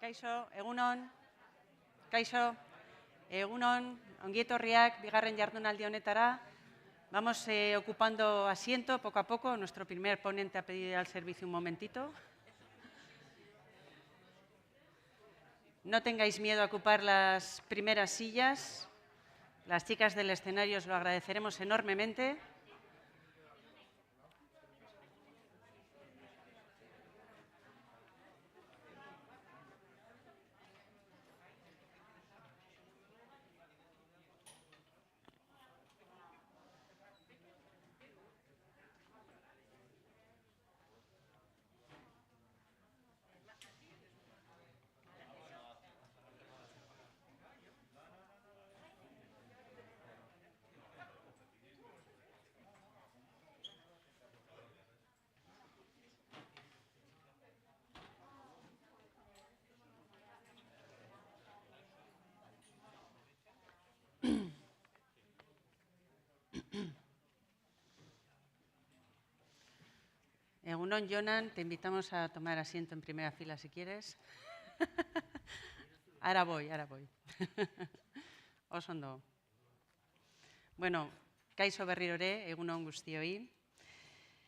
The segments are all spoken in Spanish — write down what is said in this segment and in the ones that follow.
Kaixo, egunon, ongi etorriak bigarren jardunaldi honetara. Vamos ocupando asiento poco a poco. Nuestro primer ponente ha pedido al servicio un momentito. No tengáis miedo a ocupar las primeras sillas. Las chicas del escenario os lo agradeceremos enormemente. Egunon, Jonan, te invitamos a tomar asiento en primera fila si quieres. Ahora voy. Oso ondo. Bueno, kaixo berriro ere, egunon guztioi.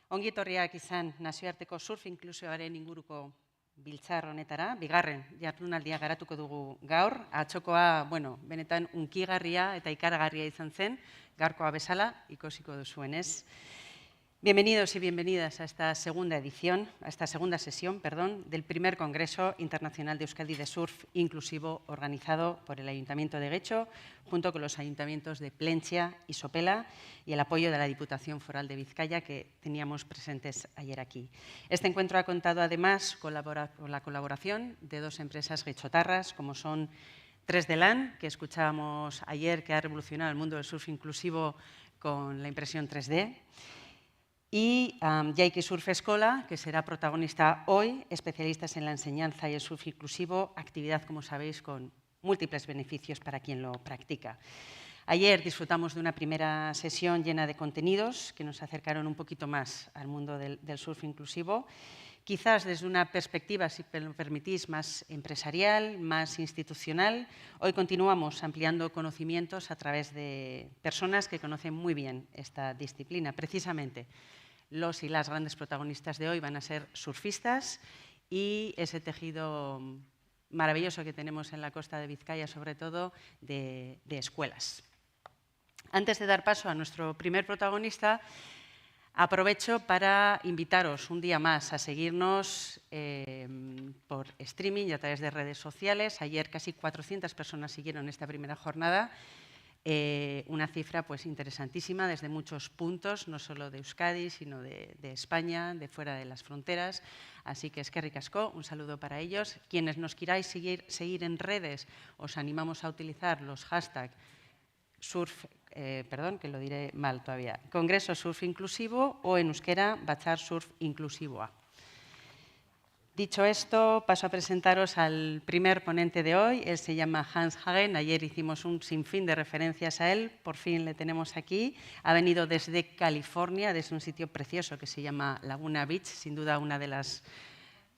Ongi etorriak izan nazioarteko surf inklusioaren inguruko biltzar honetara, bigarren jardunaldia garatuko dugu gaur. Atzokoa, benetan unkigarria eta ikaragarria izan zen, gaurkoa bezala ikusiko duzuenez. Bienvenidos y bienvenidas a esta segunda sesión del primer Congreso Internacional de Euskadi de Surf Inclusivo organizado por el Ayuntamiento de Getxo, junto con los ayuntamientos de Plentzia y Sopela y el apoyo de la Diputación Foral de Vizcaya que teníamos presentes ayer aquí. Este encuentro ha contado además con la colaboración de dos empresas getxotarras como son 3D Land, que escuchábamos ayer que ha revolucionado el mundo del surf inclusivo con la impresión 3D, y Jaiki Surf Escola, que será protagonista hoy, especialistas en la enseñanza y el surf inclusivo, actividad, como sabéis, con múltiples beneficios para quien lo practica. Ayer disfrutamos de una primera sesión llena de contenidos que nos acercaron un poquito más al mundo del surf inclusivo, quizás desde una perspectiva, si me lo permitís, más empresarial, más institucional. Hoy continuamos ampliando conocimientos a través de personas que conocen muy bien esta disciplina, precisamente. Los y las grandes protagonistas de hoy van a ser surfistas y ese tejido maravilloso que tenemos en la costa de Vizcaya, sobre todo de escuelas. Antes de dar paso a nuestro primer protagonista, aprovecho para invitaros un día más a seguirnos por streaming y a través de redes sociales. Ayer casi 400 personas siguieron esta primera jornada. Una cifra interesantísima desde muchos puntos, no solo de Euskadi, sino de España, de fuera de las fronteras. Así que eskerrik asko, un saludo para ellos. Quienes nos queráis seguir en redes, os animamos a utilizar los hashtags Congreso Surf Inclusivo o en euskera Batzar Surf Inklusiboa. Dicho esto, paso a presentaros al primer ponente de hoy. Él se llama Hans Hagen. Ayer hicimos un sinfín de referencias a él. Por fin le tenemos aquí. Ha venido desde California, desde un sitio precioso que se llama Laguna Beach, sin duda una de las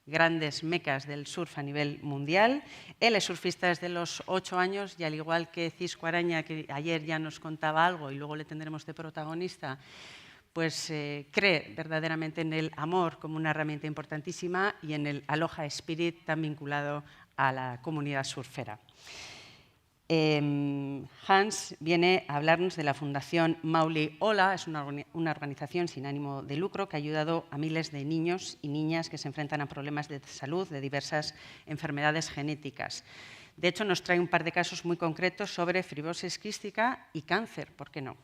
grandes mecas del surf a nivel mundial. Él es surfista desde los 8 años y al igual que Cisco Araña, que ayer ya nos contaba algo y luego le tendremos de protagonista, pues cree verdaderamente en el amor como una herramienta importantísima y en el Aloha Spirit tan vinculado a la comunidad surfera. Hans viene a hablarnos de la Fundación Mauli Ola, es una organización sin ánimo de lucro que ha ayudado a miles de niños y niñas que se enfrentan a problemas de salud de diversas enfermedades genéticas. De hecho, nos trae un par de casos muy concretos sobre fibrosis quística y cáncer, ¿por qué no?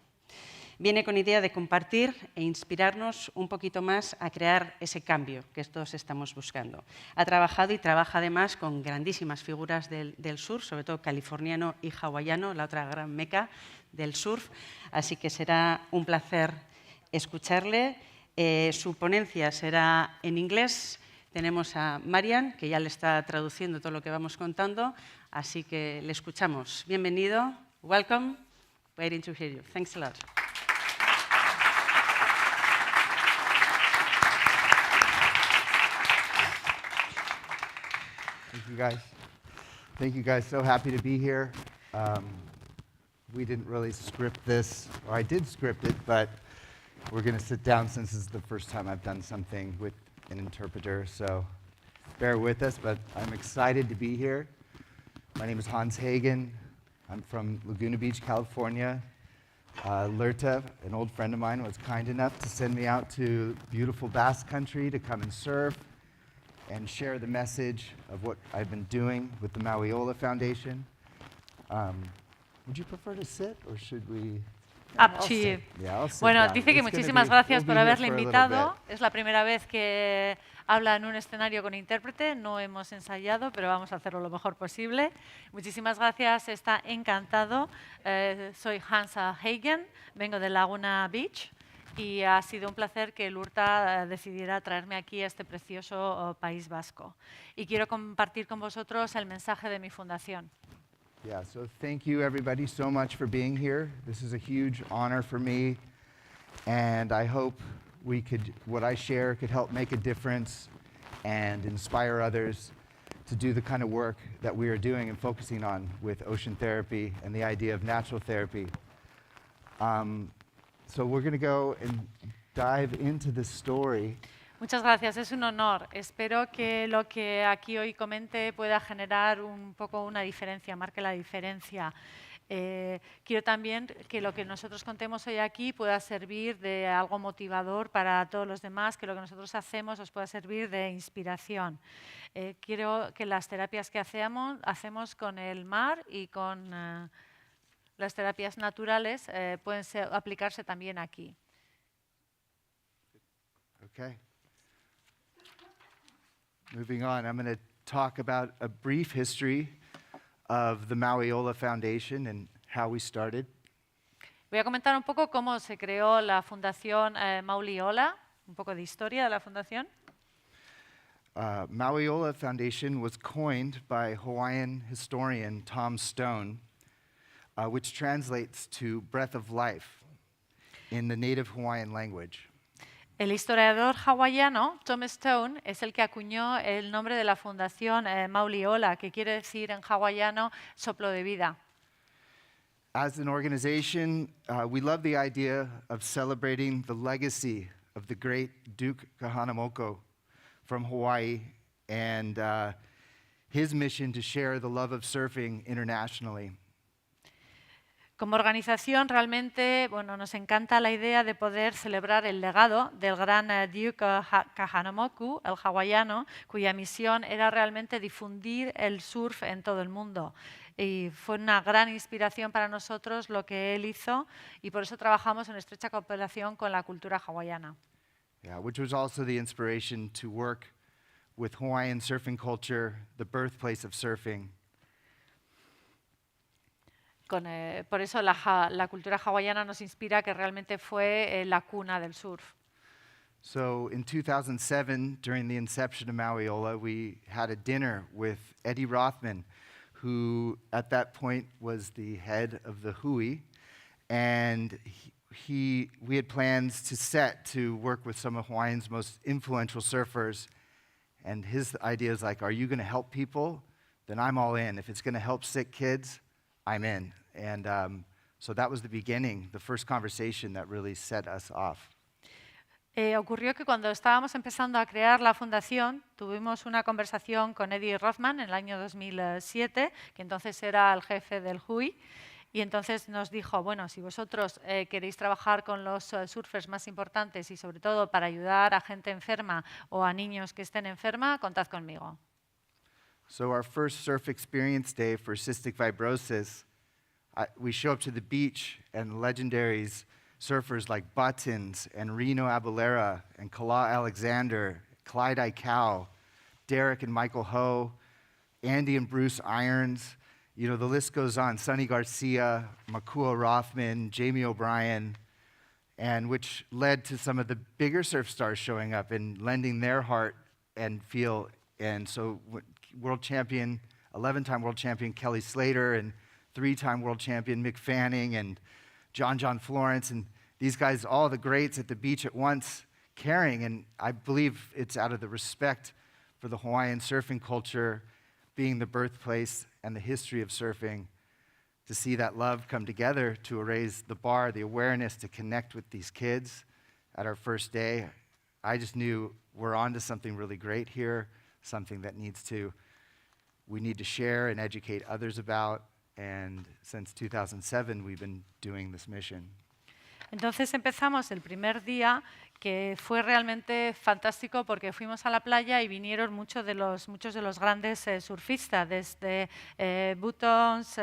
Viene con idea de compartir e inspirarnos un poquito más a crear ese cambio que todos estamos buscando. Ha trabajado y trabaja además con grandísimas figuras del surf, sobre todo californiano y hawaiano, la otra gran meca del surf, así que será un placer escucharle. Su ponencia será en inglés. Tenemos a Marian, que ya le está traduciendo todo lo que vamos contando, así que le escuchamos. Bienvenido, welcome, waiting to hear you. Thanks a lot. Thank you, guys. Thank you guys. So happy to be here. We didn't really script this, or I did script it, but we're going to sit down since this is the first time I've done something with an interpreter, so bear with us, but I'm excited to be here. My name is Hans Hagen. I'm from Laguna Beach, California. Lerta, an old friend of mine, was kind enough to send me out to beautiful Basque Country to come and serve and share the message of what I've been doing with the Mauiola Foundation. Would you prefer to sit, or should we? Up to you. Yeah, I'll sit Bueno, down. dice que It's gonna muchísimas be- gracias we'll por be here haberle for a little invitado. bit. Es la primera vez que habla en un escenario con intérprete. No hemos ensayado, pero vamos a hacerlo lo mejor posible. Muchísimas gracias, está encantado. Soy Hans Hagen, vengo de Laguna Beach y ha sido un placer que Lurta decidiera traerme aquí a este precioso País Vasco. Y quiero compartir con vosotros el mensaje de mi fundación. Yeah, so thank you everybody so much for being here. This is a huge honor for me, and I hope what I share could help make a difference and inspire others to do the kind of work that we are doing and focusing on with ocean therapy and the idea of natural therapy. So we're going to go and dive into the story. Muchas gracias, es un honor. Espero que lo que aquí hoy comente pueda generar un poco una diferencia, marque la diferencia. Quiero también que lo que nosotros contemos hoy aquí pueda servir de algo motivador para todos los demás, que lo que nosotros hacemos os pueda servir de inspiración. Quiero que las terapias que hacemos con el mar y con las terapias naturales pueden aplicarse también aquí. Okay. Moving on, I'm going to talk about a brief history of the Mauiola Foundation and how we started. Voy a comentar un poco cómo se creó la Fundación Mauiola, un poco de historia de la fundación. Mauiola Foundation was coined by Hawaiian historian Tom Stone, which translates to breath of life in the native Hawaiian language. El historiador hawaiano Tom Stone es el que acuñó el nombre de la fundación Mauiola, que quiere decir en hawaiano soplo de vida. As an organization, we love the idea of celebrating the legacy of the great Duke Kahanamoku from Hawaii and his mission to share the love of surfing internationally. Como organización, realmente nos encanta la idea de poder celebrar el legado del gran Duke Kahanamoku, el hawaiano, cuya misión era realmente difundir el surf en todo el mundo. Y fue una gran inspiración para nosotros lo que él hizo, y por eso trabajamos en estrecha cooperación con la cultura hawaiana. Yeah, which was also the inspiration to work with Hawaiian surfing culture, the birthplace of surfing. Por eso la cultura hawaiana nos inspira, que realmente fue la cuna del surf. So in 2007, during the inception of Mauiola, we had a dinner with Eddie Rothman, who at that point was the head of the Hui, and we had plans to work with some of Hawaii's most influential surfers, and his idea is like, are you going to help people? Then I'm all in. If it's going to help sick kids, I'm in. And so that was the beginning, the first conversation that really set us off. Ocurrió que cuando estábamos empezando a crear la fundación, tuvimos una conversación con Eddie Rothman en el año 2007, que entonces era el jefe del Hui, y entonces nos dijo, bueno, si vosotros queréis trabajar con los surfers más importantes y sobre todo para ayudar a gente enferma o a niños que estén enferma, contad conmigo. So our first surf experience day for cystic fibrosis, we show up to the beach and legendaries, surfers like Buttons and Reno Abalera and Kala Alexander, Clyde Aikau, Derek and Michael Ho, Andy and Bruce Irons, you know, the list goes on, Sonny Garcia, Makua Rothman, Jamie O'Brien, and which led to some of the bigger surf stars showing up and lending their heart and feel. And so world champion, 11-time world champion Kelly Slater, and 3-time world champion Mick Fanning, and John Florence, and these guys, all the greats at the beach at once, caring. And I believe it's out of the respect for the Hawaiian surfing culture being the birthplace and the history of surfing, to see that love come together to raise the bar, the awareness to connect with these kids at our first day, I just knew we're onto something really great here, something that we need to share and educate others about. And since 2007, we've been doing this mission. Entonces empezamos el primer día, que fue realmente fantástico porque fuimos a la playa y vinieron muchos de los grandes surfistas, desde Buttons,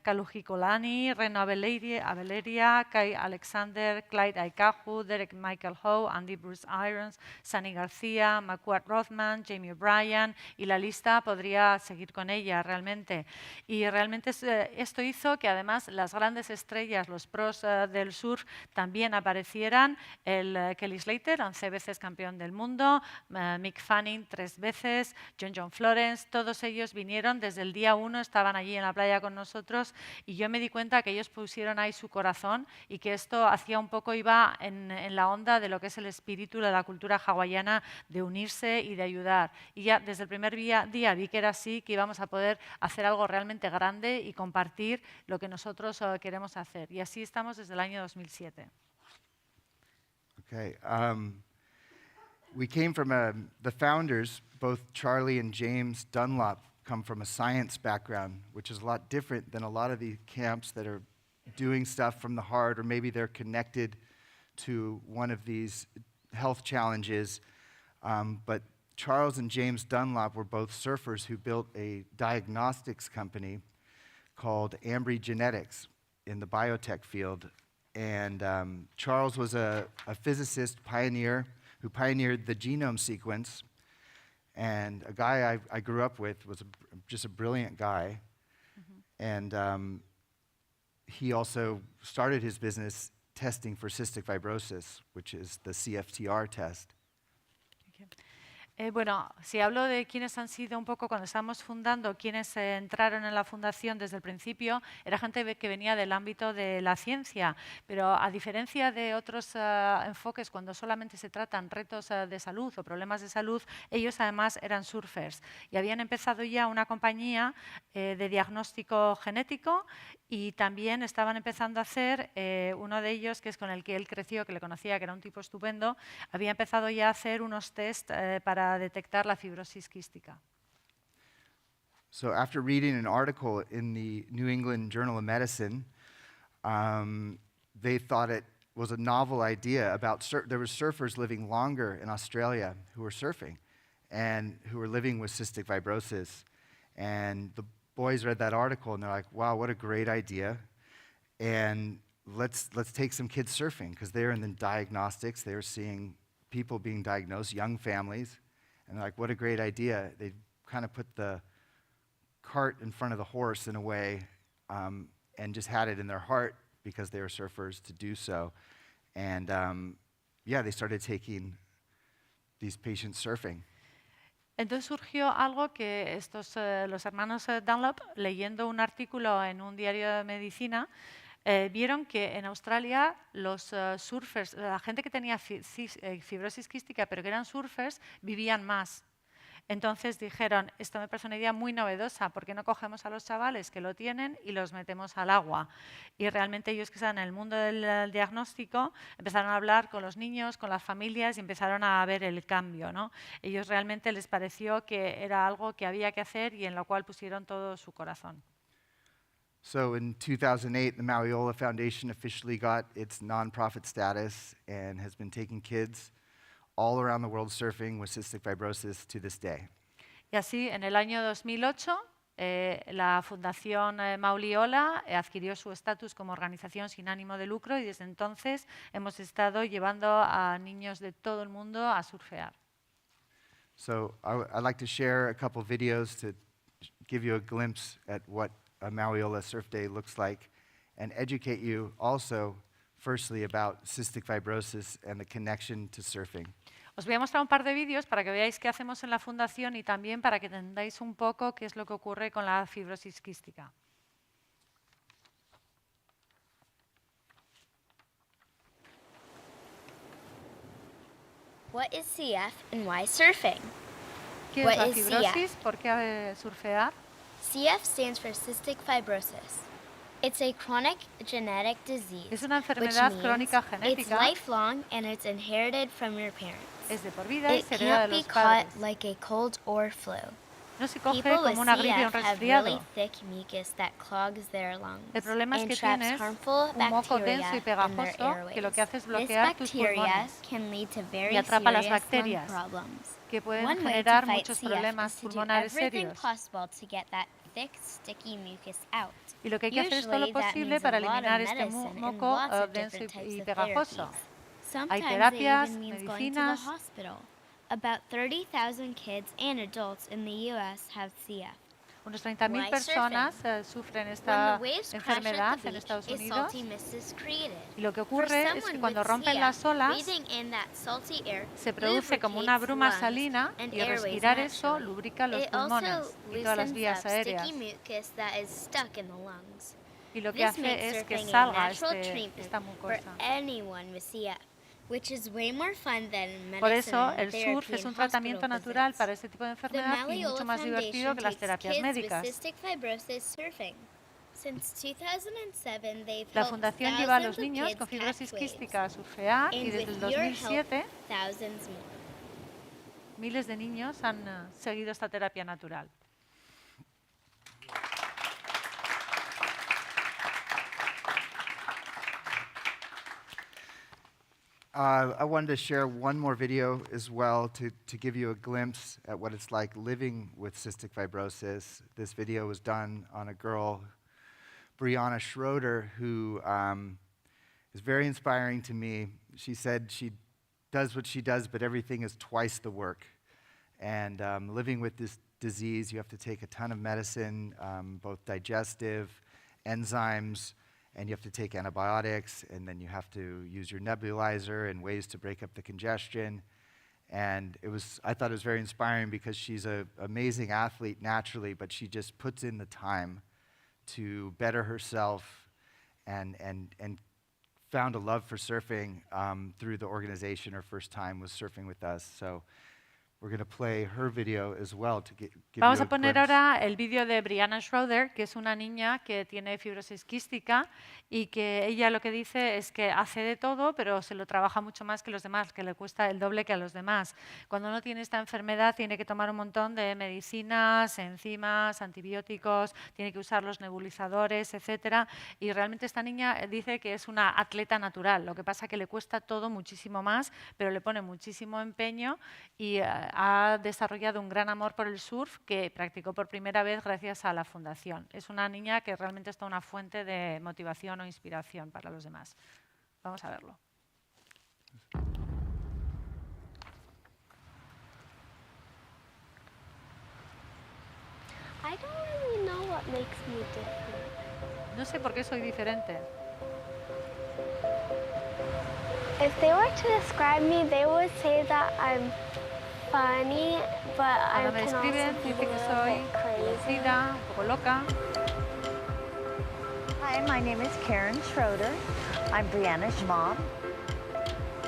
Kaluhikolani, Reno Abeleria, Kai Alexander, Clyde Aikahu, Derek Michael Howe, Andy Bruce Irons, Sunny García, McQuart Rothman, Jamie O'Brien, y la lista podría seguir con ella realmente. Y realmente esto hizo que además las grandes estrellas, los pros del surf, también aparecieran. Kelly Slater, 11 veces campeón del mundo, Mick Fanning, 3 veces, John Florence, todos ellos vinieron desde el día 1, estaban allí en la playa con nosotros, y yo me di cuenta que ellos pusieron ahí su corazón y que esto hacía un poco, iba en la onda de lo que es el espíritu de la cultura hawaiana, de unirse y de ayudar. Y ya desde el primer día vi que era así, que íbamos a poder hacer algo realmente grande y compartir lo que nosotros queremos hacer. Y así estamos desde el año 2007. Okay. We came from the founders, both Charlie and James Dunlop, come from a science background, which is a lot different than a lot of the camps that are doing stuff from the heart, or maybe they're connected to one of these health challenges. But Charles and James Dunlop were both surfers who built a diagnostics company called Ambry Genetics in the biotech field. And Charles was a physicist pioneer who pioneered the genome sequence. And a guy I grew up with was just a brilliant guy. Mm-hmm. And he also started his business testing for cystic fibrosis, which is the CFTR test. Bueno, si hablo de quiénes han sido un poco cuando estábamos fundando, quienes entraron en la fundación desde el principio, era gente que venía del ámbito de la ciencia, pero a diferencia de otros enfoques cuando solamente se tratan retos de salud o problemas de salud, ellos además eran surfers y habían empezado ya una compañía de diagnóstico genético y también estaban empezando a hacer, uno de ellos, que es con el que él creció, que le conocía, que era un tipo estupendo, había empezado ya a hacer unos test para detectar la fibrosis quística. So after reading an article in the New England Journal of Medicine, they thought it was a novel idea about there were surfers living longer in Australia who were surfing and who were living with cystic fibrosis. And the boys read that article and they're like, wow, what a great idea. And let's take some kids surfing, because they're in the diagnostics. They were seeing people being diagnosed, young families. And they're like, what a great idea. They kind of put the cart in front of the horse in a way, and just had it in their heart because they were surfers to do so. And they started taking these patients surfing. Entonces surgió algo que los hermanos Dunlop, leyendo un artículo en un diario de medicina, vieron que en Australia los surfers, la gente que tenía fibrosis quística pero que eran surfers, vivían más. Entonces dijeron, esto me parece una idea muy novedosa, ¿por qué no cogemos a los chavales que lo tienen y los metemos al agua? Y realmente ellos que están en el mundo del diagnóstico empezaron a hablar con los niños, con las familias y empezaron a ver el cambio, ¿no? Ellos realmente les pareció que era algo que había que hacer y en lo cual pusieron todo su corazón. So in 2008, the Maliola Foundation officially got its nonprofit status and has been taking kids all around the world surfing with cystic fibrosis to this day. Y así, en el año 2008, la Fundación Maliola adquirió su estatus como organización sin ánimo de lucro y desde entonces hemos estado llevando a niños de todo el mundo a surfear. So I'd like to share a couple videos to give you a glimpse at what a Maliola Surf Day looks like and educate you also, firstly, about cystic fibrosis and the connection to surfing. Os voy a mostrar un par de vídeos para que veáis qué hacemos en la fundación y también para que entendáis un poco qué es lo que ocurre con la fibrosis quística. What is CF and why surfing? ¿Qué es What la is fibrosis? ¿Por qué surfear? CF stands for cystic fibrosis. It's a chronic genetic disease, Es una which enfermedad means crónica it's genética, lifelong and it's inherited from your parents. es de por vida y It se hereda de can't be los caught padres. like a cold or flu. No se coge People with como una gripe o un CF have really resfriado. thick mucus that clogs their lungs El problema es and que traps tienes harmful un moco bacteria denso y in their pegajoso que lo que airways. hace es This bloquear tus bacteria pulmones can lead to y very atrapa las serious lung bacterias problems. que pueden One way to generar fight muchos CF problemas is to do pulmonares everything serios. possible to get that thick, sticky mucus out. Y lo que hay que hacer es todo lo Usually that posible means a para lot of eliminar este medicine and moco lots of denso different types y of pegajoso. therapies. Hay Sometimes it terapias, even means going to the medicinas. hospital. About 30,000 kids and adults in the U.S. have CF. Unos 30.000 Why personas sufren When esta the waves crash enfermedad at the en beach, Estados a Unidos. salty mist is created. Y lo que For ocurre es que someone cuando with rompen CF, las olas, breathing in that salty air se produce como una lubricates bruma lungs salina and y airways respirar eso naturally. lubrica los It also pulmones y todas las loosens vías up aéreas. sticky mucus that is stuck in the lungs. Y lo que This hace makes es que surfing a salga natural treatment esta for mucosa. anyone with CF, which is way more fun than Por medicine eso and el surf therapy es un and tratamiento hospital natural visits. para este tipo de The enfermedad y mucho Malleola más divertido Foundation que las takes terapias kids médicas. with cystic fibrosis surfing. Since 2007, they've La helped fundación lleva a los thousands of niños kids con fibrosis catch waves. quística a surfear y And desde el with your help, 2007 thousands more. miles de niños han seguido esta terapia natural. I wanted to share one more video as well to give you a glimpse at what it's like living with cystic fibrosis. This video was done on a girl, Brianna Schroeder, who is very inspiring to me. She said she does what she does, but everything is twice the work. And living with this disease, you have to take a ton of medicine, both digestive, enzymes, and you have to take antibiotics, and then you have to use your nebulizer and ways to break up the congestion. And I thought it was very inspiring because she's an amazing athlete naturally, but she just puts in the time to better herself and found a love for surfing through the organization. Her first time was surfing with us. So we're going to play her video as well to give Vamos you a a poner glimpse. ahora el vídeo de Brianna Schroeder, que es una niña que tiene fibrosis quística y que ella lo que dice es que hace de todo, pero se lo trabaja mucho más que los demás, que le cuesta el doble que a los demás. Cuando uno tiene esta enfermedad tiene que tomar un montón de medicinas, enzimas, antibióticos, tiene que usar los nebulizadores, etcétera. Y realmente esta niña dice que es una atleta natural. Lo que pasa que le cuesta todo muchísimo más, pero le pone muchísimo empeño y ha desarrollado un gran amor por el surf que practicó por primera vez gracias a la fundación. Es una niña que realmente es una fuente de motivación o inspiración para los demás. Vamos a verlo. I don't really know what makes me different. No sé por qué soy diferente. If they were to describe me, they would say that I'm funny, but I Cuando me can also describen, be a dicen que little soy bit crazy. divertida, un poco loca. Hi, my name is Karen Schroeder. I'm Brianna's mom.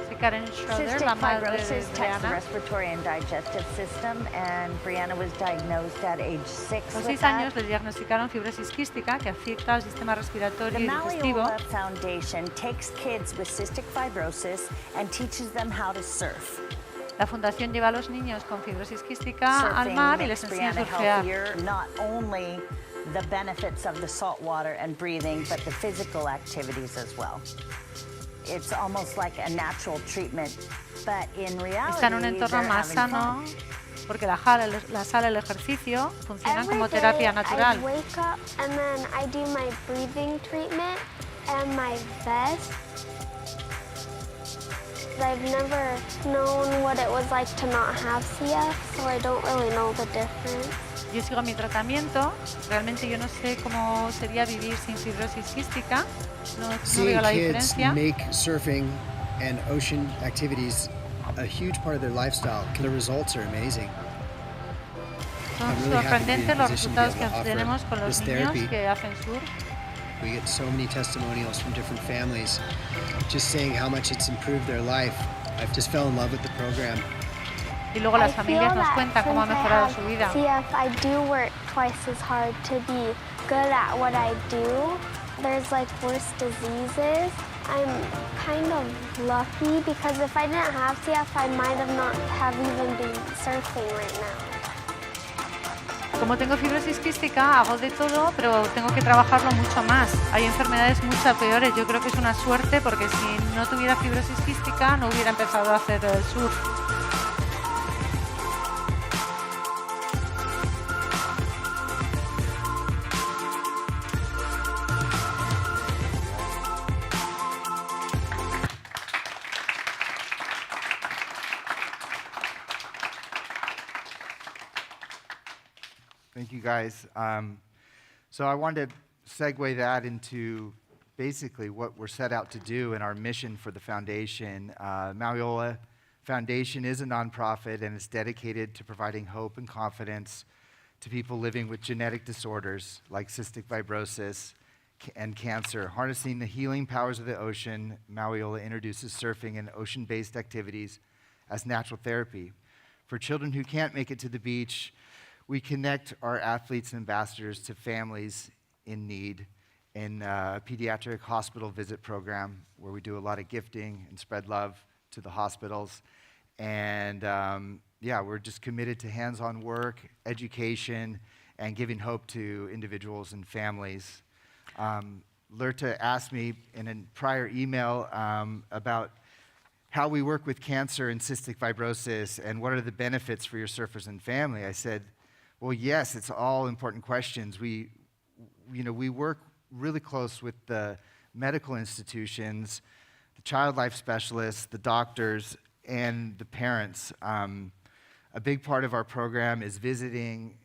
Soy Karen Schroeder, Cystic la madre de fibrosis attacks the Brianna. respiratory and digestive system, and Brianna was diagnosed at age 6 A los with 6 años that. le diagnosticaron fibrosis quística que afecta al sistema respiratorio The y digestivo. Malleola Foundation takes kids with cystic fibrosis and teaches them how to surf. La fundación lleva a los niños con fibrosis quística al Surfing mar y makes les enseña a Brianna surfear. healthier, not only the benefits of the salt water and breathing, but the physical activities as well. It's almost like a natural treatment, but in reality, Está en un entorno they're más having sano fun. porque la sala, el ejercicio funcionan Every como day terapia I natural. wake up and then I do my breathing treatment and my vest. I've never known what it was like to not have CF, so I don't really know the difference. Yo sigo mi tratamiento, realmente yo no sé cómo sería vivir sin fibrosis quística, no Seeing veo la kids diferencia. make surfing and ocean activities a huge part of their lifestyle, the results are amazing. Son I'm really happy to be in sorprendentes a los position to be resultados able que to offer tenemos con los this niños therapy. que hacen surf. We get so many testimonials from different families just saying how much it's improved their life. I've just fell in love with the program. Y luego las familias nos cuentan cómo ha mejorado su vida. CF, I do work twice as hard to be good at what I do. There's like worse diseases. I'm kind of lucky because if I didn't have CF, I might have not have even been surfing right now. Como tengo fibrosis quística, hago de todo, pero tengo que trabajarlo mucho más. Hay enfermedades mucho peores. Yo creo que es una suerte porque si no tuviera fibrosis quística no hubiera empezado a hacer surf. Thank you, guys. So I wanted to segue that into basically what we're set out to do in our mission for the foundation. Mauiola Foundation is a nonprofit, and it's dedicated to providing hope and confidence to people living with genetic disorders like cystic fibrosis and cancer. Harnessing the healing powers of the ocean, Mauiola introduces surfing and ocean-based activities as natural therapy. For children who can't make it to the beach, we connect our athletes and ambassadors to families in need in a pediatric hospital visit program where we do a lot of gifting and spread love to the hospitals. And yeah, we're just committed to hands-on work, education, and giving hope to individuals and families. Lerta asked me in a prior email about how we work with cancer and cystic fibrosis and what are the benefits for your surfers and family. I said, well, yes, it's all important questions. We work really close with the medical institutions, the child life specialists, the doctors, and the parents. A big part of our program is visiting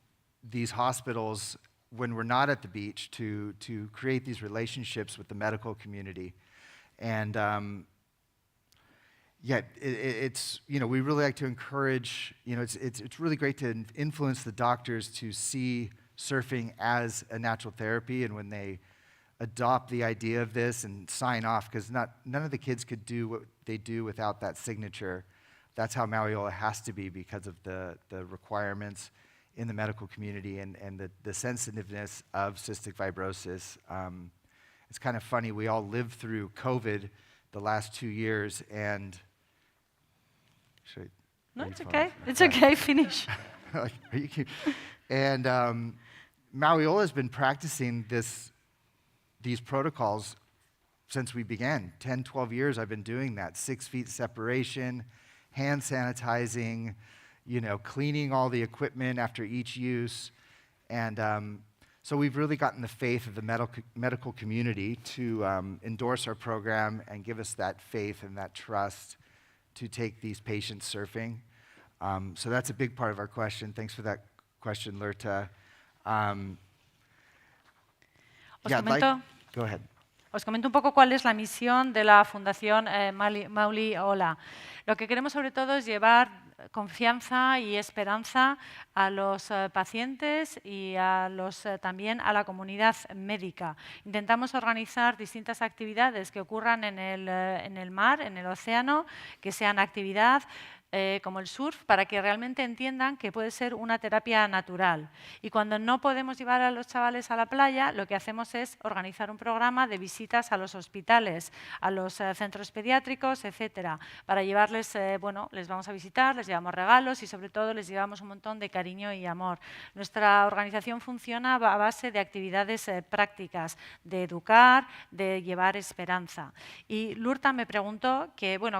these hospitals when we're not at the beach to create these relationships with the medical community. And yeah, it's, we really like to encourage, it's really great to influence the doctors to see surfing as a natural therapy, and when they adopt the idea of this and sign off, because none of the kids could do what they do without that signature. That's how Mauiola has to be because of the requirements in the medical community and the sensitiveness of cystic fibrosis. It's kind of funny, we all lived through COVID the last 2 years, and no, it's okay. It's okay. Finish. And Mauiola has been practicing these protocols since we began. 10, 12 years I've been doing that. 6 feet separation, hand sanitizing, cleaning all the equipment after each use. And so we've really gotten the faith of the medical community to endorse our program and give us that faith and that trust to take these patients surfing. So that's a big part of our question. Thanks for that question, Lerta. Go ahead. Os comento un poco cuál es la misión de la Fundación Mauiola. Lo que queremos sobre todo es llevar confianza y esperanza a los pacientes y también a la comunidad médica. Intentamos organizar distintas actividades que ocurran en el mar, en el océano, que sean actividad como el surf, para que realmente entiendan que puede ser una terapia natural. Y cuando no podemos llevar a los chavales a la playa, lo que hacemos es organizar un programa de visitas a los hospitales, a los centros pediátricos, etcétera, para llevarles, les vamos a visitar, les llevamos regalos y sobre todo les llevamos un montón de cariño y amor. Nuestra organización funciona a base de actividades prácticas, de educar, de llevar esperanza. Y Lurta me preguntó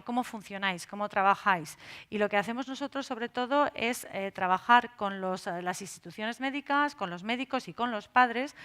¿cómo funcionáis? ¿Cómo trabajáis? Y lo que hacemos nosotros, sobre todo, es trabajar con las instituciones médicas, con los médicos y con los padres,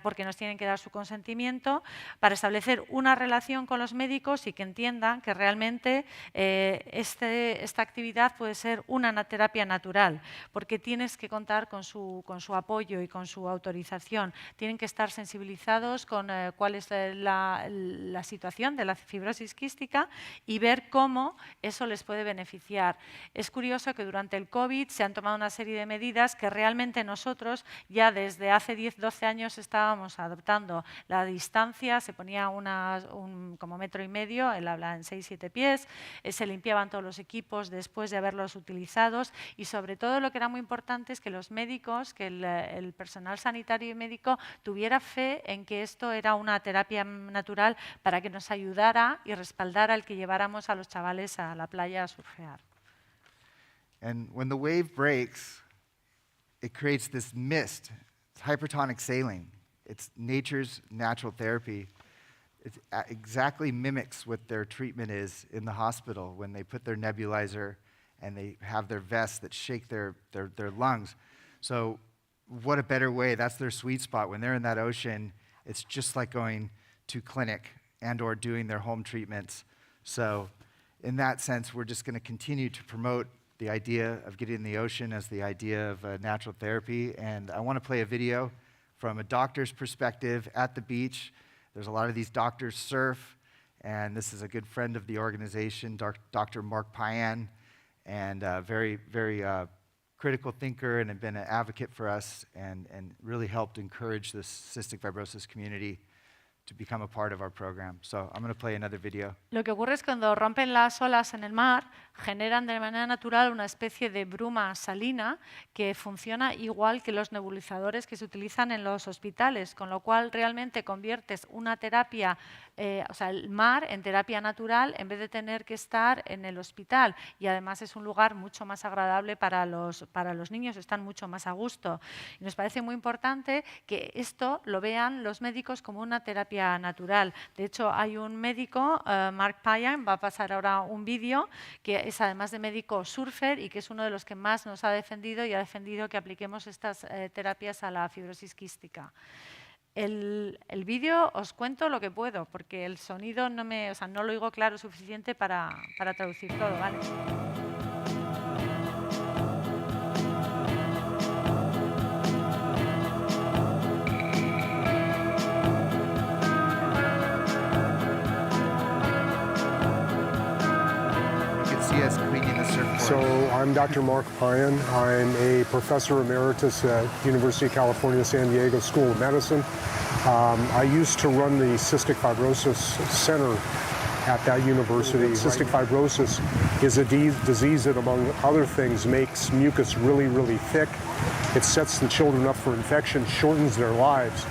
porque nos tienen que dar su consentimiento, para establecer una relación con los médicos y que entiendan que realmente esta actividad puede ser una terapia natural, porque tienes que contar con su apoyo y con su autorización. Tienen que estar sensibilizados con cuál es la situación de la fibrosis quística y ver cómo eso les puede beneficiar esquiar. Es curioso que durante el COVID se han tomado una serie de medidas que realmente nosotros ya desde hace 10-12 años estábamos adoptando. La distancia se ponía como 1,5 metros, él habla en 6-7 pies, se limpiaban todos los equipos después de haberlos utilizados y sobre todo lo que era muy importante es que los médicos, que el personal sanitario y médico tuviera fe en que esto era una terapia natural para que nos ayudara y respaldara el que lleváramos a los chavales a la playa a surfear. And when the wave breaks, it creates this mist. It's hypertonic sailing. It's nature's natural therapy. It exactly mimics what their treatment is in the hospital when they put their nebulizer and they have their vests that shake their lungs. So what a better way. That's their sweet spot. When they're in that ocean, it's just like going to clinic and or doing their home treatments. So in that sense, we're just going to continue to promote the idea of getting in the ocean as the idea of natural therapy. And I want to play a video from a doctor's perspective at the beach. There's a lot of these doctors surf, and this is a good friend of the organization, Dr. Mark Payan, and very, very critical thinker and had been an advocate for us and really helped encourage the cystic fibrosis community to become a part of our program. So I'm going to play another video. Lo que ocurre es que cuando rompen las olas en el mar, generan de manera natural una especie de bruma salina que funciona igual que los nebulizadores que se utilizan en los hospitales, con lo cual realmente conviertes una terapia, o sea, el mar en terapia natural en vez de tener que estar en el hospital. Y además es un lugar mucho más agradable para los niños, están mucho más a gusto. Y nos parece muy importante que esto lo vean los médicos como una terapia natural. De hecho, hay un médico, Mark Payan, va a pasar ahora un vídeo, que es además de médico surfer y que es uno de los que más nos ha defendido y ha defendido que apliquemos estas terapias a la fibrosis quística. El vídeo os cuento lo que puedo, porque el sonido no lo oigo claro suficiente para traducir todo, ¿vale? So I'm Dr. Mark Payan. I'm a professor emeritus at University of California, San Diego School of Medicine. I used to run the Cystic Fibrosis Center at that university. Cystic fibrosis is a disease that, among other things, makes mucus really, really thick. It sets the children up for infection, shortens their lives,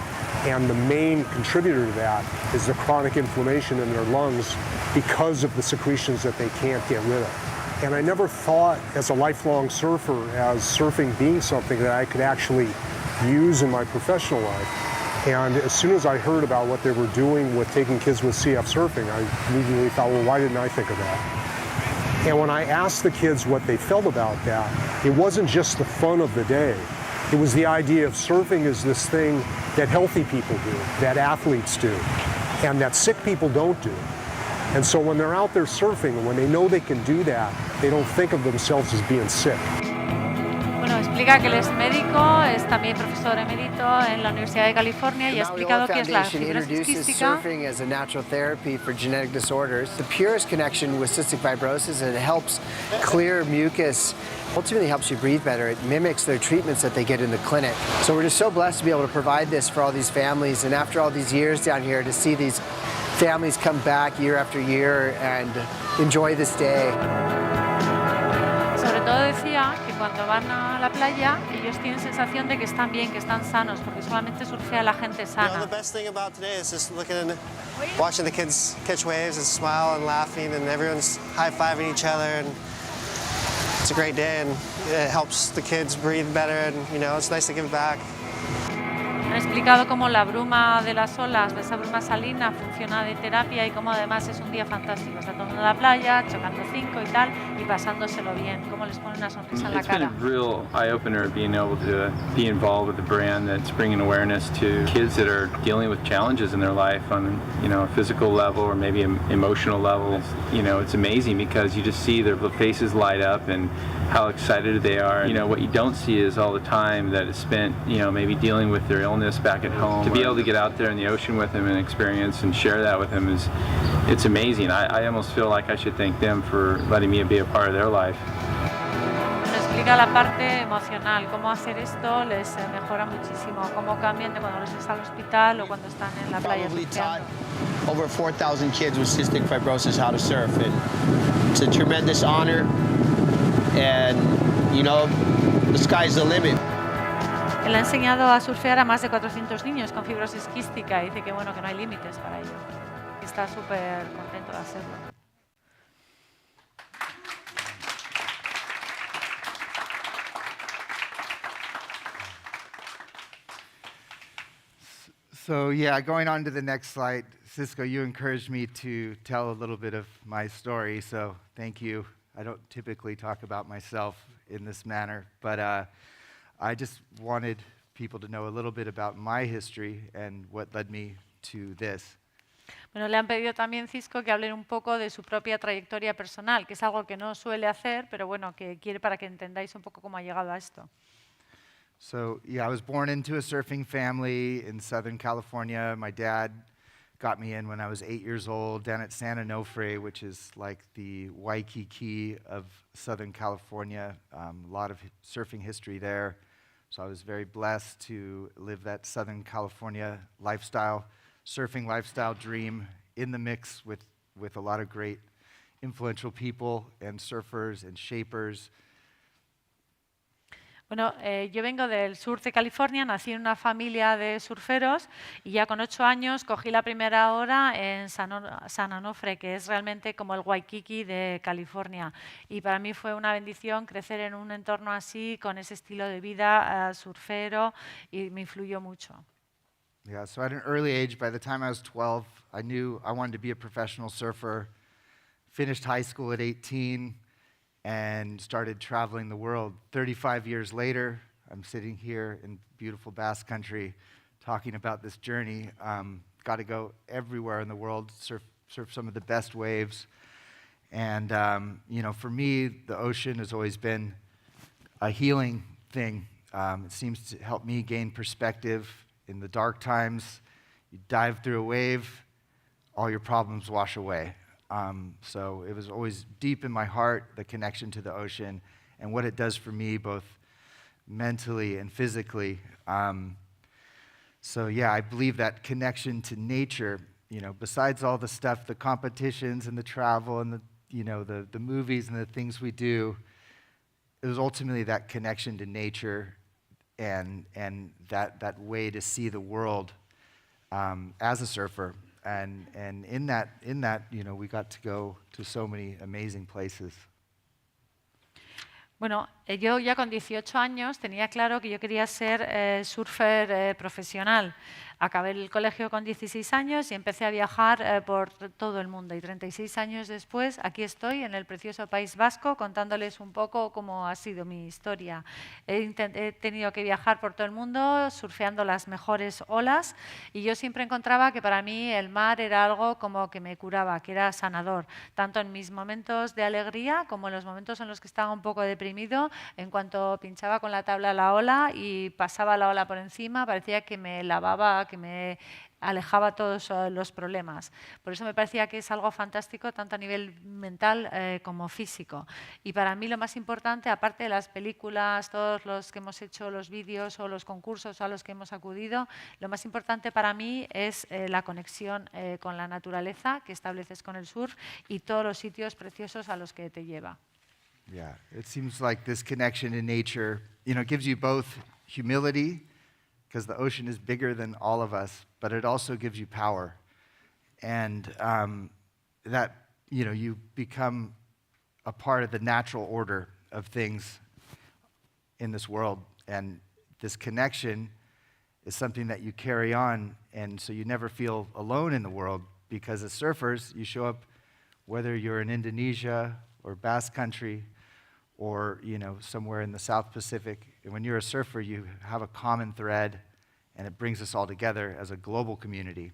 and the main contributor to that is the chronic inflammation in their lungs because of the secretions that they can't get rid of. And I never thought, as a lifelong surfer, as surfing being something that I could actually use in my professional life. And as soon as I heard about what they were doing with taking kids with CF surfing, I immediately thought, well, why didn't I think of that? And when I asked the kids what they felt about that, it wasn't just the fun of the day. It was the idea of surfing as this thing that healthy people do, that athletes do, and that sick people don't do. And so when they're out there surfing, and when they know they can do that, they don't think of themselves as being sick. Bueno, explica que él es médico, es también profesor emérito en la Universidad de California y ha explicado qué es la fibrosis quística. Surfing as a natural therapy for genetic disorders. The purest connection with cystic fibrosis, and it helps clear mucus. Ultimately helps you breathe better. It mimics their treatments that they get in the clinic. So we're just so blessed to be able to provide this for all these families, and after all these years down here, to see these families come back year after year and enjoy this day. Sobre todo decía que cuando van a la playa ellos tienen sensación de que están bien, que están sanos, porque solamente surfea la gente sana. The best thing about today is just watching the kids catch waves and smile and laughing, and everyone's high-fiving each other, and it's a great day, and it helps the kids breathe better, and it's nice to give back. Han explicado cómo la bruma de las olas, esa bruma salina, funciona de terapia y cómo además es un día fantástico. Está todo el mundo en la playa, chocando cinco y tal, y pasándoselo bien. Cómo les pone una sonrisa en la cara. It's been a real eye-opener being able to be involved with a brand that's bringing awareness to kids that are dealing with challenges in their life on a physical level or maybe an emotional level. It's amazing because you just see their faces light up and how excited they are. What you don't see is all the time that is spent, maybe dealing with their illness back at home. To be able to get out there in the ocean with them and experience and share that with them is it's amazing. I almost feel like I should thank them for letting me be a part of their life. Nos explica la parte emocional, cómo hacer esto les mejora muchísimo, cómo cambian de cuando los ves al hospital o cuando están en la playa surfeando. Over 4,000 kids with cystic fibrosis how to surf, and it's a tremendous honor, and you know, the sky's the limit. Él ha enseñado a surfear a más de 400 niños con fibrosis quística y dice que bueno, que no hay límites para ello. Está súper contento de hacerlo. So yeah, going on to the next slide, Cisco, you encouraged me to tell a little bit of my story, so thank you. I don't typically talk about myself in this manner, but I just wanted people to know a little bit about my history and what led me to this. Bueno, le han pedido también, Cisco, que hable un poco de su propia trayectoria personal, que es algo que no suele hacer, pero bueno, que quiere para que entendáis un poco cómo ha llegado a esto. So yeah, I was born into a surfing family in Southern California. My dad got me in when I was 8 years old down at San Onofre, which is like the Waikiki of Southern California. A lot of surfing history there. So I was very blessed to live that Southern California lifestyle, surfing lifestyle dream in the mix with a lot of great influential people and surfers and shapers. Bueno, yo vengo del sur de California, nací en una familia de surferos y ya con 8 años cogí la primera ola en San Onofre, que es realmente como el Waikiki de California. Y para mí fue una bendición crecer en un entorno así, con ese estilo de vida surfero, y me influyó mucho. Yeah, so at an early age, by the time I was 12, I knew I wanted to be a professional surfer. Finished high school at 18. And started traveling the world. 35 years later, I'm sitting here in beautiful Basque Country talking about this journey. Got to go everywhere in the world, surf some of the best waves. And, you know, for me, the ocean has always been a healing thing. It seems to help me gain perspective in the dark times. You dive through a wave, all your problems wash away. So it was always deep in my heart, the connection to the ocean and what it does for me, both mentally and physically. So yeah, I believe that connection to nature, you know, besides all the stuff, the competitions and the travel and the movies and the things we do, it was ultimately that connection to nature and that way to see the world as a surfer. And in that, you know, we got to go to so many amazing places. Bueno, yo ya con 18 años tenía claro que yo quería ser surfer profesional. Acabé el colegio con 16 años y empecé a viajar por todo el mundo. Y 36 años después, aquí estoy en el precioso País Vasco contándoles un poco cómo ha sido mi historia. He tenido que viajar por todo el mundo surfeando las mejores olas y yo siempre encontraba que para mí el mar era algo como que me curaba, que era sanador, tanto en mis momentos de alegría como en los momentos en los que estaba un poco deprimido. En cuanto pinchaba con la tabla la ola y pasaba la ola por encima, parecía que me lavaba, que me alejaba todos los problemas. Por eso me parecía que es algo fantástico, tanto a nivel mental como físico. Y para mí lo más importante, aparte de las películas, todos los que hemos hecho, los vídeos o los concursos a los que hemos acudido, lo más importante para mí es la conexión con la naturaleza que estableces con el surf y todos los sitios preciosos a los que te lleva. Yeah, it seems like this connection in nature, you know, gives you both humility, because the ocean is bigger than all of us, but it also gives you power. And that, you know, you become a part of the natural order of things in this world. And this connection is something that you carry on, and so you never feel alone in the world, because as surfers, you show up whether you're in Indonesia or Basque Country or, you know, somewhere in the South Pacific. And when you're a surfer, you have a common thread, and it brings us all together as a global community.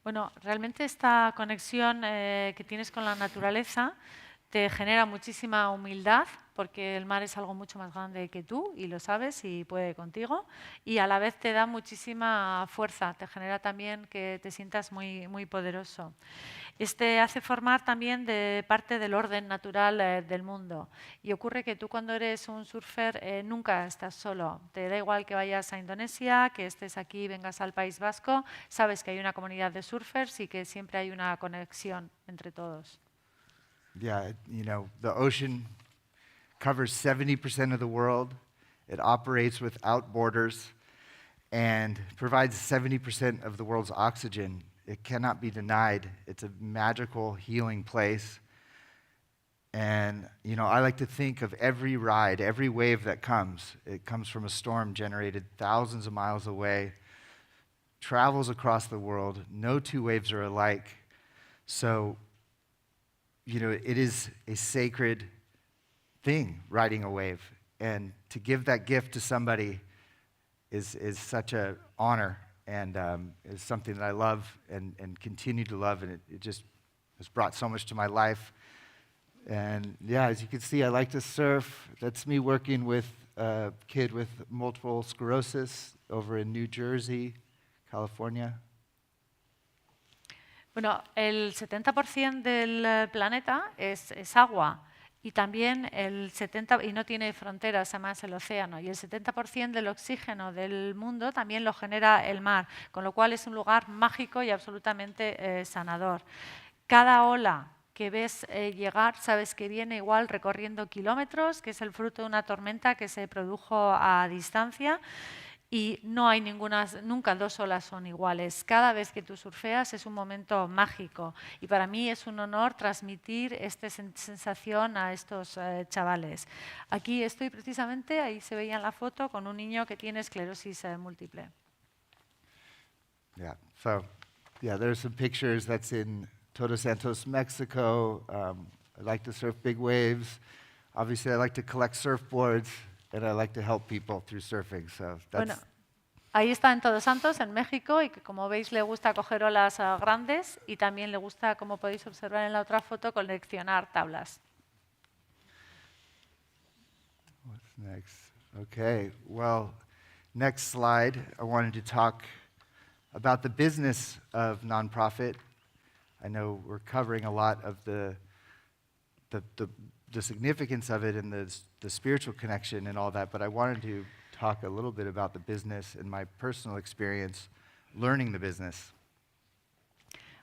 Bueno, realmente esta conexión que tienes con la naturaleza te genera muchísima humildad, porque el mar es algo mucho más grande que tú y lo sabes y puede contigo, y a la vez te da muchísima fuerza, te genera también que te sientas muy, muy poderoso. Este hace formar también de parte del orden natural del mundo. Y ocurre que tú cuando eres un surfer nunca estás solo. Te da igual que vayas a Indonesia, que estés aquí, vengas al País Vasco, sabes que hay una comunidad de surfers y que siempre hay una conexión entre todos. Yeah, you know, the ocean covers 70% of the world. It operates without borders and provides 70% of the world's oxygen. It cannot be denied. It's a magical, healing place. And, you know, I like to think of every ride, every wave that comes. It comes from a storm generated thousands of miles away, travels across the world. No two waves are alike. So, you know, it is a sacred thing, riding a wave. And to give that gift to somebody is such an honor. And it's something that I love and continue to love, and it just has brought so much to my life. And yeah, as you can see, I like to surf. That's me working with a kid with multiple sclerosis over in New Jersey, California. Bueno, el 70% del planeta es agua. Y también el 70%, y no tiene fronteras, además el océano, y el 70% del oxígeno del mundo también lo genera el mar, con lo cual es un lugar mágico y absolutamente sanador. Cada ola que ves llegar, sabes que viene igual recorriendo kilómetros, que es el fruto de una tormenta que se produjo a distancia. Y no hay nunca dos olas son iguales. Cada vez que tú surfeas es un momento mágico. Y para mí es un honor transmitir esta sensación a estos chavales. Aquí estoy precisamente, ahí se veía en la foto, con un niño que tiene esclerosis múltiple. Yeah, so, yeah, there's some pictures. That's in Todos Santos, Mexico. I like to surf big waves. Obviously, I like to collect surfboards. And I like to help people through surfing, so that's... Bueno, ahí está en Todos Santos, en México, y que como veis le gusta coger olas grandes y también le gusta, como podéis observar en la otra foto, coleccionar tablas. What's next? Okay, well, next slide, I wanted to talk about the business of nonprofit. I know we're covering a lot of the significance of it and the spiritual connection and all that, but I wanted to talk a little bit about the business and my personal experience learning the business.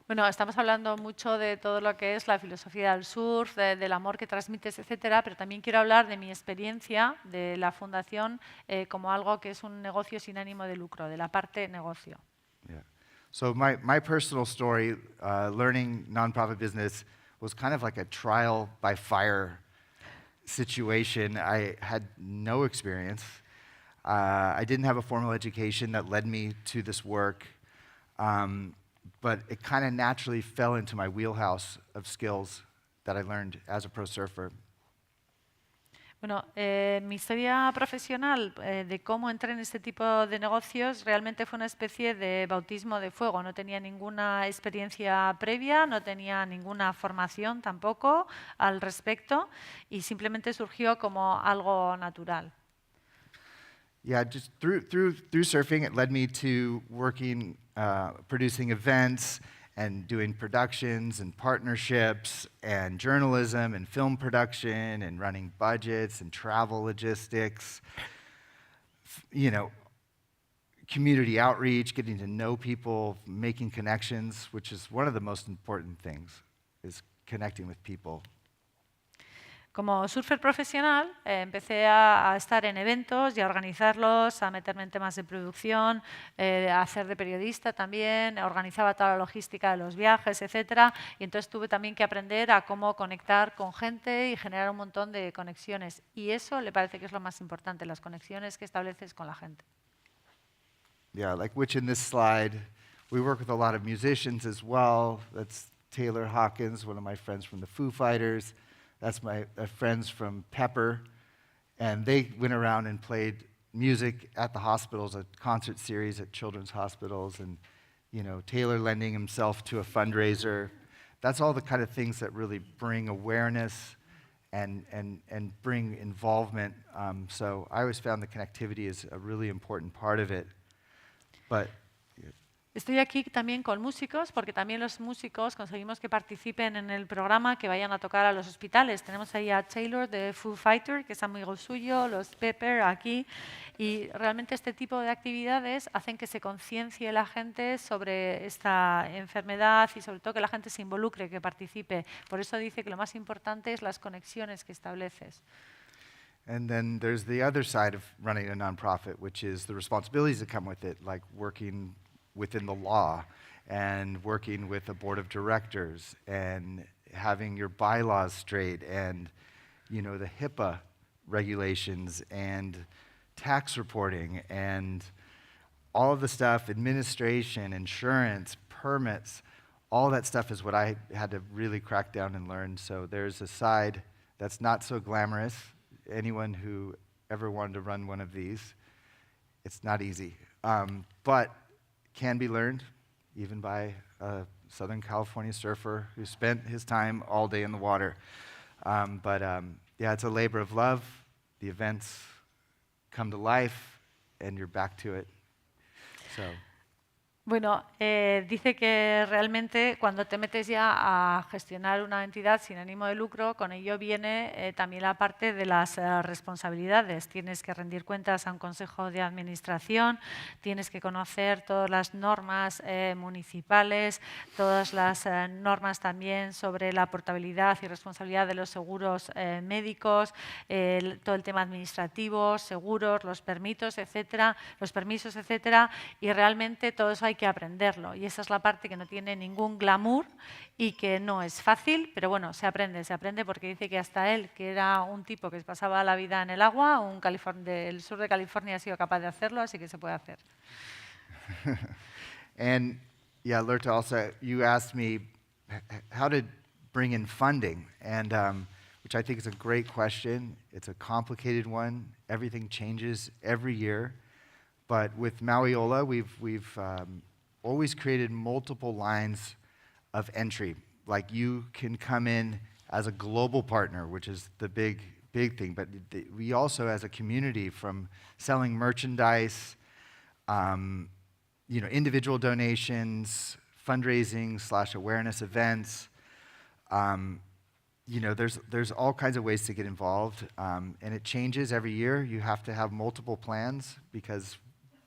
Bueno, estamos hablando mucho de todo lo que es la filosofía del surf, del amor que transmites, etcétera, pero también quiero hablar de mi experiencia de la fundación como algo que es un negocio sin ánimo de lucro, de la parte negocio. Yeah. So my personal story, learning nonprofit business, was kind of like a trial by fire situation. I had no experience. I didn't have a formal education that led me to this work, but it kind of naturally fell into my wheelhouse of skills that I learned as a pro surfer. Bueno, mi historia profesional de cómo entré en este tipo de negocios realmente fue una especie de bautismo de fuego. No tenía ninguna experiencia previa, no tenía ninguna formación tampoco al respecto y simplemente surgió como algo natural. Yeah, just through surfing, it led me to working, producing events, and doing productions and partnerships and journalism and film production and running budgets and travel logistics, you know, community outreach, getting to know people, making connections, which is one of the most important things, is connecting with people. Como surfer profesional, empecé a estar en eventos y a organizarlos, a meterme en temas de producción, a hacer de periodista también, organizaba toda la logística de los viajes, etcétera. Y entonces tuve también que aprender a cómo conectar con gente y generar un montón de conexiones. Y eso le parece que es lo más importante, las conexiones que estableces con la gente. Yeah, like which in this slide, we work with a lot of musicians as well. That's Taylor Hawkins, one of my friends from the Foo Fighters. That's my friends from Pepper, and they went around and played music at the hospitals, a concert series at children's hospitals, and you know, Taylor lending himself to a fundraiser. That's all the kind of things that really bring awareness and bring involvement. So I always found the connectivity is a really important part of it. But Estoy aquí también con músicos, porque también los músicos conseguimos que participen en el programa, que vayan a tocar a los hospitales. Tenemos ahí a Taylor de Foo Fighter, que es amigo suyo, los Pepper aquí, y realmente este tipo de actividades hacen que se conciencie la gente sobre esta enfermedad y sobre todo que la gente se involucre, que participe. Por eso dice que lo más importante es las conexiones que estableces. And then there's the other side of running a nonprofit, which is the responsibilities that come with it, like working within the law and working with a board of directors and having your bylaws straight and, you know, the HIPAA regulations and tax reporting and all of the stuff, administration, insurance, permits, all that stuff is what I had to really crack down and learn. So there's a side that's not so glamorous. Anyone who ever wanted to run one of these, it's not easy. But can be learned, even by a Southern California surfer who spent his time all day in the water. Yeah, it's a labor of love. The events come to life, and you're back to it. So. Bueno, dice que realmente cuando te metes ya a gestionar una entidad sin ánimo de lucro, con ello viene también la parte de las responsabilidades. Tienes que rendir cuentas a un consejo de administración, tienes que conocer todas las normas municipales, todas las normas también sobre la portabilidad y responsabilidad de los seguros médicos, todo el tema administrativo, seguros, los permisos, etcétera, y realmente todo eso hay que aprenderlo, y esa es la parte que no tiene ningún glamour y que no es fácil, pero bueno, se aprende porque dice que hasta él, que era un tipo que pasaba la vida en el agua, del sur de California ha sido capaz de hacerlo, así que se puede hacer. And yeah, Lurta, also, you asked me how to bring in funding, and which I think is a great question. It's a complicated one. Everything changes every year. But with Mauiola, we've always created multiple lines of entry. Like you can come in as a global partner, which is the big thing. But we also, as a community, from selling merchandise, individual donations, fundraising / awareness events. There's all kinds of ways to get involved, and it changes every year. You have to have multiple plans because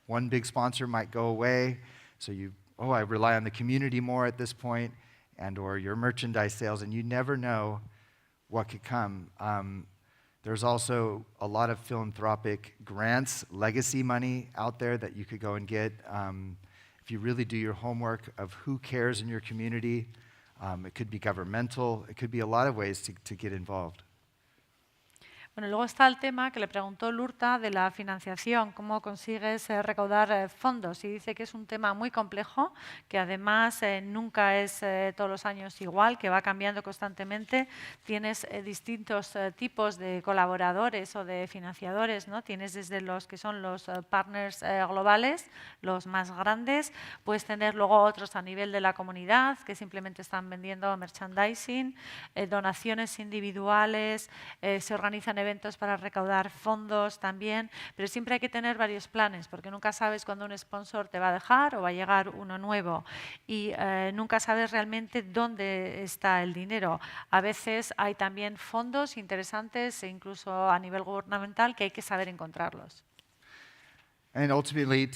one big sponsor might go away, so I rely on the community more at this point, or your merchandise sales, and you never know what could come. There's also a lot of philanthropic grants, legacy money out there that you could go and get if you really do your homework of who cares in your community. It could be governmental, it could be a lot of ways to get involved. Bueno, luego está el tema que le preguntó Lurta de la financiación, cómo consigues recaudar fondos, y dice que es un tema muy complejo, que además nunca es todos los años igual, que va cambiando constantemente. Tienes distintos tipos de colaboradores o de financiadores, ¿no? Tienes desde los que son los partners globales, los más grandes, puedes tener luego otros a nivel de la comunidad que simplemente están vendiendo merchandising, donaciones individuales, se organizan eventos para recaudar fondos también, pero siempre hay que tener varios planes porque nunca sabes cuándo un sponsor te va a dejar o va a llegar uno nuevo y nunca sabes realmente dónde está el dinero. A veces hay también fondos interesantes e incluso a nivel gubernamental que hay que saber encontrarlos. And ultimately,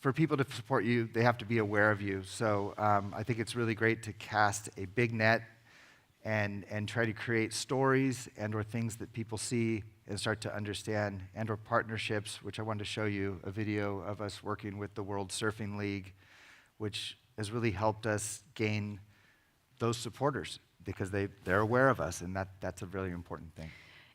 for people to support you, they have to be aware of you. So I think it's really great to cast a big net and try to create stories or things that people see and start to understand, or partnerships, which I wanted to show you a video of us working with the World Surfing League, which has really helped us gain those supporters because they're aware of us, and that's a really important thing.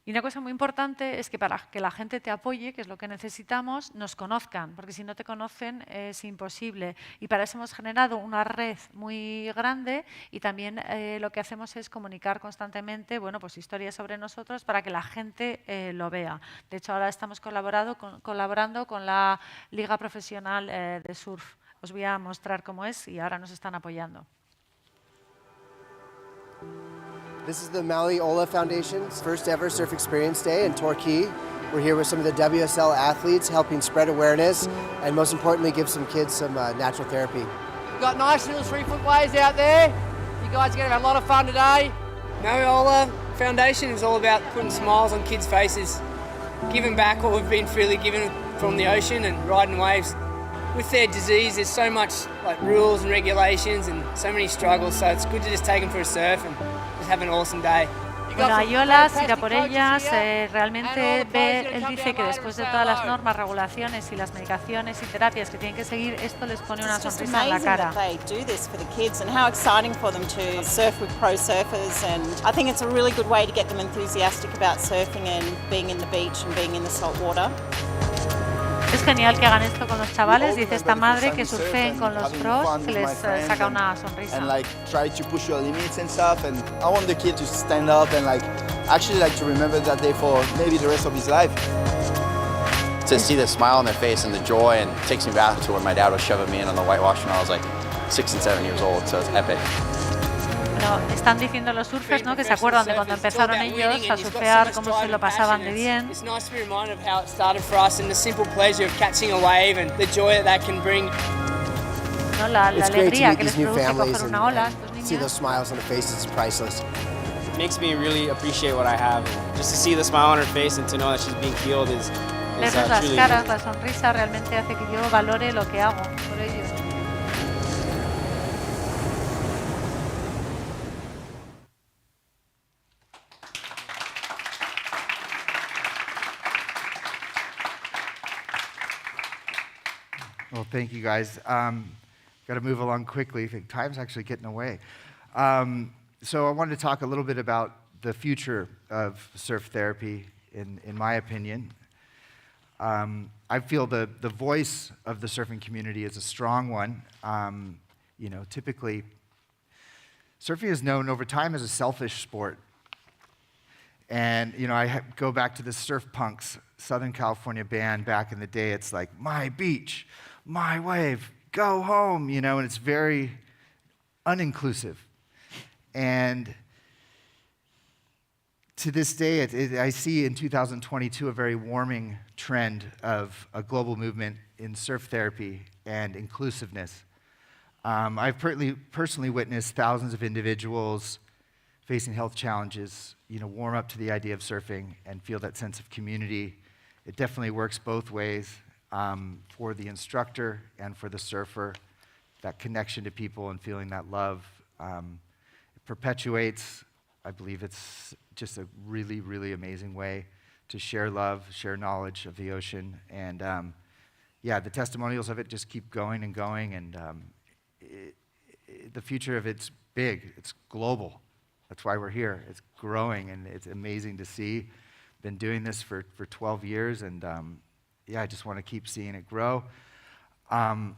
Y una cosa muy importante es que para que la gente te apoye, que es lo que necesitamos, nos conozcan, porque si no te conocen es imposible. Y para eso hemos generado una red muy grande y también lo que hacemos es comunicar constantemente historias sobre nosotros para que la gente lo vea. De hecho, ahora estamos colaborando con la Liga Profesional de Surf. Os voy a mostrar cómo es y ahora nos están apoyando. This is the Maui Ola Foundation's first ever Surf Experience Day in Torquay. We're here with some of the WSL athletes helping spread awareness and most importantly give some kids some natural therapy. We've got nice little 3-foot waves out there. You guys are going to have a lot of fun today. Maui Ola Foundation is all about putting smiles on kids' faces, giving back what we've been freely given from the ocean and riding waves. With their disease, there's so much like rules and regulations and so many struggles, so it's good to just take them for a surf and just have an awesome day. Bueno, hay olas, ir a por ellas, realmente él dice que después de todas las normas, regulaciones y las medicaciones y terapias que tienen que seguir, esto les pone una sonrisa en la cara. They do this for the kids and how exciting for them to surf with pro surfers, and I think it's a really good way to get them enthusiastic about surfing and being in the beach and being in the salt water. Es genial que hagan esto con los chavales, dice esta madre, que surfeen con los pros, que les saca una sonrisa. And like try to push your limits and stuff, and I want the kid to stand up and like actually like to remember that day for maybe the rest of his life. To see the smile on their face and the joy, and it takes me back to when my dad was shoving me in on the whitewash when I was like 6 and 7 years old, so it's epic. Bueno, están diciendo los surfers, ¿no?, que se acuerdan de cuando empezaron ellos a surfear, cómo se lo pasaban de bien. It's nice to be reminded of how it started for us and the simple pleasure of catching a wave and the joy that can bring. No, la alegría que les new produce families coger una ola a estos and see those niños. smiles on their faces is priceless. It makes me really appreciate what I have. Just to see the smile on her face and to know that she's being healed is Verles las truly caras, la sonrisa realmente hace que yo valore lo que hago por ellos. Well, thank you guys. Got to move along quickly. I think time's actually getting away. So I wanted to talk a little bit about the future of surf therapy, in my opinion. I feel the voice of the surfing community is a strong one. You know, typically, surfing is known over time as a selfish sport. And, you know, I go back to the Surf Punks, Southern California band back in the day. It's like, my beach, my wave, go home, you know, and it's very uninclusive. And to this day, I see in 2022 a very warming trend of a global movement in surf therapy and inclusiveness. I've personally witnessed thousands of individuals facing health challenges, you know, warm up to the idea of surfing and feel that sense of community. It definitely works both ways for the instructor and for the surfer, that connection to people and feeling that love. It perpetuates. I believe it's just a really, really amazing way to share love, share knowledge of the ocean. And yeah, the testimonials of it just keep going and going. And the future of it's big, it's global. That's why we're here. It's growing and it's amazing to see. Been doing this for 12 years and yeah, I just want to keep seeing it grow. I'm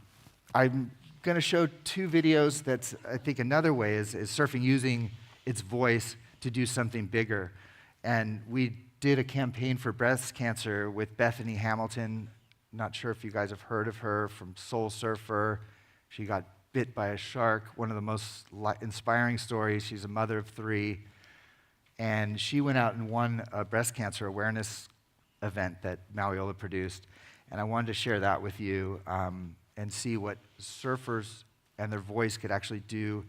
going to show 2 videos that's, I think another way is surfing using its voice to do something bigger. And we did a campaign for breast cancer with Bethany Hamilton. Not sure if you guys have heard of her, from Soul Surfer. She got bit by a shark, one of the most inspiring stories. She's a mother of 3. And she went out and won a breast cancer awareness event that Maui Ola produced. And I wanted to share that with you and see what surfers and their voice could actually do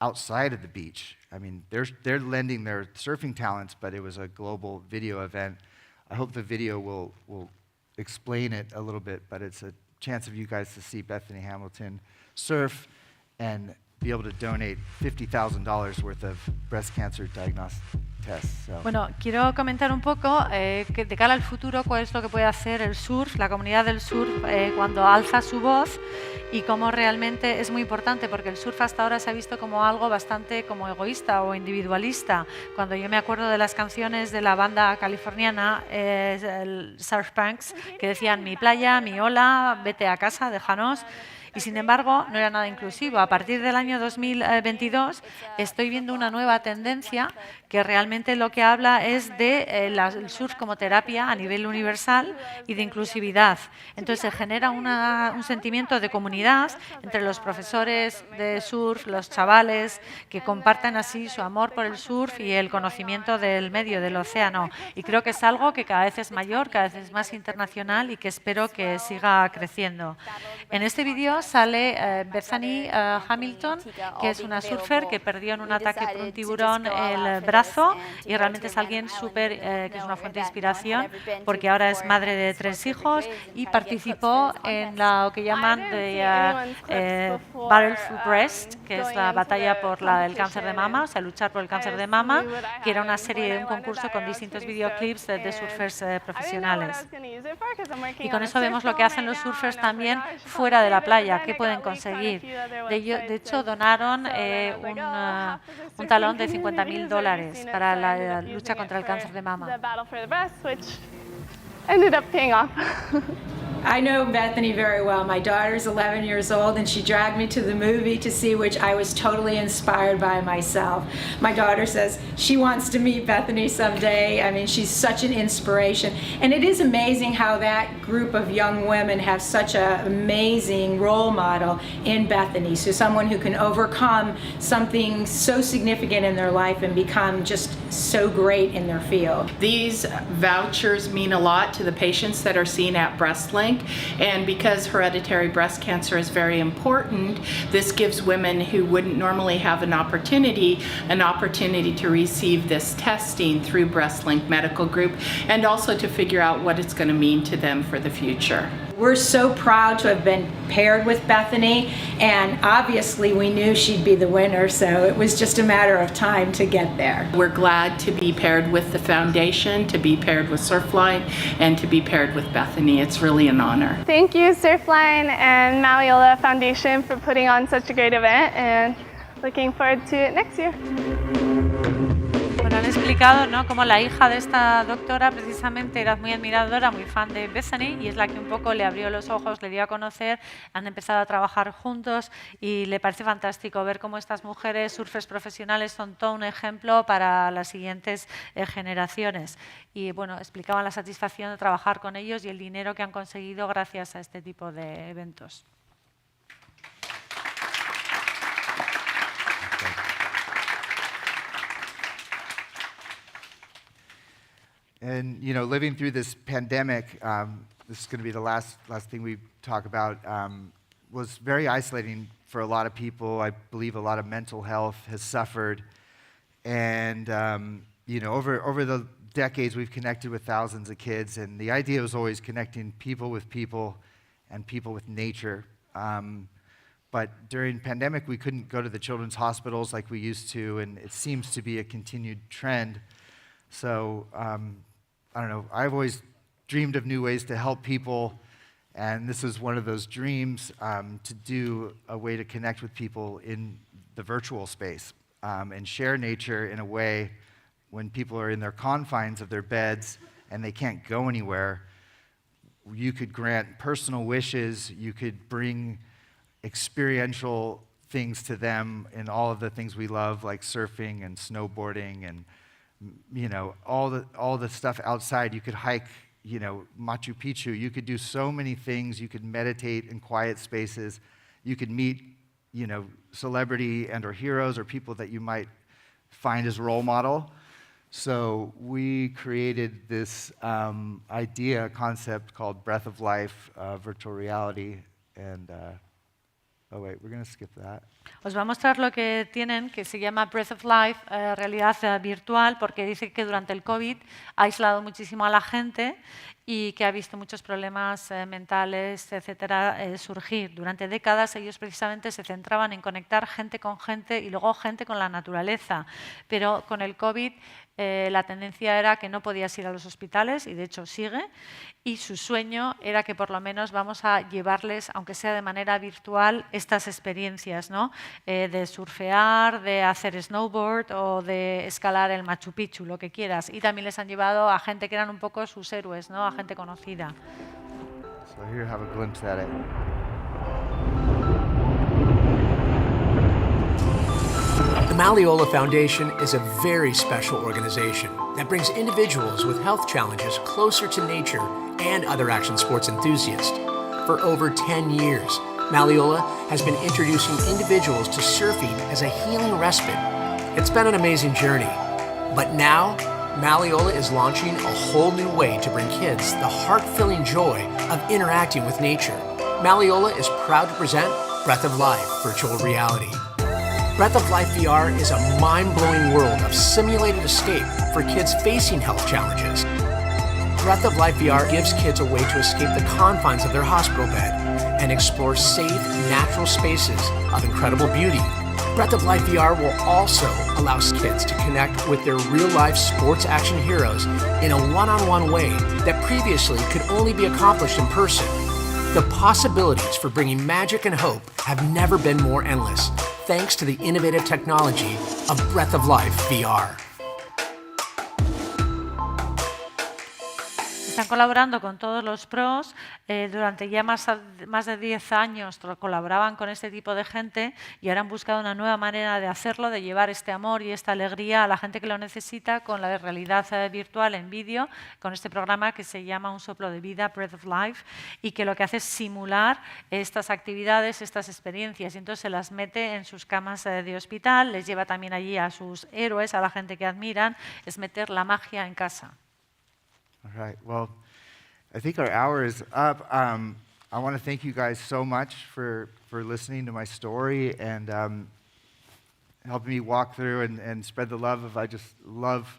outside of the beach. I mean, they're lending their surfing talents, but it was a global video event. I hope the video will explain it a little bit, but it's a chance of you guys to see Bethany Hamilton surf and be able to donate $50,000 worth of breast cancer diagnostic tests. So. Bueno, quiero comentar un poco que de cara al futuro cuál es lo que puede hacer el surf, la comunidad del surf cuando alza su voz y cómo realmente es muy importante porque el surf hasta ahora se ha visto como algo bastante como egoísta o individualista. Cuando yo me acuerdo de las canciones de la banda californiana el Surf Punks que decían mi playa, mi ola, vete a casa, déjanos. y sin embargo no era nada inclusivo. A partir del año 2022 estoy viendo una nueva tendencia que realmente lo que habla es de el surf como terapia a nivel universal y de inclusividad. Entonces se genera un sentimiento de comunidad entre los profesores de surf, los chavales, que compartan así su amor por el surf y el conocimiento del medio, del océano. Y creo que es algo que cada vez es mayor, cada vez es más internacional y que espero que siga creciendo. En este vídeo sale Bethany Hamilton, que es una surfer que perdió en un ataque por un tiburón el brazo, y realmente es alguien súper, que es una fuente de inspiración, porque ahora es madre de 3 hijos y participó en lo que llaman Battle for Breast, que es la batalla por el cáncer de mama, o sea, luchar por el cáncer de mama, que era una serie, un concurso con distintos videoclips de surfers profesionales. Y con eso vemos lo que hacen los surfers también fuera de la playa, qué pueden conseguir. De hecho, donaron un talón de $50,000 para la lucha contra el cáncer de mama. I know Bethany very well. My daughter's 11 years old and she dragged me to the movie to see, which I was totally inspired by myself. My daughter says she wants to meet Bethany someday. I mean, she's such an inspiration. And it is amazing how that group of young women have such an amazing role model in Bethany. So someone who can overcome something so significant in their life and become just so great in their field. These vouchers mean a lot to the patients that are seen at BreastLink. And because hereditary breast cancer is very important, this gives women who wouldn't normally have an opportunity to receive this testing through BreastLink Medical Group, and also to figure out what it's going to mean to them for the future. We're so proud to have been paired with Bethany, and obviously we knew she'd be the winner, so it was just a matter of time to get there. We're glad to be paired with the foundation, to be paired with Surfline, and to be paired with Bethany. It's really an honor. Thank you, Surfline and Maliola Foundation, for putting on such a great event, and looking forward to it next year. Bueno, han explicado, ¿no?, cómo la hija de esta doctora precisamente era muy admiradora, muy fan de Bethany, y es la que un poco le abrió los ojos, le dio a conocer, han empezado a trabajar juntos y le parece fantástico ver cómo estas mujeres surfers profesionales son todo un ejemplo para las siguientes generaciones. Y bueno, explicaban la satisfacción de trabajar con ellos y el dinero que han conseguido gracias a este tipo de eventos. And, you know, living through this pandemic, this is going to be the last thing we talk about, was very isolating for a lot of people. I believe a lot of mental health has suffered. And, you know, over the decades, we've connected with thousands of kids. And the idea was always connecting people with people and people with nature. But during pandemic, we couldn't go to the children's hospitals like we used to, and it seems to be a continued trend. So, I don't know, I've always dreamed of new ways to help people, and this is one of those dreams, to do a way to connect with people in the virtual space, and share nature in a way when people are in their confines of their beds and they can't go anywhere. You could grant personal wishes, you could bring experiential things to them in all of the things we love, like surfing and snowboarding and, you know, all the stuff outside. You could hike, you know, Machu Picchu. You could do so many things. You could meditate in quiet spaces. You could meet, you know, celebrity and or heroes or people that you might find as role model. So we created this concept called Breath of Life, virtual reality, and oh wait, we're going to skip that. Os voy a mostrar lo que tienen, que se llama Breath of Life, realidad virtual, porque dice que durante el COVID ha aislado muchísimo a la gente y que ha visto muchos problemas mentales, etcétera, surgir. Durante décadas ellos precisamente se centraban en conectar gente con gente y luego gente con la naturaleza, pero con el COVID la tendencia era que no podías ir a los hospitales, y de hecho sigue, y su sueño era que por lo menos vamos a llevarles, aunque sea de manera virtual, estas experiencias, ¿no? De surfear, de hacer snowboard o de escalar el Machu Picchu, lo que quieras. Y también les han llevado a gente que eran un poco sus héroes, ¿no? A gente conocida. So here, have a glimpse at it. The Malleola Foundation is a very special organization that brings individuals with health challenges closer to nature and other action sports enthusiasts. For over 10 years, Malleola has been introducing individuals to surfing as a healing respite. It's been an amazing journey, but now Malleola is launching a whole new way to bring kids the heart-filling joy of interacting with nature. Malleola is proud to present Breath of Life virtual reality. Breath of Life VR is a mind-blowing world of simulated escape for kids facing health challenges. Breath of Life VR gives kids a way to escape the confines of their hospital bed and explore safe, natural spaces of incredible beauty. Breath of Life VR will also allow kids to connect with their real-life sports action heroes in a one-on-one way that previously could only be accomplished in person. The possibilities for bringing magic and hope have never been more endless, thanks to the innovative technology of Breath of Life VR. Están colaborando con todos los pros. Durante ya más de 10 años colaboraban con este tipo de gente y ahora han buscado una nueva manera de hacerlo, de llevar este amor y esta alegría a la gente que lo necesita con la realidad virtual en vídeo, con este programa que se llama Un soplo de vida, Breath of Life, y que lo que hace es simular estas actividades, estas experiencias, y entonces se las mete en sus camas de hospital, les lleva también allí a sus héroes, a la gente que admiran, es meter la magia en casa. All right, well, I think our hour is up. I want to thank you guys so much for listening to my story and helping me walk through and spread the love. I just love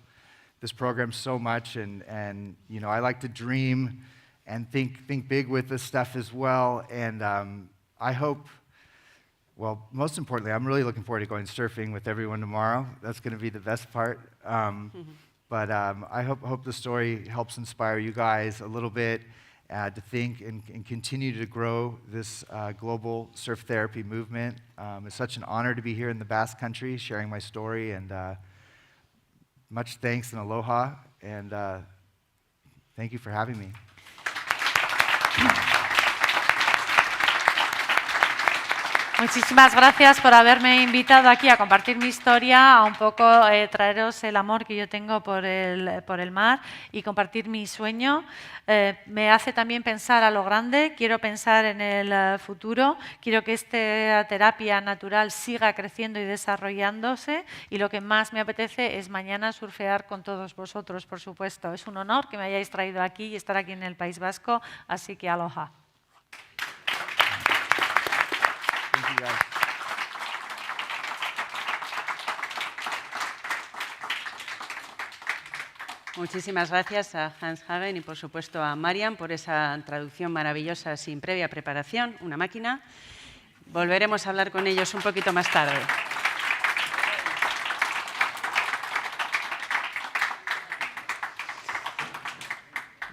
this program so much, and you know, I like to dream and think big with this stuff as well, and I hope, well, most importantly, I'm really looking forward to going surfing with everyone tomorrow. That's going to be the best part. But I hope the story helps inspire you guys a little bit to think and continue to grow this global surf therapy movement. It's such an honor to be here in the Basque Country sharing my story, and much thanks and aloha, and thank you for having me. Muchísimas gracias por haberme invitado aquí a compartir mi historia, a un poco traeros el amor que yo tengo por el mar y compartir mi sueño. Me hace también pensar a lo grande, quiero pensar en el futuro, quiero que esta terapia natural siga creciendo y desarrollándose, y lo que más me apetece es mañana surfear con todos vosotros, por supuesto. Es un honor que me hayáis traído aquí y estar aquí en el País Vasco, así que aloha. Muchísimas gracias a Hans Hagen y, por supuesto, a Marian por esa traducción maravillosa sin previa preparación, una máquina. Volveremos a hablar con ellos un poquito más tarde.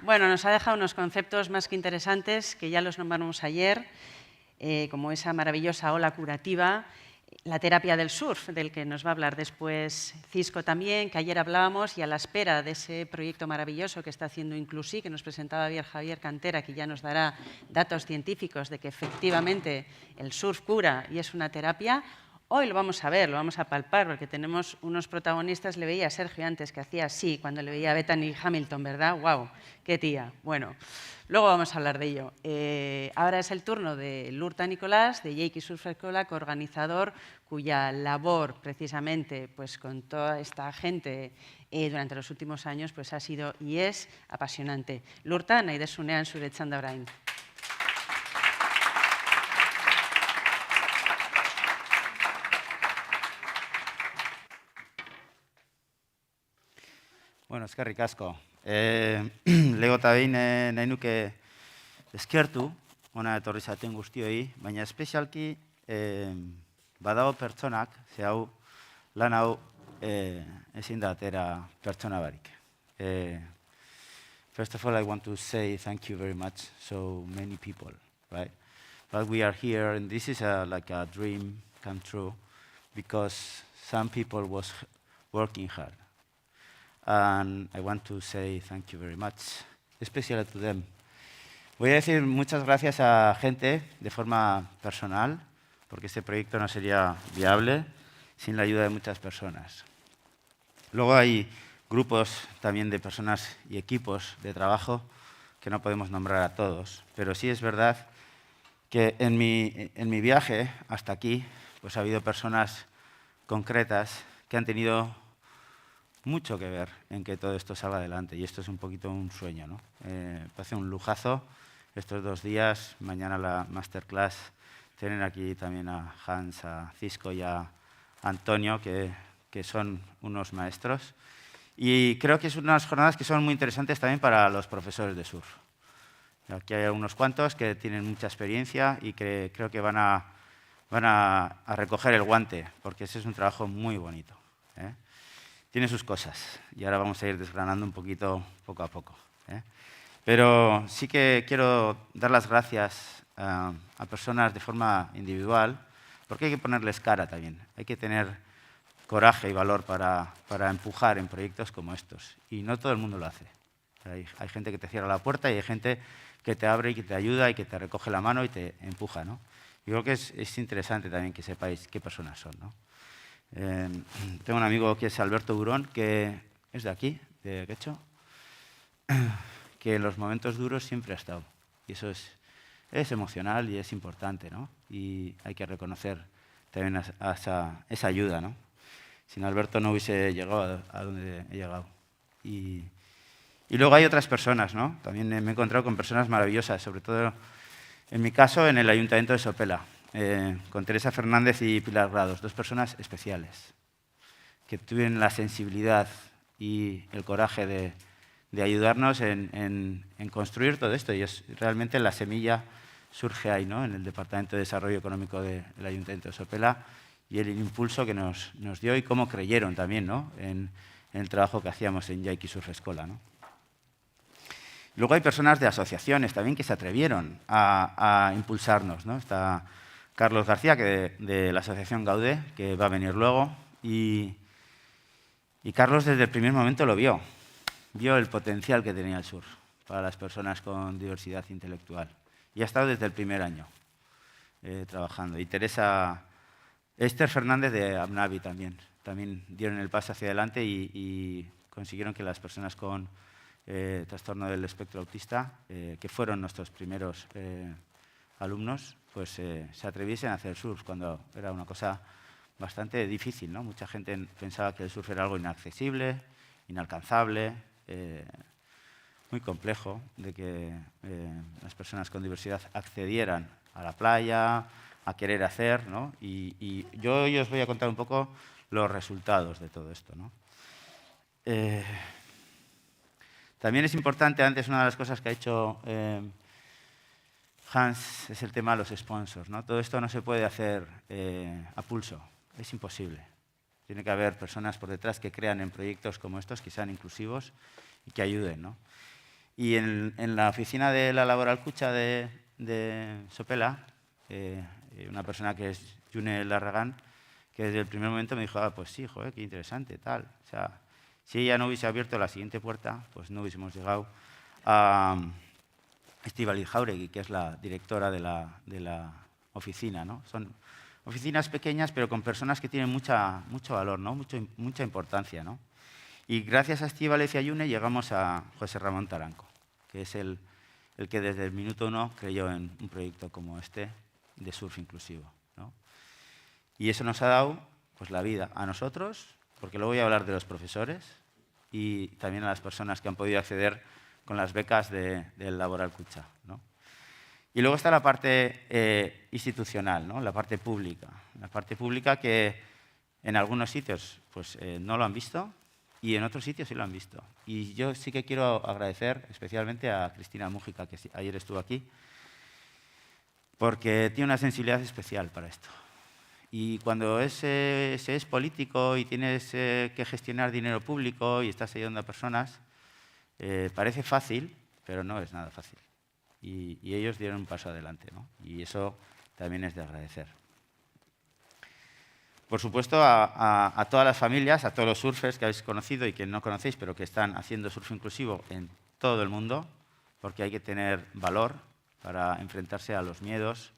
Bueno, nos ha dejado unos conceptos más que interesantes que ya los nombramos ayer, como esa maravillosa ola curativa, la terapia del surf, del que nos va a hablar después Cisco también, que ayer hablábamos, y a la espera de ese proyecto maravilloso que está haciendo Inclusi, que nos presentaba Javier Cantera, que ya nos dará datos científicos de que efectivamente el surf cura y es una terapia. Hoy lo vamos a ver, lo vamos a palpar, porque tenemos unos protagonistas. Le veía a Sergio antes, que hacía así cuando le veía a Bethany Hamilton, ¿verdad? ¡Wow! ¡Qué tía! Bueno, luego vamos a hablar de ello. Ahora es el turno de Lurta Nicolás, de Jeiki Surf Escola, coorganizador, cuya labor, precisamente, pues con toda esta gente durante los últimos años, pues ha sido y es apasionante. Lurta, nahi desunean zuretzan da orain. Bueno, eskerrik asko. Lego eta behin nahi nuke eskertu, ona etorri zaten guztioi, baina espezialki badago pertsonak, ze hau, lan hau ezin da atera pertsona barik. First of all, I want to say thank you very much, so many people, right? But we are here, and this is like a dream come true, because some people was working hard. And I want to say thank you very much, especially to them. Voy a decir muchas gracias a gente de forma personal, porque este proyecto no sería viable, sin la ayuda de muchas personas. Luego hay grupos también de personas y equipos de trabajo que no podemos nombrar a todos, pero sí es verdad que en mi viaje hasta aquí pues ha habido personas concretas que han tenido mucho que ver en que todo esto salga adelante, y esto es un poquito un sueño, ¿no? Parece un lujazo estos 2 días, mañana la masterclass, tener aquí también a Hans, a Cisco y a Antonio, que son unos maestros. Y creo que son unas jornadas que son muy interesantes también para los profesores de surf. Aquí hay unos cuantos que tienen mucha experiencia y que creo que van a recoger el guante, porque ese es un trabajo muy bonito, ¿eh? Tiene sus cosas y ahora vamos a ir desgranando un poquito, poco a poco, ¿eh? Pero sí que quiero dar las gracias a personas de forma individual, porque hay que ponerles cara también. Hay que tener coraje y valor para empujar en proyectos como estos. Y no todo el mundo lo hace. Hay gente que te cierra la puerta y hay gente que te abre y que te ayuda y que te recoge la mano y te empuja, ¿no? Yo creo que es interesante también que sepáis qué personas son, ¿no? Tengo un amigo que es Alberto Burón, que es de aquí, de Quecho, que en los momentos duros siempre ha estado. Y eso es emocional y es importante, ¿no? Y hay que reconocer también esa ayuda, ¿no? Sin Alberto no hubiese llegado a donde he llegado. Y luego hay otras personas, ¿no? También me he encontrado con personas maravillosas, sobre todo, en mi caso, en el Ayuntamiento de Sopela, con Teresa Fernández y Pilar Grados, 2 personas especiales, que tuvieron la sensibilidad y el coraje de ayudarnos en construir todo esto. Y realmente la semilla surge ahí, ¿no? En el Departamento de Desarrollo Económico del Ayuntamiento de Sopela, y el impulso que nos dio y cómo creyeron también, ¿no? en el trabajo que hacíamos en Yaiki Surf Escola, ¿no? Luego hay personas de asociaciones también que se atrevieron a impulsarnos, ¿no? Está Carlos García, de la asociación Gaudé, que va a venir luego, y Carlos desde el primer momento lo vio el potencial que tenía el surf para las personas con diversidad intelectual, y ha estado desde el primer año trabajando. Y Esther Fernández de Abnavi también dieron el paso hacia adelante y consiguieron que las personas con trastorno del espectro autista, que fueron nuestros primeros alumnos, pues se atreviesen a hacer surf cuando era una cosa bastante difícil, ¿no? Mucha gente pensaba que el surf era algo inaccesible, inalcanzable, muy complejo, de que las personas con diversidad accedieran a la playa, a querer hacer, ¿no? Y yo hoy os voy a contar un poco los resultados de todo esto, ¿no? También es importante, antes una de las cosas que ha hecho Hans es el tema de los sponsors, ¿no? Todo esto no se puede hacer a pulso, es imposible. Tiene que haber personas por detrás que crean en proyectos como estos, que sean inclusivos y que ayuden, ¿no? Y en la oficina de la Laboral Cucha de Sopela, una persona que es June Larragán, que desde el primer momento me dijo, pues sí, joder, qué interesante, tal. O sea, si ella no hubiese abierto la siguiente puerta, pues no hubiésemos llegado a Estíbaliz Jáuregui, que es la directora de la oficina, ¿no? Son oficinas pequeñas, pero con personas que tienen mucho valor, ¿no? Mucha importancia, ¿no? Y gracias a Estíbaliz y a June llegamos a José Ramón Taranco, que es el que desde el minuto 1 creyó en un proyecto como este de surf inclusivo, ¿no? Y eso nos ha dado pues, la vida a nosotros, porque luego voy a hablar de los profesores y también a las personas que han podido acceder con las becas del Laboral Cucha, ¿no? Y luego está la parte institucional, ¿no? La parte pública que en algunos sitios pues, no lo han visto y en otros sitios sí lo han visto. Y yo sí que quiero agradecer especialmente a Cristina Mújica, que ayer estuvo aquí, porque tiene una sensibilidad especial para esto. Y cuando se es político y tienes que gestionar dinero público y estás ayudando a personas, parece fácil, pero no es nada fácil. Y ellos dieron un paso adelante, ¿no? Y eso también es de agradecer. Por supuesto, a todas las familias, a todos los surfers que habéis conocido y que no conocéis, pero que están haciendo surf inclusivo en todo el mundo, porque hay que tener valor para enfrentarse a los miedos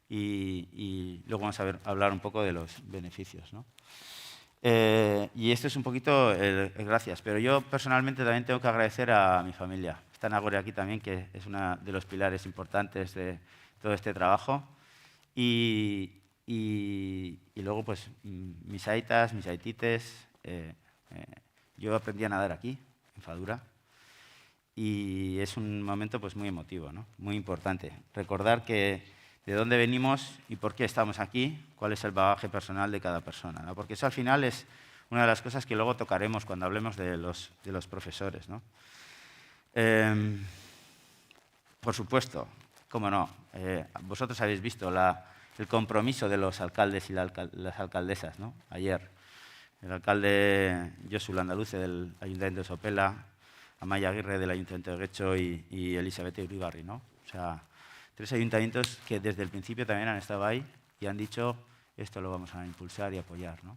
y luego vamos a hablar un poco de los beneficios, ¿no? Y esto es un poquito el gracias, pero yo personalmente también tengo que agradecer a mi familia. Está Nagore aquí también, que es uno de los pilares importantes de todo este trabajo. Y luego, pues, mis aitas, mis aitites. Yo aprendí a nadar aquí, en Fadura, y es un momento pues, muy emotivo, ¿no? Muy importante. Recordar de dónde venimos y por qué estamos aquí, cuál es el bagaje personal de cada persona, ¿no? Porque eso al final es una de las cosas que luego tocaremos cuando hablemos de los profesores, ¿no? Por supuesto, cómo no, vosotros habéis visto el compromiso de los alcaldes y las alcaldesas, ¿no? Ayer, el alcalde Josu Landaluce del Ayuntamiento de Sopela, Amaia Aguirre del Ayuntamiento de Getxo y Elizabeth Uribarri, ¿no? O sea, 3 ayuntamientos que desde el principio también han estado ahí y han dicho esto lo vamos a impulsar y apoyar, ¿no?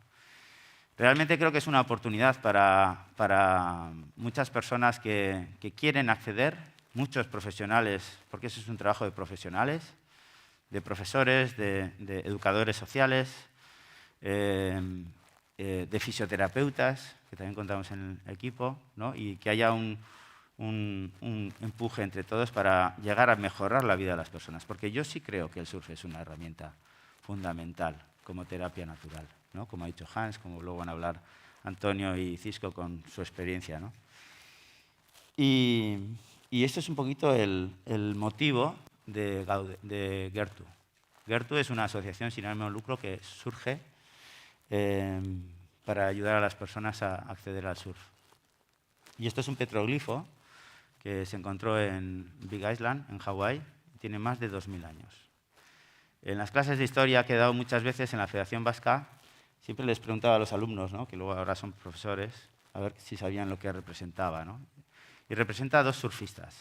Realmente creo que es una oportunidad para muchas personas que quieren acceder, muchos profesionales, porque eso es un trabajo de profesionales, de profesores, de educadores sociales, de fisioterapeutas, que también contamos en el equipo, ¿no? Y que haya un empuje entre todos para llegar a mejorar la vida de las personas. Porque yo sí creo que el surf es una herramienta fundamental como terapia natural, ¿no? Como ha dicho Hans, como luego van a hablar Antonio y Cisco con su experiencia, ¿no? Y esto es un poquito el motivo de Gertu. Gertu es una asociación sin ánimo de lucro que surge para ayudar a las personas a acceder al surf. Y esto es un petroglifo que se encontró en Big Island, en Hawái, tiene más de 2000 años. En las clases de historia que he dado muchas veces en la Federación Vasca, siempre les preguntaba a los alumnos, ¿no? Que luego ahora son profesores, a ver si sabían lo que representaba, ¿no? Y representa a 2 surfistas,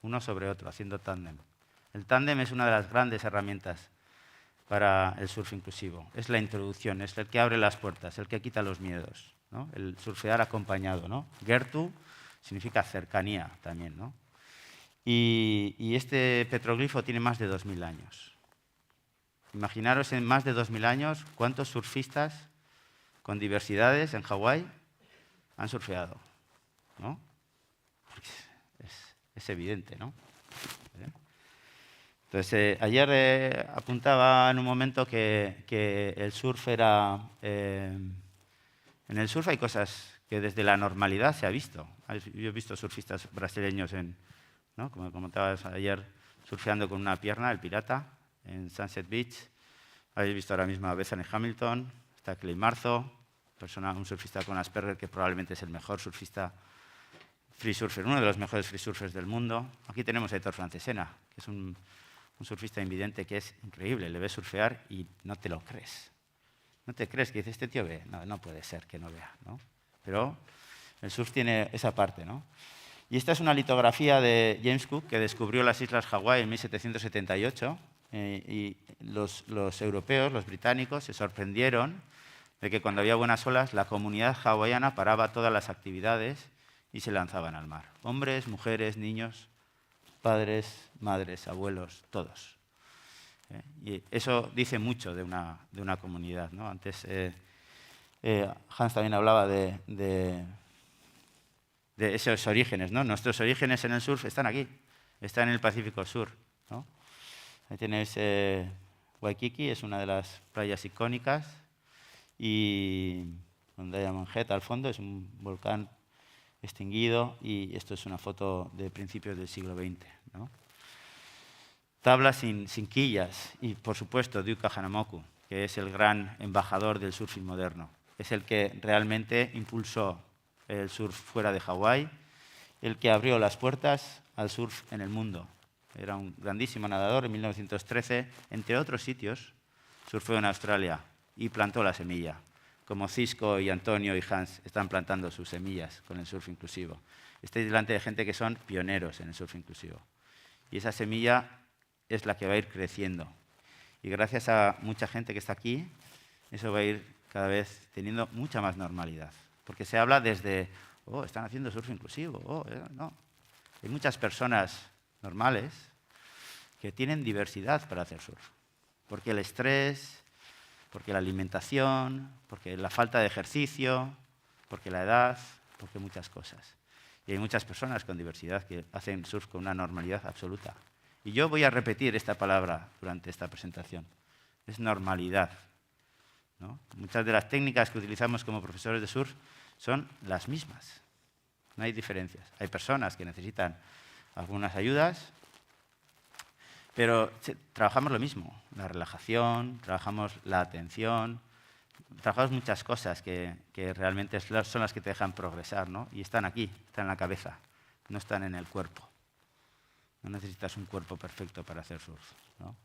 uno sobre otro, haciendo tándem. El tándem es una de las grandes herramientas para el surf inclusivo. Es la introducción, es el que abre las puertas, el que quita los miedos, ¿no? El surfear acompañado, ¿no? Gertu significa cercanía también, ¿no? Y este petroglifo tiene más de 2000 años. Imaginaros en más de 2000 años cuántos surfistas con diversidades en Hawái han surfeado, ¿no? Porque es evidente, ¿no? Entonces, ayer apuntaba en un momento que el surf era... en el surf hay cosas que desde la normalidad se ha visto. Yo he visto surfistas brasileños, ¿no? Como comentabas ayer, surfeando con una pierna, el pirata, en Sunset Beach. Habéis visto ahora mismo a Bethany Hamilton, está Clay Marzo, un surfista con Asperger que probablemente es el mejor surfista free surfer, uno de los mejores free surfers del mundo. Aquí tenemos a Héctor Francesena, que es un surfista invidente que es increíble. Le ves surfear y no te lo crees. No te crees que dice, este tío ve. No puede ser que no vea, ¿no? Pero el surf tiene esa parte, ¿no? Y esta es una litografía de James Cook, que descubrió las Islas Hawái en 1778. Y los europeos, los británicos, se sorprendieron de que cuando había buenas olas, la comunidad hawaiana paraba todas las actividades y se lanzaban al mar. Hombres, mujeres, niños, padres, madres, abuelos, todos. Y eso dice mucho de una comunidad, ¿no? Antes Hans también hablaba de esos orígenes, ¿no? Nuestros orígenes en el surf están aquí, están en el Pacífico Sur, ¿no? Ahí tenéis Waikiki, es una de las playas icónicas, y Diamond Head al fondo es un volcán extinguido, y esto es una foto de principios del siglo XX, ¿no? Tablas sin quillas, y por supuesto Ryuka Hanamoku, que es el gran embajador del surfing moderno. Es el que realmente impulsó el surf fuera de Hawái, el que abrió las puertas al surf en el mundo. Era un grandísimo nadador. En 1913, entre otros sitios, surfeó en Australia y plantó la semilla. Como Cisco y Antonio y Hans están plantando sus semillas con el surf inclusivo. Estáis delante de gente que son pioneros en el surf inclusivo. Y esa semilla es la que va a ir creciendo. Y gracias a mucha gente que está aquí, eso va a ir cada vez teniendo mucha más normalidad. Porque se habla desde, están haciendo surf inclusivo, no. Hay muchas personas normales que tienen diversidad para hacer surf. Porque el estrés, porque la alimentación, porque la falta de ejercicio, porque la edad, porque muchas cosas. Y hay muchas personas con diversidad que hacen surf con una normalidad absoluta. Y yo voy a repetir esta palabra durante esta presentación. Es normalidad, ¿no? Muchas de las técnicas que utilizamos como profesores de surf son las mismas. No hay diferencias. Hay personas que necesitan algunas ayudas, pero trabajamos lo mismo. La relajación, trabajamos la atención, trabajamos muchas cosas que realmente son las que te dejan progresar, ¿no? Y están aquí, están en la cabeza, no están en el cuerpo. No necesitas un cuerpo perfecto para hacer surf, ¿no?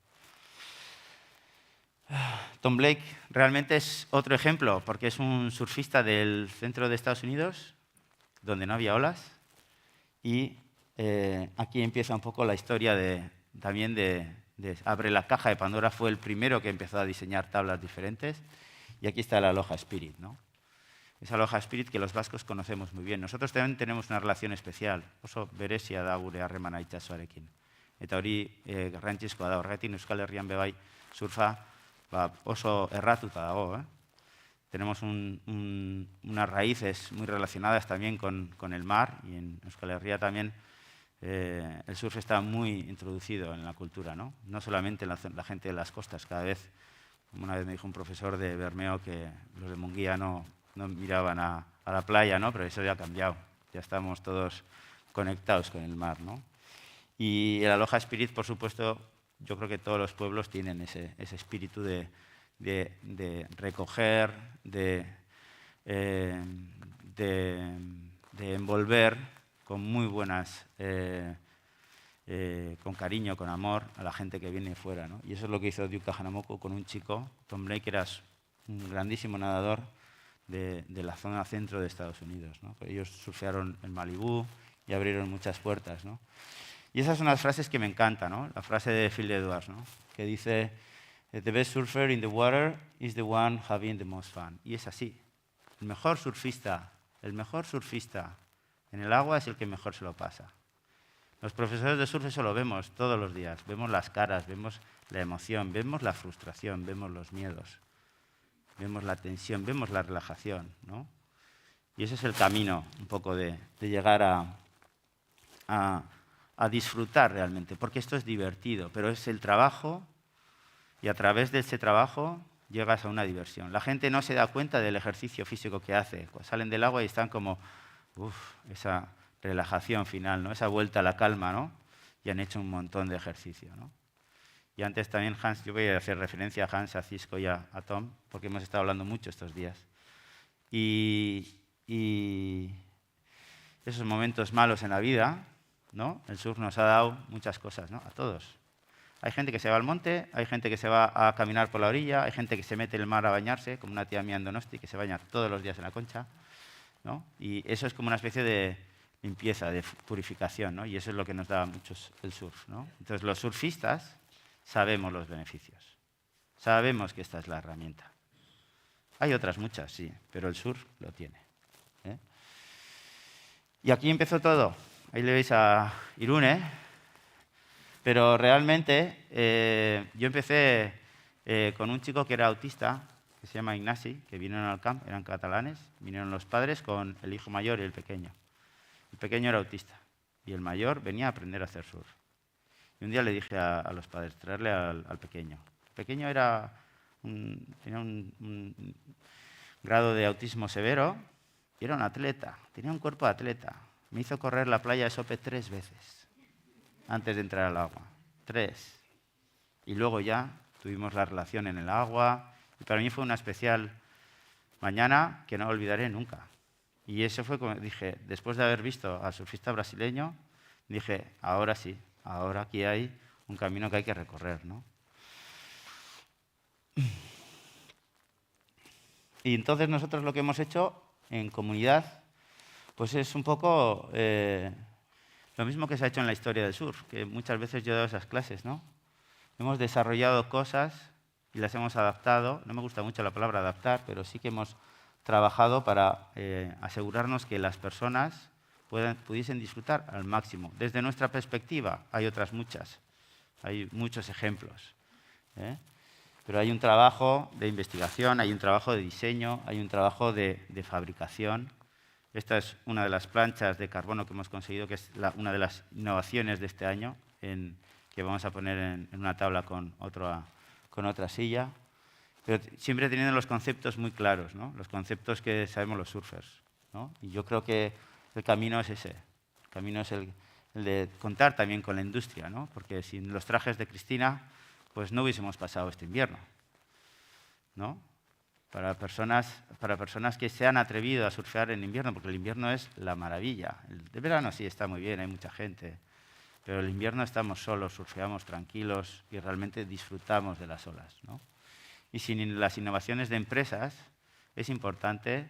Tom Blake realmente es otro ejemplo, porque es un surfista del centro de Estados Unidos, donde no había olas, y aquí empieza un poco la historia también de Abre la caja de Pandora. Fue el primero que empezó a diseñar tablas diferentes, y aquí está el Aloha Spirit, ¿no? Esa Aloha Spirit que los vascos conocemos muy bien. Nosotros también tenemos una relación especial. Oso berezia da gure harremana itsasoarekin. Eta hori garrantzizkoa da. Horregatik Euskal Herrian bebai surfa oso erratuta dago. Tenemos unas raíces muy relacionadas también con el mar, y en Euskal Herria también el surf está muy introducido en la cultura, ¿no? No solamente la gente de las costas. Cada vez, como una vez me dijo un profesor de Bermeo, que los de Munguía no miraban a la playa, ¿no? Pero eso ya ha cambiado. Ya estamos todos conectados con el mar, ¿no? Y el Aloha Spirit, por supuesto, yo creo que todos los pueblos tienen ese espíritu de recoger, de envolver con muy buenas, con cariño, con amor a la gente que viene fuera, ¿no? Y eso es lo que hizo Duke Kahanamoku con un chico, Tom Blake, que era un grandísimo nadador de la zona centro de Estados Unidos, ¿no? Ellos surfearon en Malibú y abrieron muchas puertas, ¿no? Y esas son las frases que me encantan, ¿no? La frase de Phil Edwards, ¿no? Que dice, "The best surfer in the water is the one having the most fun". Y es así. El mejor surfista en el agua es el que mejor se lo pasa. Los profesores de surf eso lo vemos todos los días. Vemos las caras, vemos la emoción, vemos la frustración, vemos los miedos, vemos la tensión, vemos la relajación, ¿no? Y ese es el camino un poco de llegar a disfrutar realmente, porque esto es divertido, pero es el trabajo, y a través de ese trabajo llegas a una diversión. La gente no se da cuenta del ejercicio físico que hace. Cuando salen del agua y están como, esa relajación final, ¿no? Esa vuelta a la calma, ¿no? Y han hecho un montón de ejercicio, ¿no? Y antes también Hans, yo voy a hacer referencia a Hans, a Cisco y a Tom, porque hemos estado hablando mucho estos días. Y esos momentos malos en la vida, ¿no? El surf nos ha dado muchas cosas, ¿no? A todos. Hay gente que se va al monte, hay gente que se va a caminar por la orilla, hay gente que se mete en el mar a bañarse, como una tía mía en Donosti, que se baña todos los días en la Concha, ¿no? Y eso es como una especie de limpieza, de purificación, ¿no? Y eso es lo que nos da mucho el surf, ¿no? Entonces, los surfistas sabemos los beneficios, sabemos que esta es la herramienta. Hay otras muchas, sí, pero el surf lo tiene, ¿eh? Y aquí empezó todo. Ahí le veis a Irune, pero realmente yo empecé con un chico que era autista, que se llama Ignasi, que vinieron al camp, eran catalanes, vinieron los padres con el hijo mayor y el pequeño. El pequeño era autista y el mayor venía a aprender a hacer surf. Y un día le dije a los padres, traerle al pequeño. El pequeño tenía un grado de autismo severo y era un atleta, tenía un cuerpo de atleta. Me hizo correr la playa de Sope 3 veces antes de entrar al agua. 3. Y luego ya tuvimos la relación en el agua. Y para mí fue una especial mañana que no olvidaré nunca. Y eso fue como dije, después de haber visto al surfista brasileño, dije, ahora sí, ahora aquí hay un camino que hay que recorrer, ¿no? Y entonces nosotros lo que hemos hecho en comunidad, pues es un poco lo mismo que se ha hecho en la historia del surf, que muchas veces yo he dado esas clases, ¿no? Hemos desarrollado cosas y las hemos adaptado. No me gusta mucho la palabra adaptar, pero sí que hemos trabajado para asegurarnos que las personas pudiesen disfrutar al máximo. Desde nuestra perspectiva, hay otras muchas, hay muchos ejemplos, ¿eh? Pero hay un trabajo de investigación, hay un trabajo de diseño, hay un trabajo de fabricación. Esta es una de las planchas de carbono que hemos conseguido, que es una de las innovaciones de este año, que vamos a poner en una tabla con otra silla. Pero siempre teniendo los conceptos muy claros, ¿no? Los conceptos que sabemos los surfers, ¿no? Y yo creo que el camino es ese. El camino es el de contar también con la industria, ¿no? Porque sin los trajes de Cristina, pues no hubiésemos pasado este invierno, ¿no? Para personas que se han atrevido a surfear en invierno, porque el invierno es la maravilla. El de verano sí está muy bien, hay mucha gente, pero el invierno estamos solos, surfeamos tranquilos y realmente disfrutamos de las olas, ¿no? Y sin las innovaciones de empresas es importante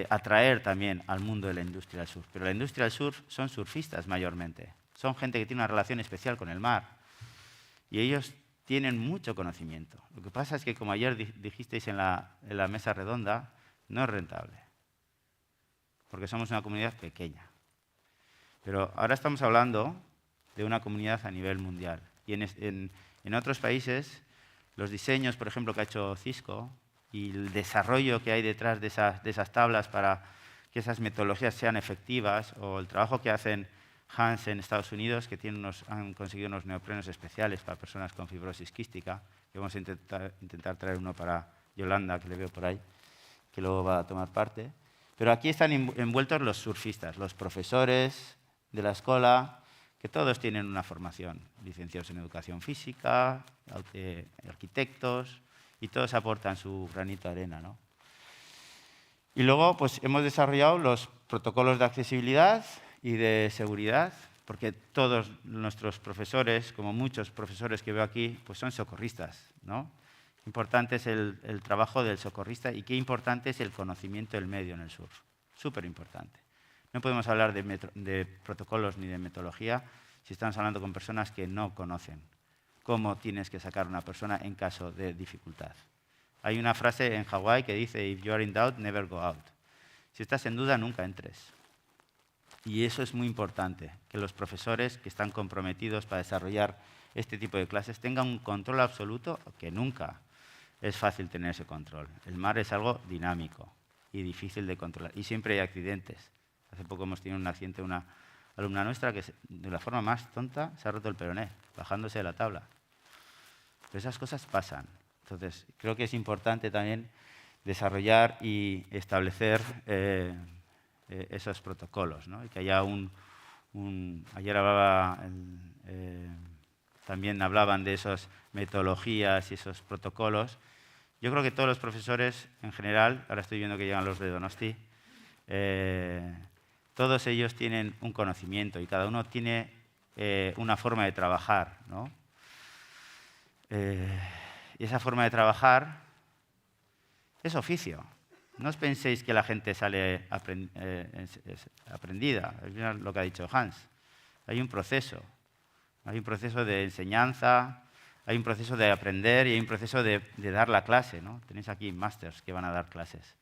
atraer también al mundo de la industria del surf. Pero la industria del surf son surfistas mayormente, son gente que tiene una relación especial con el mar y ellos tienen mucho conocimiento. Lo que pasa es que, como ayer dijisteis en la mesa redonda, no es rentable, porque somos una comunidad pequeña. Pero ahora estamos hablando de una comunidad a nivel mundial. Y en otros países, los diseños, por ejemplo, que ha hecho Cisco y el desarrollo que hay detrás de esas tablas para que esas metodologías sean efectivas, o el trabajo que hacen Hans en Estados Unidos, que han conseguido unos neoprenos especiales para personas con fibrosis quística, que vamos a intentar traer uno para Yolanda, que le veo por ahí, que luego va a tomar parte. Pero aquí están envueltos los surfistas, los profesores de la escuela, que todos tienen una formación, licenciados en educación física, arquitectos, y todos aportan su granito de arena, ¿no? Y luego pues, hemos desarrollado los protocolos de accesibilidad y de seguridad, porque todos nuestros profesores, como muchos profesores que veo aquí, pues son socorristas, ¿no? Importante es el trabajo del socorrista y qué importante es el conocimiento del medio en el surf. Súper importante. No podemos hablar de protocolos ni de metodología si estamos hablando con personas que no conocen cómo tienes que sacar a una persona en caso de dificultad. Hay una frase en Hawái que dice, "If you are in doubt, never go out". Si estás en duda, nunca entres. Y eso es muy importante, que los profesores que están comprometidos para desarrollar este tipo de clases tengan un control absoluto, que nunca es fácil tener ese control. El mar es algo dinámico y difícil de controlar, y siempre hay accidentes. Hace poco hemos tenido un accidente, una alumna nuestra que de la forma más tonta se ha roto el peroné, bajándose de la tabla. Pero esas cosas pasan. Entonces, creo que es importante también desarrollar y establecer esos protocolos, ¿no? Y que haya ayer también hablaban de esas metodologías y esos protocolos. Yo creo que todos los profesores, en general, ahora estoy viendo que llegan los de Donosti, todos ellos tienen un conocimiento y cada uno tiene una forma de trabajar, ¿no? Y esa forma de trabajar es oficio. No os penséis que la gente sale aprendida. Es lo que ha dicho Hans. Hay un proceso. Hay un proceso de enseñanza, hay un proceso de aprender y hay un proceso de dar la clase, ¿no? Tenéis aquí másters que van a dar clases,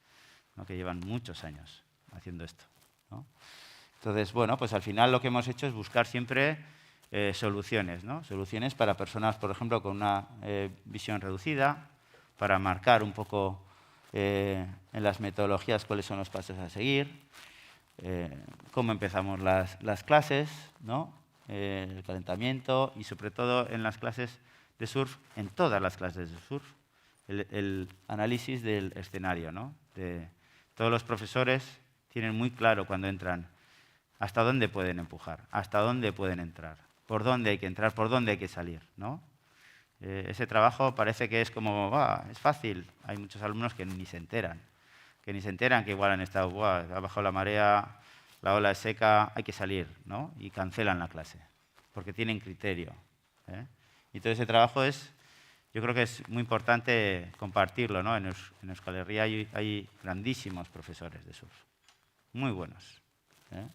¿no? Que llevan muchos años haciendo esto, ¿no? Entonces, bueno, pues al final lo que hemos hecho es buscar siempre soluciones, ¿no? Soluciones para personas, por ejemplo, con una visión reducida, para marcar un poco en las metodologías cuáles son los pasos a seguir, cómo empezamos las clases, ¿no? El calentamiento y sobre todo en las clases de surf, en todas las clases de surf, el análisis del escenario, ¿no? Todos los profesores tienen muy claro cuando entran hasta dónde pueden empujar, hasta dónde pueden entrar, por dónde hay que entrar, por dónde hay que salir, ¿no? Ese trabajo parece que es como, es fácil. Hay muchos alumnos que ni se enteran, que igual han estado, ha bajado la marea, la ola es seca, hay que salir, ¿no? Y cancelan la clase, porque tienen criterio, ¿eh? Y todo ese trabajo yo creo que es muy importante compartirlo, ¿no? En Euskal Herria hay grandísimos profesores de surf, muy buenos, ¿eh?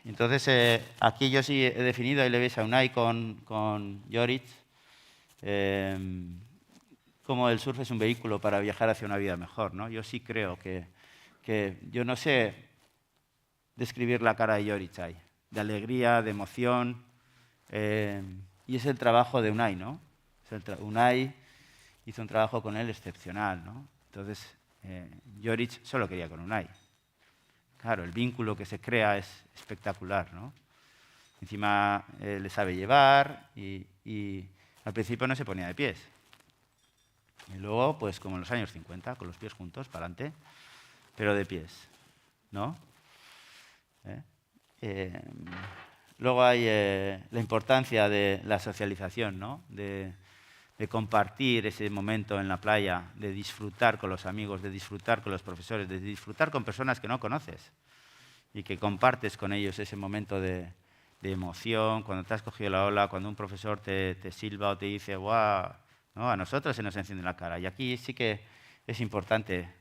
Entonces, aquí yo sí he definido, ahí le veis a Unai con Joritz, cómo el surf es un vehículo para viajar hacia una vida mejor, ¿no? Yo sí creo que yo no sé describir la cara de Joritz ahí, de alegría, de emoción, y es el trabajo de Unai, ¿no? Unai hizo un trabajo con él excepcional, ¿no? Entonces, Joric solo quería con Unai. Claro, el vínculo que se crea es espectacular, ¿no? Encima le sabe llevar y al principio no se ponía de pies. Y luego, pues como en los años 50, con los pies juntos, para adelante, pero de pies, ¿no? Luego hay la importancia de la socialización, ¿no? De compartir ese momento en la playa, de disfrutar con los amigos, de disfrutar con los profesores, de disfrutar con personas que no conoces y que compartes con ellos ese momento de emoción, cuando te has cogido la ola, cuando un profesor te silba o te dice, ¡guau! ¿No? A nosotros se nos enciende la cara. Y aquí sí que es importante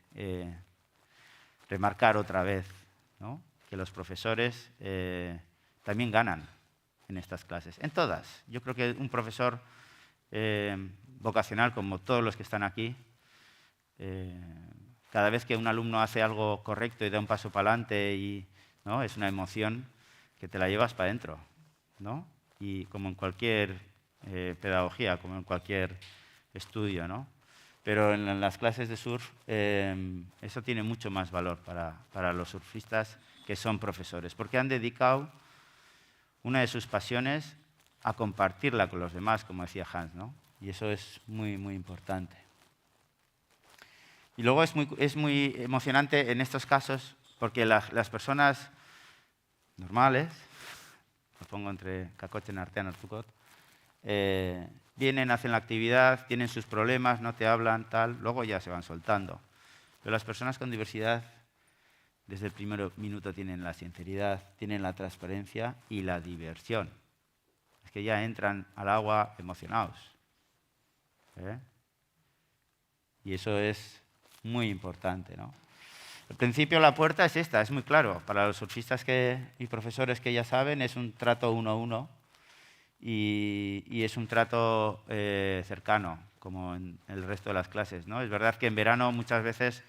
remarcar otra vez, ¿no? Que los profesores también ganan en estas clases, en todas. Yo creo que un profesor vocacional, como todos los que están aquí, cada vez que un alumno hace algo correcto y da un paso para adelante, ¿no? Es una emoción que te la llevas para adentro, ¿no? Y como en cualquier pedagogía, como en cualquier estudio, ¿no? Pero en las clases de surf eso tiene mucho más valor para los surfistas que son profesores, porque han dedicado una de sus pasiones a compartirla con los demás, como decía Hans, ¿no? Y eso es muy, muy importante. Y luego es muy emocionante en estos casos porque las personas normales, lo pongo entre cacochen artean artucot, vienen, hacen la actividad, tienen sus problemas, no te hablan, tal, luego ya se van soltando. Pero las personas con diversidad, desde el primer minuto tienen la sinceridad, tienen la transparencia y la diversión. Es que ya entran al agua emocionados. Y eso es muy importante, ¿no? Al principio la puerta es esta, es muy claro. Para los surfistas y profesores que ya saben, es un trato 1-1 y es un trato cercano, como en el resto de las clases, ¿no? Es verdad que en verano muchas veces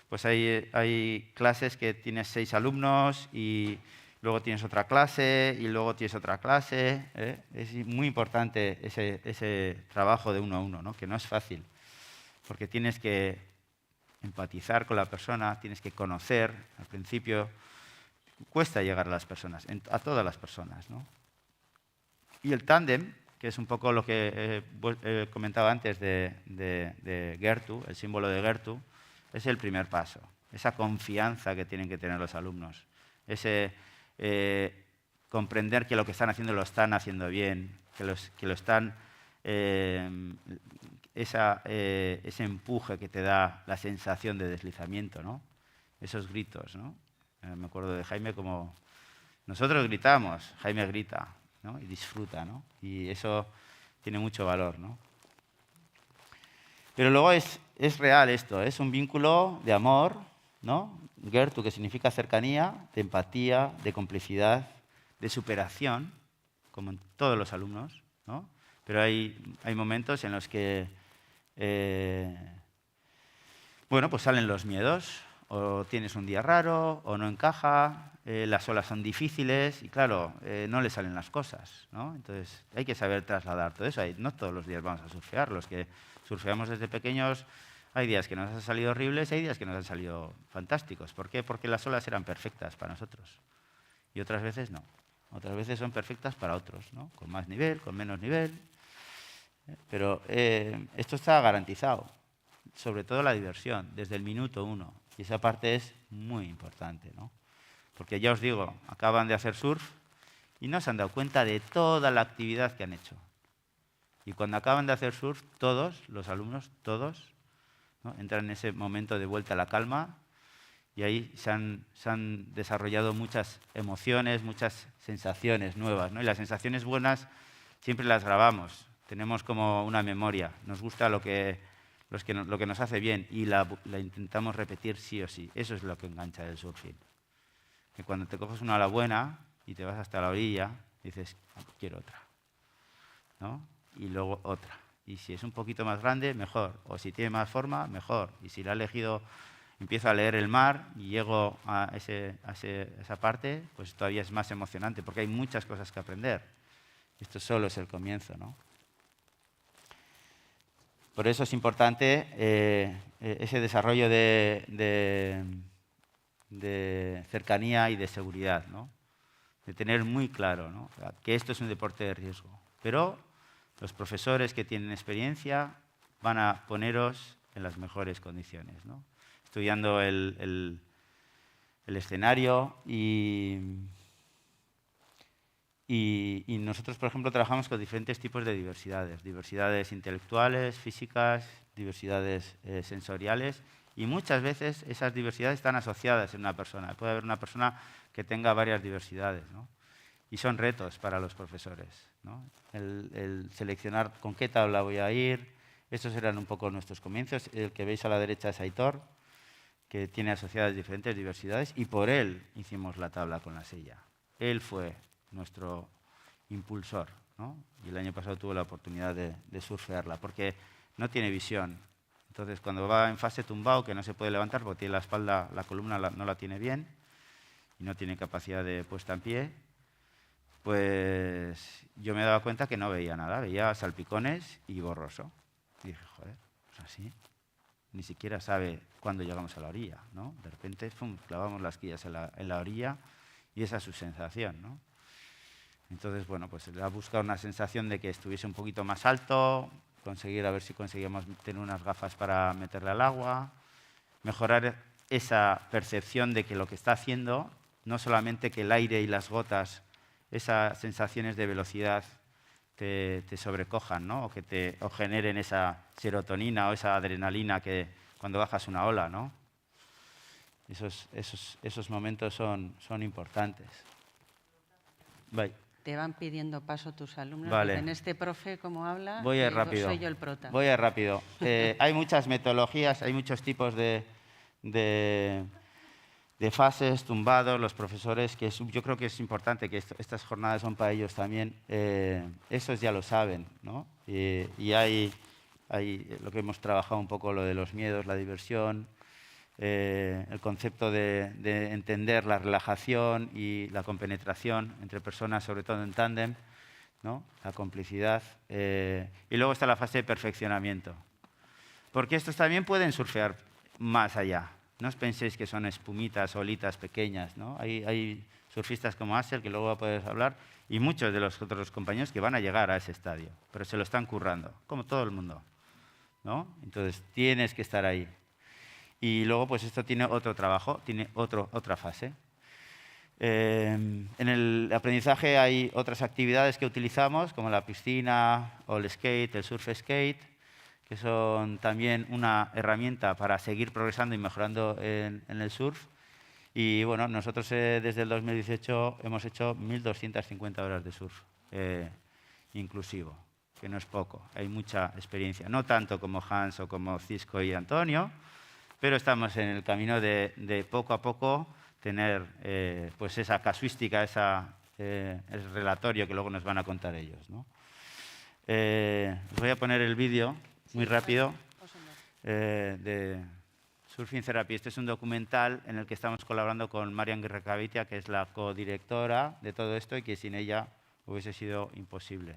pues hay clases que tienes 6 alumnos y luego tienes otra clase y luego tienes otra clase. Es muy importante ese trabajo de 1-1, ¿no? Que no es fácil, porque tienes que empatizar con la persona, tienes que conocer. Al principio cuesta llegar a las personas, a todas las personas, ¿no? Y el tándem, que es un poco lo que comentaba antes de Gertu, el símbolo de Gertu, es el primer paso. Esa confianza que tienen que tener los alumnos, ese comprender que lo que están haciendo lo están haciendo bien, que lo están... ese empuje que te da la sensación de deslizamiento, ¿no? Esos gritos, ¿no? Me acuerdo de Jaime como... Nosotros gritamos, Jaime grita, ¿no? Y disfruta, ¿no? Y eso tiene mucho valor, ¿no? Pero luego es real esto, es un vínculo de amor, ¿no? Gertu, que significa cercanía, de empatía, de complicidad, de superación, como en todos los alumnos, ¿no? Pero hay momentos en los que, bueno, pues salen los miedos, o tienes un día raro, o no encaja, las olas son difíciles y, claro, no le salen las cosas, ¿no? Entonces, hay que saber trasladar todo eso. No todos los días vamos a surfear. Los que surfeamos desde pequeños, hay días que nos han salido horribles, hay días que nos han salido fantásticos. ¿Por qué? Porque las olas eran perfectas para nosotros y otras veces no. Otras veces son perfectas para otros, ¿no? Con más nivel, con menos nivel. Pero esto está garantizado, sobre todo la diversión, desde el minuto 1. Y esa parte es muy importante, ¿no? Porque ya os digo, acaban de hacer surf y no se han dado cuenta de toda la actividad que han hecho. Y cuando acaban de hacer surf, todos, los alumnos, todos, ¿no? Entran en ese momento de vuelta a la calma y ahí se han desarrollado muchas emociones, muchas sensaciones nuevas, ¿no? Y las sensaciones buenas siempre las grabamos. Tenemos como una memoria, nos gusta lo que nos hace bien y la intentamos repetir sí o sí. Eso es lo que engancha del surfing. Que cuando te coges una ola buena y te vas hasta la orilla, dices, quiero otra, ¿no? Y luego otra. Y si es un poquito más grande, mejor. O si tiene más forma, mejor. Y si la he elegido, empiezo a leer el mar y llego a esa parte, pues todavía es más emocionante, porque hay muchas cosas que aprender. Esto solo es el comienzo, ¿no? Por eso es importante ese desarrollo de cercanía y de seguridad, ¿no? De tener muy claro, ¿no? Que esto es un deporte de riesgo. Pero los profesores que tienen experiencia van a poneros en las mejores condiciones, ¿no? Estudiando el escenario y nosotros, por ejemplo, trabajamos con diferentes tipos de diversidades. Diversidades intelectuales, físicas, diversidades sensoriales. Y muchas veces esas diversidades están asociadas en una persona. Puede haber una persona que tenga varias diversidades, ¿no? Y son retos para los profesores, ¿no? El seleccionar con qué tabla voy a ir. Estos eran un poco nuestros comienzos. El que veis a la derecha es Aitor, que tiene asociadas diferentes diversidades, y por él hicimos la tabla con la silla. Él fue nuestro impulsor, ¿no? Y el año pasado tuvo la oportunidad de surfearla, porque no tiene visión. Entonces, cuando va en fase tumbado, que no se puede levantar porque tiene la espalda, la columna no la tiene bien y no tiene capacidad de puesta en pie, pues yo me daba cuenta que no veía nada, veía salpicones y borroso. Y dije, joder, pues así, ni siquiera sabe cuándo llegamos a la orilla, ¿no? De repente, pum, clavamos las quillas en la orilla y esa es su sensación, ¿no? Entonces, bueno, pues le ha buscado una sensación de que estuviese un poquito más alto, a ver si conseguíamos tener unas gafas para meterle al agua, mejorar esa percepción de que lo que está haciendo, no solamente que el aire y las gotas, esas sensaciones de velocidad te sobrecojan, ¿no? O generen esa serotonina o esa adrenalina que cuando bajas una ola, ¿no? Esos momentos son importantes. Bye. Te van pidiendo paso tus alumnos. Vale. En este profe, como habla, Voy a ir rápido. soy yo el prota. Voy a ir rápido. Hay muchas metodologías, hay muchos tipos de fases, tumbados, los profesores, que yo creo que es importante que estas jornadas son para ellos también. Esos ya lo saben, ¿no? Y hay lo que hemos trabajado un poco, lo de los miedos, la diversión, el concepto de entender la relajación y la compenetración entre personas, sobre todo en tándem, ¿no? La complicidad. Y luego está la fase de perfeccionamiento. Porque estos también pueden surfear más allá. No os penséis que son espumitas, olitas pequeñas, ¿no? Hay surfistas como Asher, que luego va a poder hablar, y muchos de los otros compañeros que van a llegar a ese estadio, pero se lo están currando, como todo el mundo, ¿no? Entonces, tienes que estar ahí. Y luego, pues esto tiene otro trabajo, tiene otra fase. En el aprendizaje hay otras actividades que utilizamos, como la piscina o el skate, el surf skate, que son también una herramienta para seguir progresando y mejorando en el surf. Y bueno, nosotros desde el 2018 hemos hecho 1.250 horas de surf inclusivo, que no es poco, hay mucha experiencia. No tanto como Hans o como Cisco y Antonio, pero estamos en el camino de poco a poco tener pues esa casuística, el relatorio que luego nos van a contar ellos, ¿no? Os voy a poner el vídeo muy rápido de Surfing Therapy. Este es un documental en el que estamos colaborando con Marian Guerrecavitia, que es la codirectora de todo esto y que sin ella hubiese sido imposible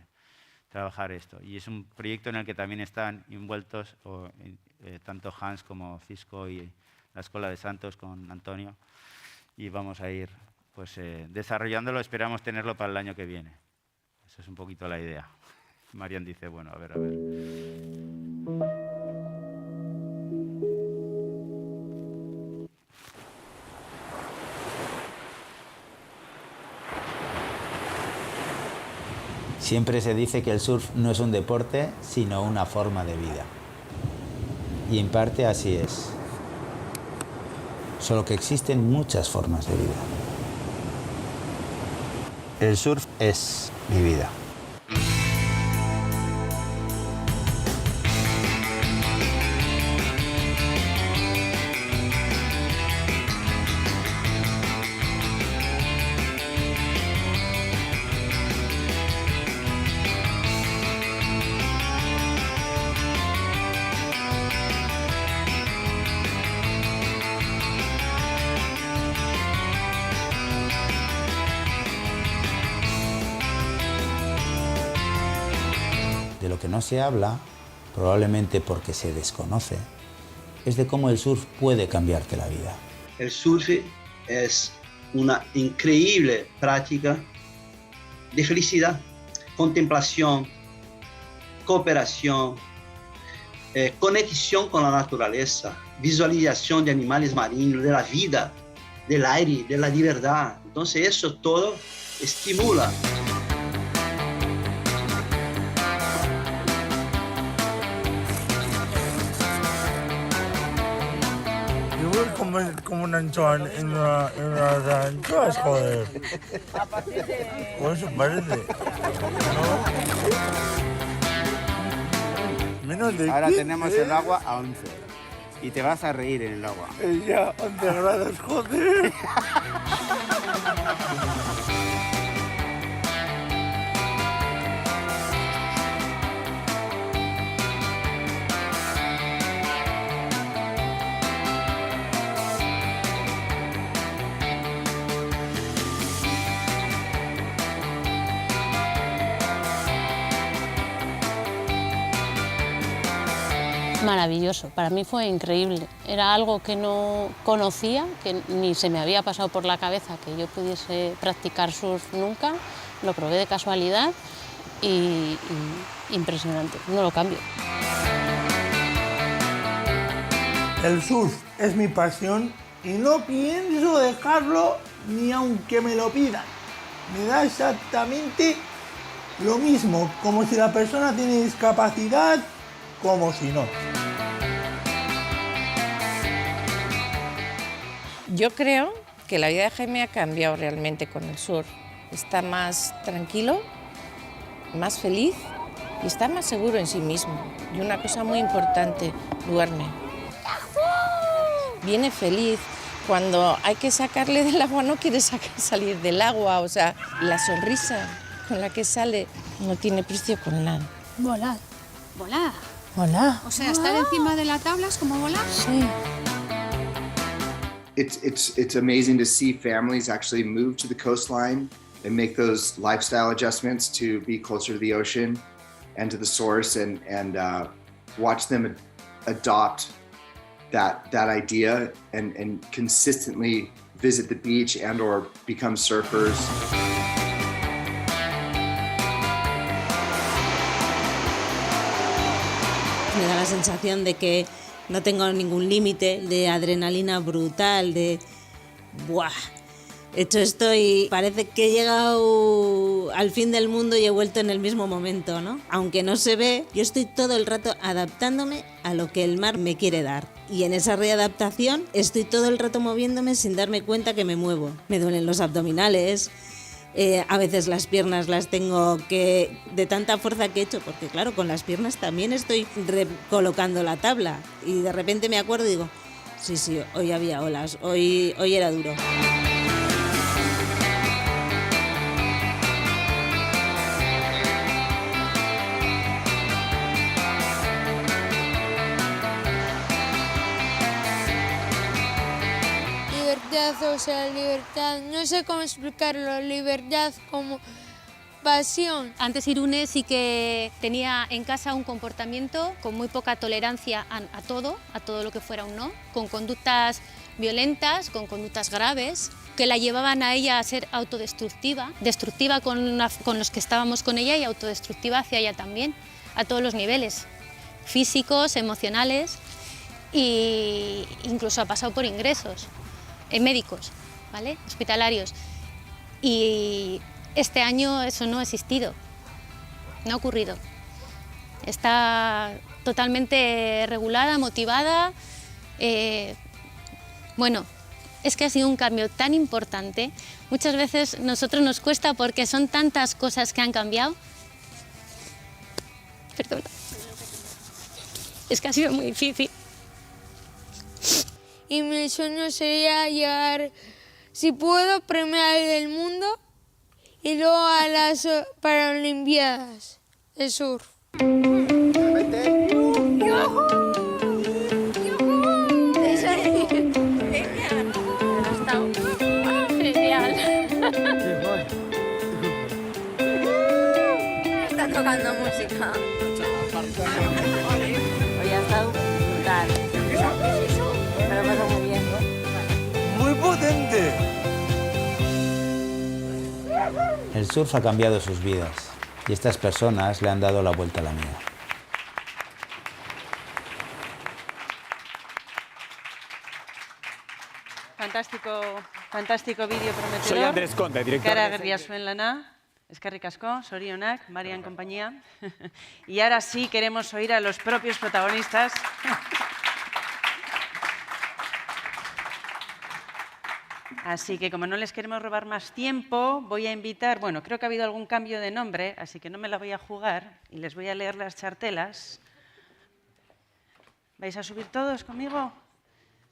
trabajar esto. Y es un proyecto en el que también están envueltos tanto Hans como Cisco y la Escuela de Santos con Antonio. Y vamos a ir pues, desarrollándolo. Esperamos tenerlo para el año que viene. Esa es un poquito la idea. Marian dice, bueno, a ver. Siempre se dice que el surf no es un deporte, sino una forma de vida. Y en parte así es. Solo que existen muchas formas de vida. El surf es mi vida. de lo que no se habla, probablemente porque se desconoce, es de cómo el surf puede cambiarte la vida. El surf es una increíble práctica de felicidad, contemplación, cooperación, conexión con la naturaleza, visualización de animales marinos, de la vida, del aire, de la libertad. Entonces eso todo estimula. Yo voy como un anchoa en las anchoas, joder. O eso parece. ¿No? Menos de Ahora 15, tenemos el agua a 11 y te vas a reír en el agua. Ya, 11 grados, joder. Maravilloso, para mí fue increíble. Era algo que no conocía, que ni se me había pasado por la cabeza que yo pudiese practicar surf nunca. Lo probé de casualidad y impresionante, no lo cambio. El surf es mi pasión y no pienso dejarlo ni aunque me lo pidan. Me da exactamente lo mismo, como si la persona tiene discapacidad, como si no. Yo creo que la vida de Jaime ha cambiado realmente con el surf. Está más tranquilo, más feliz y está más seguro en sí mismo. Y una cosa muy importante, duerme. Viene feliz. Cuando hay que sacarle del agua no quiere salir del agua. O sea, la sonrisa con la que sale no tiene precio con nada. Volar. Volar. Hola. O sea, estar encima de la tabla es como volar. Sí. It's amazing to see families actually move to the coastline and make those lifestyle adjustments to be closer to the ocean and to the source, and watch them adopt that idea and consistently visit the beach and or become surfers. Me da la sensación de que no tengo ningún límite, de adrenalina brutal, de ¡buah! Hecho esto y parece que he llegado al fin del mundo y he vuelto en el mismo momento, ¿no? Aunque no se ve, yo estoy todo el rato adaptándome a lo que el mar me quiere dar. Y en esa readaptación estoy todo el rato moviéndome sin darme cuenta que me muevo. Me duelen los abdominales. A veces las piernas las tengo que, de tanta fuerza que he hecho, porque claro, con las piernas también estoy recolocando la tabla y de repente me acuerdo y digo, sí, hoy había olas, hoy era duro. O sea, libertad, no sé cómo explicarlo, libertad como pasión. Antes Irune sí que tenía en casa un comportamiento con muy poca tolerancia a todo lo que fuera un no, con conductas violentas, con conductas graves, que la llevaban a ella a ser autodestructiva, destructiva con los que estábamos con ella y autodestructiva hacia ella también, a todos los niveles, físicos, emocionales, e incluso ha pasado por ingresos médicos, ¿vale? Hospitalarios. Y este año eso no ha existido, no ha ocurrido. Está totalmente regulada, motivada. Bueno, es que ha sido un cambio tan importante. Muchas veces a nosotros nos cuesta porque son tantas cosas que han cambiado. Perdona. Es que ha sido muy difícil. Y mi sueño sería llegar, si puedo, premiar del mundo y luego a las Paralimpiadas de surf. Genial. Está tocando música. Hoy ha estado brutal. Me lo he pasado muy bien. ¡Muy potente! El surf ha cambiado sus vidas y estas personas le han dado la vuelta a la mía. Fantástico vídeo prometedor. Soy Andrés Conde, director. Karagarria zuen lana. Eskerrik asko, zorionak, Marian compañía. Y ahora sí queremos oír a los propios protagonistas. Así que como no les queremos robar más tiempo, voy a invitar, bueno, creo que ha habido algún cambio de nombre, así que no me la voy a jugar y les voy a leer las chartelas. ¿Vais a subir todos conmigo?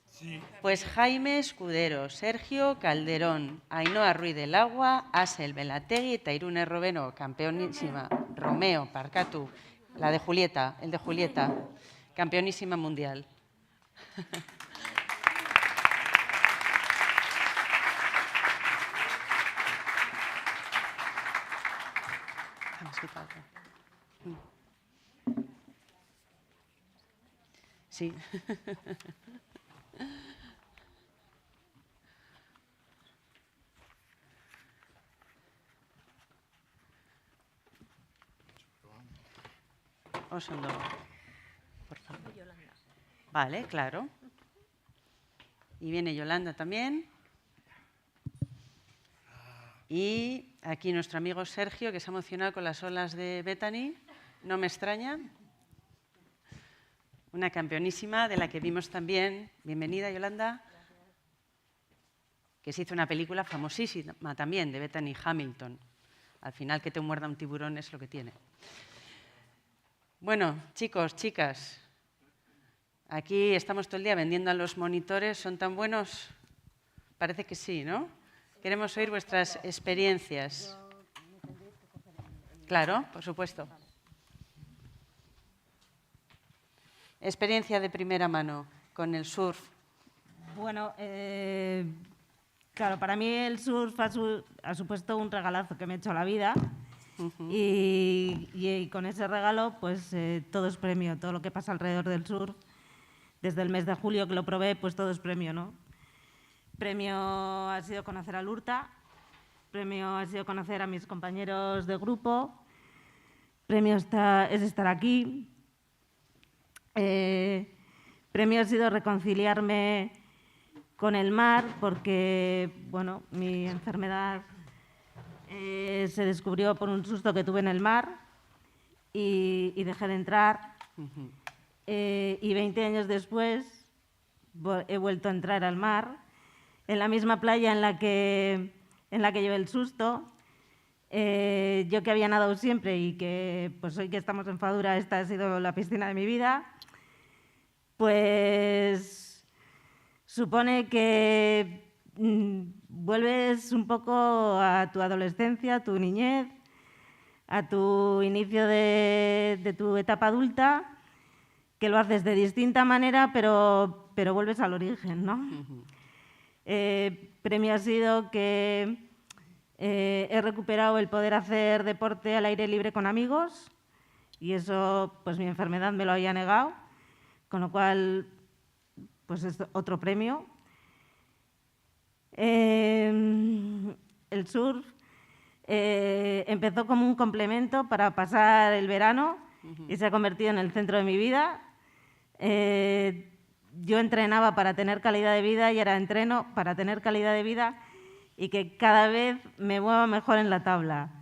Sí. Pues Jaime Escudero, Sergio Calderón, Ainhoa Ruiz del Agua, Asel Belategui eta Irune Robeno, campeonísima, Romeo Parcatu, el de Julieta, campeonísima mundial. Sí. Osondo, por favor. Vale, claro. Y viene Yolanda también. Y aquí nuestro amigo Sergio, que se ha emocionado con las olas de Bethany. No me extraña. Una campeonísima de la que vimos también, bienvenida Yolanda, que se hizo una película famosísima también de Bethany Hamilton. Al final que te muerda un tiburón es lo que tiene. Bueno, chicos, chicas, aquí estamos todo el día vendiendo a los monitores. ¿Son tan buenos? Parece que sí, ¿no? Queremos oír vuestras experiencias. Claro, por supuesto. Experiencia de primera mano con el surf. Bueno, claro, para mí el surf ha supuesto un regalazo que me ha hecho la vida. Y con ese regalo, pues todo es premio, todo lo que pasa alrededor del surf. Desde el mes de julio que lo probé, pues todo es premio, ¿no? Premio ha sido conocer a Lurta, premio ha sido conocer a mis compañeros de grupo, premio es estar aquí, premio ha sido reconciliarme con el mar porque, bueno, mi enfermedad se descubrió por un susto que tuve en el mar y dejé de entrar. Y 20 años después he vuelto a entrar al mar, en la misma playa en la que llevé el susto. Yo que había nadado siempre y que pues hoy que estamos en Fadura, esta ha sido la piscina de mi vida, pues supone que vuelves un poco a tu adolescencia, a tu niñez, a tu inicio de tu etapa adulta, que lo haces de distinta manera, pero vuelves al origen, ¿no? Premio ha sido que he recuperado el poder hacer deporte al aire libre con amigos y eso, pues mi enfermedad me lo había negado, con lo cual, pues es otro premio. El surf empezó como un complemento para pasar el verano y se ha convertido en el centro de mi vida. Yo entrenaba para tener calidad de vida y ahora entreno para tener calidad de vida y que cada vez me mueva mejor en la tabla.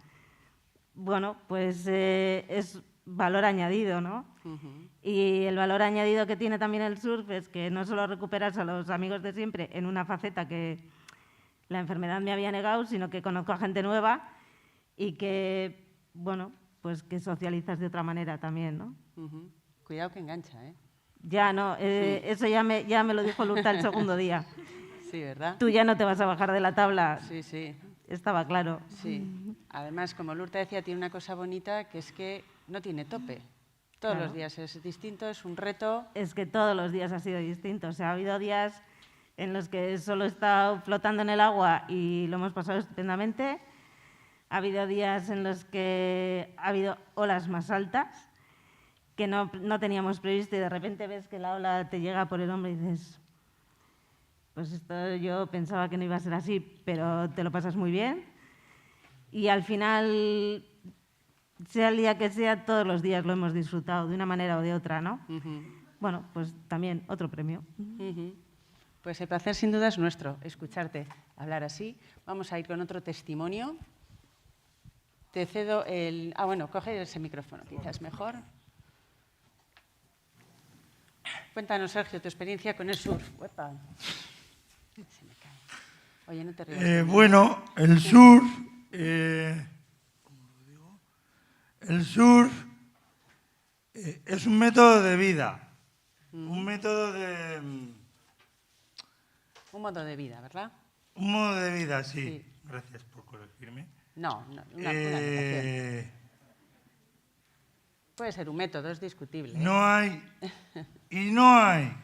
Bueno, pues es valor añadido, ¿no? Y el valor añadido que tiene también el surf es que no solo recuperas a los amigos de siempre en una faceta que la enfermedad me había negado, sino que conozco a gente nueva y que, bueno, pues que socializas de otra manera también, ¿no? Cuidado que engancha, ¿eh? Ya, no, eso ya me lo dijo Lurta el segundo día. Sí, ¿verdad? Tú ya no te vas a bajar de la tabla. Sí, sí. Estaba claro. Sí. Además, como Lurta decía, tiene una cosa bonita que es que no tiene tope. Todos los días es distinto, es un reto. Es que todos los días ha sido distinto. O sea, ha habido días en los que solo he estado flotando en el agua y lo hemos pasado estupendamente. Ha habido días en los que ha habido olas más altas, que no teníamos previsto y de repente ves que la ola te llega por el hombro y dices, pues esto yo pensaba que no iba a ser así, pero te lo pasas muy bien. Y al final, sea el día que sea, todos los días lo hemos disfrutado de una manera o de otra, ¿no? Bueno, pues también otro premio. Pues el placer sin duda es nuestro, escucharte hablar así. Vamos a ir con otro testimonio. Te cedo el... bueno, coge ese micrófono, quizás mejor. Cuéntanos, Sergio, tu experiencia con el surf. ¡Uepa! Se me cae. Oye, no te rías. Bueno, el surf... el surf es un método de vida. Un método de... Un modo de vida, ¿verdad? Un modo de vida, sí. Gracias por corregirme. No, una anotación. Puede ser un método, es discutible. No hay, y no hay,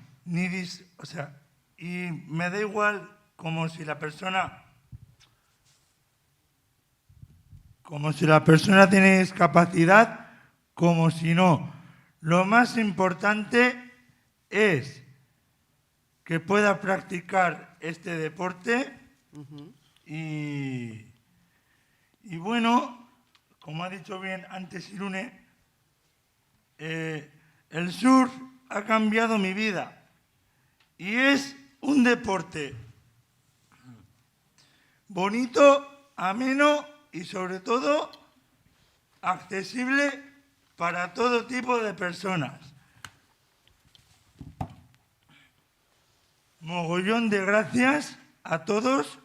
o sea, y me da igual como si la persona tiene discapacidad, como si no. Lo más importante es que pueda practicar este deporte y bueno, como ha dicho bien antes Irune, el surf ha cambiado mi vida y es un deporte bonito, ameno y sobre todo accesible para todo tipo de personas. Mogollón de gracias a todos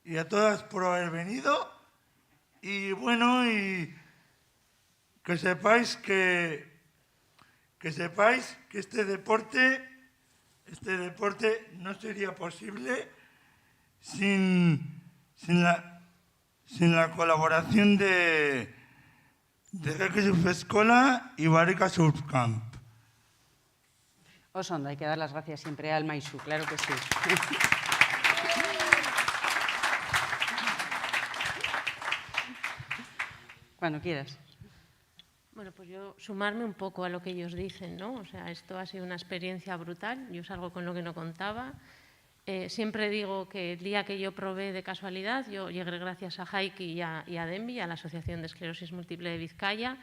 y a todas por haber venido y bueno, y que sepáis que este deporte no sería posible sin la colaboración de Geke Surf Escola y Barika Surf Camp. Osondo, hay que dar las gracias siempre al Maisu, claro que sí. Cuando quieras. Bueno, pues yo sumarme un poco a lo que ellos dicen, ¿no? O sea, esto ha sido una experiencia brutal, yo es algo con lo que no contaba. Siempre digo que el día que yo probé de casualidad, yo llegué gracias a Jaiki y a Denbi, a la Asociación de Esclerosis Múltiple de Vizcaya,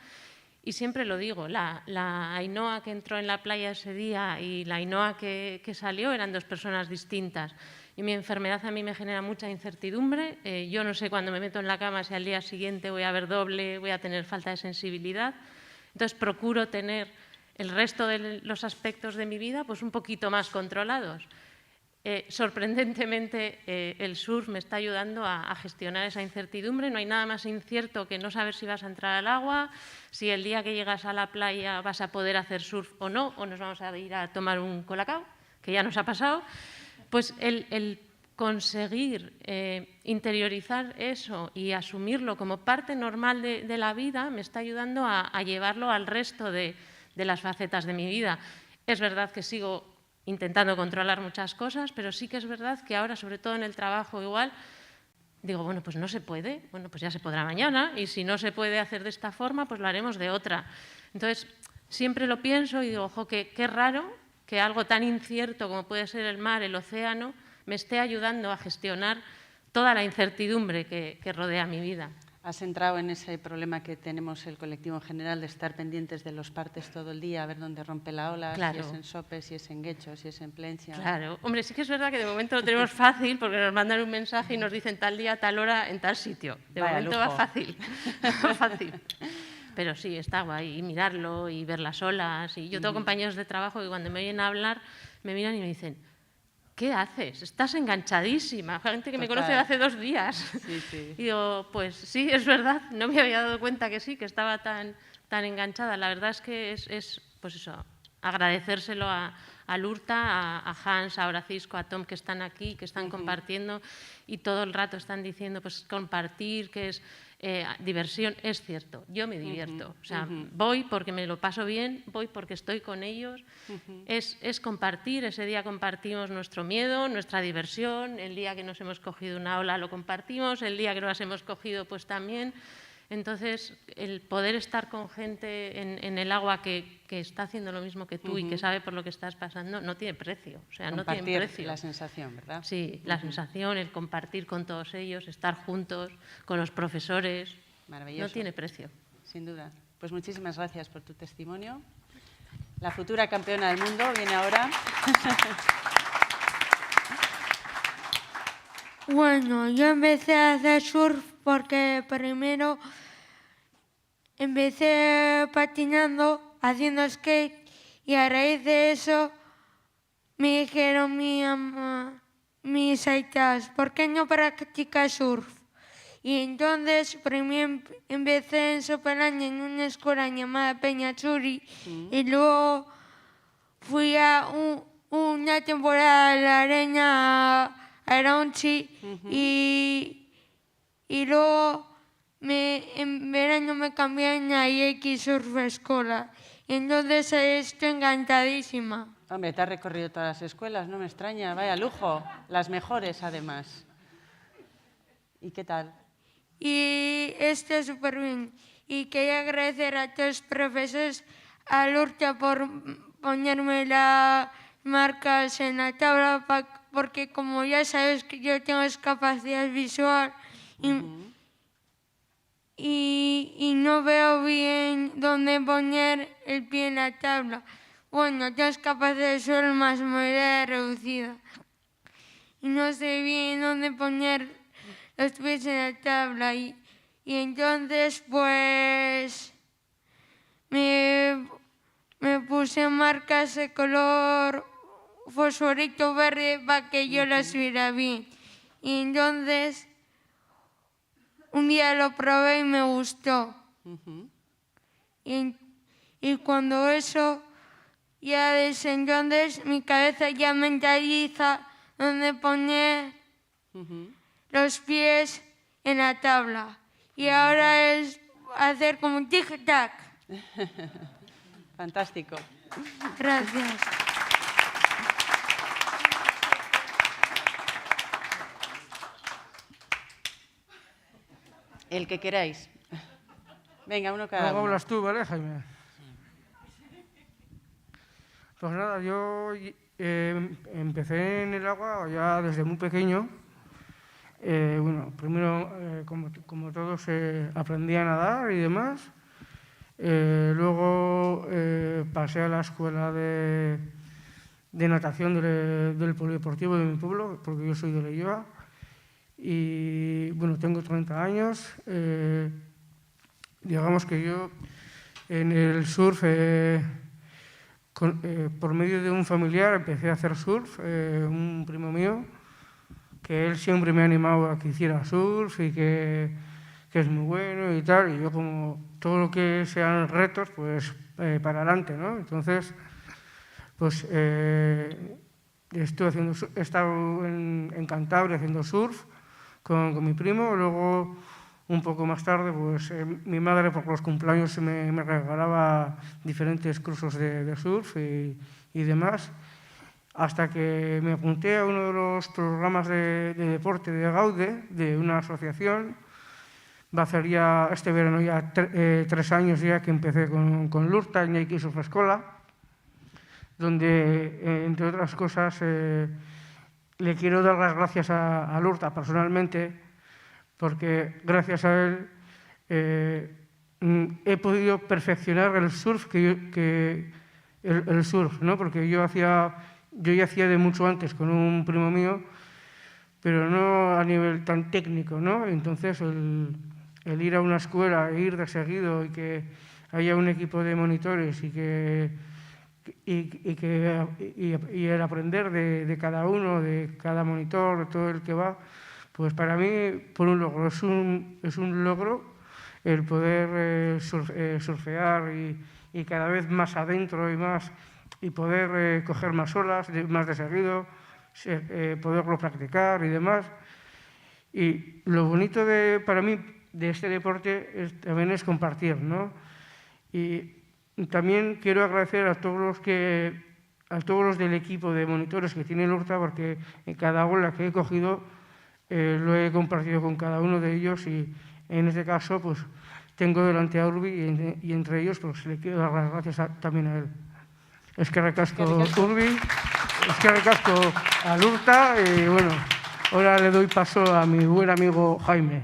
y siempre lo digo, la Ainhoa que entró en la playa ese día y la Ainhoa que salió eran dos personas distintas. Y mi enfermedad a mí me genera mucha incertidumbre. Yo no sé cuando me meto en la cama si al día siguiente voy a ver doble, voy a tener falta de sensibilidad. Entonces procuro tener el resto de los aspectos de mi vida pues un poquito más controlados. Sorprendentemente el surf me está ayudando a gestionar esa incertidumbre. No hay nada más incierto que no saber si vas a entrar al agua, si el día que llegas a la playa vas a poder hacer surf o no, o nos vamos a ir a tomar un colacao, que ya nos ha pasado. Pues el conseguir interiorizar eso y asumirlo como parte normal de la vida me está ayudando a llevarlo al resto de las facetas de mi vida. Es verdad que sigo intentando controlar muchas cosas, pero sí que es verdad que ahora, sobre todo en el trabajo igual, digo, bueno, pues no se puede, bueno, pues ya se podrá mañana, y si no se puede hacer de esta forma, pues lo haremos de otra. Entonces, siempre lo pienso y digo, ojo, qué raro que algo tan incierto como puede ser el mar, el océano, me esté ayudando a gestionar toda la incertidumbre que rodea mi vida. Has entrado en ese problema que tenemos el colectivo en general de estar pendientes de los partes todo el día, a ver dónde rompe la ola, claro. Si es en sope, si es en guecho, si es en plencia. Claro. Hombre, sí que es verdad que de momento lo tenemos fácil porque nos mandan un mensaje y nos dicen tal día, tal hora, en tal sitio. De momento va fácil. Va fácil. Pero sí, está guay, y mirarlo y ver las olas. Y yo tengo compañeros de trabajo que cuando me oyen hablar me miran y me dicen, ¿qué haces? Estás enganchadísima. Gente que me conoce de hace 2 días. Sí, sí. Y digo, pues sí, es verdad, no me había dado cuenta que sí, que estaba tan enganchada. La verdad es que es pues eso, agradecérselo a Lurta, a Hans, a Horacisco, a Tom, que están aquí, que están compartiendo y todo el rato están diciendo, pues compartir, que es diversión. Es cierto, yo me divierto. O sea, voy porque me lo paso bien, voy porque estoy con ellos. Es compartir. Ese día compartimos nuestro miedo, nuestra diversión. El día que nos hemos cogido una ola lo compartimos. El día que nos hemos cogido, pues también. Entonces, el poder estar con gente en el agua que está haciendo lo mismo que tú y que sabe por lo que estás pasando, no tiene precio. O sea, no tiene precio. La sensación, ¿verdad? Sí, la sensación, el compartir con todos ellos, estar juntos, con los profesores, maravilloso. no tiene precio. Sin duda. Pues muchísimas gracias por tu testimonio. La futura campeona del mundo viene ahora. Bueno, yo empecé a hacer surf porque primero empecé patinando, haciendo skate, y a raíz de eso me dijeron mis aitas, ¿por qué no practicas surf? Y entonces primero empecé en Sopelana en una escuela llamada Peñachuri y luego fui a una temporada en la arena a Aronchi y luego en verano me cambiaron a X Surf Escola. Y entonces estoy encantadísima. Hombre, te has recorrido todas las escuelas, no me extraña, vaya lujo, las mejores además. ¿Y qué tal? Y está súper bien. Y quería agradecer a todos los profesores, a Lurta por ponerme las marcas en la tabla, porque como ya sabes que yo tengo discapacidad visual y no veo bien dónde poner el pie en la tabla. Bueno, tengo discapacidad visual más movilidad reducida. Y no sé bien dónde poner los pies en la tabla. Y entonces, pues, me puse marcas de color fosforito verde para que yo las viera bien. Y entonces, un día lo probé y me gustó. Y cuando eso, ya desde entonces, mi cabeza ya mentaliza dónde poner los pies en la tabla. Y ahora es hacer como un tic-tac. Fantástico. Gracias. El que queráis. Venga, uno cada Luego uno. hablas tú, ¿vale, Jaime? Pues nada, yo empecé en el agua ya desde muy pequeño. Bueno, primero, como todos, aprendí a nadar y demás. Luego pasé a la escuela de natación del polideportivo de mi pueblo, porque yo soy de Leioa. Y bueno, tengo 30 años. Digamos que yo en el surf, por medio de un familiar, empecé a hacer surf, un primo mío, que él siempre me ha animado a que hiciera surf y que es muy bueno y tal. Y yo, como todo lo que sean retos, pues para adelante, ¿no? Entonces, pues he estado en Cantabria haciendo surf con mi primo. Luego, un poco más tarde, pues mi madre por los cumpleaños me regalaba diferentes cursos de surf y demás, hasta que me apunté a uno de los programas de deporte de Gaude, de una asociación. Va a hacer ya este verano ya 3 años ya que empecé con Lurta en X Surf Escola, donde, entre otras cosas, le quiero dar las gracias a Lurta personalmente, porque gracias a él he podido perfeccionar el surf, el surf, ¿no? Porque yo ya hacía de mucho antes con un primo mío, pero no a nivel tan técnico, ¿no? Entonces, el ir a una escuela, e ir de seguido y que haya un equipo de monitores y el aprender de cada uno, de cada monitor, de todo el que va, pues para mí, por un logro, es un logro el poder surfear y cada vez más adentro y poder coger más olas, más de seguido, poderlo practicar y demás. Y lo bonito para mí de este deporte también es compartir, ¿no? Y también quiero agradecer a todos los del equipo de monitores que tiene Lurta, porque en cada ola que he cogido lo he compartido con cada uno de ellos y en este caso pues tengo delante a Urbi y entre ellos pues le quiero dar las gracias también a él. Es que recasco Urbi, es que recasco a Lurta y bueno, ahora le doy paso a mi buen amigo Jaime.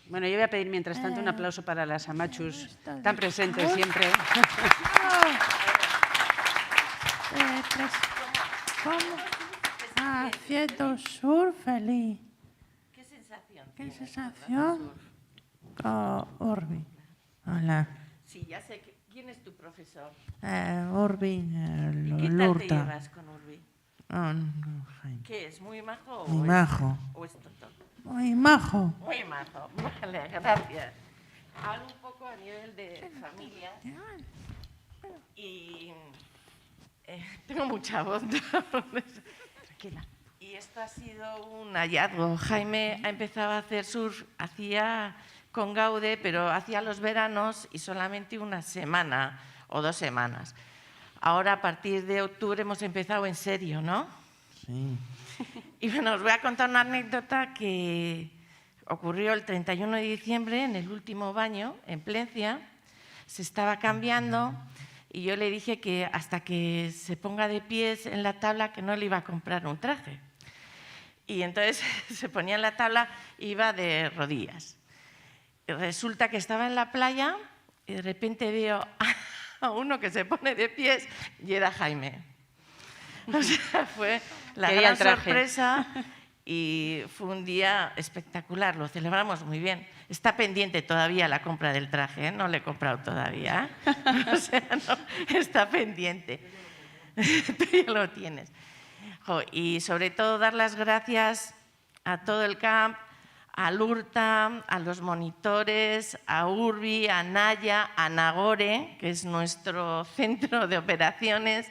Bueno, yo voy a pedir mientras tanto un aplauso para las amachus tan presentes siempre. ¿Cómo? Haciendo surf feliz. ¿Qué sensación? ¿Qué sensación? Urbi. Hola. Sí, ya sé. ¿Quién es tu profesor? Urbi, ¿Y qué tal Lurta. te llevas con Urbi? No, Jaime. ¿Qué es? ¿Muy majo? Muy majo. ¿O es tonto? Muy majo. Muy majo. Vale, gracias. Hablo un poco a nivel de familia. Y tengo mucha voz. Tranquila. Y esto ha sido un hallazgo. Jaime ha empezado a hacer surf, hacía con Gaude, pero hacía los veranos y solamente una semana o 2 semanas. Ahora, a partir de octubre, hemos empezado en serio, ¿no? Sí. Y bueno, os voy a contar una anécdota que ocurrió el 31 de diciembre, en el último baño, en Plencia. Se estaba cambiando y yo le dije que hasta que se ponga de pies en la tabla que no le iba a comprar un traje. Y entonces se ponía en la tabla e iba de rodillas. Y resulta que estaba en la playa y de repente veo a uno que se pone de pies y era Jaime. O sea, fue la gran sorpresa y fue un día espectacular, lo celebramos muy bien. Está pendiente todavía la compra del traje, ¿eh? No le he comprado todavía, ¿eh? O sea, no, está pendiente. Tú ya lo tienes. Y sobre todo dar las gracias a todo el camp, a Lurta, a los monitores, a Urbi, a Naya, a Nagore, que es nuestro centro de operaciones.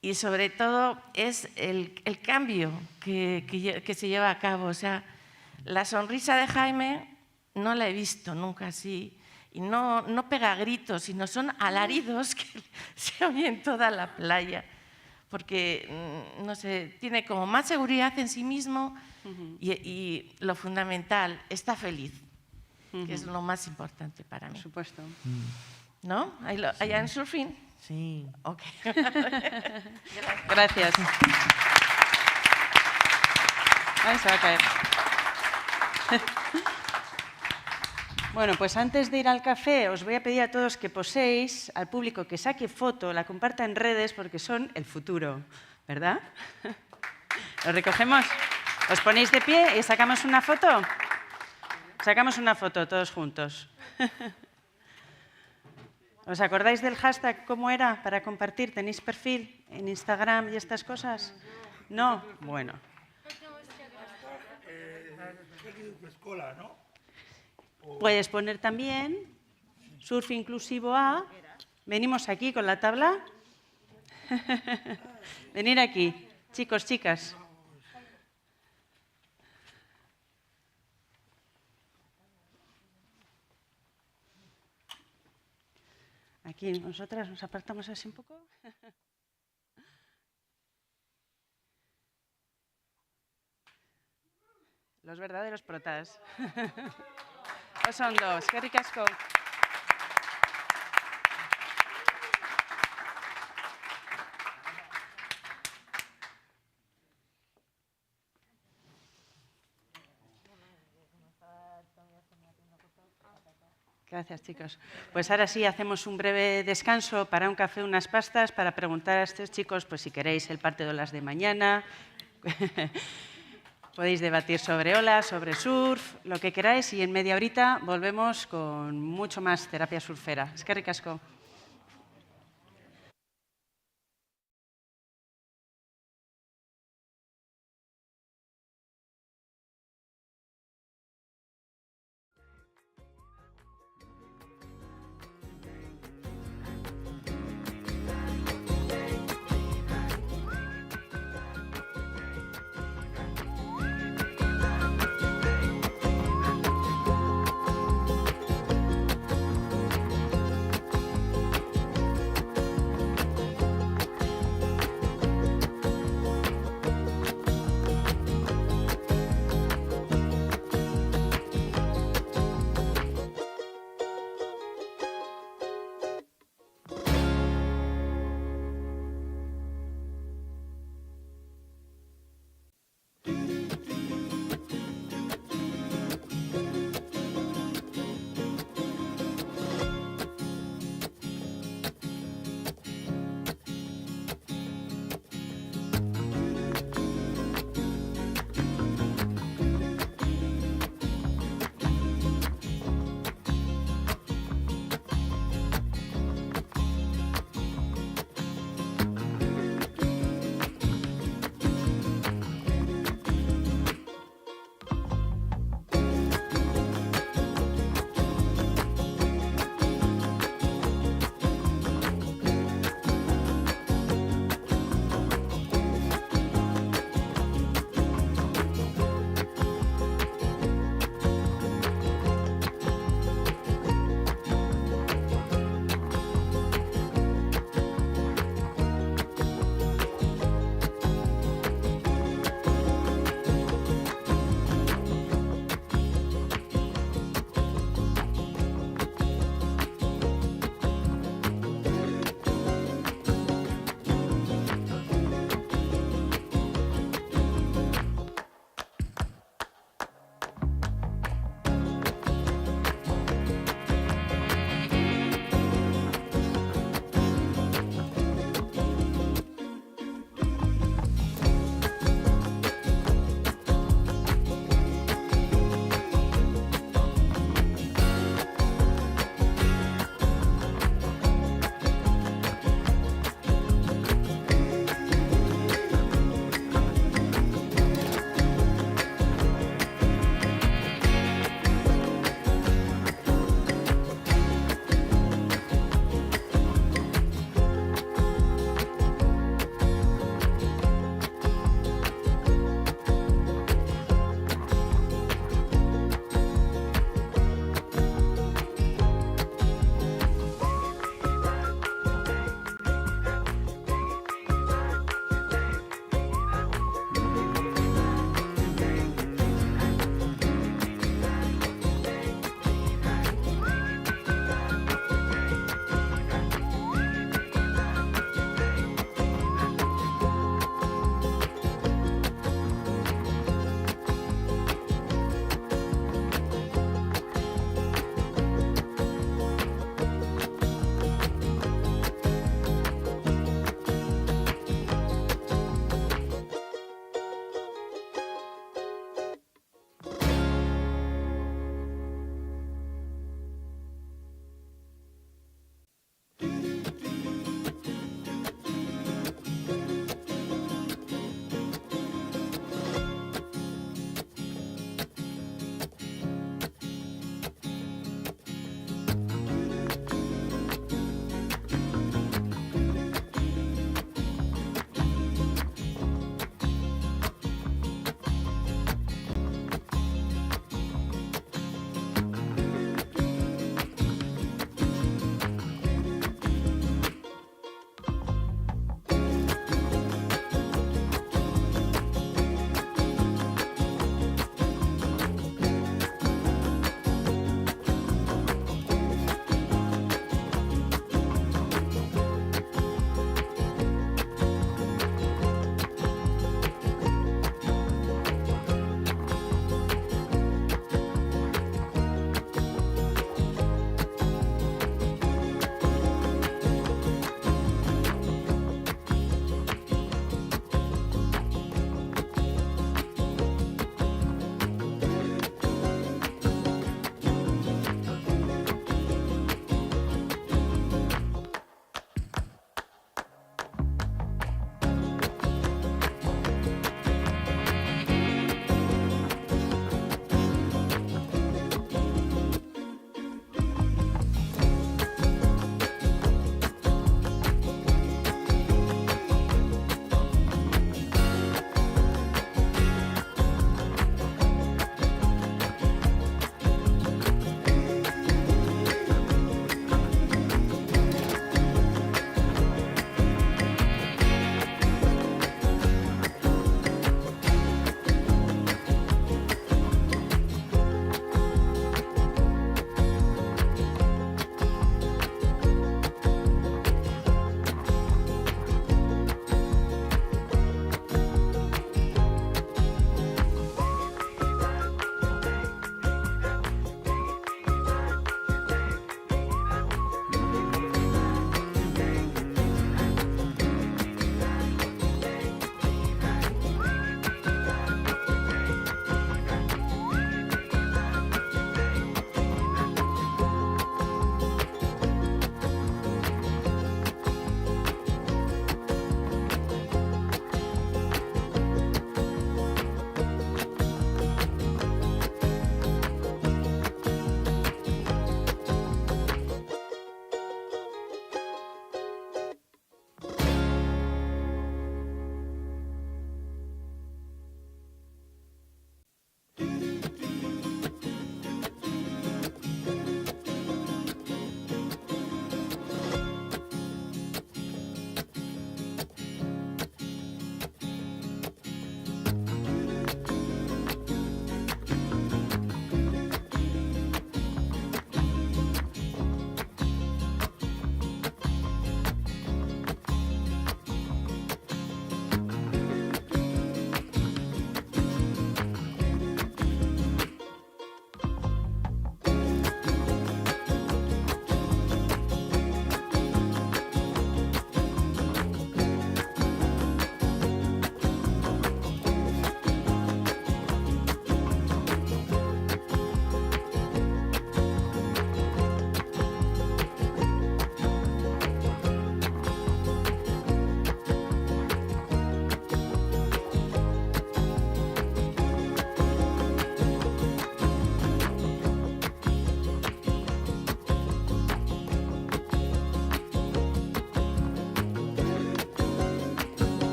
Y sobre todo es el cambio que se lleva a cabo. O sea, la sonrisa de Jaime no la he visto nunca así. Y no pega gritos, sino son alaridos que se oyen toda la playa. Porque, no sé, tiene como más seguridad en sí mismo y lo fundamental, está feliz, que es lo más importante para mí. Por supuesto. ¿No? ¿Allá en surfing? Sí. Ok. Gracias. Ay, se va a caer. Bueno, pues antes de ir al café os voy a pedir a todos que poséis, al público que saque foto, la comparta en redes porque son el futuro, ¿verdad? ¿Lo recogemos? ¿Os ponéis de pie y sacamos una foto? Sacamos una foto todos juntos. ¿Os acordáis del hashtag cómo era para compartir? ¿Tenéis perfil en Instagram y estas cosas? ¿No? Bueno. Puedes poner también Surf Inclusivo A. Venimos aquí con la tabla. Venir aquí, chicos, chicas. Aquí nosotras nos apartamos así un poco. Los verdaderos protas. Oso ondo, eskerrik asko. Gracias, chicos. Pues ahora sí, hacemos un breve descanso para un café, unas pastas, para preguntar a estos chicos, pues si queréis, el partido de las de mañana. Podéis debatir sobre olas, sobre surf, lo que queráis, y en media horita volvemos con mucho más terapia surfera. Eskerrik asko.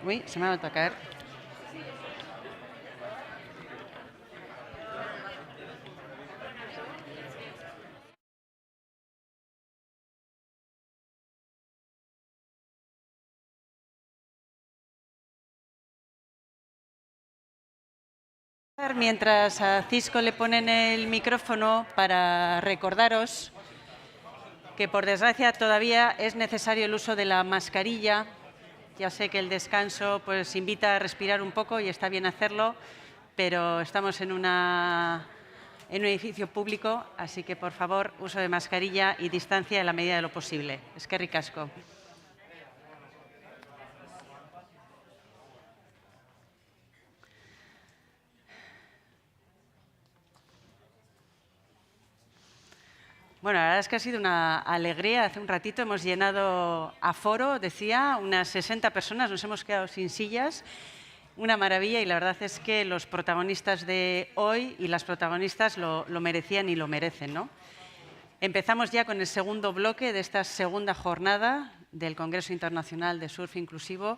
Uy, se me ha vuelto a caer. Mientras a Cisco le ponen el micrófono, para recordaros que por desgracia todavía es necesario el uso de la mascarilla. Ya sé que el descanso pues invita a respirar un poco y está bien hacerlo, pero estamos en un edificio público, así que por favor uso de mascarilla y distancia en la medida de lo posible. Eskerrik asko. Bueno, la verdad es que ha sido una alegría. Hace un ratito hemos llenado aforo, decía, unas 60 personas, nos hemos quedado sin sillas. Una maravilla, y la verdad es que los protagonistas de hoy y las protagonistas lo merecían y lo merecen, ¿no? Empezamos ya con el segundo bloque de esta segunda jornada del Congreso Internacional de Surf Inclusivo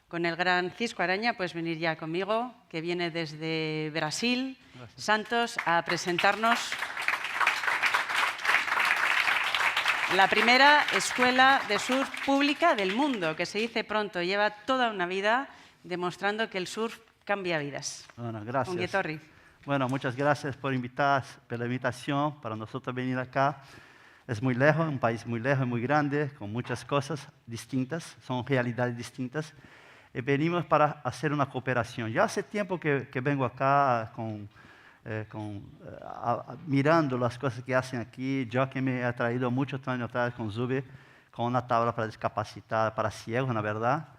con el gran Cisco Araña. Puedes venir ya conmigo, que viene desde Brasil, Santos, a presentarnos la primera escuela de surf pública del mundo, que se dice pronto. Lleva toda una vida demostrando que el surf cambia vidas. Bueno, gracias. Ongi etorri. Bueno, muchas gracias por la invitación para nosotros venir acá. Es muy lejos, un país muy lejos, muy grande, con muchas cosas distintas, son realidades distintas. Y venimos para hacer una cooperación. Ya hace tiempo que vengo acá mirando las cosas que hacen aquí. Yo que me he traído muchos años atrás con Zube, con una tabla para discapacitar, para ciegos, la verdad.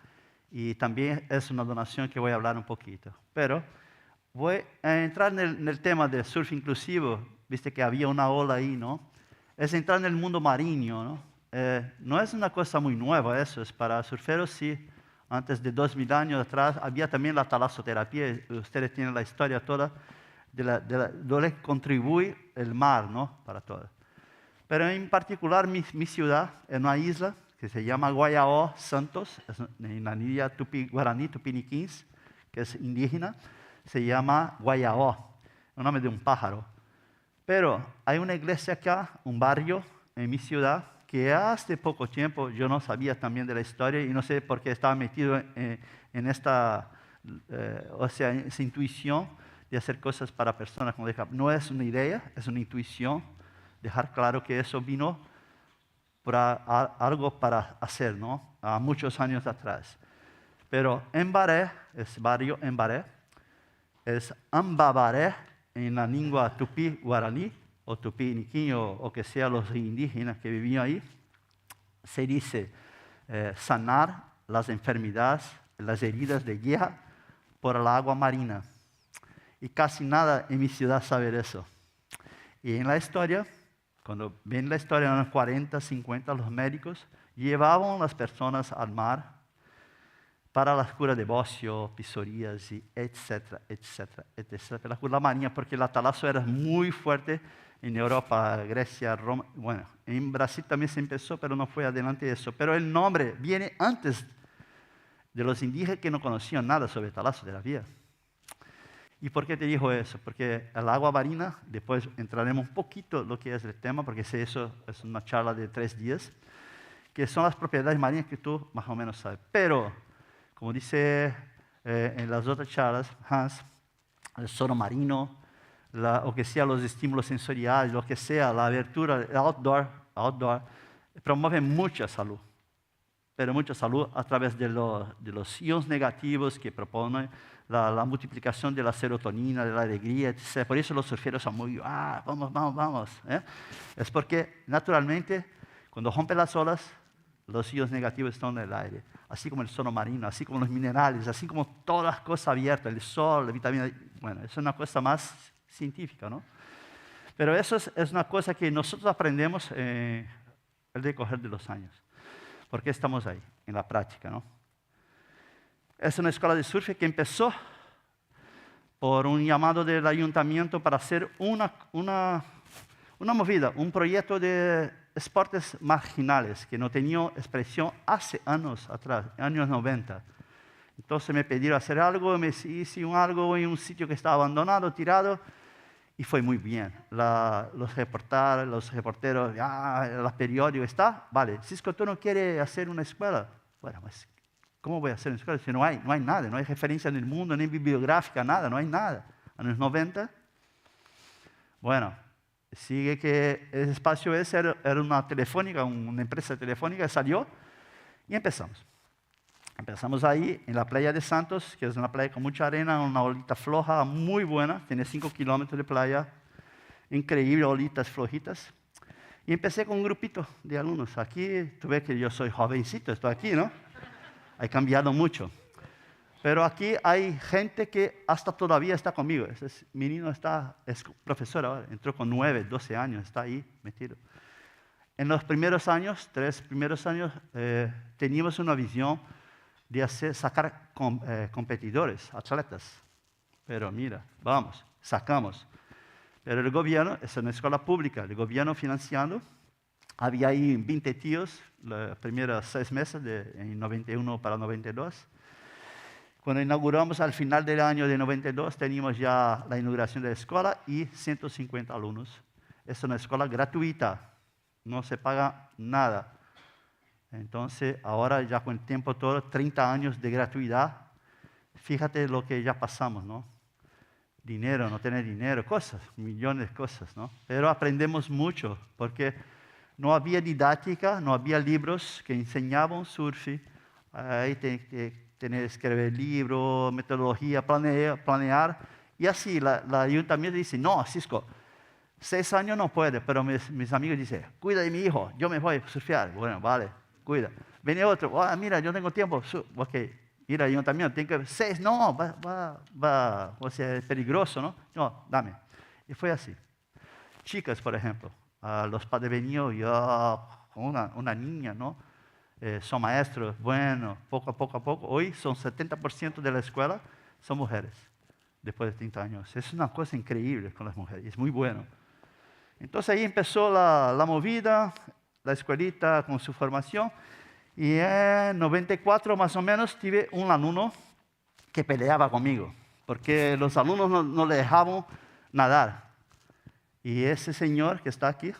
Y también es una donación que voy a hablar un poquito. Pero voy a entrar en el tema del surf inclusivo. Viste que había una ola ahí, ¿no? Es entrar en el mundo marino, ¿no? No es una cosa muy nueva eso, es para surferos, sí. Antes de 2000 años atrás había también la talassoterapia. Ustedes tienen la historia toda donde contribuye el mar, ¿no? Para todo. Pero en particular mi ciudad es una isla que se llama Guayao Santos, en la línea Tupi-Guaraní, Tupiniquins, que es indígena, se llama Guayao, el nombre de un pájaro. Pero hay una iglesia acá, un barrio en mi ciudad, que hace poco tiempo yo no sabía también de la historia y no sé por qué estaba metido en esta esa intuición de hacer cosas para personas con discapacidad. No es una idea, es una intuición. Dejar claro que eso vino por algo para hacer, ¿no? A muchos años atrás. Pero Embaré, es barrio Embaré, es Ambabaré en la lengua tupí-guaraní o tupiniquín o que sea los indígenas que vivían ahí. Se dice sanar las enfermedades, las heridas de guerra por el agua marina. Y casi nada en mi ciudad sabe eso. Y en la historia, cuando ven la historia en los 40, 50, los médicos llevaban a las personas al mar para las curas de bocio, psoríasis, y etcétera, etcétera, etcétera. La cura marina, porque la talasso era muy fuerte en Europa, Grecia, Roma. Bueno, en Brasil también se empezó, pero no fue adelante eso. Pero el nombre viene antes de los indígenas que no conocían nada sobre talassoterapia. ¿Y por qué te digo eso? Porque el agua marina, después entraremos un poquito lo que es el tema, porque eso es una charla de 3 días, que son las propiedades marinas que tú más o menos sabes. Pero, como dice en las otras charlas, Hans, el sono marino, o que sea los estímulos sensoriales, lo que sea, la abertura, el outdoor, promueve mucha salud. Pero mucha salud a través de los iones negativos que proponen la multiplicación de la serotonina, de la alegría, etc. Por eso los surferos son muy, vamos. Es porque, naturalmente, cuando rompen las olas, los iones negativos están en el aire. Así como el sono marino, así como los minerales, así como todas las cosas abiertas, el sol, la vitamina D. Bueno, eso es una cosa más científica, ¿no? Pero eso es una cosa que nosotros aprendemos el decorrer de los años. ¿Por qué estamos ahí? En la práctica, ¿no? Es una escuela de surf que empezó por un llamado del ayuntamiento para hacer una movida, un proyecto de esportes marginales que no tenía expresión hace años atrás, años 90. Entonces me pidieron hacer algo, me hice algo en un sitio que estaba abandonado, tirado, y fue muy bien. Los reporteros, los periódicos, ¿está? Vale, Cisco, ¿tú no quieres hacer una escuela? Bueno, pues, ¿cómo voy a hacer una escuela si no hay nada? No hay referencia en el mundo, ni bibliográfica, nada, no hay nada. En los 90, bueno, sigue que el espacio ese era una telefónica, una empresa telefónica, salió y empezamos. Empezamos ahí en la playa de Santos, que es una playa con mucha arena, una olita floja, muy buena, tiene 5 kilómetros de playa, increíble, olitas flojitas. Y empecé con un grupito de alumnos. Aquí, tú ves que yo soy jovencito, estoy aquí, ¿no? Ha cambiado mucho. Pero aquí hay gente que hasta todavía está conmigo. Mi niño es profesor ahora, entró con 9, 12 años, está ahí metido. En los primeros años, 3 primeros años, teníamos una visión de sacar competidores, atletas. Pero mira, vamos, sacamos. Pero el gobierno, es una escuela pública, el gobierno financiando, había ahí 20 tíos los primeros 6 meses, en 91 para 92. Cuando inauguramos al final del año de 92, teníamos ya la inauguración de la escuela y 150 alumnos. Es una escuela gratuita, no se paga nada. Entonces, ahora ya con el tiempo todo, 30 años de gratuidad, fíjate lo que ya pasamos, ¿no? Dinero, no tener dinero, cosas, millones de cosas, ¿no? Pero aprendemos mucho, porque no había didáctica, no había libros que enseñaban surf. Ahí tener que escribir libros, metodología, planear. Y así, el ayuntamiento dice, no, Cisco, 6 años no puede, pero mis amigos dicen, cuida de mi hijo, yo me voy a surfear. Bueno, vale. Cuida. Viene otro, mira, yo tengo tiempo. Ok, mira, yo también tengo que... 6, no, o sea, es peligroso, ¿no? No, dame. Y fue así. Chicas, por ejemplo, los padres venían, yo con una niña, ¿no? Son maestros, bueno, poco a poco. Hoy son 70% de la escuela son mujeres, después de 30 años. Es una cosa increíble con las mujeres, es muy bueno. Entonces ahí empezó la movida, la escuelita con su formación, y en 94 más o menos tuve un alumno que peleaba conmigo, porque los alumnos no le dejaban nadar. Y ese señor que está aquí,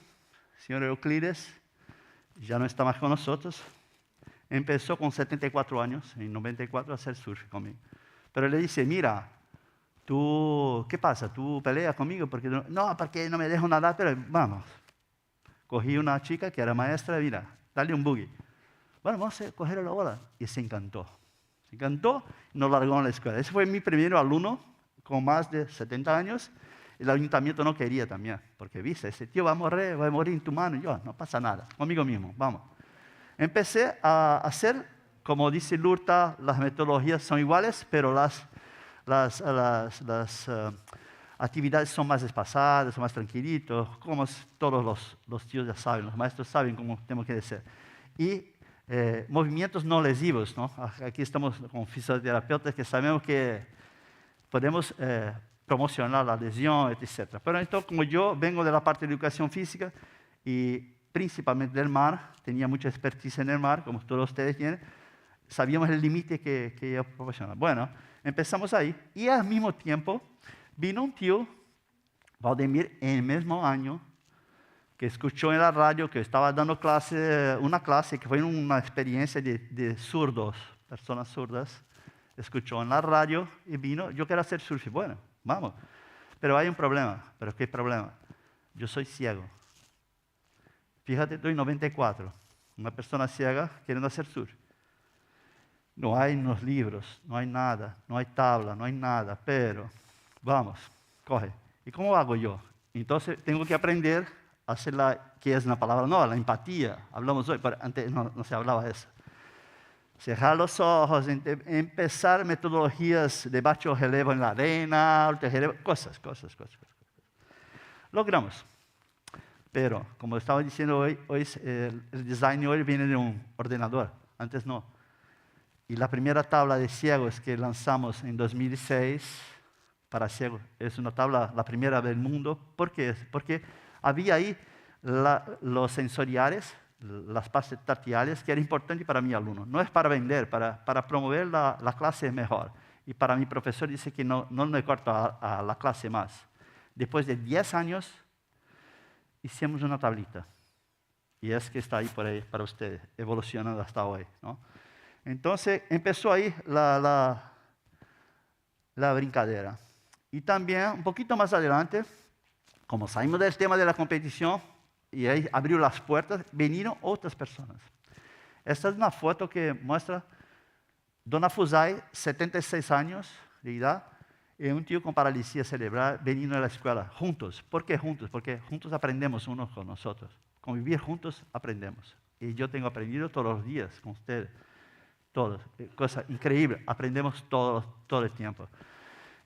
señor Euclides, ya no está más con nosotros, empezó con 74 años, en 94, a hacer surf conmigo. Pero le dice, mira, tú, ¿qué pasa? ¿Tú peleas conmigo? Porque no me dejo nadar, pero vamos. Cogí una chica que era maestra, mira, dale un buggy. Bueno, vamos a coger la ola. Y se encantó. Se encantó y nos largó a la escuela. Ese fue mi primer alumno con más de 70 años. El ayuntamiento no quería también, porque viste, ese tío va a morir en tu mano. Yo, no pasa nada, conmigo mismo, vamos. Empecé a hacer, como dice Lurta, las metodologías son iguales, pero las actividades son más espaciadas, son más tranquilitos, como todos los tíos ya saben, los maestros saben cómo tenemos que hacer. Y movimientos no lesivos, ¿no? Aquí estamos con fisioterapeutas que sabemos que podemos promocionar la lesión, etc. Pero entonces, como yo vengo de la parte de educación física y principalmente del mar, tenía mucha expertise en el mar, como todos ustedes tienen, sabíamos el límite que yo proporcionaba. Bueno, empezamos ahí y al mismo tiempo vino un tío, Valdemir, en el mismo año, que escuchó en la radio que estaba dando una clase que fue una experiencia de zurdos, personas zurdas. Escuchó en la radio y vino, yo quiero hacer surf. Bueno, vamos. Pero hay un problema. ¿Pero qué problema? Yo soy ciego. Fíjate, estoy en 94. Una persona ciega queriendo hacer surf. No hay unos libros, no hay nada, no hay tabla, no hay nada, pero vamos, coge. ¿Y cómo hago yo? Entonces tengo que aprender a hacer ¿qué es una palabra nueva? La empatía. Hablamos hoy, pero antes no se hablaba de eso. Cerrar los ojos, empezar metodologías de bajo relevo en la arena, alto relevo, cosas. Logramos. Pero, como estaba diciendo hoy el design hoy viene de un ordenador, antes no. Y la primera tabla de ciegos que lanzamos en 2006 para ciegos es una tabla, la primera del mundo. ¿Por qué? Porque había ahí los sensoriales las partes terciarias, que era importante para mi alumno. No es para vender, para promover la clase mejor. Y para mi profesor dice que no me corto a la clase más. Después de 10 años, hicimos una tablita. Y es que está ahí por ahí para ustedes, evolucionando hasta hoy, ¿no? Entonces, empezó ahí la brincadera. Y también, un poquito más adelante, como salimos del tema de la competición, y ahí abrió las puertas, vinieron otras personas. Esta es una foto que muestra Dona Fusay, 76 años de edad, y un tío con parálisis cerebral veniendo a la escuela, juntos. ¿Por qué juntos? Porque juntos aprendemos unos con nosotros. Convivir juntos aprendemos. Y yo tengo aprendido todos los días con ustedes. Todos. Cosa increíble. Aprendemos todo el tiempo.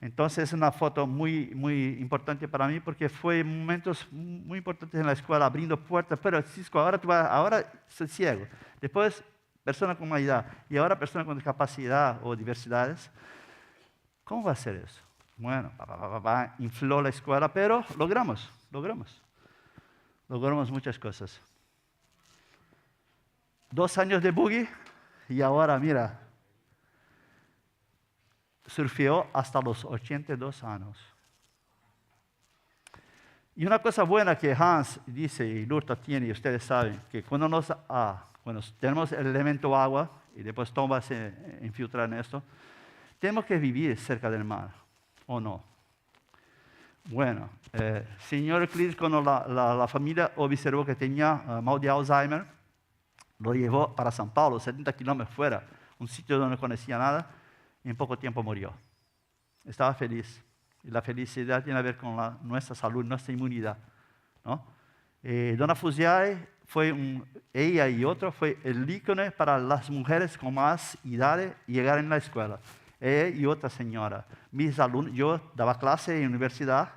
Entonces es una foto muy, muy importante para mí porque fue momentos muy importantes en la escuela, abriendo puertas. Pero Cisco, ahora soy ciego. Después, persona con una edad. Y ahora persona con discapacidad o diversidades. ¿Cómo va a ser eso? Bueno, infló la escuela, pero logramos. Logramos muchas cosas. 2 años de buggy y ahora, mira, surfeó hasta los 82 años. Y una cosa buena que Hans dice y Lurta tiene, y ustedes saben, que cuando tenemos el elemento agua, y después Tomba se infiltra en esto, tenemos que vivir cerca del mar, ¿o no? Bueno, señor Euclides, cuando la familia observó que tenía mal de Alzheimer, lo llevó para São Paulo, 70 kilómetros fuera, un sitio donde no conocía nada, y en poco tiempo murió. Estaba feliz. Y la felicidad tiene que ver con nuestra salud, nuestra inmunidad, ¿no? Dona Fusay ella y otro, fue el ícono para las mujeres con más edad llegar en la escuela. Ella y otra señora. Mis alumnos, yo daba clase en la universidad,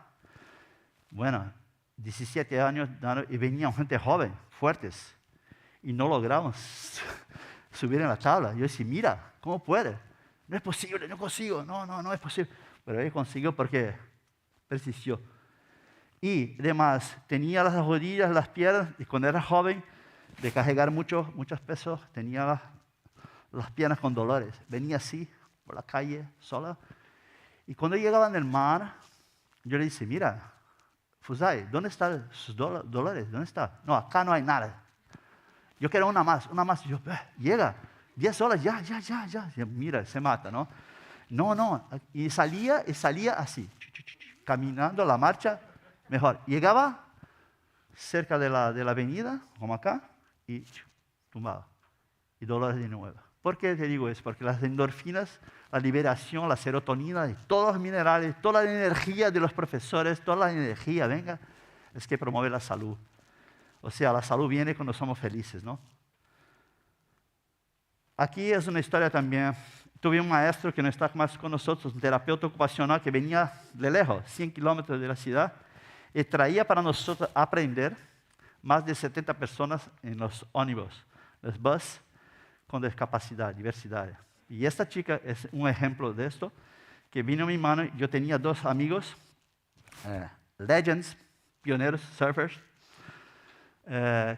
bueno, 17 años, y venían gente joven, fuertes, y no logramos subir en la tabla. Yo decía, mira, ¿cómo puede? No es posible, no consigo, no es posible. Pero él consiguió porque persistió. Y además, tenía las rodillas, las piernas, y cuando era joven, de cargar muchos pesos, tenía las piernas con dolores. Venía así, por la calle, sola. Y cuando llegaban del mar, yo le dije, mira, Fusay, ¿dónde están sus dolores? ¿Dónde está? No, acá no hay nada. Yo quiero una más. Y yo, llega, 10 horas, ya. Y mira, se mata, ¿no? No. Y salía así, caminando la marcha, mejor. Llegaba cerca de la avenida, como acá, y tumbaba. Y dolores de nuevo. ¿Por qué te digo eso? Porque las endorfinas, la liberación, la serotonina, y todos los minerales, toda la energía de los profesores, toda la energía, venga, es que promueve la salud. O sea, la salud viene cuando somos felices, ¿no? Aquí es una historia también. Tuve un maestro que no está más con nosotros, un terapeuta ocupacional que venía de lejos, 100 kilómetros de la ciudad, y traía para nosotros aprender más de 70 personas en los ómnibus, los bus, con discapacidad, diversidad. Y esta chica es un ejemplo de esto, que vino a mi mano. Yo tenía 2 amigos, legends, pioneros, surfers,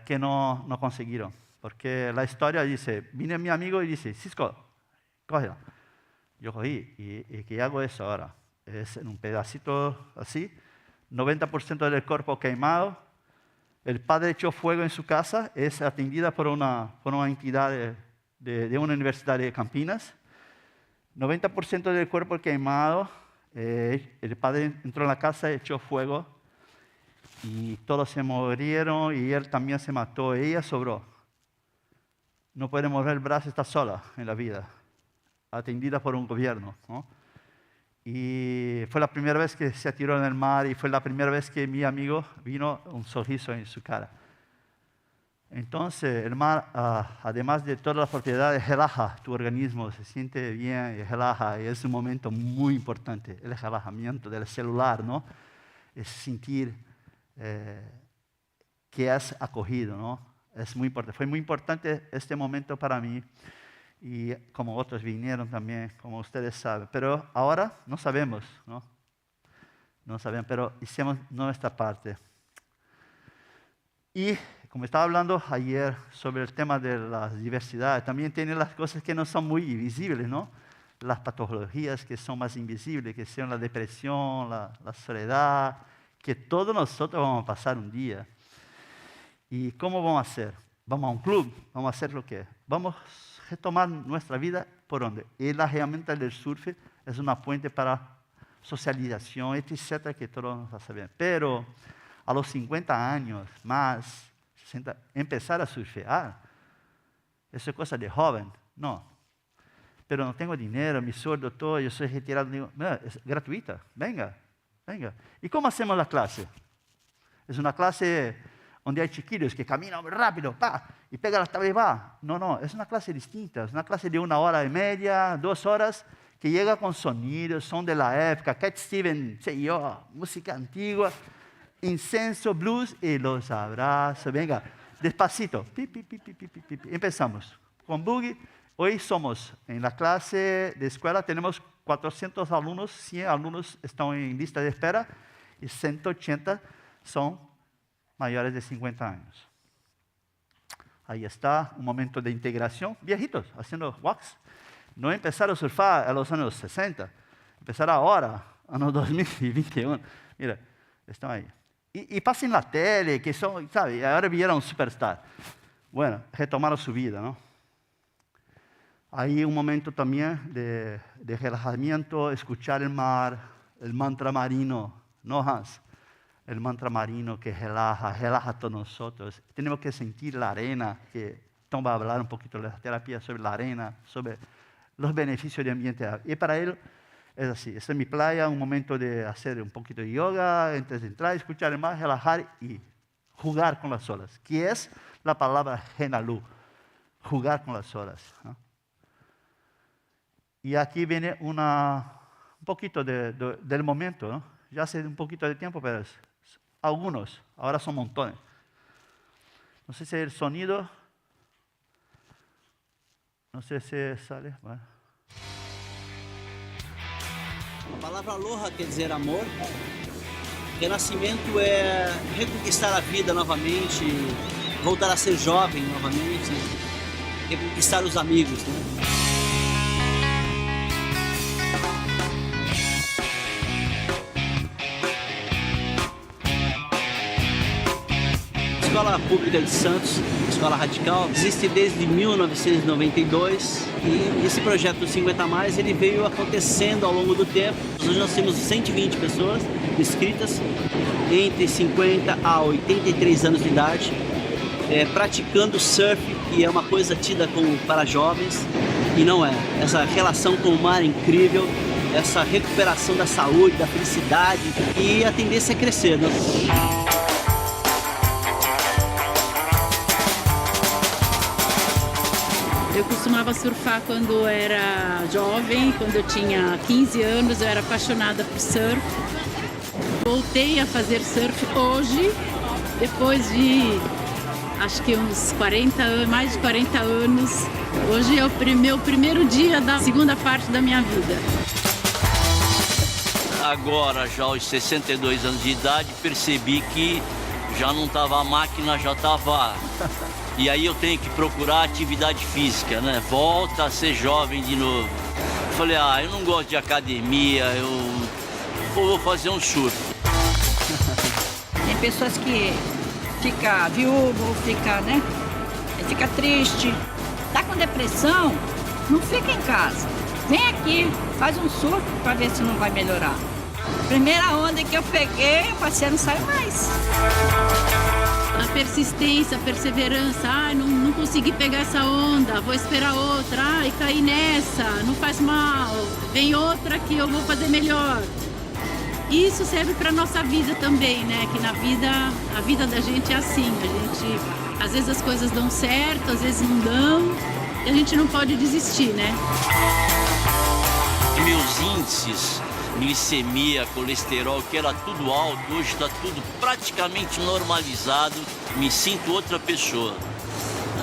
que no consiguieron. Porque la historia dice, viene mi amigo y dice, Cisco, cógela. Yo cogí, ¿y qué hago eso ahora? Es en un pedacito así, 90% del cuerpo quemado. El padre echó fuego en su casa, es atendida por una entidad de una universidad de Campinas. 90% del cuerpo quemado. El padre entró en la casa, echó fuego y todos se murieron y él también se mató. Ella sobró. No puede mover el brazo, está sola en la vida, atendida por un gobierno, ¿no? Y fue la primera vez que se tiró en el mar y fue la primera vez que mi amigo vino un sonriso en su cara. Entonces, el mar, además de todas las propiedades, relaja tu organismo, se siente bien y relaja. Y es un momento muy importante, el relajamiento del celular, ¿no? Es sentir que has acogido, ¿no? Es muy importante. Fue muy importante este momento para mí y como otros vinieron también, como ustedes saben. Pero ahora no sabemos, ¿no? No sabemos, pero hicimos nuestra parte. Y como estaba hablando ayer sobre el tema de la diversidad, también tiene las cosas que no son muy visibles, ¿no? Las patologías que son más invisibles, que son la depresión, la soledad, que todos nosotros vamos a pasar un día. ¿Y cómo vamos a hacer? Vamos a un club, vamos a hacer lo que vamos a retomar nuestra vida por donde. Y la herramienta del surf es una puente para socialización, etcétera, que todos nos saben. Pero a los 50 años más, 60, empezar a surfear, eso es cosa de joven, no. Pero no tengo dinero, mi sueldo todo, yo soy retirado. Digo, no, es gratuita, venga, venga. ¿Y cómo hacemos la clase? Es una clase donde hay chiquillos que caminan rápido, y pegan las tablas y va. No, es una clase distinta, es una clase de 1 hora y media, 2 horas, que llega con sonidos, son de la época, Cat Stevens, música antigua, incenso, blues, y los abrazos, venga, despacito, empezamos con boogie. Hoy somos, en la clase de escuela tenemos 400 alumnos, 100 alumnos están en lista de espera y 180 son mayores de 50 años. Ahí está un momento de integración, viejitos, haciendo wax. No empezaron a surfar a los años 60, empezaron ahora, años 2021. Mira, están ahí. Y pasan la tele, que son, ¿sabe? Ahora vieron superstar. Bueno, retomaron su vida, ¿no? Hay un momento también de relajamiento, escuchar el mar, el mantra marino, ¿no, Hans? El mantra marino que relaja a todos nosotros. Tenemos que sentir la arena, que Tom va a hablar un poquito de la terapia sobre la arena, sobre los beneficios del ambiente. Y para él es así, esta es mi playa, un momento de hacer un poquito de yoga, antes de entrar, escuchar el mar, relajar y jugar con las olas, que es la palabra Henalu, jugar con las olas, ¿no? Y aquí viene un poquito del momento, ¿no? Ya hace un poquito de tiempo, pero algunos, ahora son montones. No sé si el sonido, no sé si sale. Bueno. A palavra aloha quer dizer amor. Renascimento é reconquistar a vida novamente, voltar a ser jovem novamente, reconquistar os amigos, né? A Escola Pública de Santos, Escola Radical, existe desde 1992 e esse projeto dos 50 mais ele veio acontecendo ao longo do tempo. Hoje nós temos 120 pessoas inscritas entre 50 a 83 anos de idade, praticando surf, que é uma coisa tida como para jovens e não é. Essa relação com o mar é incrível, essa recuperação da saúde, da felicidade e a tendência é crescer, né? Eu costumava surfar quando era jovem, quando eu tinha 15 anos, eu era apaixonada por surf. Voltei a fazer surf hoje, depois de acho que uns 40 anos, mais de 40 anos. Hoje é o meu primeiro dia da segunda parte da minha vida. Agora, já aos 62 anos de idade, percebi que já não estava a máquina, já estava... E aí eu tenho que procurar atividade física, né? Volta a ser jovem de novo. Falei, eu não gosto de academia, eu vou fazer um surf. Tem pessoas que fica viúvo, fica triste, tá com depressão, não fica em casa. Vem aqui, faz um surf para ver se não vai melhorar. Primeira onda que eu peguei, o parceiro não sai mais. A persistência, a perseverança, não consegui pegar essa onda, vou esperar outra, caí nessa, não faz mal, vem outra que eu vou fazer melhor. Isso serve para a nossa vida também, né? Que na vida, a vida da gente é assim, às vezes as coisas dão certo, às vezes não dão, e a gente não pode desistir, né? Meus índices, glicemia, colesterol, que era tudo alto, hoje está tudo praticamente normalizado, me sinto outra pessoa.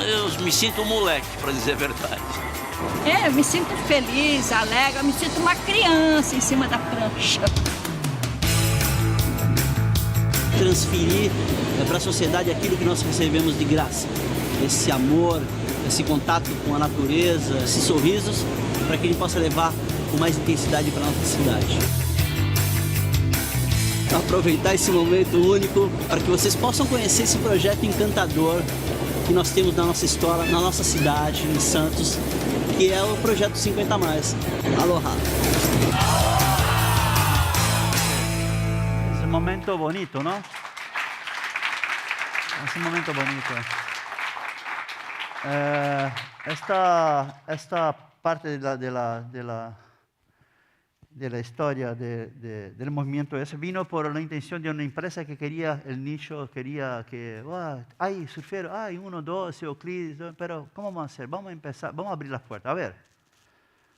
Eu me sinto um moleque, para dizer a verdade. Eu me sinto feliz, alegre, eu me sinto uma criança em cima da prancha. transferir para a sociedade aquilo que nós recebemos de graça. Esse amor, esse contato com a natureza, esses sorrisos, para que ele possa levar com mais intensidade para a nossa cidade. Aproveitar esse momento único para que vocês possam conhecer esse projeto encantador que nós temos na nossa escola, na nossa cidade, em Santos, que é o Projeto 50 Mais. Aloha! Es un momento bonito, ¿no? Es un momento bonito. Esta parte de la historia del movimiento ese vino por la intención de una empresa que quería el nicho, quería que, hay surferos, hay 1, 2, Euclides, pero ¿cómo vamos a hacer? Vamos a empezar, vamos a abrir las puertas. A ver,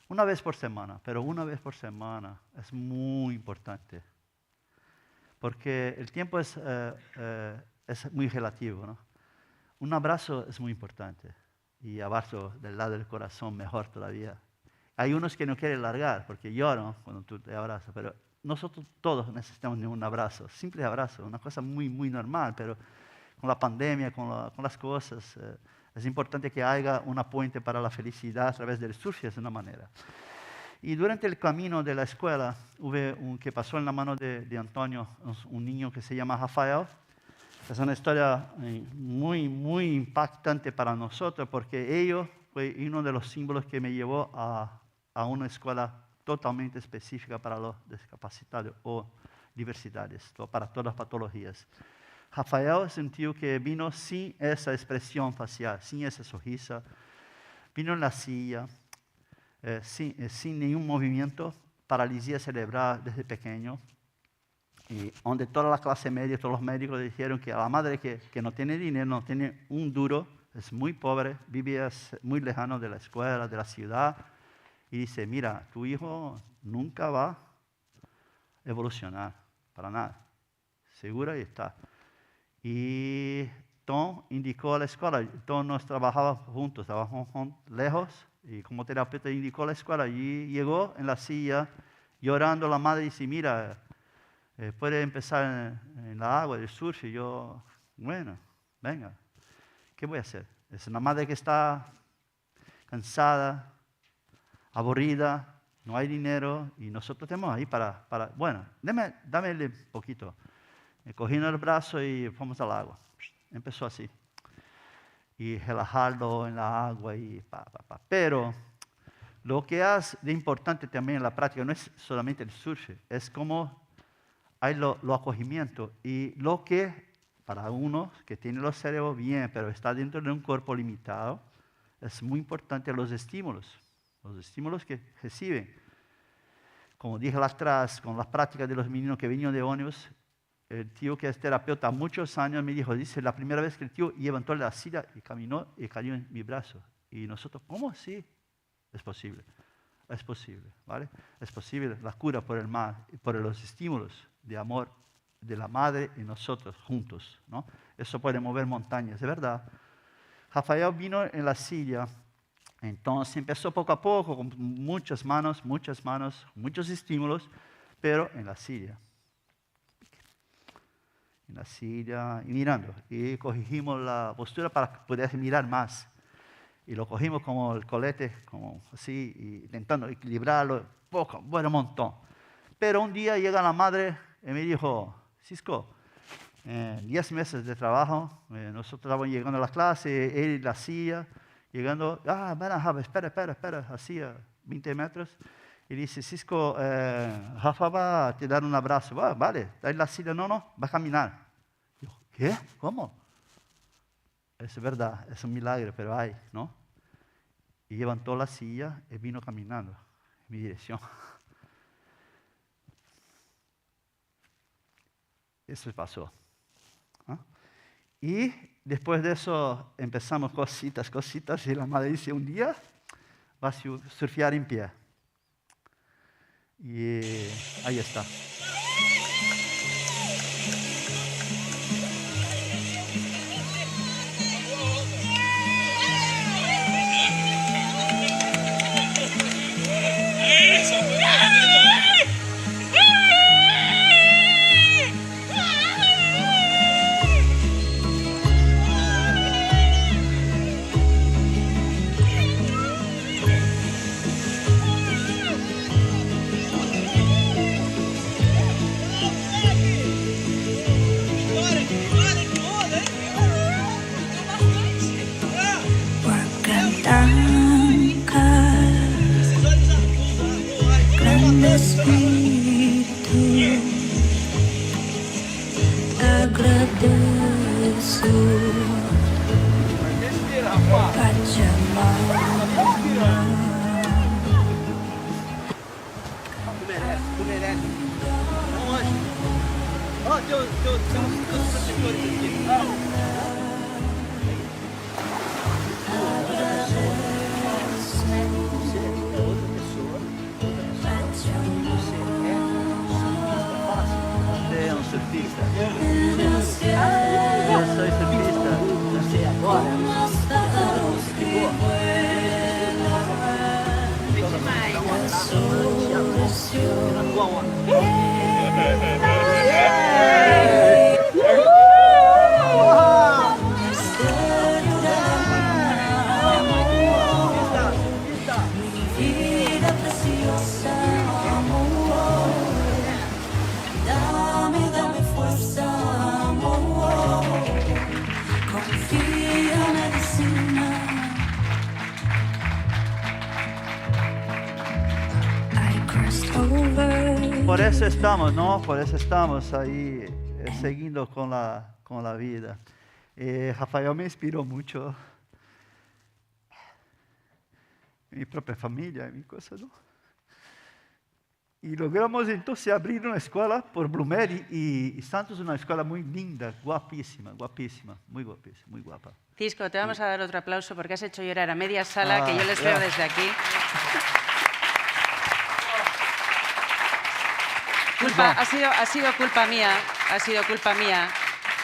una vez por semana, pero una vez por semana es muy importante. Porque el tiempo es muy relativo, ¿no? Un abrazo es muy importante. Y abrazo del lado del corazón mejor todavía. Hay unos que no quieren largar porque lloran cuando tú te abrazas, pero nosotros todos necesitamos de un abrazo, simple abrazo, una cosa muy, muy normal, pero con la pandemia, con las cosas, es importante que haya una puente para la felicidad a través del surf, es una manera. Y durante el camino de la escuela, que pasó en la mano de Antonio, un niño que se llama Rafael. Es una historia muy, muy impactante para nosotros porque ellos fue uno de los símbolos que me llevó a una escuela totalmente específica para los discapacitados o diversidades, para todas las patologías. Rafael sintió que vino sin esa expresión facial, sin esa sonrisa, vino en la silla, sin ningún movimiento, paralisia cerebral desde pequeño, y donde toda la clase media, todos los médicos le dijeron que a la madre que no tiene dinero, no tiene un duro, es muy pobre, vive muy lejano de la escuela, de la ciudad, y dice, mira, tu hijo nunca va a evolucionar, para nada, segura y está. Y Tom indicó a la escuela, Tom nos trabajaba juntos, trabajamos lejos, y como terapeuta indicó a la escuela, y llegó en la silla llorando, la madre dice, mira, puede empezar en la agua del surf, y yo, bueno, venga, ¿qué voy a hacer? Es una madre que está cansada, aburrida, no hay dinero, y nosotros tenemos ahí bueno, dámele un poquito. Me cogí en el brazo y fuimos al agua. Empezó así. Y relajarlo en la agua y Pero lo que es de importante también en la práctica no es solamente el surf, es como hay lo acogimiento y lo que para uno que tiene los cerebros bien, pero está dentro de un cuerpo limitado, es muy importante los estímulos que reciben. Como dije atrás, con las prácticas de los meninos que venían de ónibus, el tío que es terapeuta muchos años me dijo, dice, la primera vez que el tío levantó la silla y caminó y cayó en mi brazo. Y nosotros, ¿cómo así? Es posible, ¿vale? Es posible la cura por el mar, por los estímulos de amor de la madre y nosotros juntos, ¿no? Eso puede mover montañas, de verdad. Rafael vino en la silla, entonces empezó poco a poco, con muchas manos, muchos estímulos, pero en la silla. En la silla y mirando. Y corregimos la postura para poder mirar más. Y lo cogimos como el colete, como así, y intentando equilibrarlo, bueno, un montón. Pero un día llega la madre y me dijo, Cisco, 10 meses de trabajo, nosotros estábamos llegando a la clase, él en la silla, llegando, espera, así a 20 metros. Y dice, Cisco, Rafa va a te dar un abrazo. Vale, está en la silla, no, va a caminar. Yo, ¿qué? ¿Cómo? Es verdad, es un milagro, pero hay, ¿no? Y levantó la silla y vino caminando en mi dirección. Eso pasó. ¿Ah? Y después de eso empezamos cositas, y la madre dice, un día vas a surfear en pie. Y ahí está. Você é um surfista? Eu sou surfista. Você agora? Que Dame fuerza, amor. Confía en medicina. Por eso estamos, ¿no? Por eso estamos ahí siguiendo con la vida. Rafael me inspiró mucho. Mi propia familia, mi cosa, ¿no? Y logramos entonces abrir una escuela por Blumeri y Santos es una escuela muy linda, guapísima, guapísima, muy guapísima, muy guapa. Cisco, te vamos a dar otro aplauso porque has hecho llorar a media sala, que yo les veo desde aquí. Ha sido culpa mía,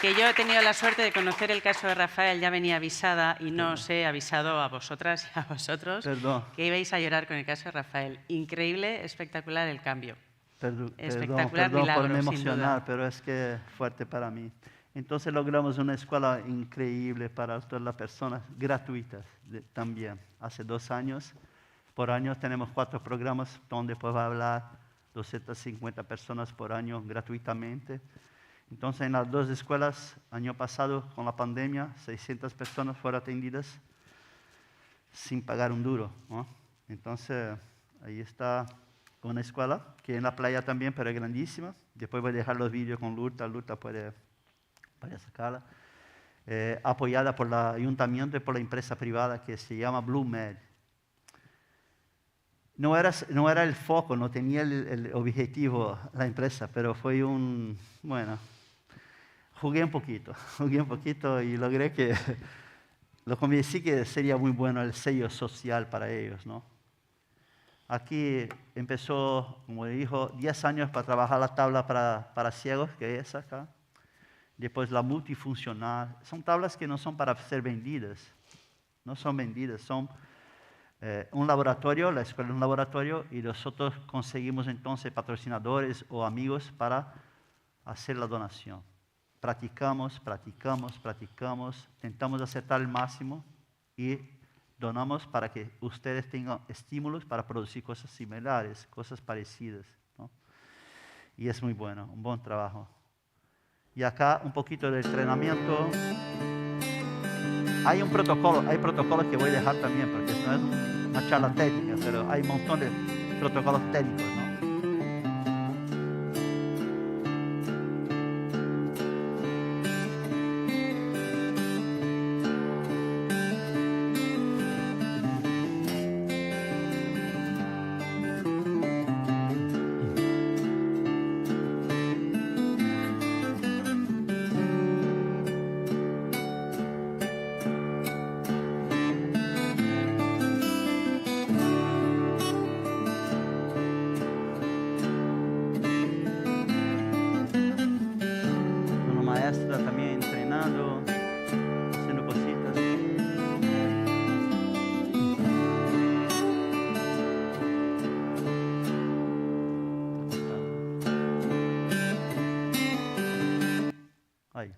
que yo he tenido la suerte de conocer el caso de Rafael, ya venía avisada y no os he avisado a vosotras y a vosotros que ibais a llorar con el caso de Rafael. Increíble, espectacular el cambio. Espectacular milagro, por me sin emocionar, duda. pero es que fuerte para mí. Entonces logramos una escuela increíble para todas las personas, gratuitas también. Hace 2 años, por año tenemos 4 programas donde puedo hablar 250 personas por año gratuitamente. Entonces, en las 2 escuelas, año pasado, con la pandemia, 600 personas fueron atendidas sin pagar un duro, ¿no? Entonces, ahí está una escuela, que en la playa también, pero es grandísima. Después voy a dejar los vídeos con Lurta puede sacarla. Apoyada por el ayuntamiento y por la empresa privada que se llama Blumeri. No era el foco, no tenía el objetivo la empresa, pero fue jugué un poquito y logré que, lo convencí que sería muy bueno el sello social para ellos, ¿no? Aquí empezó, como dijo, 10 años para trabajar la tabla para ciegos, que es acá. Después la multifuncional. Son tablas que no son para ser vendidas, no son vendidas, son un laboratorio, la escuela es un laboratorio y nosotros conseguimos entonces patrocinadores o amigos para hacer la donación. Practicamos, intentamos acertar el máximo y donamos para que ustedes tengan estímulos para producir cosas similares, cosas parecidas, ¿no? Y es muy bueno, un buen trabajo. Y acá un poquito de entrenamiento. Hay protocolos que voy a dejar también, porque no es una charla técnica, pero hay un montón de protocolos técnicos, ¿no? También entrenando, haciendo cositas. Ahí.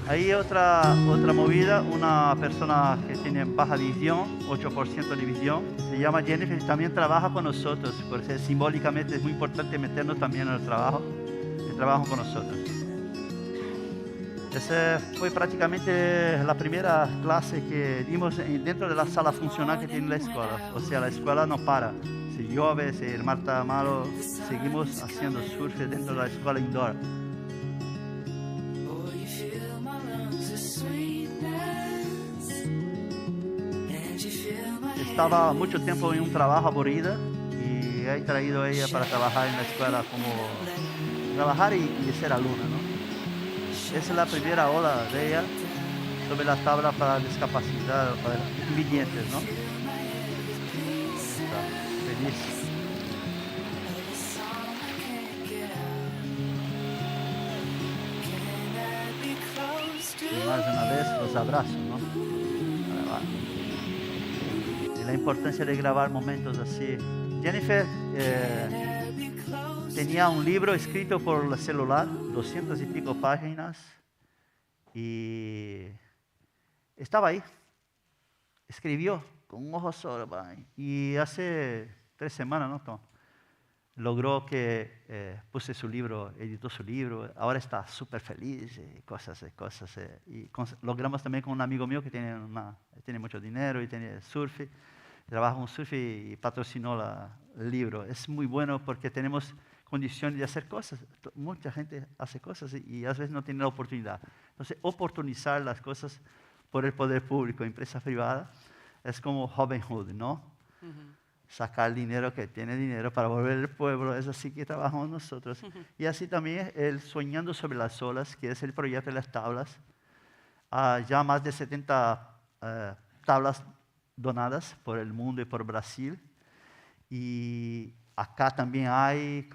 Ahí otra movida, una persona que tiene baja visión, 8% de visión, se llama Jennifer, y también trabaja con nosotros, porque simbólicamente es muy importante meternos también en el trabajo con nosotros. Esa fue prácticamente la primera clase que dimos dentro de la sala funcional que tiene la escuela. O sea, la escuela no para. Si llueve, si el mar está malo, seguimos haciendo surf dentro de la escuela indoor. Estaba mucho tiempo en un trabajo aburrido y y he traído a ella para trabajar en la escuela, como trabajar y ser alumna, ¿no? Esa es la primera ola de ella sobre la tabla para discapacidad, para invidentes, ¿no? Está feliz. Y más de una vez los abrazo, ¿no? Y la importancia de grabar momentos así. Jennifer tenía un libro escrito por el celular, 200 y pico páginas, y estaba ahí. Escribió con un ojo solo. Y hace 3 semanas, ¿no? Logró que puse su libro, editó su libro, ahora está súper feliz, cosas. Y logramos también con un amigo mío que tiene mucho dinero y tiene surf, trabaja con surf y patrocinó el libro. Es muy bueno porque tenemos condiciones de hacer cosas. Mucha gente hace cosas y a veces no tiene la oportunidad. Entonces, oportunizar las cosas por el poder público, empresa privada, es como Robin Hood, ¿no? Sacar dinero que tiene dinero para volver al pueblo, es así que trabajamos nosotros. Y así también el Soñando sobre las Olas, que es el proyecto de las tablas. Ya más de 70 tablas donadas por el mundo y por Brasil. Y acá también hay,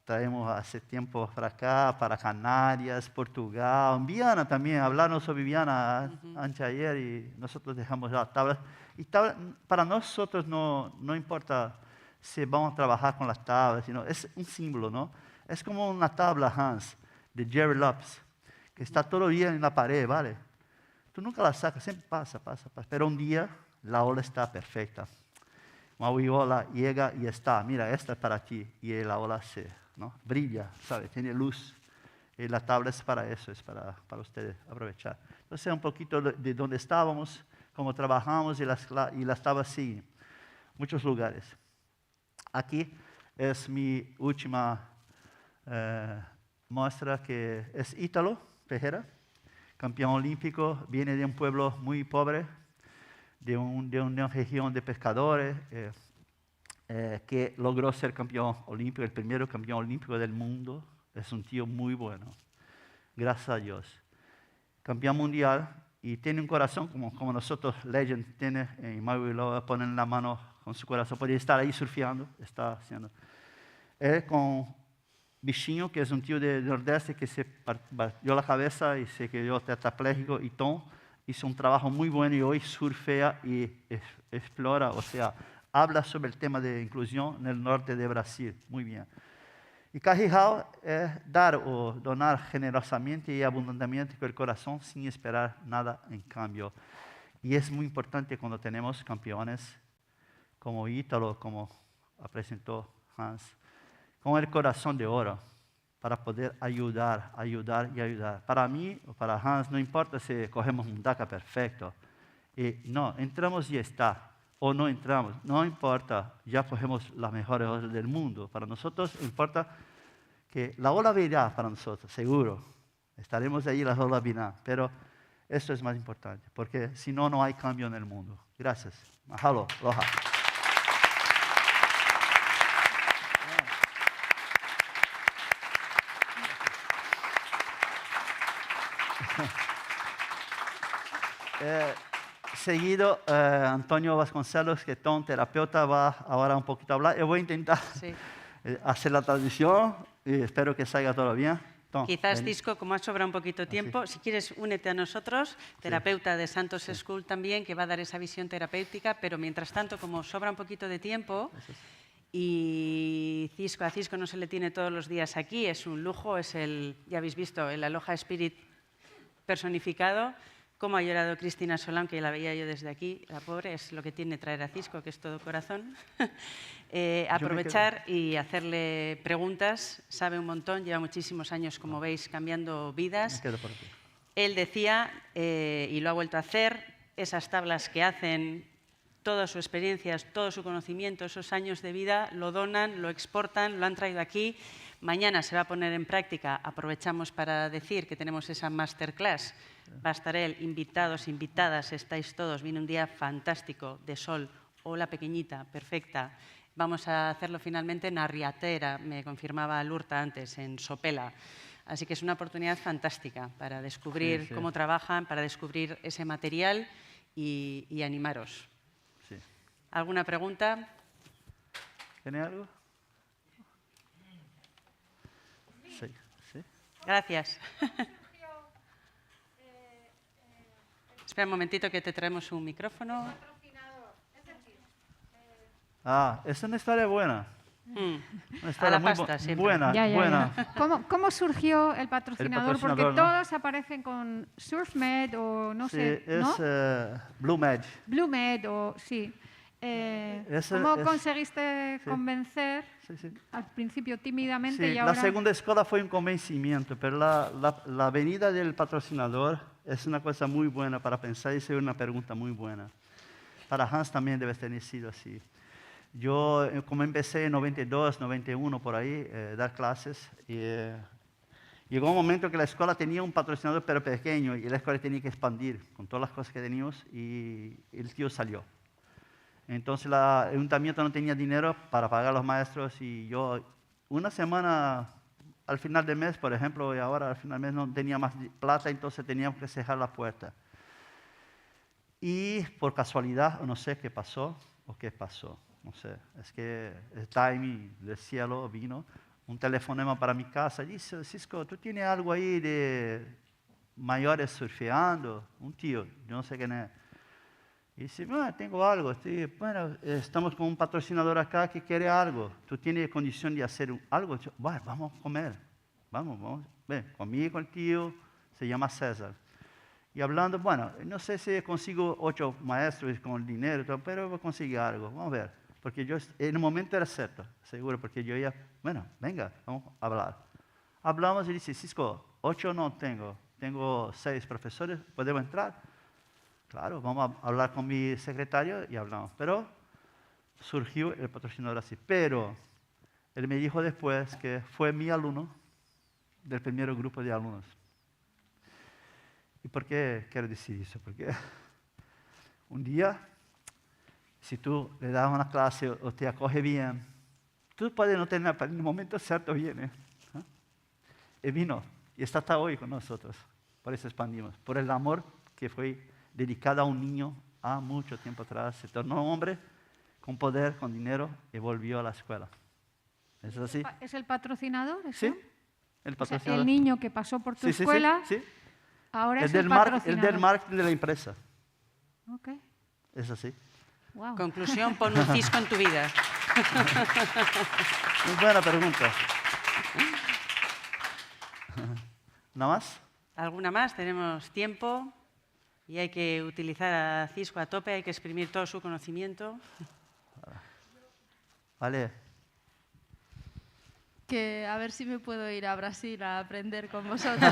traemos hace tiempo para acá, para Canarias, Portugal, en Viana también, hablaron sobre Viana anteayer y nosotros dejamos las tablas. Y para nosotros no importa si vamos a trabajar con las tablas, sino es un símbolo, ¿no? Es como una tabla, Hans, de Jerry Lopes, que está todo el día en la pared, ¿vale? Tú nunca la sacas, siempre pasa. Pero un día la ola está perfecta. Una ola llega y está, mira, esta es para ti. Y la ola ¿no? Brilla, ¿sabes? Tiene luz. Y la tabla es para eso, es para ustedes aprovechar. Entonces, un poquito de dónde estábamos, cómo trabajamos y las tablas siguen. Muchos lugares. Aquí es mi última muestra, que es Ítalo Ferreira, campeón olímpico, viene de un pueblo muy pobre, de una región de pescadores, que logró ser campeón olímpico, el primero campeón olímpico del mundo. Es un tío muy bueno, gracias a Dios. Campeón mundial y tiene un corazón como nosotros, Legend tiene, y Maui lo pone en la mano con su corazón. Podría estar ahí surfeando, está haciendo. Él con Bichinho, que es un tío del Nordeste que se partió la cabeza y se quedó tetrapléjico, y Tom hizo un trabajo muy bueno y hoy surfea y explora, o sea, habla sobre el tema de inclusión en el norte de Brasil. Muy bien. Y Carrijal es dar o donar generosamente y abundantemente con el corazón sin esperar nada en cambio. Y es muy importante cuando tenemos campeones como Ítalo, como presentó Hans, con el corazón de oro, para poder ayudar. Para mí o para Hans no importa si cogemos un DACA perfecto. No, entramos y está. O no entramos, no importa, ya cogemos las mejores olas del mundo. Para nosotros importa que la ola virá para nosotros, seguro. Estaremos ahí, las olas virán, pero esto es más importante, porque si no, no hay cambio en el mundo. Gracias. Mahalo, aloha. Seguido, Antonio Vasconcelos, que es un terapeuta, va ahora un poquito a hablar. Yo voy a intentar hacer la traducción y espero que salga todo bien. Tom, quizás, Cisco, como ha sobrado un poquito tiempo, si quieres, únete a nosotros, terapeuta de Santos School también, que va a dar esa visión terapéutica, pero mientras tanto, como sobra un poquito de tiempo, y a Cisco no se le tiene todos los días aquí, es un lujo, es ya habéis visto, el Aloha Spirit personificado. Cómo ha llorado Cristina Solán, que la veía yo desde aquí, la pobre, es lo que tiene traer a Cisco, que es todo corazón. Aprovechar y hacerle preguntas, sabe un montón, lleva muchísimos años, como veis, cambiando vidas. Él decía, y lo ha vuelto a hacer, esas tablas que hacen, toda su experiencia, todo su conocimiento, esos años de vida, lo donan, lo exportan, lo han traído aquí. Mañana se va a poner en práctica, aprovechamos para decir que tenemos esa masterclass. Va a estar él, invitados, invitadas, estáis todos. Viene un día fantástico de sol, ola pequeñita, perfecta, vamos a hacerlo finalmente en Arriatera, me confirmaba Lurta antes, en Sopela. Así que es una oportunidad fantástica para descubrir cómo trabajan, para descubrir ese material y animaros. Sí. ¿Alguna pregunta? ¿Tiene algo? Sí, sí. Gracias. Espera un momentito que te traemos un micrófono. Es una historia buena. Una historia A la muy pasta, siempre. buena, Ya, ya, buena. ya. ¿Cómo surgió el patrocinador? Porque patrocinador, ¿no? todos aparecen con SurfMed o no Sí, sé, es ¿no? BlueMed. BlueMed o sí. ¿Cómo es- conseguiste sí. convencer al principio tímidamente Sí, y ahora? la segunda escuela fue un convencimiento, pero la venida del patrocinador es una cosa muy buena para pensar y es una pregunta muy buena. Para Hans también debe tener sido así. Yo, como empecé en 92, 91, por ahí, dar clases, llegó un momento que la escuela tenía un patrocinador pero pequeño y la escuela tenía que expandir con todas las cosas que teníamos y el tío salió. Entonces el ayuntamiento no tenía dinero para pagar a los maestros y yo una semana al final del mes, por ejemplo, y ahora al final del mes no tenía más plata, entonces teníamos que cerrar la puerta. Y por casualidad, no sé qué pasó o qué pasó, no sé, es que el timing del cielo vino, un telefonema para mi casa, dice, Cisco, ¿tú tienes algo ahí de mayores surfeando? Un tío, yo no sé quién es. Y dice, bueno, tengo algo, bueno, estamos con un patrocinador acá que quiere algo, ¿tú tienes condición de hacer algo? Yo, bueno, vamos a comer, vamos, ven, conmigo y con el tío, se llama César. Y hablando, bueno, no sé si consigo 8 maestros con el dinero, pero voy a conseguir algo, vamos a ver. Porque yo, en el momento era cierto, seguro, porque yo ya, bueno, venga, vamos a hablar. Hablamos y dice, Cisco, 8 no tengo, tengo 6 profesores, ¿podemos entrar? Claro, vamos a hablar con mi secretario y hablamos. Pero surgió el patrocinador así. Pero él me dijo después que fue mi alumno del primer grupo de alumnos. ¿Y por qué quiero decir eso? Porque un día, si tú le das una clase o te acoge bien, tú puedes no tener, pero en el momento cierto viene. Y vino y está hasta hoy con nosotros. Por eso expandimos. Por el amor que fue dedicado a un niño a mucho tiempo atrás. Se tornó hombre con poder, con dinero y volvió a la escuela. ¿Es así? ¿Es el patrocinador? ¿eso? Sí, el O sea, patrocinador. el niño que pasó por tu Sí, escuela, sí. ahora El es el del patrocinador. marketing de la empresa. Ok. Es así. Wow. Conclusión, pon un Cisco en tu vida. Muy buena pregunta. ¿Nada más? ¿Alguna más? Tenemos tiempo y hay que utilizar a Cisco a tope, hay que exprimir todo su conocimiento. Vale. Que a ver si me puedo ir a Brasil a aprender con vosotros.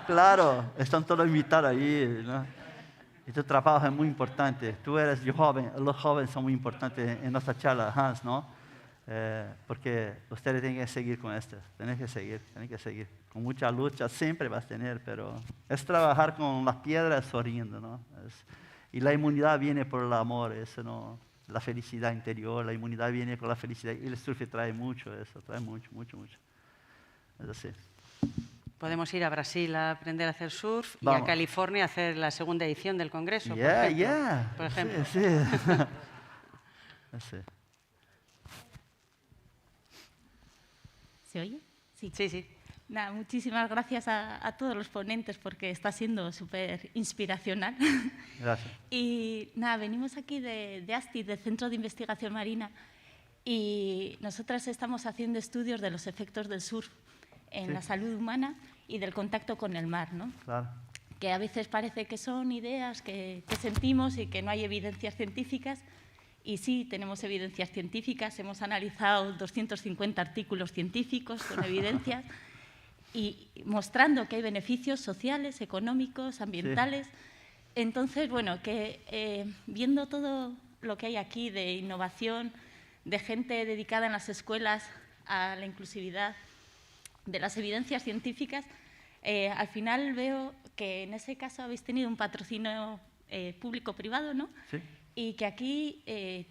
Claro, están todos invitados ahí, ¿no? Y tu trabajo es muy importante. Tú eres joven, los jóvenes son muy importantes en nuestra charla, Hans, ¿no? Porque ustedes tienen que seguir con esto, tienen que seguir. Con mucha lucha siempre vas a tener, pero es trabajar con las piedras sonriendo, ¿no? Y la inmunidad viene por el amor, eso no, la felicidad interior, la inmunidad viene con la felicidad. Y el surf trae mucho eso, trae mucho. Es así. Podemos ir a Brasil a aprender a hacer surf y Vamos. a California a hacer la segunda edición del Congreso, por Yeah, ejemplo. yeah. Por ejemplo. Sí. Sí. ¿Se oye? Sí. Sí. Nada, muchísimas gracias a todos los ponentes porque está siendo súper inspiracional. Gracias. Y nada, venimos aquí de ASTI, del Centro de Investigación Marina, y nosotras estamos haciendo estudios de los efectos del surf en Sí. la salud humana y del contacto con el mar, ¿no? Claro. Que a veces parece que son ideas que sentimos y que no hay evidencias científicas. Y sí, tenemos evidencias científicas, hemos analizado 250 artículos científicos con evidencias y mostrando que hay beneficios sociales, económicos, ambientales. Entonces, bueno, que viendo todo lo que hay aquí de innovación, de gente dedicada en las escuelas a la inclusividad, de las evidencias científicas, al final veo que en ese caso habéis tenido un patrocinio público-privado, ¿no? Sí. y que aquí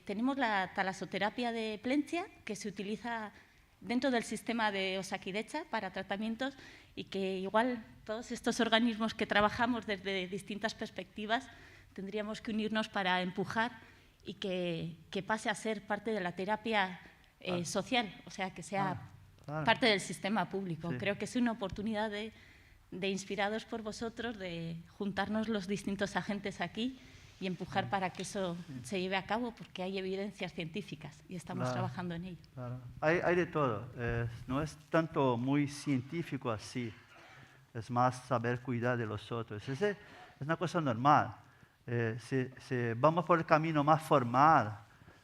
tenemos la talasoterapia de Plentzia, que se utiliza dentro del sistema de Osakidetza para tratamientos y que igual todos estos organismos que trabajamos desde distintas perspectivas tendríamos que unirnos para empujar y que pase a ser parte de la terapia social, o sea, que sea parte del sistema público. Sí. Creo que es una oportunidad de inspirados por vosotros, de juntarnos los distintos agentes aquí y empujar para que eso se lleve a cabo, porque hay evidencias científicas y estamos trabajando en ello. Claro. Hay de todo. No es tanto muy científico así. Es más saber cuidar de los otros. Es una cosa normal. Si vamos por el camino más formal,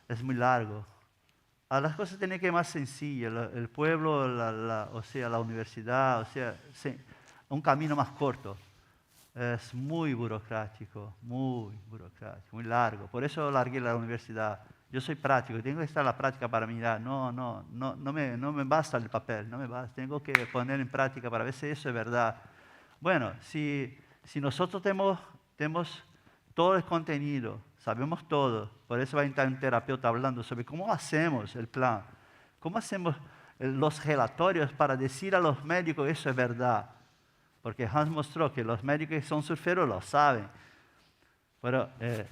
es muy largo. A las cosas tienen que ser más sencillas. El pueblo, o sea, la universidad, o sea, un camino más corto. Es muy burocrático, muy largo. Por eso largué la universidad. Yo soy práctico, tengo que estar en la práctica para mirar. No me basta el papel, no me basta. Tengo que poner en práctica para ver si eso es verdad. Bueno, si nosotros tenemos todo el contenido, sabemos todo, por eso va a estar un terapeuta hablando sobre cómo hacemos el plan, cómo hacemos los relatorios para decir a los médicos que eso es verdad. Porque Hans mostró que los médicos que son surferos lo saben. Pero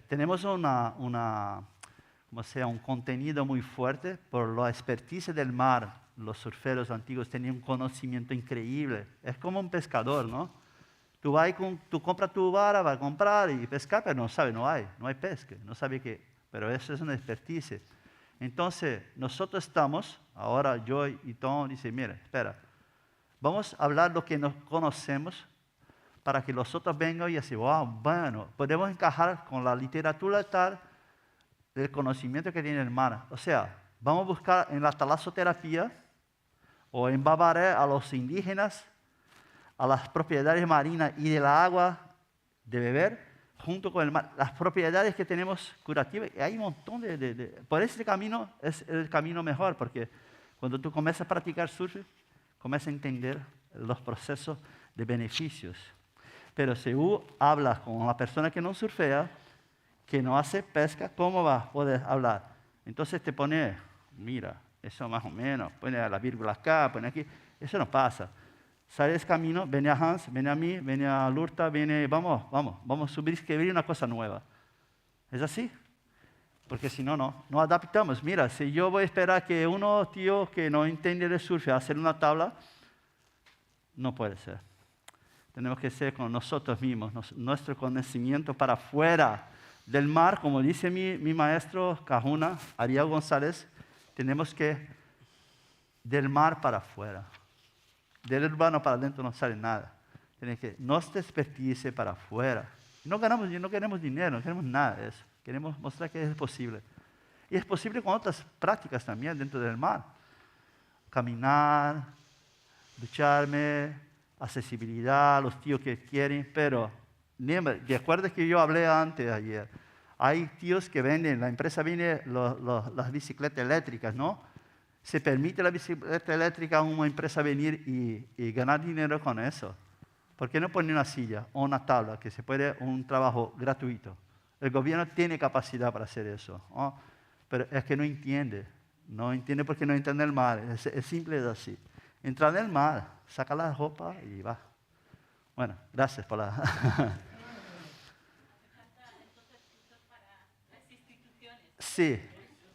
tenemos un contenido muy fuerte por la expertise del mar. Los surferos antiguos tenían un conocimiento increíble. Es como un pescador, ¿no? Tú compras tu vara, vas a comprar y pescar, pero no hay pesca, no sabe qué. Pero eso es una expertise. Entonces, nosotros estamos, ahora yo y Tom dice, mira, espera, vamos a hablar lo que nos conocemos para que los otros vengan y así, wow, bueno, podemos encajar con la literatura tal, el conocimiento que tiene el mar. O sea, vamos a buscar en la talasoterapia o en Babaré a los indígenas, a las propiedades marinas y del agua de beber, junto con el mar, las propiedades que tenemos curativas. Y hay un montón por ese camino es el camino mejor, porque cuando tú comienzas a practicar surf, comienzas a entender los procesos de beneficios. Pero si hablas con una persona que no surfea, que no hace pesca, ¿cómo vas a poder hablar? Entonces te pone, mira, eso más o menos, pone la vírgula acá, pone aquí, eso no pasa. Sales camino, viene a Hans, viene a mí, viene a Lurta, vamos a subir y escribir una cosa nueva. ¿Es así? Porque si no adaptamos. Mira, si yo voy a esperar que uno, tío, que no entiende de surf, hacer una tabla, no puede ser. Tenemos que ser con nosotros mismos, nuestro conocimiento para afuera del mar, como dice mi maestro Cajuna, Ariel González, tenemos que del mar para afuera. Del urbano para adentro no sale nada. Tiene que nuestra expertise para afuera. No queremos dinero, no queremos nada de eso. Queremos mostrar que es posible. Y es posible con otras prácticas también dentro del mar. Caminar, ducharme, accesibilidad, los tíos que quieren, pero recuerda que yo hablé antes ayer. Hay tíos que venden, la empresa vende las bicicletas eléctricas, ¿no? Se permite la bicicleta eléctrica a una empresa venir y ganar dinero con eso. ¿Por qué no pone una silla o una tabla que se puede un trabajo gratuito? El gobierno tiene capacidad para hacer eso, ¿no? Pero es que no entiende porque no entiende el mar. Es simple, es así. Entra en el mar, saca la ropa y va. Bueno, gracias por la... Sí.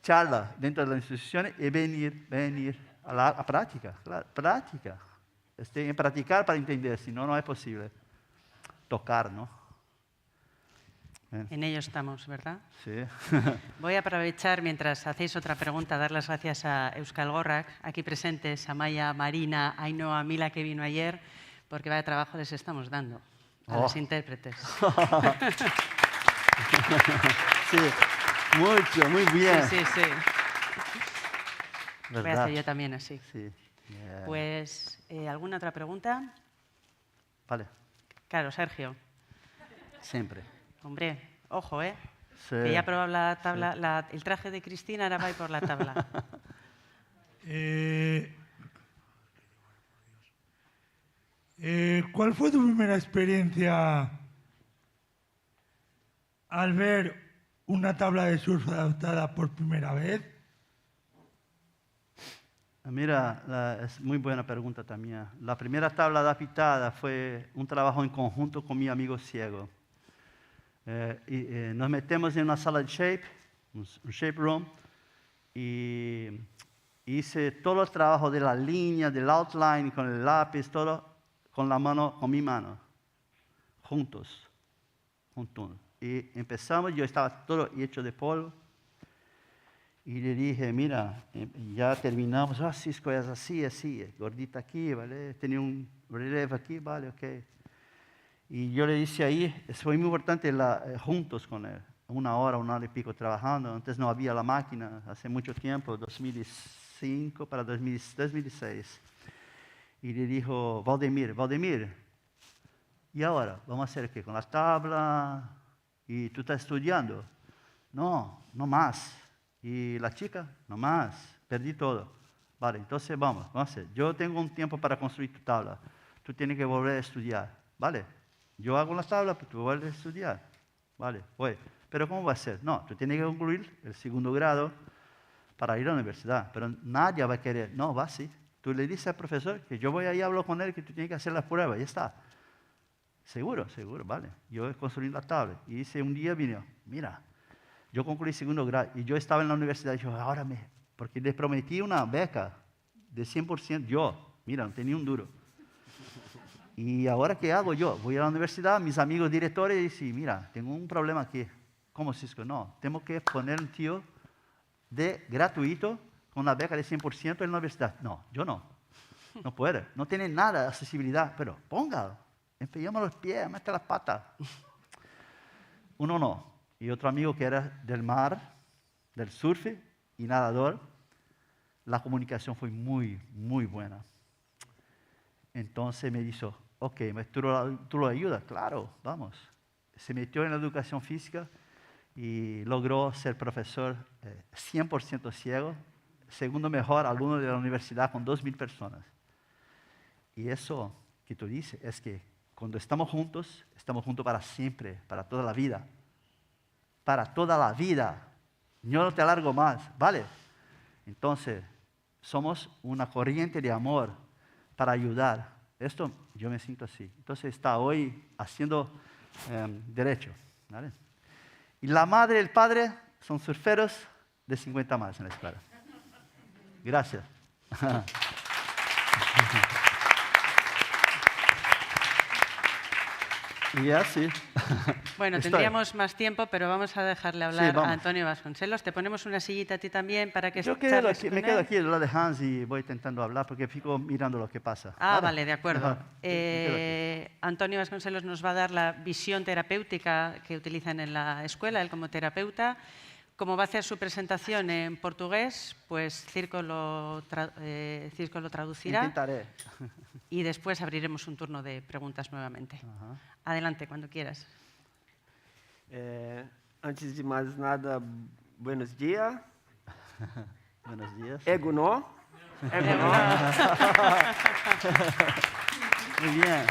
Charla dentro de las instituciones y venir a la práctica, claro, práctica. Practicar para entender, si no, no es posible. Tocar, ¿no? En ello estamos, ¿verdad? Sí. Voy a aprovechar, mientras hacéis otra pregunta, dar las gracias a Euskal Gorrak, aquí presentes, a Maya, Marina, Ainhoa, Mila, que vino ayer, porque vaya trabajo les estamos dando a los intérpretes. Sí. Mucho, muy bien. Sí. Voy a hacer yo también así. Sí. Yeah. Pues, ¿alguna otra pregunta? Vale. Claro, Sergio. Siempre. Hombre, ojo, ¿eh? Sí. Que ya ha probado la tabla, el traje de Cristina, ahora va a ir por la tabla. ¿Cuál fue tu primera experiencia al ver una tabla de surf adaptada por primera vez? Mira, es muy buena pregunta también. La primera tabla adaptada fue un trabajo en conjunto con mi amigo ciego. Nos metemos en una sala de shape, un shape room, y hice todo el trabajo de la línea, del outline, con el lápiz, todo con la mano, con mi mano, juntos. Y empezamos, yo estaba todo hecho de polvo, y le dije, mira, ya terminamos, Cisco es así, gordita aquí, ¿vale? Tenía un relevo aquí, vale, ok. Y yo le dije ahí, fue muy importante juntos con él, una hora y pico trabajando. Antes no había la máquina, hace mucho tiempo, 2005 para 2006. Y le dijo, Valdemir, ¿y ahora? ¿Vamos a hacer qué? ¿Con la tabla? ¿Y tú estás estudiando? No más. ¿Y la chica? No más. Perdí todo. Vale, entonces vamos a hacer. Yo tengo un tiempo para construir tu tabla. Tú tienes que volver a estudiar. Vale. Yo hago la tabla, pero tú vuelves a estudiar. Vale, voy. Pero ¿cómo va a ser? No, tú tienes que concluir el segundo grado para ir a la universidad. Pero nadie va a querer. No, va así. Tú le dices al profesor que yo voy ahí y hablo con él que tú tienes que hacer las pruebas. Ya está. Seguro, vale. Yo construí la tabla. Y dice, un día vino, mira, yo concluí segundo grado. Y yo estaba en la universidad y yo, porque les prometí una beca de 100%. Yo, mira, no tenía un duro. Y ahora, ¿qué hago yo? Voy a la universidad, mis amigos directores dicen, mira, tengo un problema aquí. ¿Cómo, Cisco? No, tengo que poner un tío gratuito con una beca de 100% en la universidad. No, yo no. No puede. No tiene nada de accesibilidad, pero póngalo. Empeñamos los pies, mete las patas. Uno no. Y otro amigo que era del mar, del surf y nadador, la comunicación fue muy, muy buena. Entonces me dijo, ok, ¿tú lo ayudas? Claro, vamos. Se metió en la educación física y logró ser profesor 100% ciego, segundo mejor alumno de la universidad con 2.000 personas. Y eso que tú dices es que cuando estamos juntos para siempre, para toda la vida. Para toda la vida. Yo no te alargo más, ¿vale? Entonces, somos una corriente de amor para ayudar. Esto yo me siento así. Entonces está hoy haciendo derecho, ¿vale? Y la madre y el padre son surferos de 50 más en la escuela. Gracias. Y así. Bueno, tendríamos más tiempo, pero vamos a dejarle hablar a Antonio Vasconcelos. Te ponemos una sillita a ti también para que Yo me quedo aquí al lado de Hans y voy intentando hablar porque fico mirando lo que pasa. Vale, de acuerdo. Antonio Vasconcelos nos va a dar la visión terapéutica que utilizan en la escuela, él como terapeuta. Como va a hacer su presentación en portugués, pues Circo lo traducirá. Intentaré. Y después abriremos un turno de preguntas nuevamente. Adelante, cuando quieras. Antes de mais nada, buenos días. Buenos días. Eguno. Muy bien.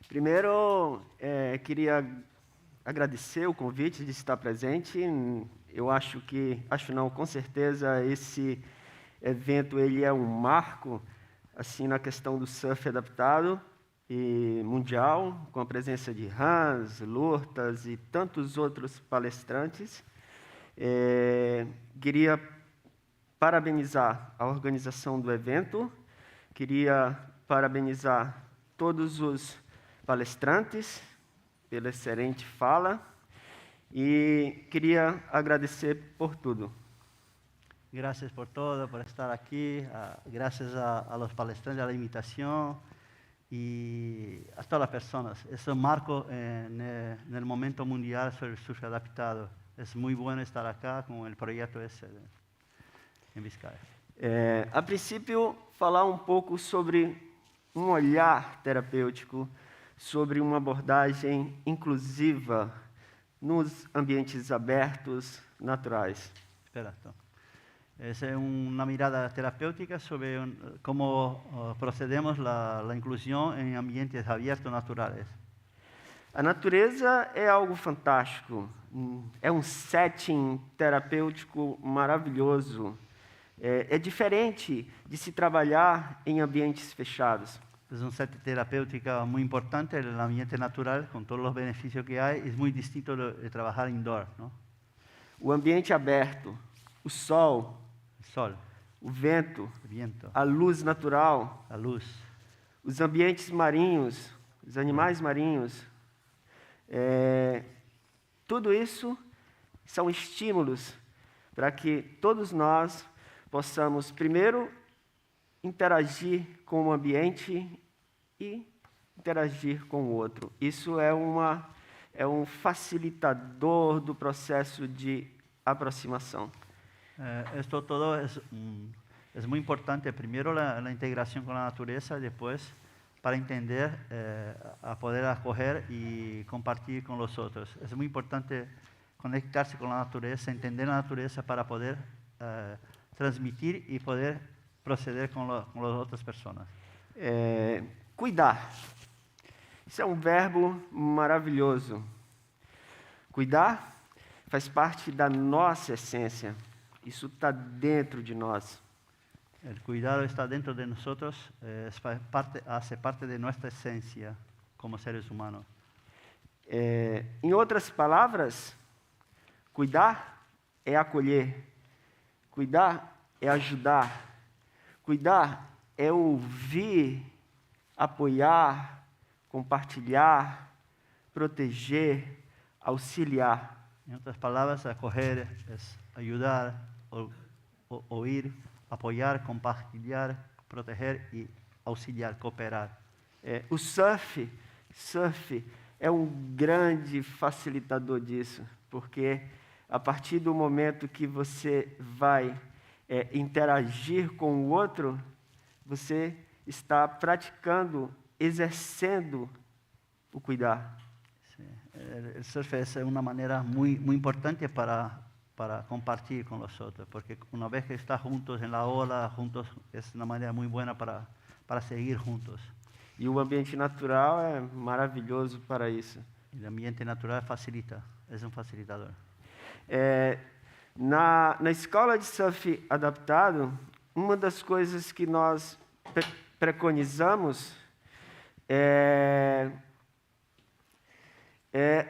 Primeiro, queria agradecer o convite de estar presente. Eu acho não, com certeza esse evento ele é um marco assim na questão do surf adaptado e mundial, com a presença de Hans, Lourtas e tantos outros palestrantes. Queria parabenizar a organização do evento, queria parabenizar todos os palestrantes pela excelente fala e queria agradecer por tudo. Gracias por todo, por estar aquí. Gracias a los palestrantes, a la invitación y a todas las personas. Es un marco en el momento mundial sobre el surf adaptado. Es muy bueno estar acá con el proyecto ese en Vizcaya. A princípio, falar um pouco sobre um olhar terapêutico, sobre uma abordagem inclusiva nos ambientes abertos, naturais. Espera, es una mirada terapéutica sobre cómo procedemos la inclusión en ambientes abiertos naturales. A natureza é algo fantástico, é um setting terapêutico maravilhoso. É diferente de se trabalhar em ambientes fechados. Es un set terapéutico muy importante, el ambiente natural, con todos los beneficios que hay, es muy distinto de trabajar indoor, ¿no? O ambiente aberto, o sol, o vento, a luz natural, a luz, os ambientes marinhos, os animais marinhos, tudo isso são estímulos para que todos nós possamos, primeiro, interagir com o ambiente e interagir com o outro. Isso é um facilitador do processo de aproximação. Esto todo es muy importante. Primero la integración con la naturaleza, después para entender, a poder acoger y compartir con los otros. Es muy importante conectarse con la naturaleza, entender la naturaleza para poder transmitir y poder proceder com as outras pessoas. Cuidar. Isso é um verbo maravilhoso. Cuidar faz parte da nossa essência. Isso está dentro de nós. O cuidado está dentro de nós, hace parte de nossa essência como seres humanos. Em outras palavras, cuidar é acolher. Cuidar é ajudar. Cuidar é ouvir, apoiar, compartilhar, proteger, auxiliar. Em outras palavras, acolher é ajudar, ouvir, apoiar, compartilhar, proteger e auxiliar, cooperar. O surf é um grande facilitador disso, porque a partir do momento que você vai interagir com o outro, você está praticando, exercendo o cuidar. Sí. El surf es una manera muy importante para compartir con los otros, porque una vez que estás juntos en la ola, juntos, es una manera muy buena para seguir juntos. E o ambiente natural é maravilhoso para isso. El ambiente natural facilita, es un facilitador. Na escola de surf adaptado, uma das coisas que nós preconizamos é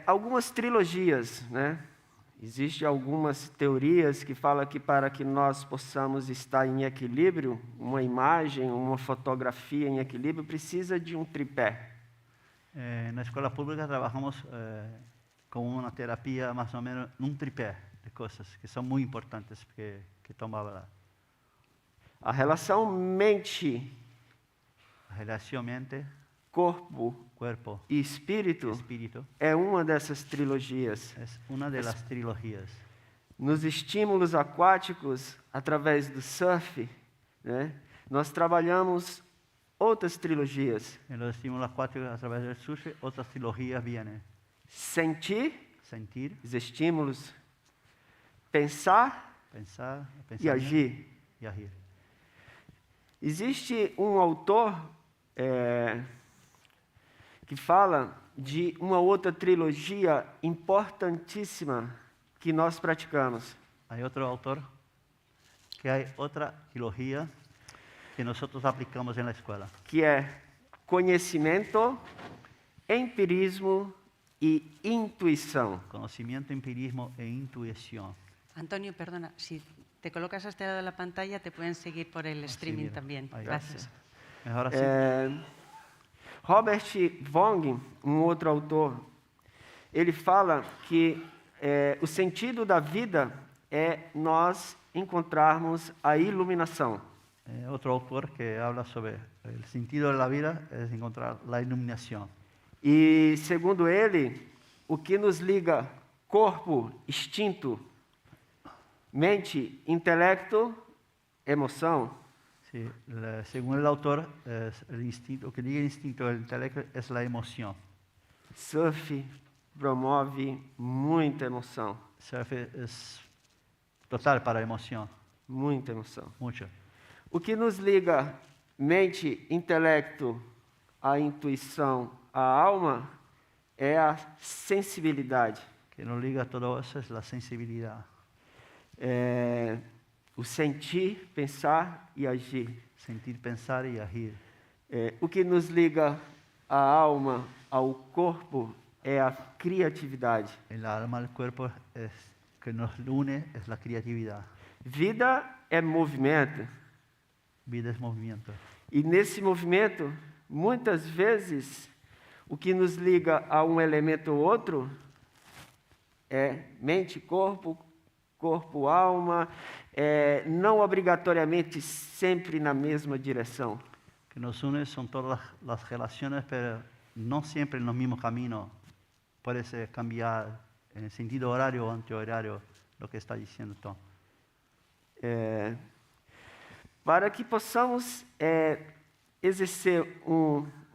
algumas trilogias, né? Existem algumas teorias que falam que para que nós possamos estar em equilíbrio, uma imagem, uma fotografia em equilíbrio, precisa de um tripé. Na escola pública trabalhamos com uma terapia mais ou menos num tripé de coisas que são muito importantes que tomava lá. A relação mente, corpo e espírito é uma dessas trilogias. É uma das trilogias. Nos estímulos aquáticos, através do surf, né, nós trabalhamos outras trilogias. Nos estímulos aquáticos, através do surf, outras trilogias vêm. Sentir, os estímulos, pensar e agir. Existe um autor que fala de uma outra trilogia importantíssima que nós praticamos. Há outro autor que há outra trilogia que nós aplicamos na escola. Que é conhecimento, empirismo e intuição. Conhecimento, empirismo e intuição. Antonio, perdona, si te colocas a este lado de la pantalla, te pueden seguir por el streaming también. Gracias. Ahora sí. Robert Vong, um outro autor, ele fala que o sentido da vida é nós encontrarmos a iluminação. Outro autor que habla sobre o sentido da vida é encontrar a iluminação. E, segundo ele, o que nos liga corpo, instinto, mente, intelecto, emoção. Sí, según el autor, el instinto, o que liga el instinto al intelecto es la emoción. Surf promove muita emoção. Surf es total para a emoção. Muita emoção. Mucho. O que nos liga mente, intelecto, a intuição, a alma, é a sensibilidade. Que nos liga a todo eso es la sensibilidad. O sentir, pensar e agir. Sentir, pensar y agir. O que nos liga a alma ao corpo é a criatividade. El alma al cuerpo es que nos une es la creatividad. Vida é movimento. Vida es movimiento. E nesse movimento, muitas vezes, o que nos liga a um elemento ou outro é mente, corpo, corpo, alma, não obrigatoriamente sempre na mesma direção. Que nos une son todas las relaciones, pero no siempre en los mismos caminos. Puede ser cambiar en sentido horario o antihorario lo que está diciendo Tom. Para que possamos exercer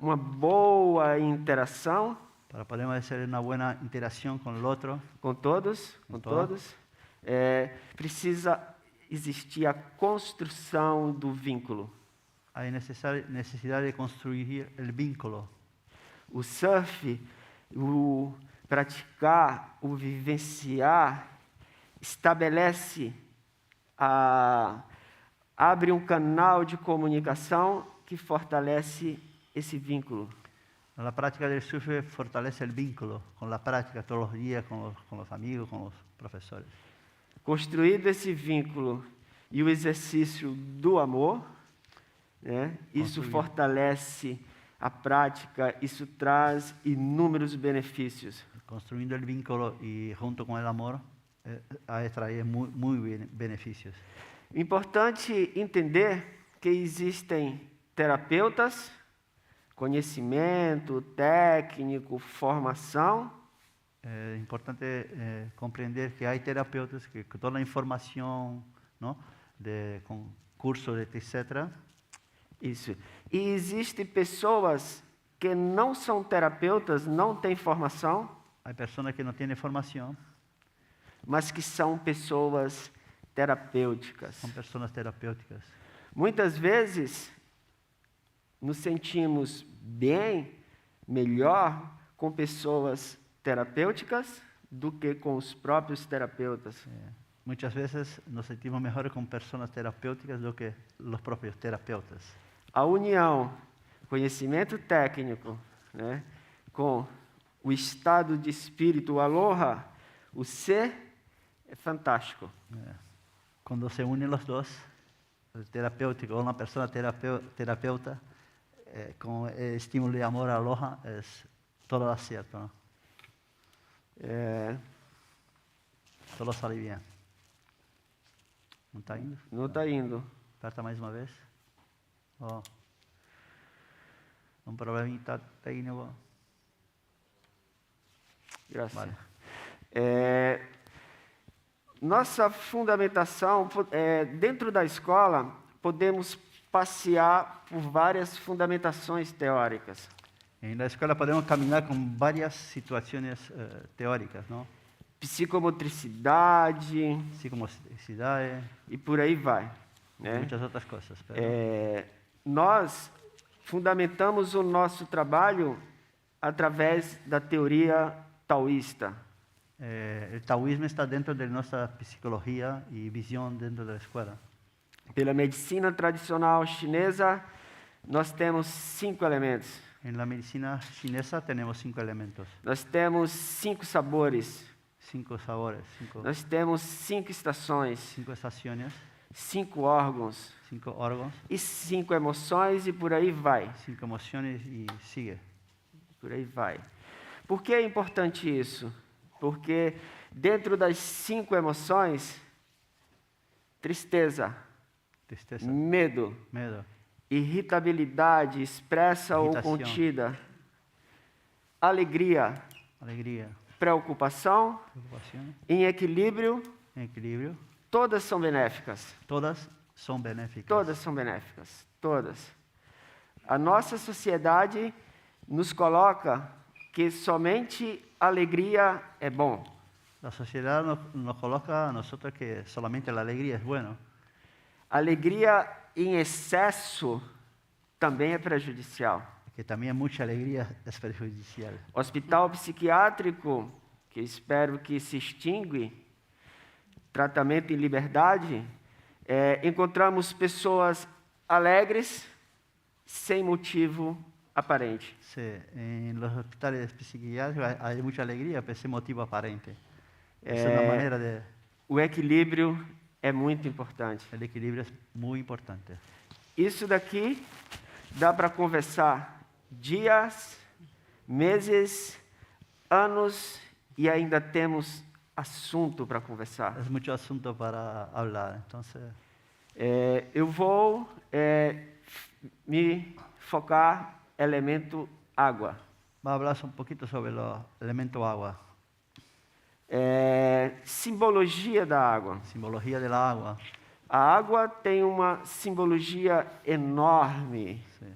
uma boa interação, para podermos hacer una buena interacción con el otro, com todos, precisa existir a construção do vínculo. Hay necesidad de construir el vínculo. O surf, o praticar, o vivenciar, estabelece, abre um canal de comunicação que fortalece esse vínculo. La práctica del surf fortalece el vínculo con la práctica todos los días, con los amigos, con los profesores. Construído esse vínculo e o exercício do amor, né? Isso fortalece a prática, isso traz inúmeros benefícios. Construindo el vínculo y junto con el amor, trae muy beneficios. Importante entender que existem terapeutas, conhecimento técnico, formação. É importante compreender que há terapeutas que toda a informação, não, com cursos, etc. Isso. E existem pessoas que não são terapeutas, não têm formação. Há pessoas que não têm formação, mas que são pessoas terapêuticas. São pessoas terapêuticas. Muitas vezes nos sentimos bem, melhor com pessoas terapêuticas do que com os próprios terapeutas. Muitas vezes nos sentimos melhor com pessoas terapêuticas do que os próprios terapeutas. A união, conhecimento técnico, né, com o estado de espírito, o aloha, o ser, é fantástico. Quando se unem os dois, o terapêutico ou uma pessoa terapeuta, com estímulo de amor, aloha, todo dá certo. Não? Todo sai bem. Não está indo? Não está indo. Aperta mais uma vez. Um probleminha técnico. Graças. Vale. Nossa fundamentação, dentro da escola, podemos passear por várias fundamentações teóricas. Na escola podemos caminhar com várias situações teóricas, não? Psicomotricidade, e por aí vai. Né? Muitas outras coisas. Nós fundamentamos o nosso trabalho através da teoria taoísta. O taoísmo está dentro de nossa psicologia e visão dentro da escola. Pela medicina tradicional chinesa, nós temos 5 elementos. Na medicina chinesa temos 5 elementos. Nós temos 5 sabores. 5 sabores. Nós temos 5 estações. 5 estações. 5 órgãos. 5 órgãos. E 5 emoções e por aí vai. 5 emoções e sigue. Por aí vai. Por que é importante isso? Porque dentro das 5 emoções, tristeza, medo, irritabilidade expressa ou contida, alegria, preocupação, em equilíbrio, todas são benéficas. Todas são benéficas. Todas são benéficas. Todas. A nossa sociedade nos coloca que somente alegria é bom. A sociedade nos coloca a nós que somente a alegria é bueno. Alegria em excesso também é prejudicial. que también mucha alegría es perjudicial. Hospital psiquiátrico, que espero que se extingue, tratamento em liberdade, encontramos pessoas alegres sem motivo aparente. Sí, en los hospitales psiquiátricos hay mucha alegría, pero sin motivo aparente. Es una manera de... O equilíbrio é muito importante. El equilibrio es muy importante. Isso daqui dá para conversar dias, meses, anos e ainda temos assunto para conversar. Es mucho asunto para hablar, entonces... Eu vou me focar elemento água. Va a hablar un poquito sobre el elemento agua. Simbologia da água. Simbología del agua. A água tem uma simbologia enorme. Sí.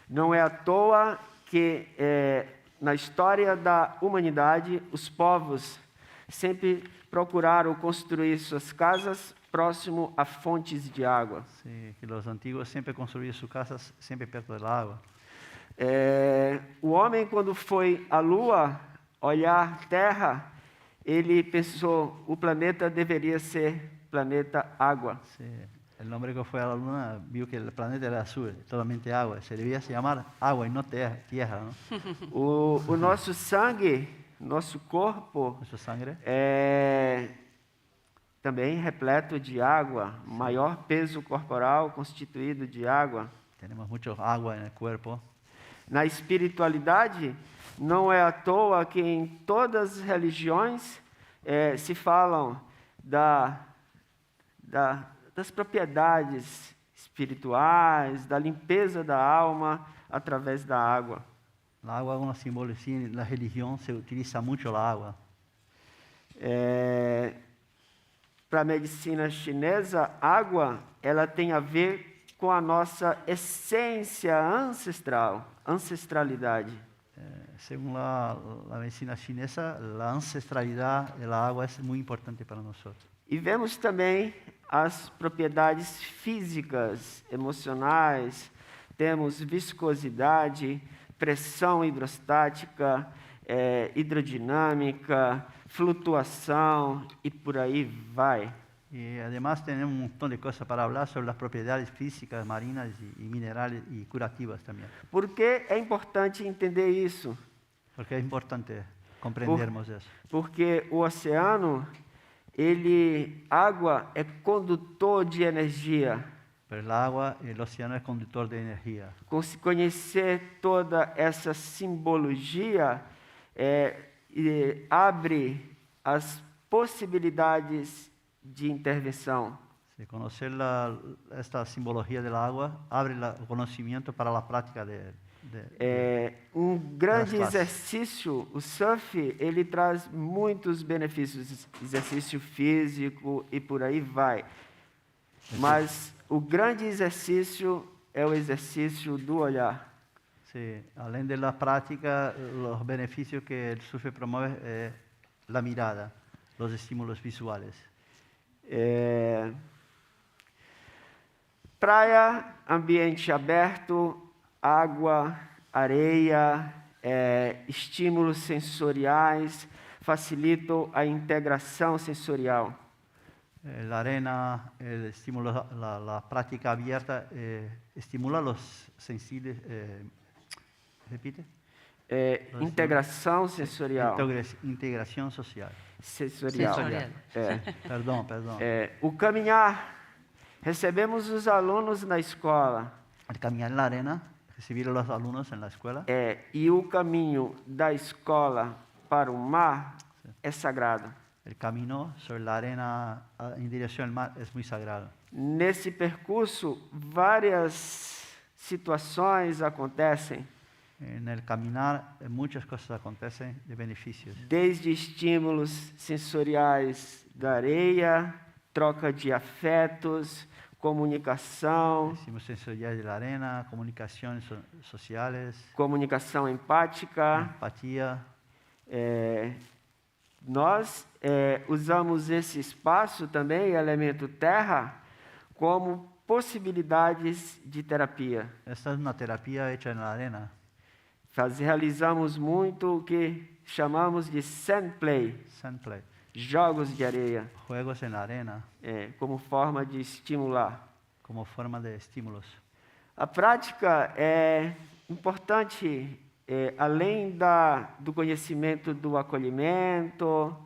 Não é à toa que na história da humanidade os povos sempre procuraram construir suas casas próximo a fontes de água. Sí, que los antiguos siempre construían sus casas siempre perto del agua. O homem, quando foi à Lua olhar Terra, ele pensou o planeta deveria ser planeta água. Sí. El hombre que fue a la luna vio que el planeta era azul, totalmente agua. Se debía llamar agua y no tierra, ¿no? O nosso sangue, nosso corpo, Nuestra sangre também repleto de água, maior peso corporal constituído de água. tenemos mucho agua en el cuerpo. Na espiritualidade, não é à toa que em todas as religiões se falam das propriedades espirituais, da limpeza da alma através da água. La agua es una simbología, en la religión se utiliza mucho la agua. Para a medicina chinesa, água ela tem a ver com a nossa essência ancestral, ancestralidade. Según la medicina chinesa, la ancestralidad de la agua es muy importante para nosotros. E vemos também as propriedades físicas, emocionais, temos viscosidade, pressão hidrostática, hidrodinâmica, flutuação e por aí vai. Y además tenemos un montón de cosas para hablar sobre las propiedades físicas, marinas y minerales y curativas también. Por que é importante entender isso? Porque es importante comprendermos eso. Porque o oceano, água é condutor de energia. Pero el agua, el océano es conductor de energía. Conhecer toda essa simbologia abre as possibilidades de intervenção. Si conocer esta simbología del agua abre el conocimiento para la práctica de grande das classes. exercício, o surf, ele traz muitos benefícios, exercício físico e por aí vai. Mas o grande exercício é o exercício do olhar. Sí, além de la práctica, los beneficios que el surf promueve es la mirada, los estímulos visuales. Praia, ambiente aberto, água, areia, estímulos sensoriais facilitam a integração sensorial. La arena, el estímulo, la práctica abierta estimula los sensibles. Repite. Integração sensorial. Integração social. Sensorial. Perdão. O caminhar. Recebemos os alunos na escola. El caminar en la arena, recibir a los alumnos en la escuela. E o caminho da escola para o mar é sagrado. El camino sobre la arena en dirección al mar es muy sagrado. Nesse percurso, várias situações acontecem. En el caminar, muchas cosas acontecen de beneficios. Desde estímulos sensoriais da areia, troca de afetos, comunicação. Estímulos sensoriales de la arena, comunicaciones sociales. Comunicação empática. Empatia. Nós usamos esse espaço também, elemento terra, como possibilidades de terapia. Esta es una terapia hecha en la arena. Realizamos muito o que chamamos de sand play, Sandplay. jogos de areia, Juegos en la arena como forma de estimular. como forma de estímulos. A prática é importante, além do conhecimento do acolhimento,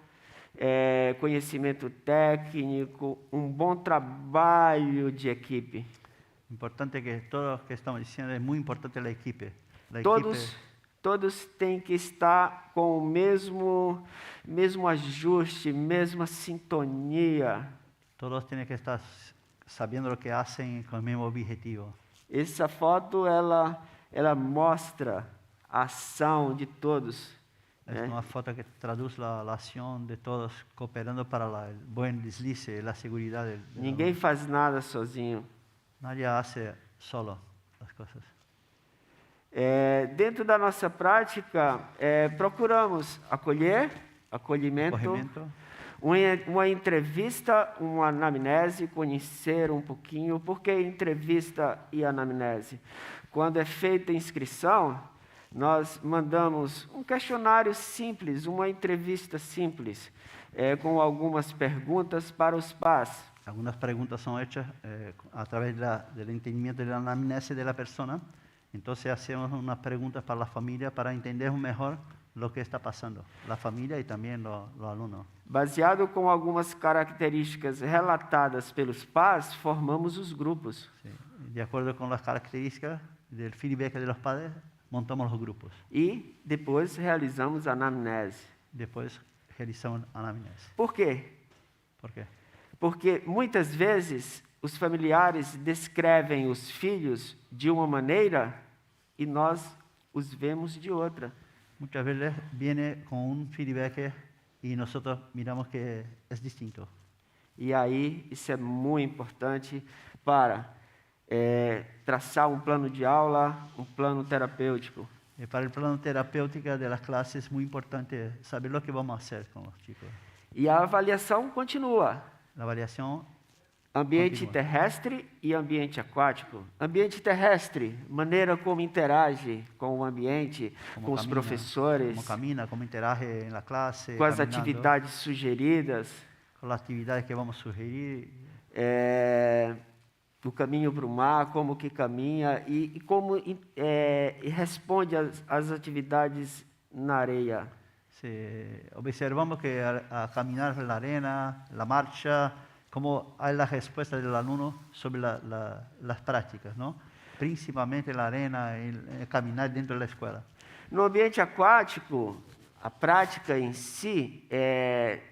conhecimento técnico, bom trabalho de equipe. Importante que todo lo que estamos diciendo es muy importante la equipe. Todos têm que estar com o mesmo ajuste, mesma sintonia. Todos tienen que estar sabiendo lo que hacen con el mismo objetivo. Essa foto ela mostra a ação de todos. Es una foto que traduce la acción de todos cooperando para el buen deslice, la seguridad del Ninguém faz nada sozinho. Nadie hace solo las cosas. Dentro da nossa prática, procuramos acolhimento, uma entrevista, uma anamnese, conhecer um pouquinho. Por que entrevista e anamnese? Quando é feita a inscrição, nós mandamos um questionário simples, uma entrevista simples, com algumas perguntas para os pais. Algunas preguntas son hechas a través del entendimiento de la anamnesis de la persona. Entonces hacemos unas preguntas para la familia para entender mejor lo que está pasando, la familia y también los alumnos. Baseado com algumas características relatadas pelos pais, formamos os grupos. Sí. De acuerdo con las características del feedback de los padres, montamos los grupos. E depois realizamos a anamnese. Después realizamos anamnese. Por quê? ¿Por qué? Porque muitas vezes os familiares descrevem os filhos de uma maneira e nós os vemos de outra. Muchas veces viene con un feedback y nosotros miramos que es distinto. E aí isso é muito importante para traçar um plano de aula, um plano terapêutico. Y para el plano terapéutico de las clases es muy importante saber lo que vamos a hacer con los chicos. E a avaliação continua. La variación Ambiente continua. terrestre e ambiente aquático. Ambiente terrestre, maneira como interage com o ambiente, Como com os camina, professores, Como camina, como interage en la clase, com as caminando, atividades sugeridas, con las actividades que vamos a sugerir, o caminho para o mar, como que caminha e como responde às atividades na areia. observamos que a caminar en la arena, la marcha, cómo hay la respuesta del alumno sobre las prácticas, ¿no? Principalmente la arena, el caminar dentro de la escuela. No ambiente aquático, a prática em si,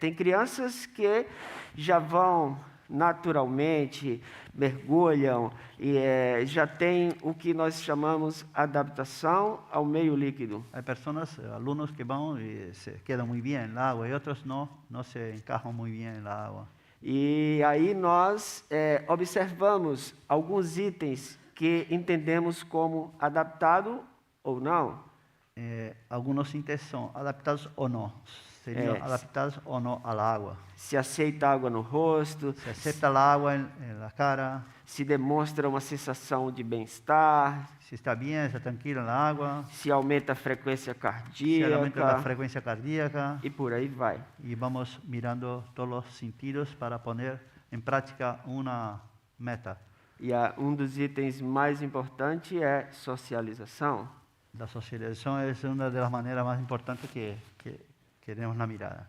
tem crianças que já vão naturalmente, mergulham e já tem o que nós chamamos adaptação ao meio líquido. Hay personas, alumnos que van y se quedan muy bien en el agua y otros no se encajan muy bien en el agua. E aí nós observamos alguns itens que entendemos como adaptado ou não. Algunos itens são adaptados ou não. Seriam adaptados ou não à água. Se aceita água no rosto. Se aceita a água na cara. Se demonstra uma sensação de bem-estar. Se está bem, está tranquilo na água. Se aumenta a frequência cardíaca. Se aumenta a frequência cardíaca. E por aí vai. E vamos mirando todos os sentidos para pôr em prática uma meta. E dos itens mais importantes é socialização. A socialização é uma das maneiras mais importantes que queremos na mirada.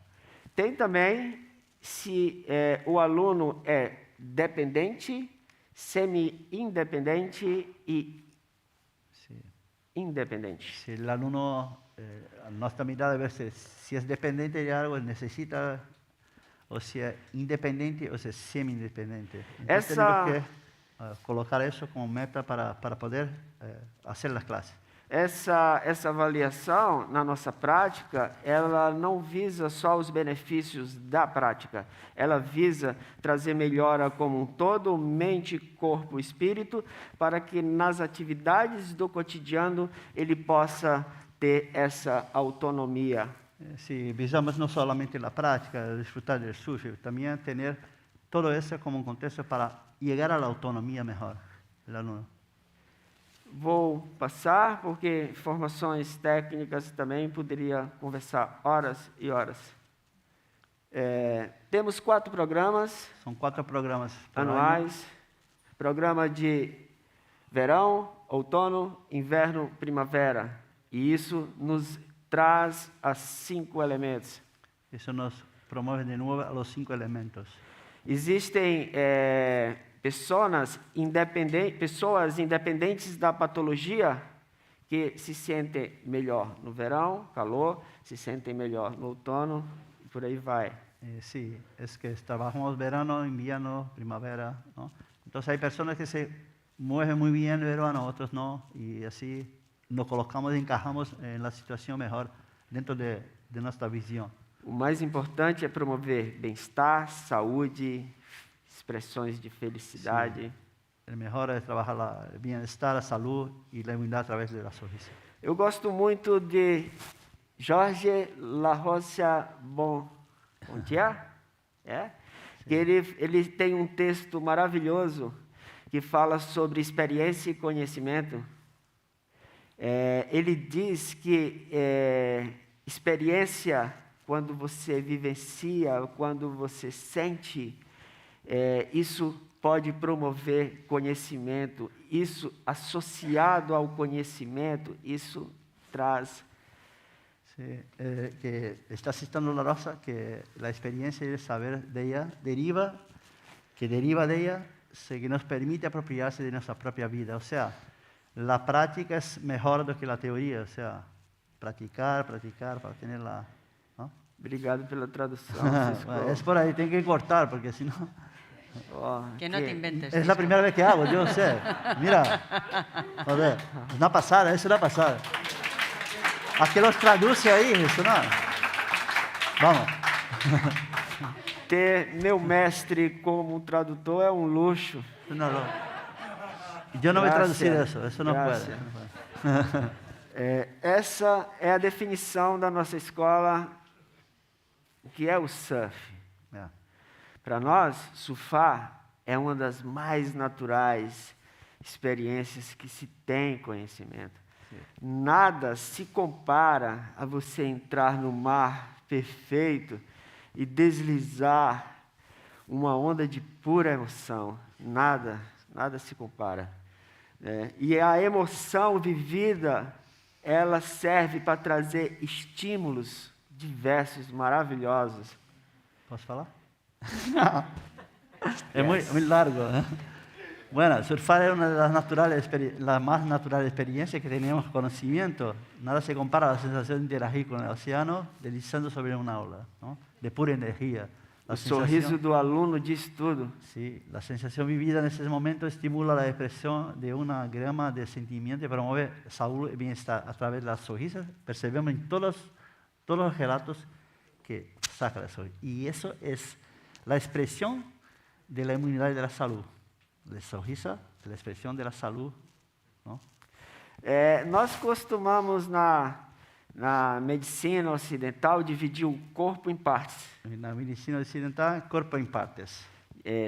Tem também se o aluno é dependente, semi-independente e independente. Se o aluno, a nossa mirada é ver se é dependente de algo, ele necessita, ou se é independente ou se é semi-independente. Então, temos que colocar isso como meta para poder fazer as classes. Essa avaliação, na nossa prática, ela não visa só os benefícios da prática. Ela visa trazer melhora como um todo, mente, corpo, espírito, para que nas atividades do cotidiano ele possa ter essa autonomia. Se visamos não somente a prática, desfrutar do surf, também ter todo isso como um contexto para chegar à autonomia melhor do aluno. vou passar, porque informações técnicas também poderia conversar horas e horas. Temos 4 programas. São 4 programas anuais. Programa de verão, outono, inverno, primavera. E isso nos traz a 5 elementos. Isso nos promove de novo os 5 elementos. Existem pessoas independentes da patologia que se sentem melhor no verão, calor, se sentem melhor no outono e por aí vai. Sí, es que trabajamos verano, invierno, primavera, ¿no? Entonces hay personas que se mueven muy bien en verano, otros no, y así nos colocamos y encajamos en la situación mejor dentro de nuestra visión. O mais importante é promover bem-estar, saúde, expressões de felicidade. O melhor é trabalhar o bem-estar, a saúde e a imunidade através da sonrisa. Eu gosto muito de Jorge La Rocha Bontier, que ele tem um texto maravilhoso que fala sobre experiência e conhecimento. Ele diz que experiência, quando você vivencia, quando você sente, isso pode promover conhecimento. Isso, associado ao conhecimento, isso traz... Sí, que está citando La Rosa que la experiencia y el saber de ella deriva de ella, que nos permite apropiarse de nuestra propia vida. O sea, la práctica es mejor do que la teoría. O sea, praticar para tener la... ¿no? Obrigado pela tradução. Es por ahí, tengo que cortar, porque si no... Que no te inventes. Es la primera vez que hago, yo sé. Mira, joder, es una pasada, es una pasada. ¿A qué los traduce ahí, eso no? Vamos. Ter meu mestre como tradutor é um luxo. No. Yo no voy a traducir eso no puede. Essa é a definição da nossa escola, que é o surf. Para nós, surfar é uma das mais naturais experiências que se tem conhecimento. Nada se compara a você entrar no mar perfeito e deslizar uma onda de pura emoção. Nada se compara. E a emoção vivida, ela serve para trazer estímulos diversos, maravilhosos. Posso falar? Es muy largo, ¿eh? Bueno, surfar es una de las más naturales experiencias que tenemos conocimiento. Nada se compara a la sensación de interagir con el océano deslizando sobre una ola, ¿no? De pura energía. O sorriso do aluno diz tudo. Sí, la sensación vivida en ese momento estimula la expresión de una gama de sentimientos y promueve salud y bienestar a través de las sonrisas. Percebemos en todos los relatos que saca la sonrisa. Y eso es la expresión de la inmunidad y de la salud. La sonrisa, la expresión de la salud, ¿no? Nós costumamos na medicina ocidental dividir o corpo em partes. Na medicina ocidental, corpo em partes.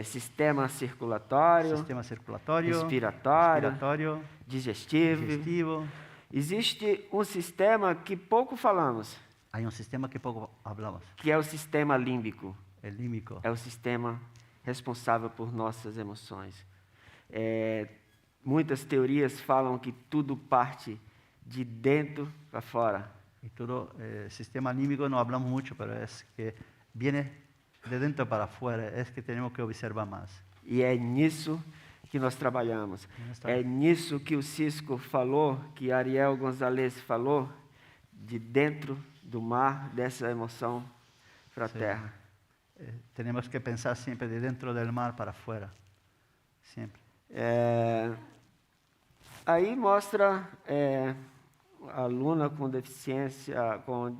Sistema circulatório, respiratório, digestivo. Existe um sistema que pouco falamos. Há um sistema que pouco falamos. Que é o sistema límbico. É límbico. É o sistema responsável por nossas emoções. Muitas teorias falam que tudo parte de dentro para fora. E todo sistema límbico não falamos muito, mas é que viene de dentro para fora, é que temos que observar mais. E é nisso que nós trabalhamos. É nisso que o Cisco falou, que Ariel Gonzalez falou, de dentro do mar, dessa emoção para a terra. Temos que pensar sempre de dentro do mar para fora, sempre. Aí mostra a aluna com deficiência, com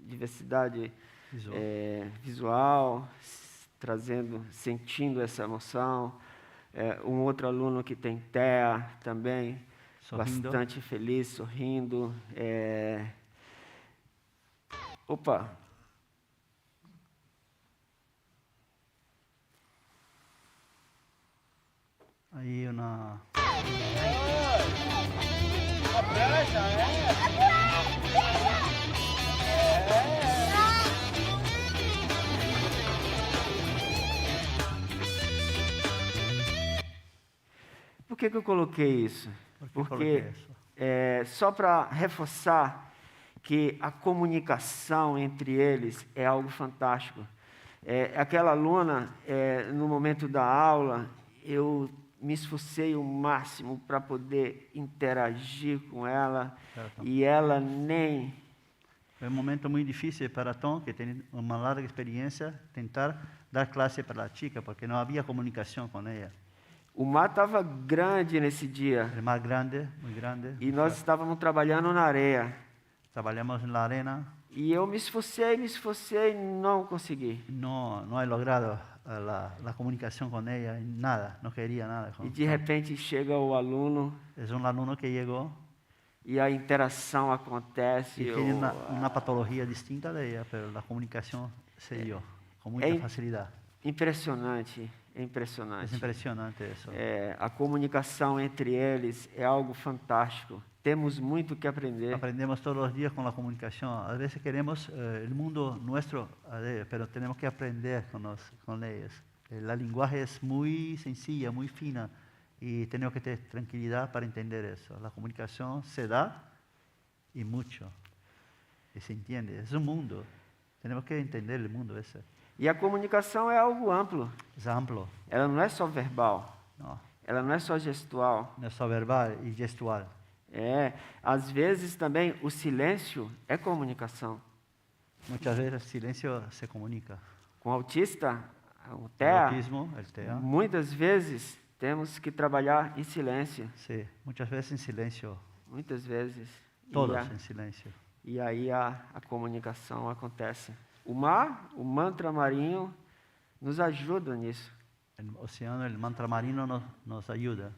diversidade visual, sentindo essa emoção. Um outro aluno que tem TEA também, sorrindo. Bastante feliz, sorrindo. Opa! Aí uma... Por que eu coloquei isso? Porque só para reforçar que a comunicação entre eles é algo fantástico. Aquela aluna, no momento da aula, eu me esforcei o máximo para poder interagir com ela, e ela nem... Foi um momento muito difícil para Tom, que tem uma larga experiência, tentar dar classe para a chica, porque não havia comunicação com ela. O mar estava grande nesse dia. O mar grande, muito grande. E nós estávamos trabalhando na areia. Trabalhamos na arena. E eu me esforcei, não consegui. Não he logrado a comunicação com ela, nada, não queria nada. E de repente chega o aluno. É um aluno que chegou. E a interação acontece. E tem uma patologia distinta dela, mas a comunicação se deu com muita facilidade. Impressionante. É impressionante. É impressionante isso. A comunicação entre eles é algo fantástico. Temos muito que aprender. Aprendemos todos os dias com a comunicação. Às vezes queremos o mundo nosso, mas temos que aprender com eles. A linguagem é muito sencilla, muito fina, e temos que ter tranquilidade para entender isso. A comunicação se dá e muito. E se entende. É um mundo. Temos que entender o mundo esse. E a comunicação é algo amplo. É amplo. Ela não é só verbal. Não. Ela não é só gestual. Não é só verbal e gestual. Às vezes também o silêncio é comunicação. Muitas vezes o silêncio se comunica. Com o autista, o TEA, autismo, muitas vezes temos que trabalhar em silêncio. Sim, muitas vezes em silêncio. Muitas vezes. Todas em silêncio. E aí a comunicação acontece. O mar, o mantra marinho, nos ajuda nisso. O oceano, o mantra marino nos ajuda.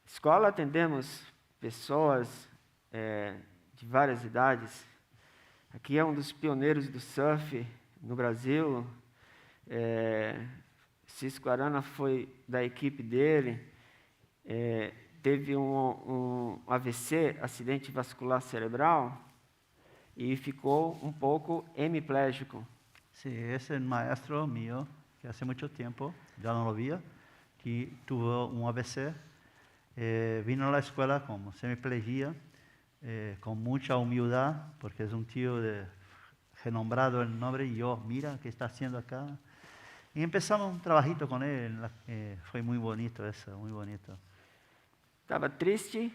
Escola atendemos pessoas de várias idades. Aqui é um dos pioneiros do surf no Brasil. Cisco Arana foi da equipe dele. Teve um AVC, acidente vascular cerebral, e ficou um pouco hemiplégico. Sim, esse é um maestro meu, que há muito tempo, já não o via, que teve um AVC, vino à escola com semiplegia, com muita humildade, porque é um tio renombrado em nome, e eu, mira o que está fazendo acá. E começamos um trabalhito com ele, foi muito bonito isso, muito bonito. Estava triste.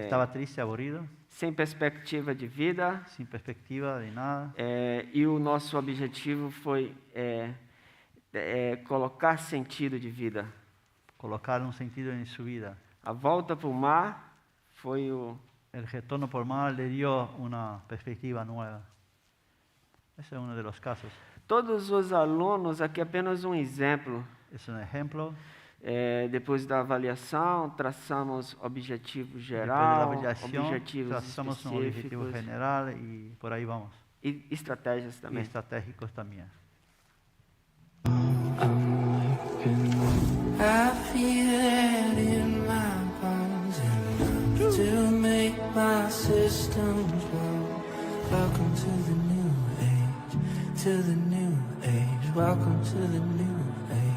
Estava triste, aburrido. Sem perspectiva de vida. Sem perspectiva de nada. E o nosso objetivo foi colocar sentido de vida. Colocar um sentido em sua vida. A volta para o mar foi o... O retorno por mar lhe deu uma perspectiva nova. Esse é um dos casos. Todos os alunos, aqui apenas um exemplo. Esse é um exemplo. Depois da avaliação, traçamos objetivo geral, objetivos traçamos um objetivo general e por aí vamos. E estratégias também. E estratégicos também. I feel it in my bones enough to make my systems blow. Welcome to the new age, to the new age. Welcome to the new age.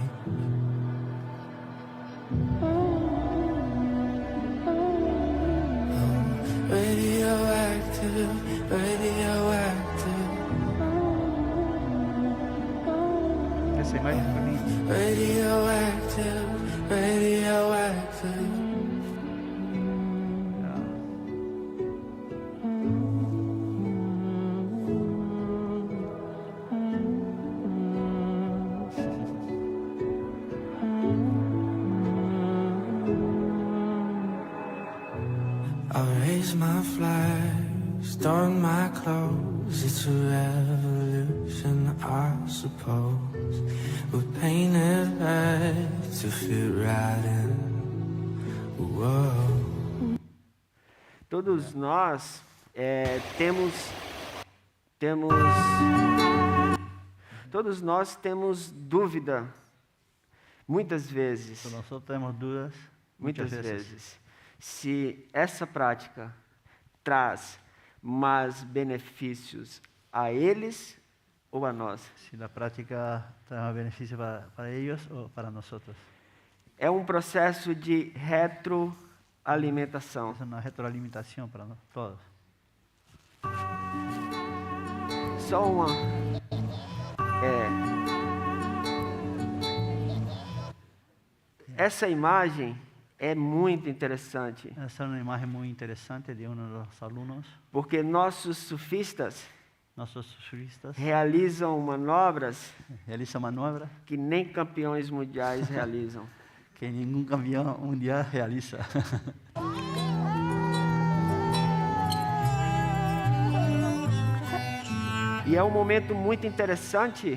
Radioactive, radioactive. Essa imagem é bonita. Radioactive, radioactive. I raise my flags, don my clothes. It's a revolution, I suppose. We're painted red to fit right in. Whoa. Todos nós todos nós temos dúvida, muitas vezes. Nós temos dúvidas. muitas vezes, se essa prática traz mais benefícios a eles ou a nós. Si la práctica trae beneficio para ellos o para nosotros. É um processo de retroalimentação. Es una retroalimentación para todos. Só uma. Essa imagem é muito interessante. Essa é uma imagem muito interessante de um dos alunos. Porque nossos surfistas surfistas realizam manobras que nem campeões mundiais realizam. Que nenhum campeão mundial realiza. E é um momento muito interessante.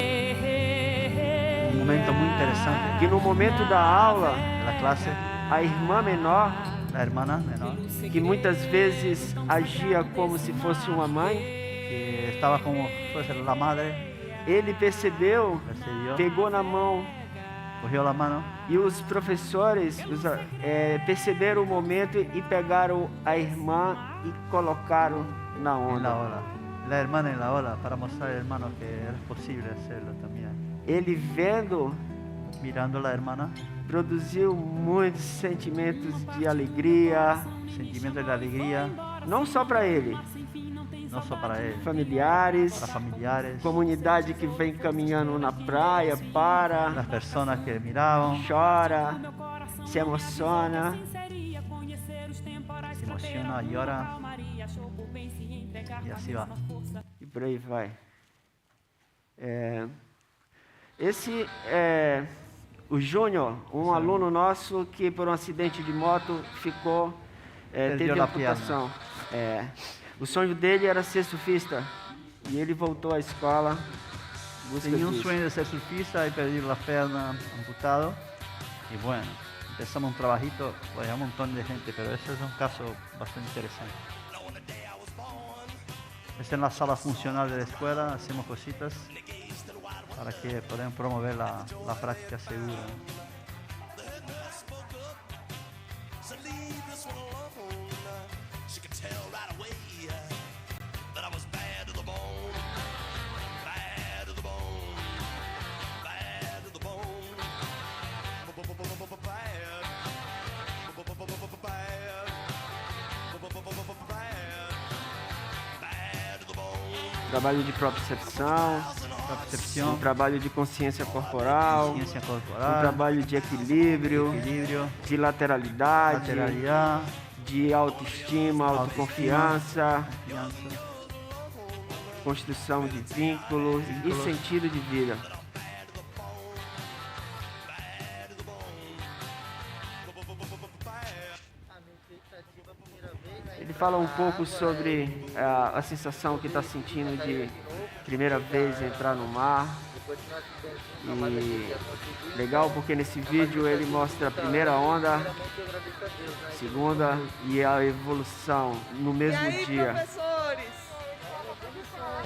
Um momento muito interessante. Que no momento da aula, da classe, a irmã menor, menor, que muitas vezes agia como se fosse uma mãe, que estava como se fosse a madre, ele percebeu, pegou na mão, cogió la mano, e os professores perceberam o momento e pegaram a irmã e colocaram na onda. La hermana en la ola para mostrar al hermano que era posible hacerlo también. Ele vendo, mirando la hermana, produziu muitos sentimentos de alegria, sentimentos de alegria, não só para ele, não só para ele, familiares, para familiares, comunidade que vem caminhando na praia, para, as pessoas que miravam, chora, se emociona, llora, e assim vai. E por aí vai. Esse é o Júnior, um aluno nosso que por um acidente de moto ficou, teve amputação. O sonho dele era ser surfista e ele voltou à escola. Tinha um sonho de ser surfista e perdeu a perna amputado. E bueno, empezamos um trabajito, hay un montón de gente, pero ese es un caso bastante interesante. Esta es la sala funcional de la escuela, hacemos cositas para que podamos promover la práctica segura. Trabalho de propriocepção, um trabalho de consciência corporal, um trabalho de equilíbrio, de lateralidade, de autoestima, autoconfiança, construção de vínculos e sentido de vida. Ele fala um pouco sobre a sensação que está sentindo de primeira vez entrar no mar. E legal porque nesse vídeo ele mostra a primeira onda, segunda e a evolução no mesmo dia.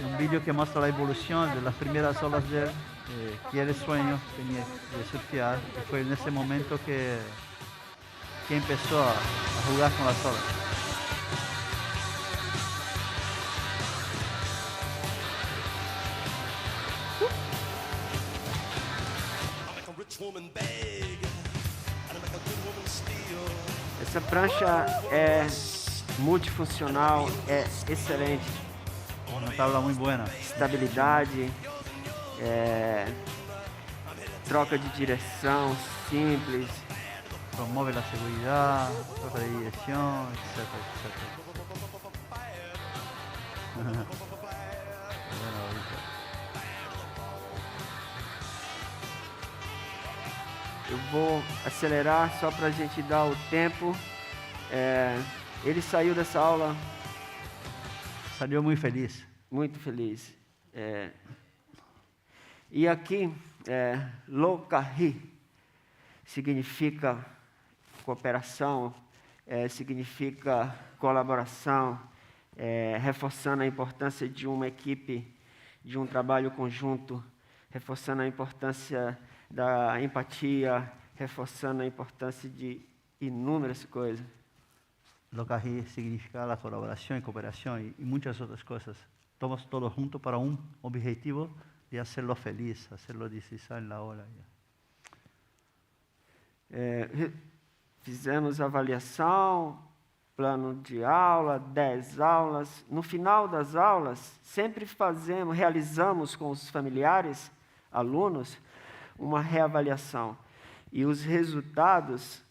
Um vídeo que mostra a evolução das primeiras olas dele, que ele sonho tinha de surfear, e foi nesse momento que começou a jogar com as olas. Essa prancha é multifuncional, é excelente. Uma tabla muito boa. Estabilidade, troca de direção simples. Promove a segurança, troca de direção, etc. Eu vou acelerar só para a gente dar o tempo. Ele saiu dessa aula... Saiu muito feliz. Muito feliz. E aqui, Lokahi significa cooperação, significa colaboração, reforçando a importância de uma equipe, de um trabalho conjunto, reforçando a importância da empatia, reforçando a importância de inúmeras coisas. Lo que ahí significa la colaboración y cooperación y muchas otras cosas. Estamos todos juntos para un objetivo de hacerlo feliz, hacerlo deslizar en la ola. Fizemos avaliação, plano de aula, 10 aulas. No final das aulas, sempre realizamos com os familiares, alunos, uma reavaliação. E os resultados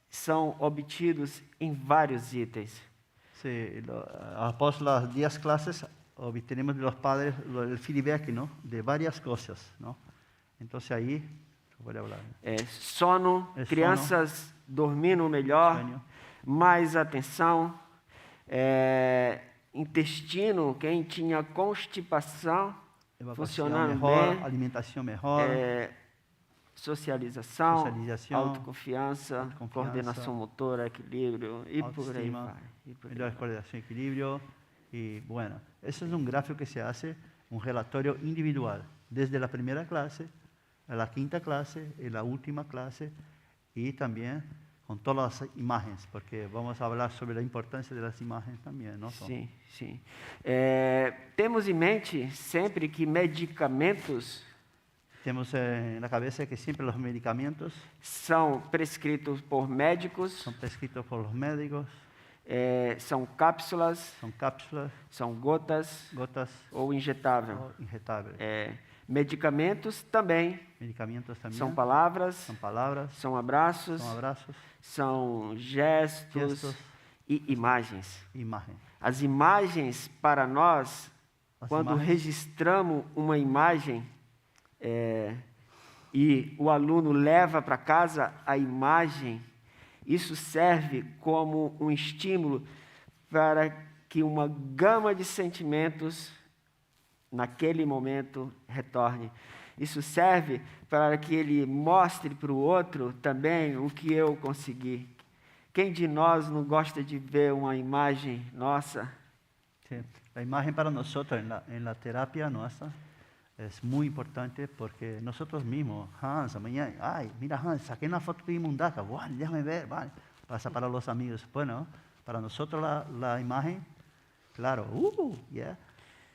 são obtidos em vários itens. Sí, após las 10 clases, obtenemos de los padres el feedback, ¿no? De varias cosas, ¿no? Entonces ahí, voy a hablar. Sono, crianças dormindo melhor, mais atenção, intestino, quem tinha constipação, funcionando mejor, bem, alimentação melhor, socialização, autoconfiança, coordenação motora, equilíbrio e por aí vai. Melhor coordenação e equilíbrio. Y bueno, eso es un gráfico que se hace, un relatorio individual, desde la primera clase a la quinta clase y la última clase, y también con todas las imágenes, porque vamos a hablar sobre la importancia de las imágenes también, ¿no? Sim, sim. Temos em mente sempre que medicamentos Temos na cabeça que sempre os medicamentos são prescritos por médicos, são prescritos por os médicos, são cápsulas, são gotas, ou injetável. Medicamentos também, são palavras, são abraços, são gestos e imagens. As imagens para nós, quando registramos uma imagem e o aluno leva para casa a imagem, isso serve como um estímulo para que uma gama de sentimentos, naquele momento, retorne. Isso serve para que ele mostre para o outro também o que eu consegui. Quem de nós não gosta de ver uma imagem nossa? Sí. A imagem para nós, em la terapia nossa, é muito importante porque nós mesmos, Hans, amanhã, ai, mira Hans, saquei uma foto de mundaca, bueno, déjame ver, vale. Pasa para os amigos. Bueno, para nós a imagem, claro, yeah.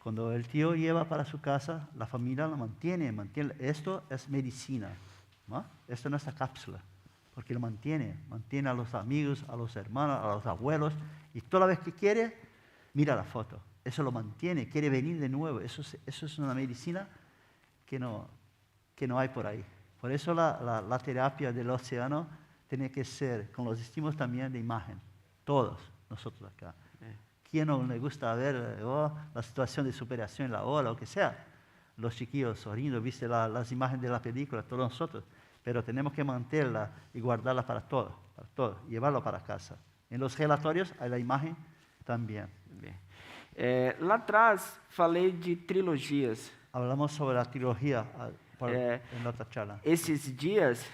Cuando el tío lleva para su casa, la familia lo mantiene. Esto es medicina, ¿no? Esto no es una cápsula, porque lo mantiene a los amigos, a los hermanos, a los abuelos, y toda vez que quiere, mira la foto. Eso lo mantiene, quiere venir de nuevo. Eso es una medicina que no hay por ahí. Por eso la terapia del océano tiene que ser con los estímulos también de imagen. Todos nosotros acá. ¿Quién no le gusta ver la situación de superación en la ola, o que sea? Los chiquillos riendo, viste las imágenes de la película, todos nosotros. Pero tenemos que mantenerla y guardarla para todo, llevarlo para casa. En los relatorios hay la imagen también. Lá atrás, falei de trilogias. Hablamos sobre la trilogía en la otra charla. Esses dias,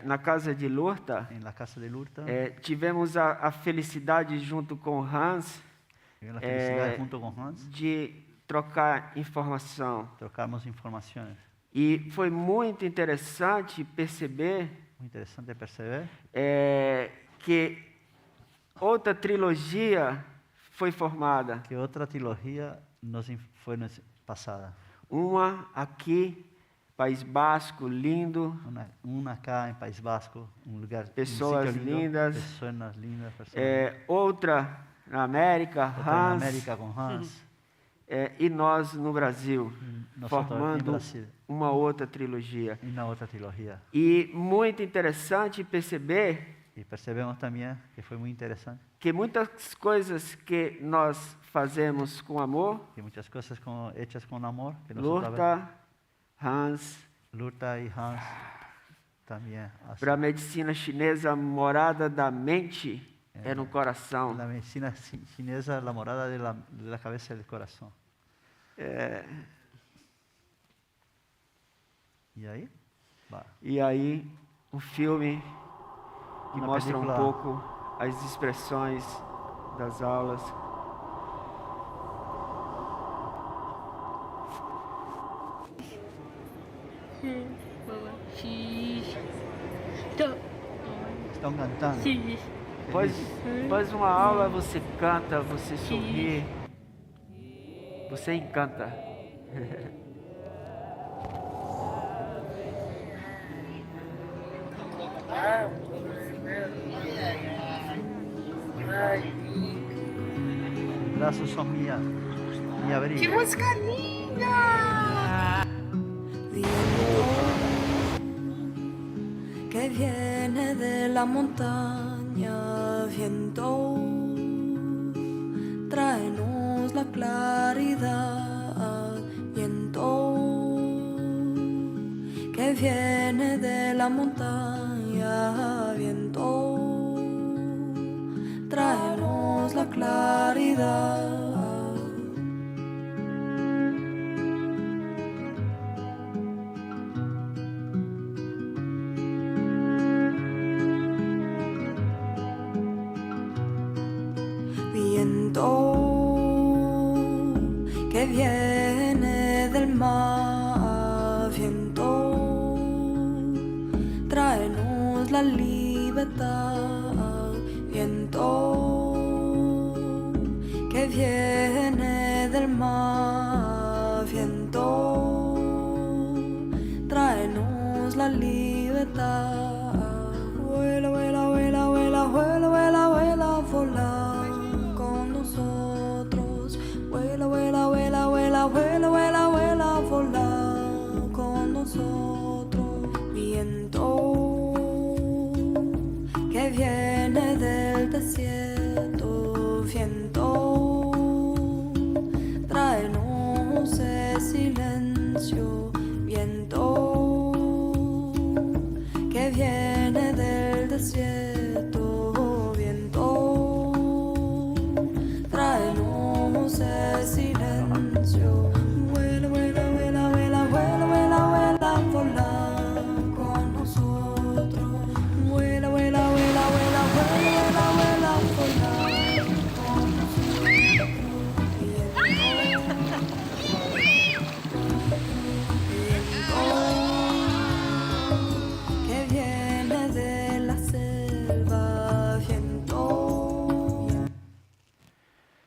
na casa de Lourta, tivemos a felicidade junto com Hans, de trocar informação. Trocamos informações. E foi muito interessante perceber, que outra trilogia foi formada. Que outra trilogia foi passada. Uma aqui, País Basco, lindo. Uma cá em País Basco, um lugar, pessoas lindas. Pessoas lindas. Outra na América, Hans. Na América com Hans. E nós no Brasil, formando uma outra trilogia. E muito interessante perceber. E percebemos também que foi muito interessante. Que muitas coisas que nós fazemos com amor. Que muitas coisas hechas com amor. Lourta, Hans. Lourta e Hans também. Para a medicina chinesa, a morada da mente é no coração. Na medicina chinesa, a morada da cabeça é do coração. E aí? E aí, um filme que mostra um pouco as expressões das aulas. Estão cantando? Sí. Após uma aula, você canta, você sorri, você encanta. Braços são minha abrigo. ¡Qué música linda! Que viene de la montaña, viento, tráenos la claridad, viento, que viene de la montaña, viento, tráenos la claridad. Que viene del mar, viento, tráenos la libertad, viento, que viene del mar, viento, tráenos la libertad. Vuela, vuela, vuela, vuela, vuela, vuela, vuela, volar con nosotros. Vuela, vuela, vuela, vuela, vuela, vuela, vuela, volar con nosotros. Viento que viene del desierto, viento, tráenos el silencio, viento que viene del desierto, viento, tráenos el silencio. Vuela, vuela, vuela, vuela, vuela, vuela, vuela, volar con nosotros. Vuela, vuela, vuela, vuela, vuela, vuela, vuela, volar con nosotros. Que viene de la selva, viento.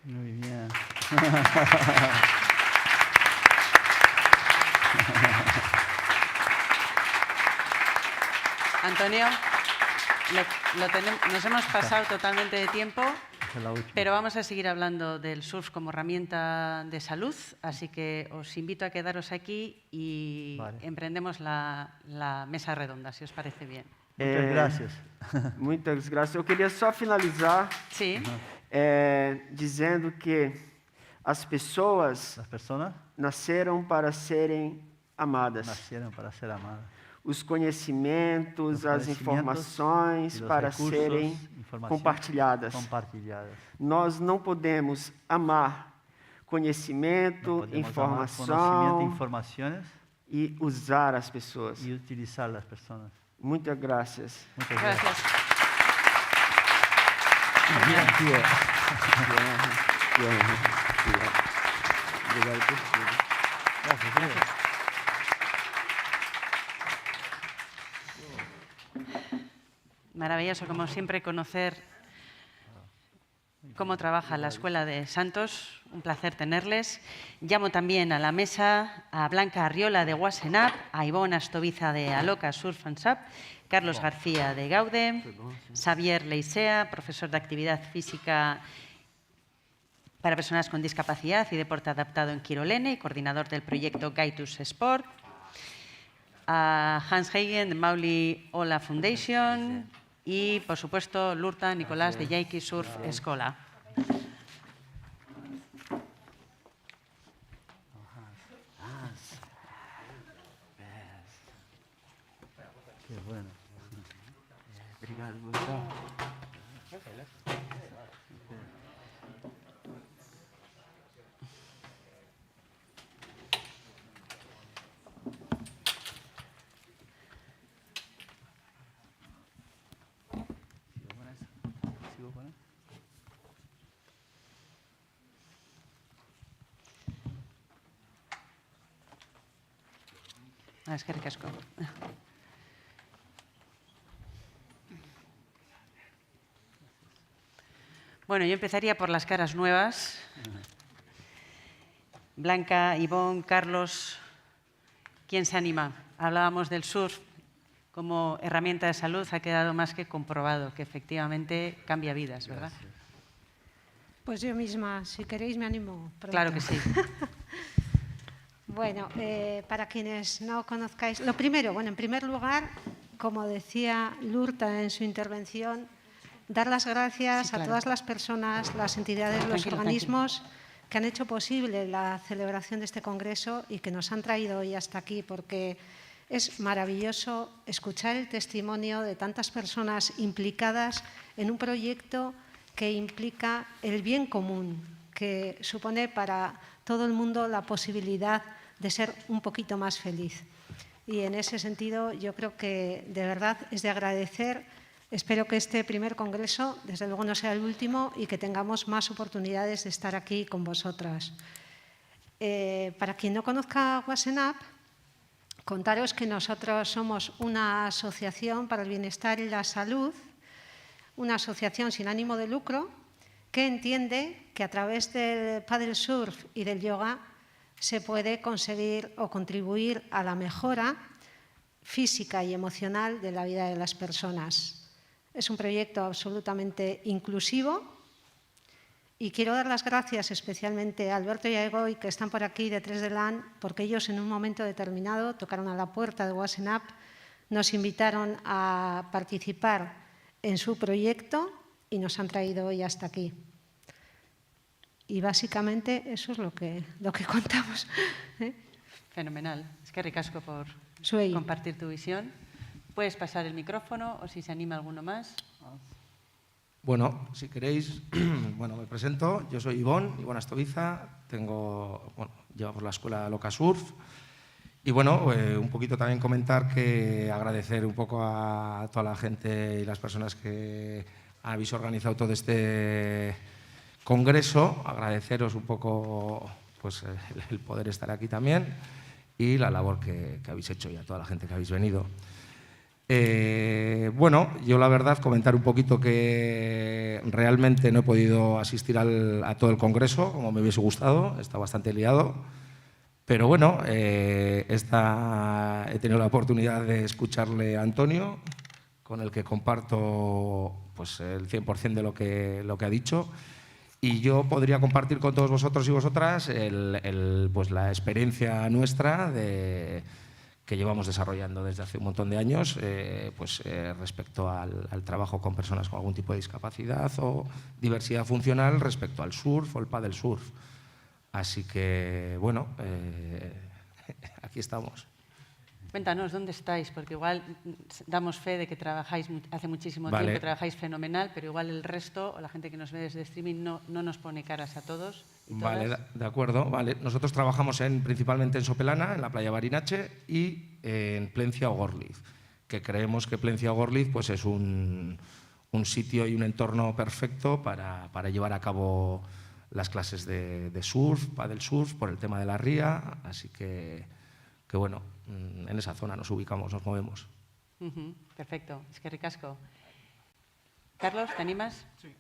Muy bien. Antonio, nos hemos pasado totalmente de tiempo, pero vamos a seguir hablando del surf como herramienta de salud, así que os invito a quedaros aquí y emprendemos la mesa redonda, si os parece bien. Muchas gracias. Muitas graças. Eu queria só finalizar dizendo que as pessoas nasceram para serem amadas. Nasceram para ser amadas. Os conhecimentos, as informações para serem compartilhadas. Nós não podemos amar conhecimento, informação e usar as pessoas. E utilizar as pessoas. Muchas gracias. Muchas gracias. Obrigado por tudo. Gracias. Maravilloso, como siempre, conocer cómo trabaja la Escuela de Santos. Un placer tenerles. Llamo también a la mesa a Blanca Arriola de Wasenap, a Ivonne Astoviza de Aloca Surf and Sap, Carlos García de Gaude, Xavier Leisea, profesor de actividad física para personas con discapacidad y deporte adaptado en Quirolene y coordinador del proyecto Gaitus Sport, a Hans Hagen de Mauli Ola Foundation y, por supuesto, Lurta Nicolás de Yaiki Surf Escola. Qué bueno. Obrigado, Lurta. Eskerrik asko. Bueno, yo empezaría por las caras nuevas. Blanca, Ivonne, Carlos, ¿quién se anima? Hablábamos del surf como herramienta de salud, ha quedado más que comprobado que efectivamente cambia vidas, ¿verdad? Gracias. Pues yo misma, si queréis me animo pronto. Claro que sí. Bueno, para quienes no conozcáis, lo primero, bueno, en primer lugar, como decía Lurta en su intervención, dar las gracias a todas las personas, las entidades, los organismos que han hecho posible la celebración de este congreso y que nos han traído hoy hasta aquí, porque es maravilloso escuchar el testimonio de tantas personas implicadas en un proyecto que implica el bien común, que supone para todo el mundo la posibilidad de ser un poquito más feliz. Y en ese sentido yo creo que de verdad es de agradecer. Espero que este primer congreso, desde luego, no sea el último y que tengamos más oportunidades de estar aquí con vosotras. Para quien no conozca WASENAP, contaros que nosotros somos una asociación para el bienestar y la salud, una asociación sin ánimo de lucro que entiende que a través del paddle surf y del yoga se puede conseguir o contribuir a la mejora física y emocional de la vida de las personas. Es un proyecto absolutamente inclusivo y quiero dar las gracias especialmente a Alberto y a Egoy, que están por aquí de 3 de LAN, porque ellos en un momento determinado tocaron a la puerta de WASENAP, nos invitaron a participar en su proyecto y nos han traído hoy hasta aquí. Y básicamente eso es lo que contamos. Fenomenal. Es que ricasco por compartir tu visión. Puedes pasar el micrófono o si se anima alguno más. Bueno, si queréis, bueno, me presento. Yo soy Ivonne Astoviza, llevo por la escuela Loca Surf. Y bueno, un poquito también comentar que agradecer un poco a toda la gente y las personas que habéis organizado todo este congreso. Agradeceros un poco pues, el poder estar aquí también y la labor que habéis hecho y a toda la gente que habéis venido. Bueno, yo la verdad comentar un poquito que realmente no he podido asistir a todo el congreso como me hubiese gustado, he estado bastante liado, pero bueno, he tenido la oportunidad de escucharle a Antonio, con el que comparto pues, el 100% de lo que ha dicho, y yo podría compartir con todos vosotros y vosotras pues, la experiencia nuestra que llevamos desarrollando desde hace un montón de años respecto al trabajo con personas con algún tipo de discapacidad o diversidad funcional respecto al surf o el paddle surf. Así que, bueno, aquí estamos. Cuéntanos, ¿dónde estáis? Porque igual damos fe de que trabajáis hace muchísimo tiempo, trabajáis fenomenal, pero igual el resto, o la gente que nos ve desde streaming, no nos pone caras a todos. Vale, de acuerdo. Vale. Nosotros trabajamos principalmente en Sopelana, en la playa Barinache, y en Plencia o Gorliz, que creemos que Plencia o Gorliz pues, es un sitio y un entorno perfecto para llevar a cabo las clases de surf, paddle surf, por el tema de la ría, así que bueno, en esa zona nos ubicamos, nos movemos. Perfecto, es que ricasco. Carlos, ¿te animas? Sí.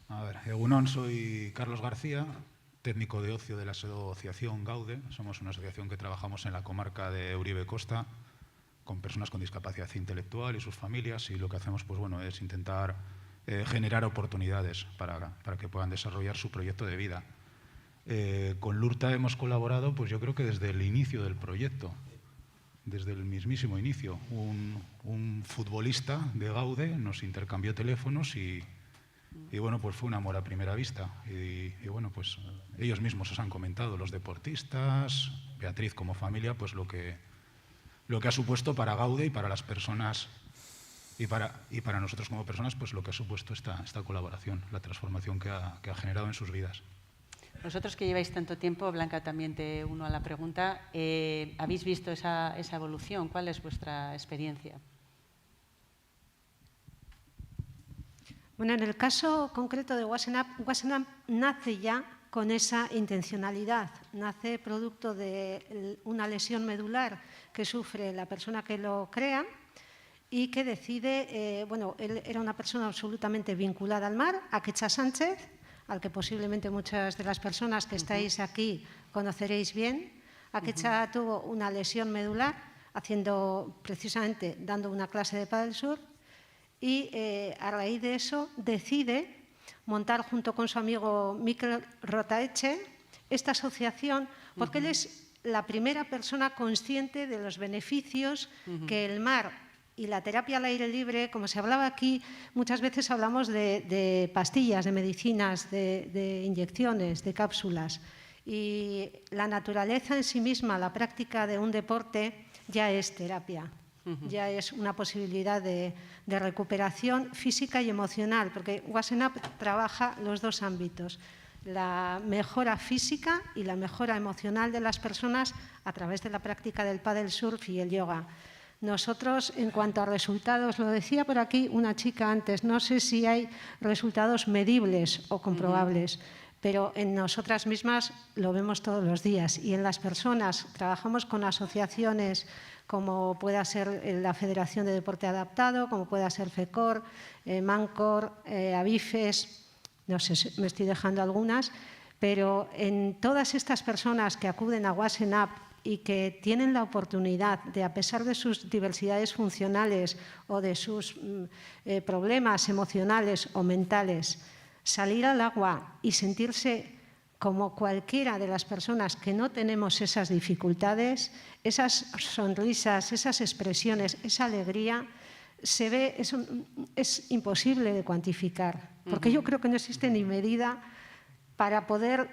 A ver, egunon, soy Carlos García, técnico de ocio de la asociación Gaude. Somos una asociación que trabajamos en la comarca de Uribe Costa con personas con discapacidad intelectual y sus familias, y lo que hacemos pues, bueno, es intentar generar oportunidades para que puedan desarrollar su proyecto de vida. Con Lurta hemos colaborado, pues yo creo que desde el inicio del proyecto, desde el mismísimo inicio. Un futbolista de Gaude nos intercambió teléfonos y bueno, pues fue un amor a primera vista. Y bueno, pues ellos mismos os han comentado, los deportistas, Beatriz como familia, pues lo que ha supuesto para Gaude y para las personas y para nosotros como personas, pues lo que ha supuesto esta colaboración, la transformación que ha generado en sus vidas. Vosotros que lleváis tanto tiempo, Blanca, también te uno a la pregunta, ¿habéis visto esa evolución? ¿Cuál es vuestra experiencia? Bueno, en el caso concreto de WASENAP nace ya con esa intencionalidad, nace producto de una lesión medular que sufre la persona que lo crea y que decide, bueno, él era una persona absolutamente vinculada al mar, Akecha Sánchez, al que posiblemente muchas de las personas que estáis aquí conoceréis bien. Akecha tuvo una lesión medular precisamente dando una clase de pádel surf y a raíz de eso decide montar junto con su amigo Mikel Rotaeche esta asociación porque él es la primera persona consciente de los beneficios que el mar y la terapia al aire libre, como se hablaba aquí, muchas veces hablamos de pastillas, de medicinas, de inyecciones, de cápsulas. Y la naturaleza en sí misma, la práctica de un deporte, ya es terapia, ya es una posibilidad de recuperación física y emocional, porque Wassenap trabaja los dos ámbitos, la mejora física y la mejora emocional de las personas a través de la práctica del paddle surf y el yoga. Nosotros, en cuanto a resultados, lo decía por aquí una chica antes, no sé si hay resultados medibles o comprobables, pero en nosotras mismas lo vemos todos los días y en las personas trabajamos con asociaciones como pueda ser la Federación de Deporte Adaptado, como pueda ser FECOR, MANCOR, ABIFES, no sé si me estoy dejando algunas, pero en todas estas personas que acuden a Wassenap y que tienen la oportunidad de, a pesar de sus diversidades funcionales o de sus problemas emocionales o mentales, salir al agua y sentirse como cualquiera de las personas que no tenemos esas dificultades, esas sonrisas, esas expresiones, esa alegría, se ve, es imposible de cuantificar, porque yo creo que no existe ni medida para poder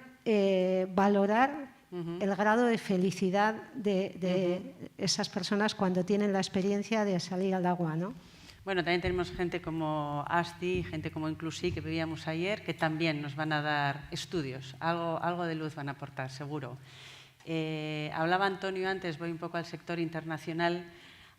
valorar el grado de felicidad de esas personas cuando tienen la experiencia de salir al agua, ¿no? Bueno, también tenemos gente como Asti, gente como Inclusi, que veíamos ayer, que también nos van a dar estudios, algo de luz van a aportar, seguro. Hablaba Antonio antes, voy un poco al sector internacional,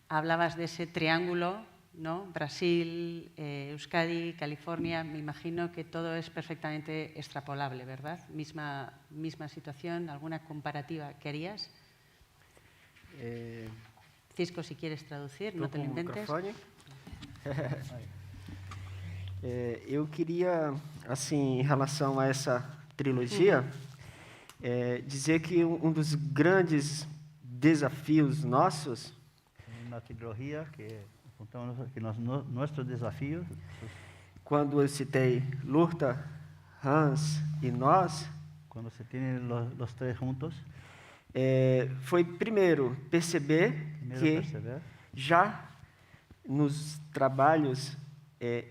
hablabas de ese triángulo, ¿no? Brasil, Euskadi, California, me imagino que todo es perfectamente extrapolable, ¿verdad? Misma situación, ¿alguna comparativa que harías? Cisco, si quieres traducir, no te lo inventes. Eu queria, assim, em relação a essa trilogia, dizer que dos grandes desafios nossos... Uma trilogia que nossos desafios... Quando eu citei Lurta, Hans e nós... Quando se tem os três juntos... foi, primeiro, perceber que já nos trabalhos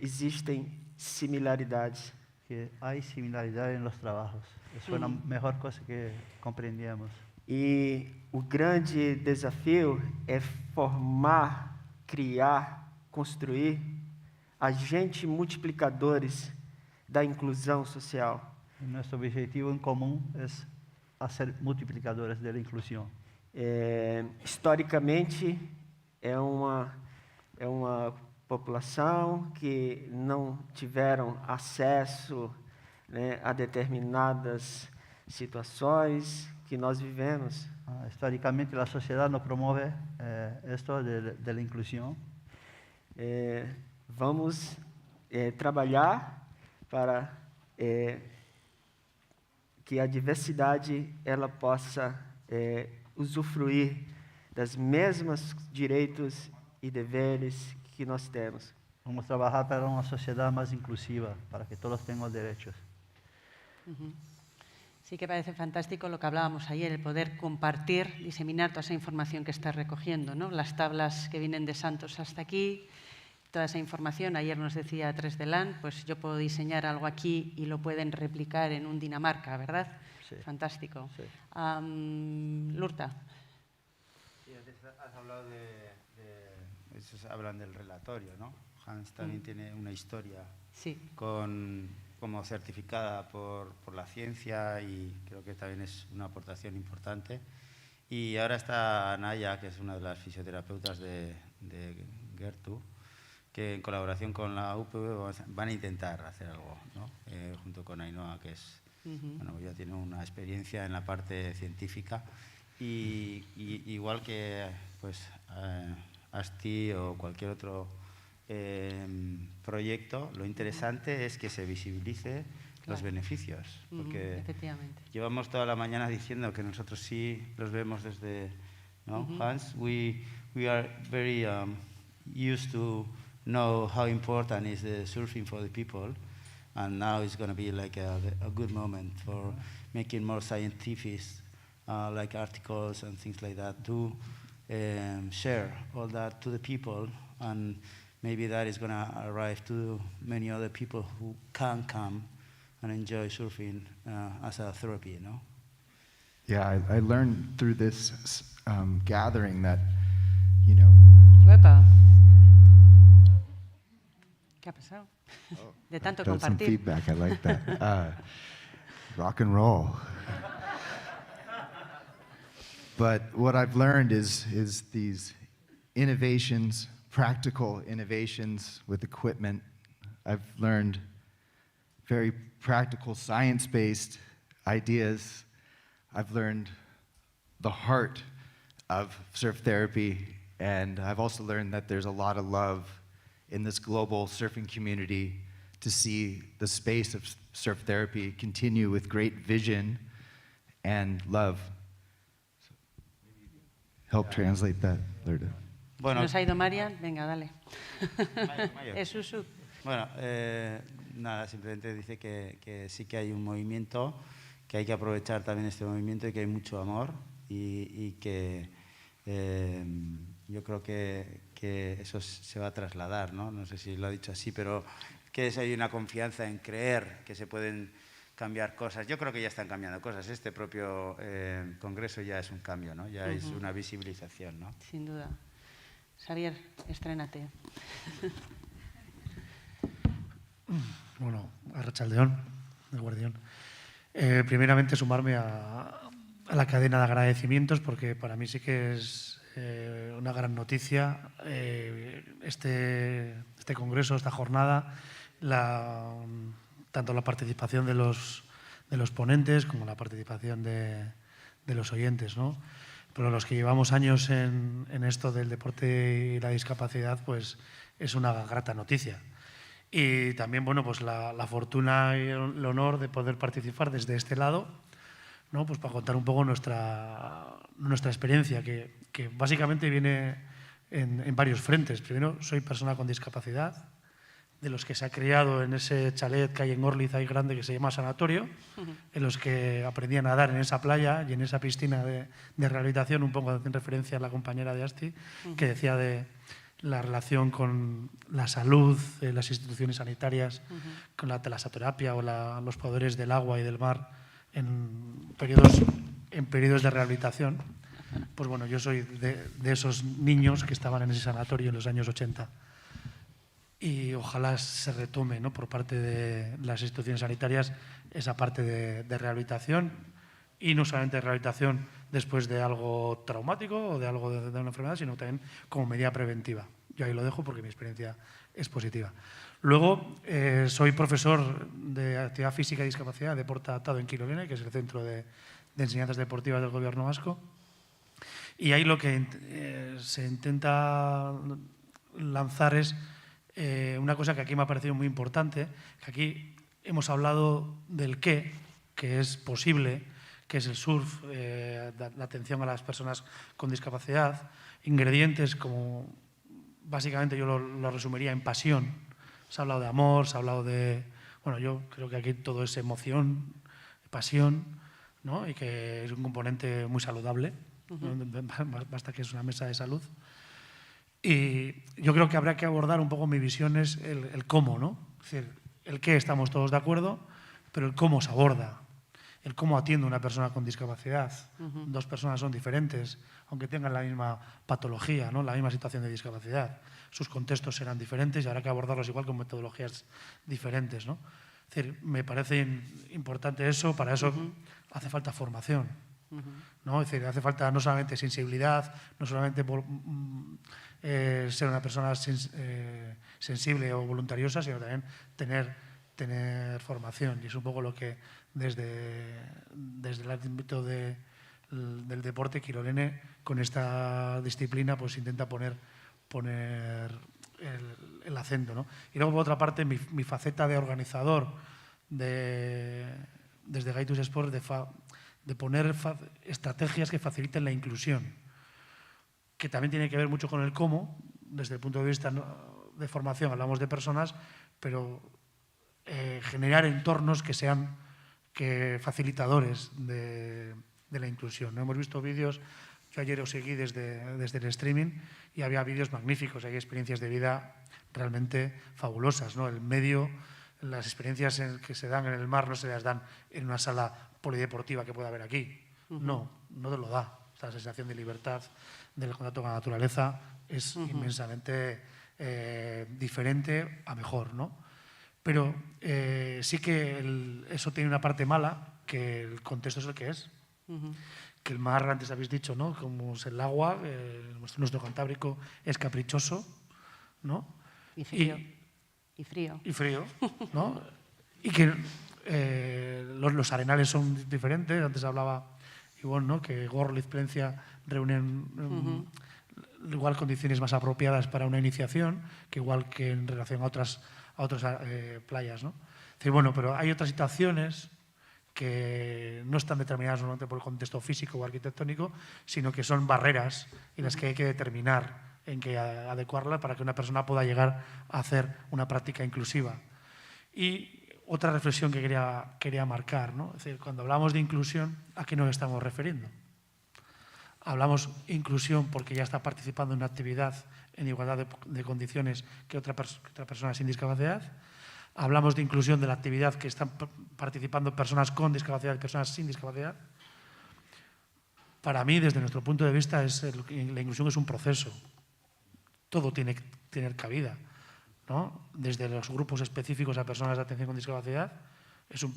existem similaridades. Que há similaridade nos trabalhos. Isso é a melhor coisa que compreendemos. E o grande desafio é formar, criar, construir agentes multiplicadores da inclusão social. Nosso objetivo em comum é ser multiplicadores da inclusão. Historicamente, é uma população que não tiveram acesso, né, a determinadas situações que nós vivemos. Historicamente, a sociedade não promove isto da inclusão. Vamos trabalhar para que a diversidade ela possa usufruir das mesmas direitos e deveres que nós temos. Vamos trabalhar para uma sociedade mais inclusiva, para que todos tenham direitos. Sí que parece fantástico lo que hablábamos ayer, el poder compartir, diseminar toda esa información que estás recogiendo, ¿no? Las tablas que vienen de Santos hasta aquí, toda esa información. Ayer nos decía Tres de Lan, pues yo puedo diseñar algo aquí y lo pueden replicar en un Dinamarca, ¿verdad? Sí. Fantástico. Sí. Lurta. Sí, antes has hablado hablan del relatorio, ¿no? Hans también tiene una historia como certificada por la ciencia y creo que también es una aportación importante. Y ahora está Naya, que es una de las fisioterapeutas de Gertu, que en colaboración con la UPV van a intentar hacer algo, ¿no? Junto con Ainhoa, que es, bueno, ya tiene una experiencia en la parte científica y igual que pues ASTI o cualquier otro proyecto, lo interesante es que se visibilice los beneficios, porque efectivamente. Llevamos toda la mañana diciendo que nosotros sí los vemos desde, ¿no? Hans, we are very used to know how important is the surfing for the people, and now it's going to be like a good moment for making more scientific like articles and things like that to share all that to the people, and maybe that is going to arrive to many other people who can come and enjoy surfing as a therapy, you know? Yeah, I learned through this gathering that, you know... Uepa. ¿Qué ha pasado? De tanto That's some compartir. feedback, I like that. Rock and roll. But what I've learned is these innovations, practical innovations with equipment. I've learned very practical, science-based ideas. I've learned the heart of surf therapy, and I've also learned that there's a lot of love in this global surfing community to see the space of surf therapy continue with great vision and love. So, help translate that, Lourdes. Bueno, ¿nos ha ido Marian? Venga, dale. Susu. Bueno, nada, simplemente dice que sí que hay un movimiento, que hay que aprovechar también este movimiento y que hay mucho amor y que yo creo que eso se va a trasladar, ¿no? No sé si lo ha dicho así, pero que hay una confianza en creer que se pueden cambiar cosas. Yo creo que ya están cambiando cosas. Este propio congreso ya es un cambio, ¿no? Ya es una visibilización, ¿no? Sin duda. Xavier, estrénate. Bueno, Arratsaldeon, de Guardión. Primeramente sumarme a la cadena de agradecimientos, porque para mí sí que es una gran noticia este congreso, esta jornada, tanto la participación de los ponentes como la participación de los oyentes, ¿no? Pero los que llevamos años en esto del deporte y la discapacidad, pues es una grata noticia. Y también, bueno, pues la fortuna y el honor de poder participar desde este lado, ¿no? Pues para contar un poco nuestra experiencia, que básicamente viene en varios frentes. Primero, soy persona con discapacidad, de los que se ha criado en ese chalet que hay en Orliz, ahí grande, que se llama Sanatorio, en los que aprendí a nadar en esa playa y en esa piscina de rehabilitación, un poco en referencia a la compañera de Asti, que decía de la relación con la salud, las instituciones sanitarias, con la talasoterapia o los poderes del agua y del mar en periodos de rehabilitación. Pues bueno, yo soy de esos niños que estaban en ese sanatorio en los años 80. Y ojalá se retome, ¿no?, por parte de las instituciones sanitarias esa parte de rehabilitación, y no solamente de rehabilitación después de algo traumático o de algo de una enfermedad, sino también como medida preventiva. Yo ahí lo dejo porque mi experiencia es positiva. Luego, soy profesor de actividad física y discapacidad, deporte adaptado en Kirolene, que es el centro de enseñanzas deportivas del Gobierno vasco. Y ahí lo que se intenta lanzar es una cosa que aquí me ha parecido muy importante, que aquí hemos hablado del qué, que es posible, que es el surf, la atención a las personas con discapacidad, ingredientes como, básicamente yo lo resumiría en pasión. Se ha hablado de amor, se ha hablado de... Bueno, yo creo que aquí todo es emoción, pasión, ¿no? Y que es un componente muy saludable, basta que es una mesa de salud. Y yo creo que habrá que abordar un poco, mi visión es el cómo, ¿no? Es decir, el qué estamos todos de acuerdo, pero el cómo se aborda, el cómo atiende una persona con discapacidad. Dos personas son diferentes, aunque tengan la misma patología, ¿no?, la misma situación de discapacidad. Sus contextos serán diferentes y habrá que abordarlos igual con metodologías diferentes, ¿no? Es decir, me parece importante eso, para eso hace falta formación, ¿no? Es decir, hace falta no solamente sensibilidad, no solamente ser una persona sensible o voluntariosa, sino también tener formación. Y es un poco lo que desde el ámbito del deporte, Kirolene, con esta disciplina, pues intenta poner poner el acento, ¿no? Y luego, por otra parte, mi faceta de organizador desde Gaitus Sport, de poner estrategias que faciliten la inclusión, que también tiene que ver mucho con el cómo, desde el punto de vista de formación, hablamos de personas, pero generar entornos que sean facilitadores de la inclusión, ¿no? Hemos visto vídeos, yo ayer os seguí desde el streaming y había vídeos magníficos, hay experiencias de vida realmente fabulosas, ¿no? El medio, las experiencias que se dan en el mar no se las dan en una sala polideportiva que pueda haber aquí. No te lo da. Esta sensación de libertad, del contacto con la naturaleza, es inmensamente diferente a mejor, ¿no? Pero sí que eso tiene una parte mala, que el contexto es el que es. Que el mar, antes habéis dicho, ¿no? Como es el agua, nuestro Cantábrico es caprichoso, ¿no? Y frío. Y frío. Y frío, ¿no? Y que los arenales son diferentes. Antes hablaba Ivonne, ¿no? Que Gorliz, Plencia reúnen igual condiciones más apropiadas para una iniciación, que igual que en relación a otras playas, ¿no? Es decir, bueno, pero hay otras situaciones que no están determinadas solamente por el contexto físico o arquitectónico, sino que son barreras en las que hay que determinar en que adecuarla para que una persona pueda llegar a hacer una práctica inclusiva. Y otra reflexión que quería marcar, ¿no? Es decir, cuando hablamos de inclusión, ¿a qué nos estamos refiriendo? Hablamos inclusión porque ya está participando en una actividad en igualdad de condiciones que otra persona sin discapacidad. Hablamos de inclusión de la actividad que están participando personas con discapacidad y personas sin discapacidad. Para mí, desde nuestro punto de vista, la inclusión es un proceso. Todo tiene que tener cabida, ¿no? Desde los grupos específicos a personas de atención con discapacidad, es un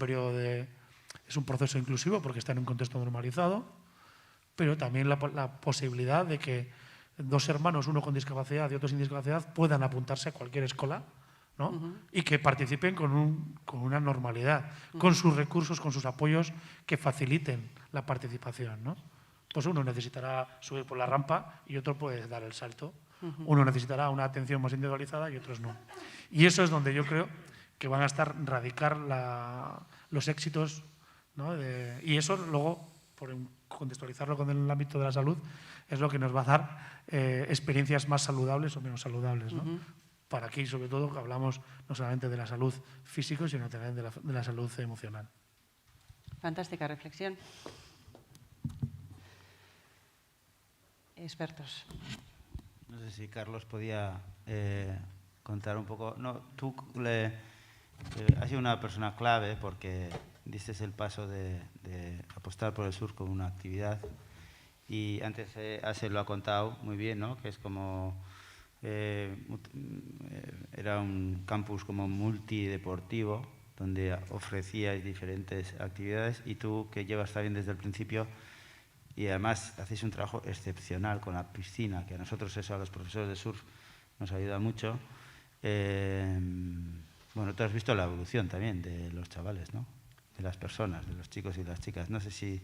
proceso inclusivo porque está en un contexto normalizado, pero también la posibilidad de que dos hermanos, uno con discapacidad y otro sin discapacidad, puedan apuntarse a cualquier escuela, ¿no? Y que participen con una normalidad, con sus recursos, con sus apoyos que faciliten la participación, ¿no? Pues uno necesitará subir por la rampa y otro puede dar el salto. Uno necesitará una atención más individualizada y otros no. Y eso es donde yo creo que van a radicar los éxitos, ¿no? Y eso luego, por contextualizarlo con el ámbito de la salud, es lo que nos va a dar experiencias más saludables o menos saludables, ¿no? Para aquí, sobre todo, que hablamos no solamente de la salud física, sino también de la salud emocional. Fantástica reflexión. Expertos. No sé si Carlos podía contar un poco. No, tú has sido una persona clave porque diste el paso de apostar por el surf como una actividad. Y antes Ase lo ha contado muy bien, ¿no? Que es como era un campus como multideportivo donde ofrecíais diferentes actividades y tú, que llevas también desde el principio, y además hacéis un trabajo excepcional con la piscina, que a nosotros eso, a los profesores de surf, nos ayuda mucho. Bueno, tú has visto la evolución también de los chavales, ¿no? De las personas, de los chicos y las chicas. No sé si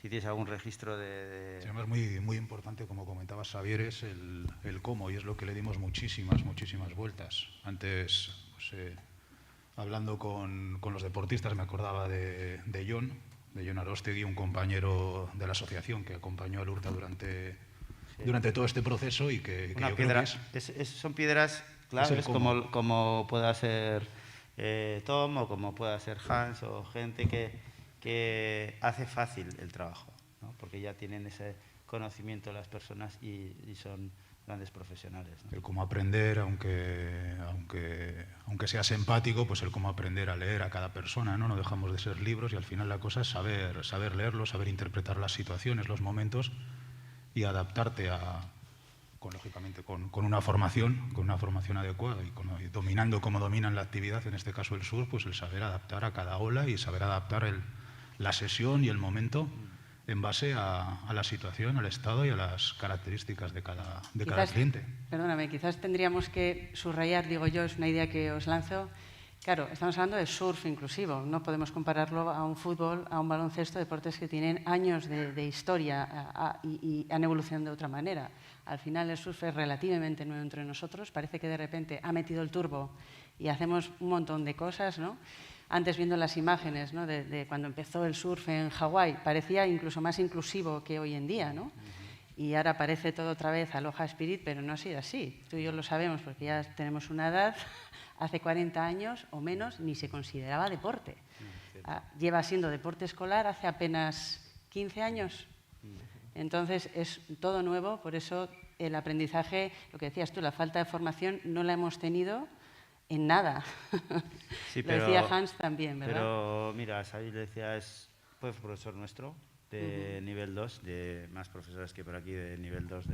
tienes algún registro de... Sí, además muy, muy importante, como comentaba Xavier, es el cómo, y es lo que le dimos muchísimas vueltas. Antes, pues, hablando con los deportistas, me acordaba de Jon Arostegui, un compañero de la asociación que acompañó a Lurta durante todo este proceso y que una yo piedra, creo que son piedras claves como pueda ser Tom o como pueda ser Hans o gente que hace fácil el trabajo, ¿no? Porque ya tienen ese conocimiento las personas y son grandes profesionales, ¿no? El cómo aprender, aunque seas empático, pues el cómo aprender a leer a cada persona, ¿no? No dejamos de ser libros y al final la cosa es saber leerlos, saber interpretar las situaciones, los momentos y adaptarte lógicamente con una formación adecuada y dominando como dominan la actividad, en este caso el surf, pues el saber adaptar a cada ola y saber adaptar la sesión y el momento en base a la situación, al estado y a las características de cada cliente. Perdóname, quizás tendríamos que subrayar, digo yo, es una idea que os lanzo, Claro, estamos hablando de surf inclusivo, no podemos compararlo a un fútbol, a un baloncesto, deportes que tienen años de historia y han evolucionado de otra manera. Al final el surf es relativamente nuevo entre nosotros, parece que de repente ha metido el turbo y hacemos un montón de cosas, ¿no? Antes viendo las imágenes, ¿no? de cuando empezó el surf en Hawái, parecía incluso más inclusivo que hoy en día, ¿no? Y ahora parece todo otra vez Aloha Spirit, pero no ha sido así. Tú y yo lo sabemos porque ya tenemos una edad. Hace 40 años o menos ni se consideraba deporte. Lleva siendo deporte escolar hace apenas 15 años. Entonces es todo nuevo, por eso el aprendizaje, lo que decías tú, la falta de formación no la hemos tenido en nada. Sí, lo decía Hans también, ¿verdad? Pero mira, Xavi le decía, fue profesor nuestro de nivel 2, de más profesores que por aquí de nivel 2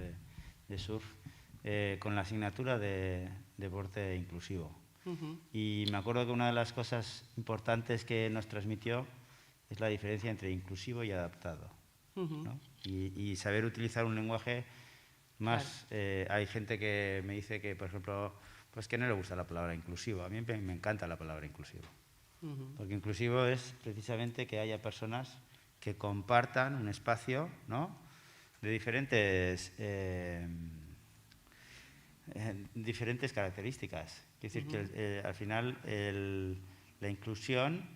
de surf, con la asignatura de deporte inclusivo. Y me acuerdo que una de las cosas importantes que nos transmitió es la diferencia entre inclusivo y adaptado, ¿no? Y saber utilizar un lenguaje más... hay gente que me dice que, por ejemplo, pues que no le gusta la palabra inclusivo. A mí me encanta la palabra inclusivo. Porque inclusivo es precisamente que haya personas que compartan un espacio, ¿no? De diferentes características. Es decir, que al final la inclusión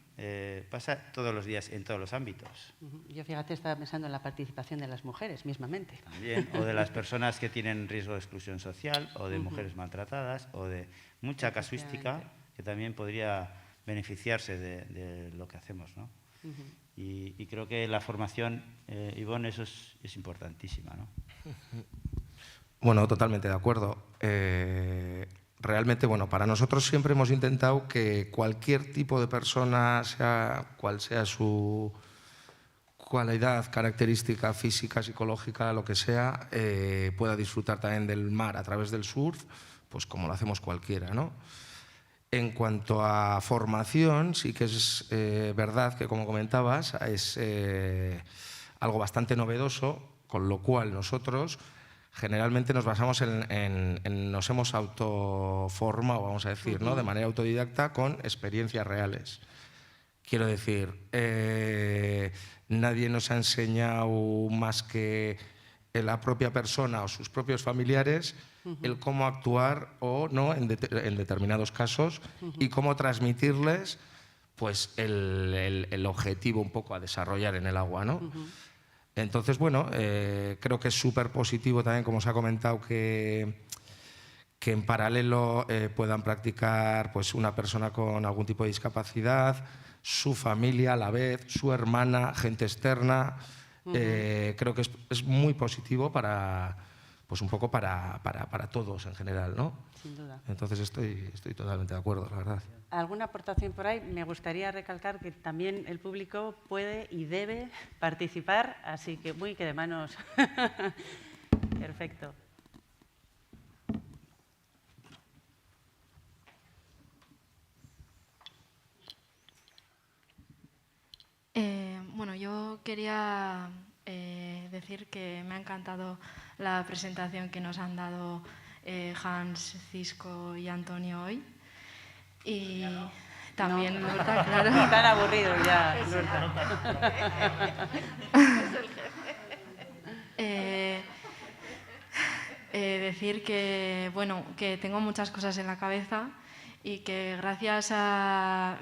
pasa todos los días en todos los ámbitos. Yo, fíjate, estaba pensando en la participación de las mujeres mismamente. También, o de las personas que tienen riesgo de exclusión social, o de mujeres maltratadas, o de mucha casuística que también podría beneficiarse de lo que hacemos, ¿no? Y creo que la formación, Ivonne, eso es importantísima, ¿no? Bueno, totalmente de acuerdo. Realmente, bueno, para nosotros siempre hemos intentado que cualquier tipo de persona, sea cual sea su cualidad, característica física, psicológica, lo que sea, pueda disfrutar también del mar a través del surf, pues como lo hacemos cualquiera, ¿no? En cuanto a formación, sí que es verdad que, como comentabas, es algo bastante novedoso, con lo cual nosotros generalmente nos basamos nos hemos autoformado, vamos a decir, ¿no? De manera autodidacta con experiencias reales. Quiero decir, nadie nos ha enseñado más que la propia persona o sus propios familiares el cómo actuar o no en determinados casos y cómo transmitirles pues, el objetivo un poco a desarrollar en el agua, ¿no? Entonces, bueno, creo que es súper positivo también, como se ha comentado, que en paralelo puedan practicar pues, una persona con algún tipo de discapacidad, su familia a la vez, su hermana, gente externa. Creo que es muy positivo para, pues un poco para todos en general, ¿no? Sin duda. Entonces estoy totalmente de acuerdo, la verdad. ¿Alguna aportación por ahí? Me gustaría recalcar que también el público puede y debe participar, así que muy que de manos. Perfecto. Bueno, yo quería decir que me ha encantado la presentación que nos han dado Hans, Cisco y Antonio hoy. Y también no. Lurta, claro. Están aburridos ya, Lurta. Decir que, bueno, que tengo muchas cosas en la cabeza y que gracias a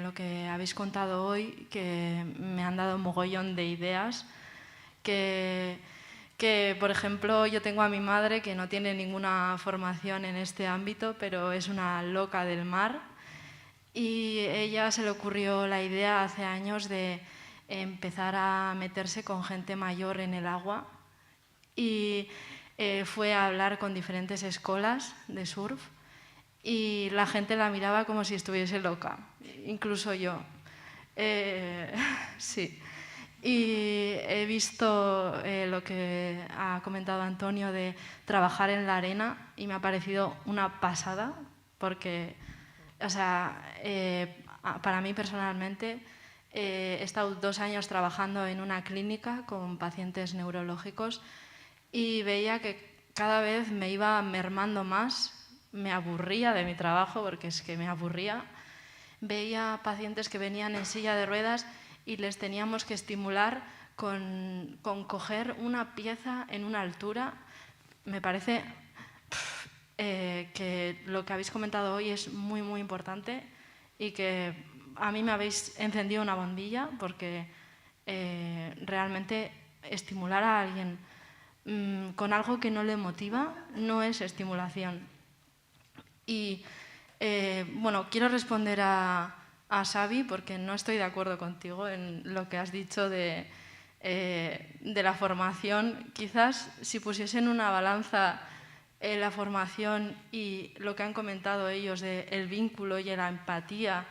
lo que habéis contado hoy, que me han dado un mogollón de ideas, que, por ejemplo, yo tengo a mi madre que no tiene ninguna formación en este ámbito, pero es una loca del mar, y ella se le ocurrió la idea hace años de empezar a meterse con gente mayor en el agua y fue a hablar con diferentes escuelas de surf y la gente la miraba como si estuviese loca, incluso yo. Sí. Y he visto lo que ha comentado Antonio de trabajar en la arena y me ha parecido una pasada porque, o sea, para mí personalmente he estado 2 años trabajando en una clínica con pacientes neurológicos y veía que cada vez me iba mermando más, me aburría de mi trabajo porque es que me aburría veía pacientes que venían en silla de ruedas y les teníamos que estimular con coger una pieza en una altura. Me parece que lo que habéis comentado hoy es muy, muy importante y que a mí me habéis encendido una bombilla, porque realmente estimular a alguien con algo que no le motiva no es estimulación. Y bueno, quiero responder a Xavi, porque no estoy de acuerdo contigo en lo que has dicho de la formación. Quizás si pusiesen una balanza la formación y lo que han comentado ellos del vínculo y la empatía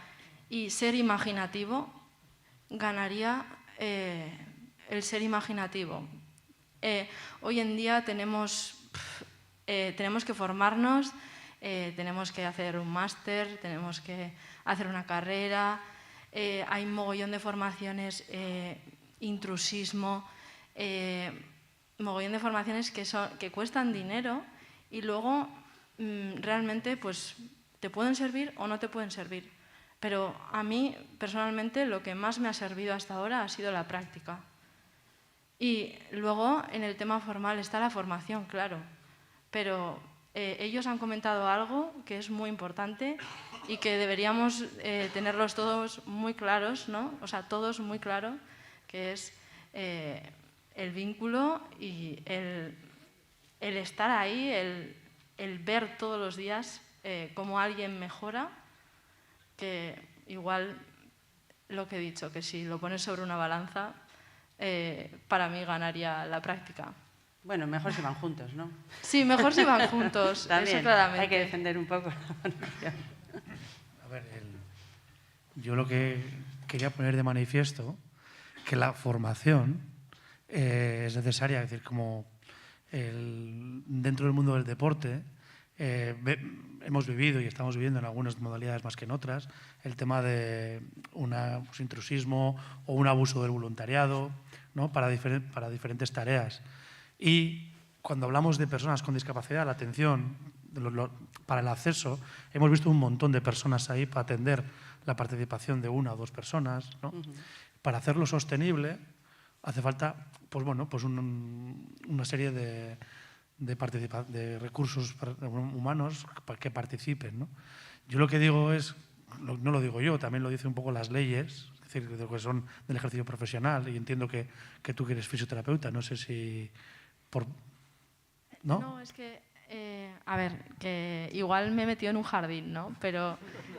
y ser imaginativo, ganaría el ser imaginativo. Hoy en día tenemos que formarnos, tenemos que hacer un máster, tenemos que hacer una carrera, hay un mogollón de formaciones, intrusismo, mogollón de formaciones que cuestan dinero y luego realmente pues te pueden servir o no te pueden servir. Pero a mí personalmente lo que más me ha servido hasta ahora ha sido la práctica. Y luego en el tema formal está la formación, claro, pero ellos han comentado algo que es muy importante y que deberíamos tenerlos todos muy claros, ¿no? O sea, todos muy claro, que es el vínculo y el estar ahí, el ver todos los días cómo alguien mejora, que igual lo que he dicho, que si lo pones sobre una balanza, para mí ganaría la práctica. Bueno, mejor si van juntos, ¿no? Sí, mejor si van juntos, también, eso claramente. hay que defender un poco la formación. A ver, yo lo que quería poner de manifiesto, que la formación es necesaria, es decir, como dentro del mundo del deporte, hemos vivido y estamos viviendo en algunas modalidades más que en otras el tema de un intrusismo o un abuso del voluntariado, ¿no? para diferentes tareas. Y cuando hablamos de personas con discapacidad, la atención para el acceso, hemos visto un montón de personas ahí para atender la participación de una o dos personas, ¿no? Para hacerlo sostenible hace falta pues, bueno, pues una serie de recursos humanos que participen, ¿no? Yo lo que digo es, no lo digo yo, también lo dicen un poco las leyes, es decir, que son del ejercicio profesional, y entiendo que tú que eres fisioterapeuta, no sé si ¿no? No, es que, a ver, que igual me he metido en un jardín, ¿no? Pero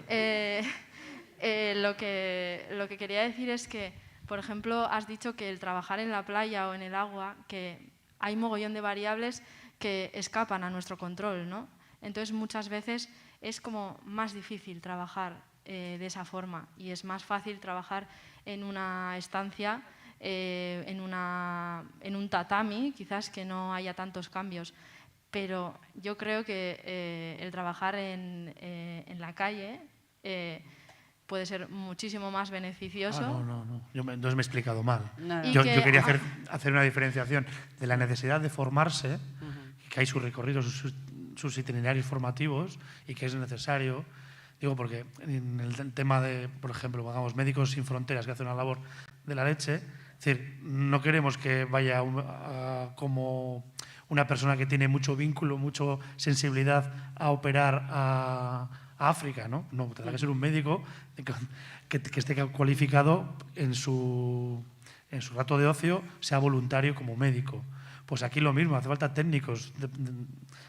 lo que quería decir es que, por ejemplo, has dicho que el trabajar en la playa o en el agua, que hay mogollón de variables que escapan a nuestro control, ¿no? Entonces, muchas veces es como más difícil trabajar de esa forma y es más fácil trabajar en una estancia, en un tatami, quizás que no haya tantos cambios. Pero yo creo que el trabajar en la calle puede ser muchísimo más beneficioso. No. Entonces me he explicado mal. No. Yo quería hacer una diferenciación de la necesidad de formarse, que hay sus recorridos, sus itinerarios formativos y que es necesario. Digo, porque en el tema de, por ejemplo, pongamos Médicos Sin Fronteras, que hace una labor de la leche, es decir, no queremos que vaya como una persona que tiene mucho vínculo, mucha sensibilidad a operar a África, ¿no? No, tendrá que ser un médico que esté cualificado en su rato de ocio, sea voluntario como médico. Pues aquí lo mismo, hace falta técnicos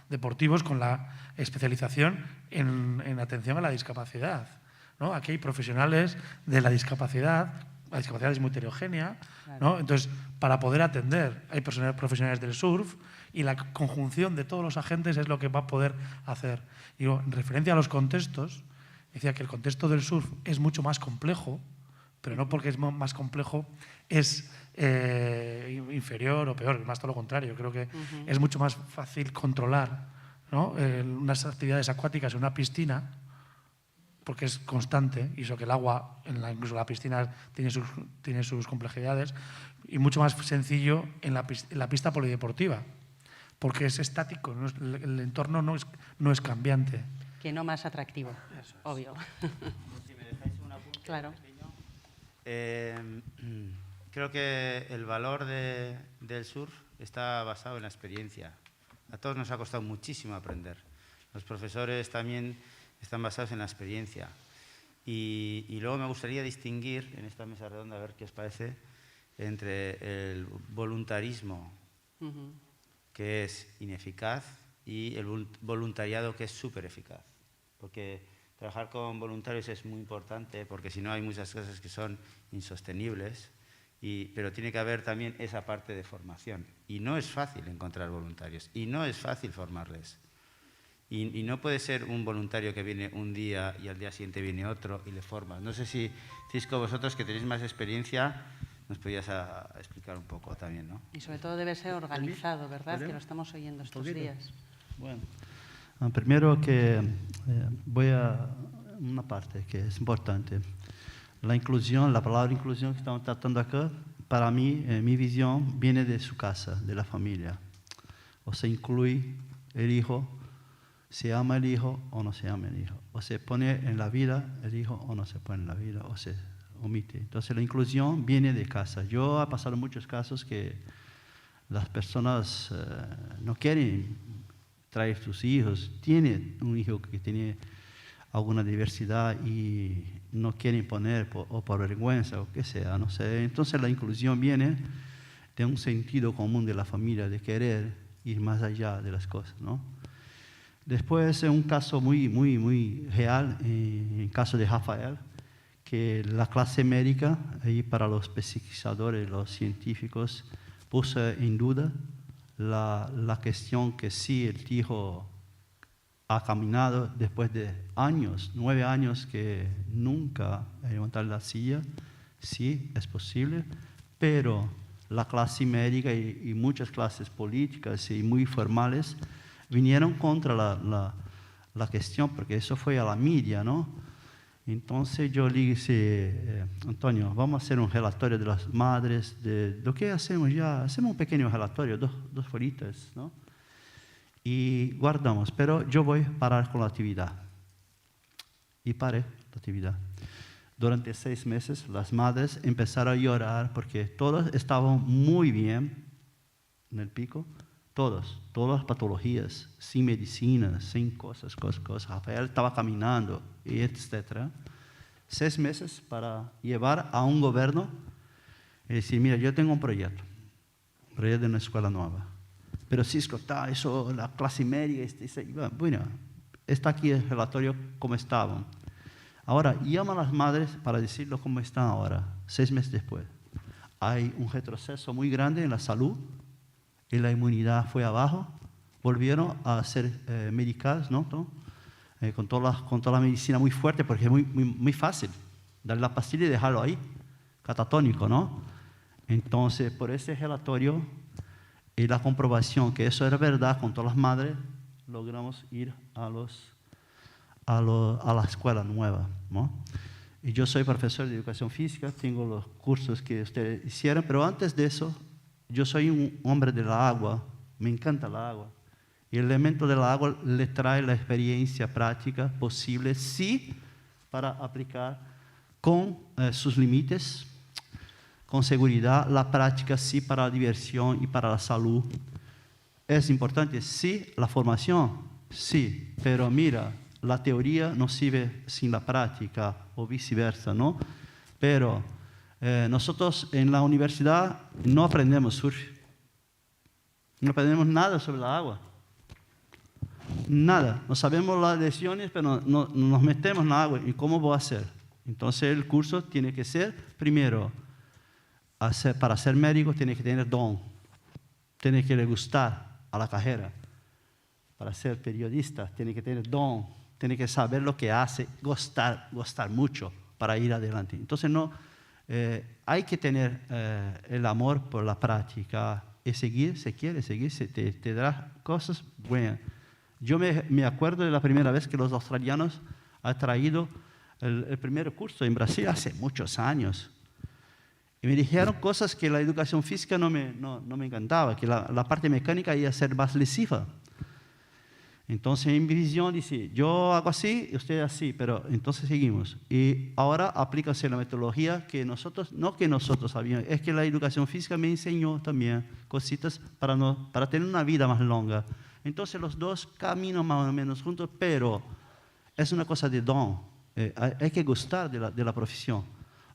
deportivos con la especialización en atención a la discapacidad, ¿no? Aquí hay profesionales de la discapacidad es muy heterogénea, ¿no? Entonces, para poder atender, hay profesionales del surf y la conjunción de todos los agentes es lo que va a poder hacer. Digo, en referencia a los contextos, decía que el contexto del surf es mucho más complejo, pero no porque es más complejo es inferior o peor, más todo lo contrario. Creo que es mucho más fácil controlar, ¿no? Unas actividades acuáticas en una piscina, porque es constante, y eso que el agua, incluso la piscina, tiene sus complejidades, y mucho más sencillo en la pista polideportiva, porque es estático, el entorno no es cambiante. Que no más atractivo, obvio. Si me dejáis Claro. Creo que el valor del surf está basado en la experiencia. A todos nos ha costado muchísimo aprender. Los profesores también están basados en la experiencia. Y luego me gustaría distinguir en esta mesa redonda, a ver qué os parece, entre el voluntarismo, que es ineficaz, y el voluntariado, que es súper eficaz. Porque trabajar con voluntarios es muy importante, porque si no hay muchas cosas que son insostenibles, pero tiene que haber también esa parte de formación. Y no es fácil encontrar voluntarios, y no es fácil formarles. Y no puede ser un voluntario que viene un día y al día siguiente viene otro y le forma. No sé si, Cisco, vosotros que tenéis más experiencia, nos podías explicar un poco también, ¿no? Y sobre todo debe ser organizado, ¿verdad? Que lo estamos oyendo estos días. Bueno, primero que voy a una parte que es importante. La inclusión, la palabra inclusión que estamos tratando acá, para mí, mi visión viene de su casa, de la familia. O se incluye el hijo, se ama el hijo o no se ama el hijo. O se pone en la vida el hijo o no se pone en la vida, o se omite. Entonces la inclusión viene de casa. Yo he pasado muchos casos que las personas no quieren traer sus hijos. Tiene un hijo que tiene alguna diversidad y no quieren poner o por vergüenza o qué sea, no sé. Entonces la inclusión viene de un sentido común de la familia, de querer ir más allá de las cosas, ¿no? Después, un caso muy real, el caso de Rafael, que la clase médica, ahí para los pesquisadores, los científicos, puso en duda la cuestión que sí el hijo ha caminado después de años, 9 años que nunca ha levantado la silla, sí, es posible, pero la clase médica y muchas clases políticas y muy formales vinieron contra la cuestión, porque eso fue a la media, ¿no? Entonces yo le dije, Antonio, vamos a hacer un relatorio de las madres, de lo que hacemos ya, hacemos un pequeño relatorio, dos folitas, ¿no? Y guardamos, pero yo voy a parar con la actividad. Y paré la actividad. Durante 6 meses las madres empezaron a llorar porque todas estaban muy bien en el pico, todas las patologías, sin medicina, sin cosas. Rafael estaba caminando, etc. 6 meses para llevar a un gobierno y decir, mira, yo tengo un proyecto de una escuela nueva. Pero Cisco, eso, la clase media, bueno, está aquí el relatorio como estaban. Ahora, llama a las madres para decirlo cómo están ahora, 6 meses después. Hay un retroceso muy grande en la salud, y la inmunidad fue abajo, volvieron a ser medicadas, ¿no? Con toda la medicina muy fuerte, porque es muy fácil darle la pastilla y dejarlo ahí, catatónico, ¿no? Entonces, por ese relatorio y la comprobación que eso era verdad con todas las madres, logramos ir a la escuela nueva, ¿no? Y yo soy profesor de educación física, tengo los cursos que ustedes hicieron, pero antes de eso, yo soy un hombre de la agua, me encanta la agua. Y el elemento del agua le trae la experiencia práctica posible, sí, para aplicar con sus límites, con seguridad, la práctica sí para la diversión y para la salud. Es importante, sí, la formación, sí, pero mira, la teoría no sirve sin la práctica o viceversa, ¿no? Pero nosotros en la universidad no aprendemos surf, no aprendemos nada sobre la agua, nada, no sabemos las lecciones, pero no nos metemos en la agua. ¿Y cómo voy a hacer? Entonces el curso tiene que ser, primero, para ser médico tiene que tener don, tiene que le gustar a la carrera. Para ser periodista tiene que tener don, tiene que saber lo que hace, gustar mucho para ir adelante. Entonces hay que tener el amor por la práctica y seguir, se quiere seguir, te dará cosas buenas. Yo me acuerdo de la primera vez que los australianos han traído el primer curso en Brasil hace muchos años. Y me dijeron cosas que la educación física no me encantaba, que la parte mecánica iba a ser más lesiva. Entonces, en mi visión dice, yo hago así y usted así, pero entonces seguimos. Y ahora aplícase la metodología que nosotros, no que nosotros sabíamos, es que la educación física me enseñó también cositas para tener una vida más longa. Entonces, los dos caminan más o menos juntos, pero es una cosa de don. Hay que gustar de la profesión,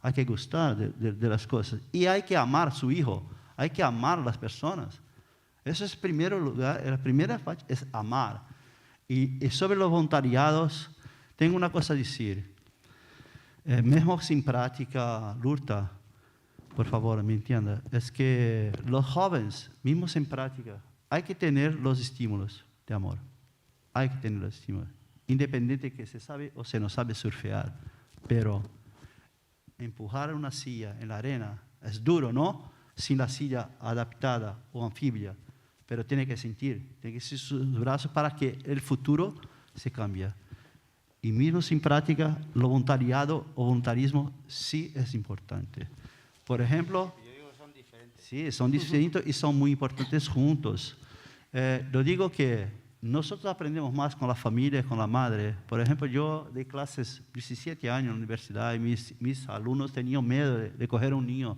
hay que gustar de las cosas. Y hay que amar a su hijo, hay que amar a las personas. Eso es el primer lugar, la primera parte es amar. Y sobre los voluntariados, tengo una cosa a decir. Mesmo sin práctica, Lurta, por favor, me entienda, es que los jóvenes, mismo sin práctica, hay que tener los estímulos de amor. Hay que tener los estímulos. Independiente de que se sabe o se no sabe surfear. Pero empujar una silla en la arena es duro, ¿no? Sin la silla adaptada o anfibia. Pero tiene que sentir sus brazos para que el futuro se cambie. Y mismo sin práctica, lo voluntariado o voluntarismo sí es importante. Por ejemplo, sí, son diferentes y son muy importantes juntos. Lo digo que nosotros aprendemos más con la familia, con la madre. Por ejemplo, yo di clases 17 años en la universidad y mis alumnos tenían miedo de coger un niño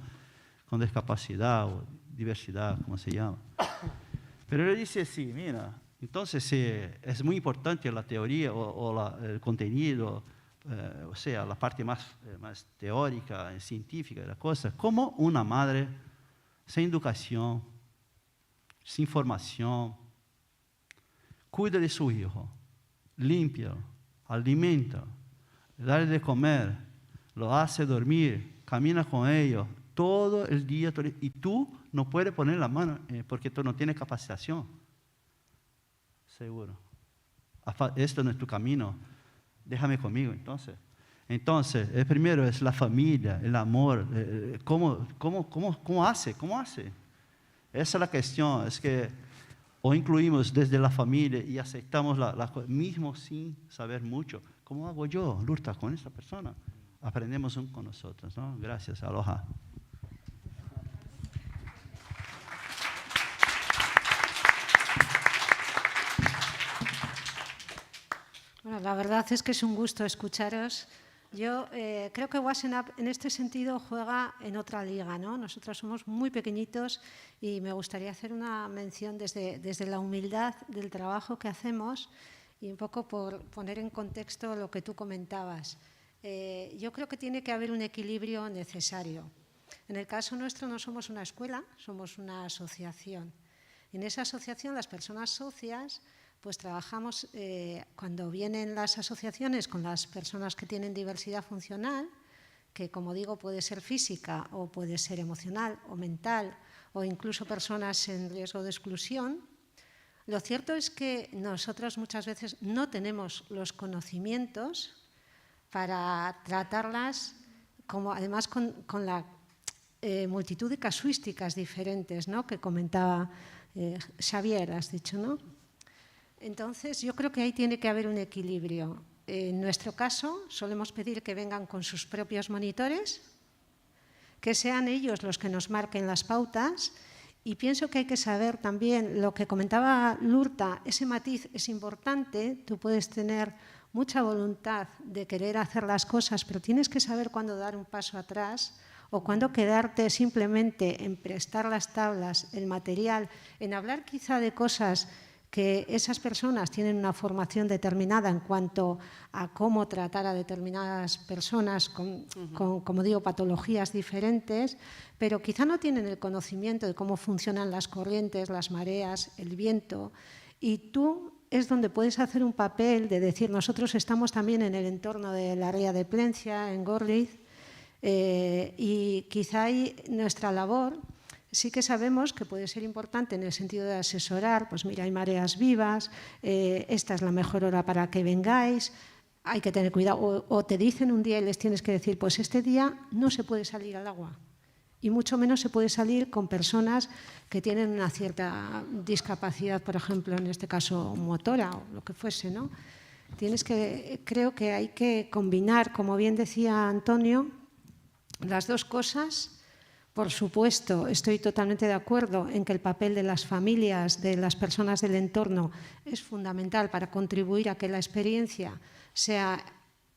con discapacidad o diversidad, como se llama. Pero yo dice sí, mira, entonces es muy importante la teoría o el contenido, o sea, la parte más teórica, científica de la cosa, como una madre sin educación, sin formación, cuida de su hijo, limpia, alimenta, dale de comer, lo hace dormir, camina con ellos todo el día, y tú no puedes poner la mano porque tú no tienes capacitación. Seguro. Esto no es tu camino. Déjame conmigo, entonces. Entonces, el primero es la familia, el amor. ¿Cómo hace? ¿Cómo hace? Esa es la cuestión. Es que o incluimos desde la familia y aceptamos mismo sin saber mucho. ¿Cómo hago yo, Lurta, con esta persona? Aprendemos uno con nosotros, ¿no? Gracias, aloha. Bueno, la verdad es que es un gusto escucharos. Yo creo que Wassenap en este sentido juega en otra liga, ¿no? Nosotros somos muy pequeñitos y me gustaría hacer una mención desde la humildad del trabajo que hacemos y un poco por poner en contexto lo que tú comentabas. Yo creo que tiene que haber un equilibrio necesario. En el caso nuestro no somos una escuela, somos una asociación. En esa asociación las personas socias pues trabajamos cuando vienen las asociaciones con las personas que tienen diversidad funcional, que como digo puede ser física o puede ser emocional o mental o incluso personas en riesgo de exclusión. Lo cierto es que nosotros muchas veces no tenemos los conocimientos para tratarlas, como además con la multitud de casuísticas diferentes, ¿no? Que comentaba Xavier, has dicho, ¿no? Entonces, yo creo que ahí tiene que haber un equilibrio. En nuestro caso, solemos pedir que vengan con sus propios monitores, que sean ellos los que nos marquen las pautas, y pienso que hay que saber también lo que comentaba Lurta, ese matiz es importante, tú puedes tener mucha voluntad de querer hacer las cosas, pero tienes que saber cuándo dar un paso atrás o cuándo quedarte simplemente en prestar las tablas, el material, en hablar quizá de cosas que esas personas tienen una formación determinada en cuanto a cómo tratar a determinadas personas con, como digo, patologías diferentes, pero quizá no tienen el conocimiento de cómo funcionan las corrientes, las mareas, el viento, y tú es donde puedes hacer un papel de decir, nosotros estamos también en el entorno del área de Plencia, en Gorliz, y quizá ahí nuestra labor sí que sabemos que puede ser importante en el sentido de asesorar, pues mira, hay mareas vivas, esta es la mejor hora para que vengáis, hay que tener cuidado, o te dicen un día y les tienes que decir, pues este día no se puede salir al agua, y mucho menos se puede salir con personas que tienen una cierta discapacidad, por ejemplo, en este caso motora o lo que fuese, ¿no? Creo que hay que combinar, como bien decía Antonio, las dos cosas, Por supuesto, estoy totalmente de acuerdo en que el papel de las familias, de las personas del entorno, es fundamental para contribuir a que la experiencia sea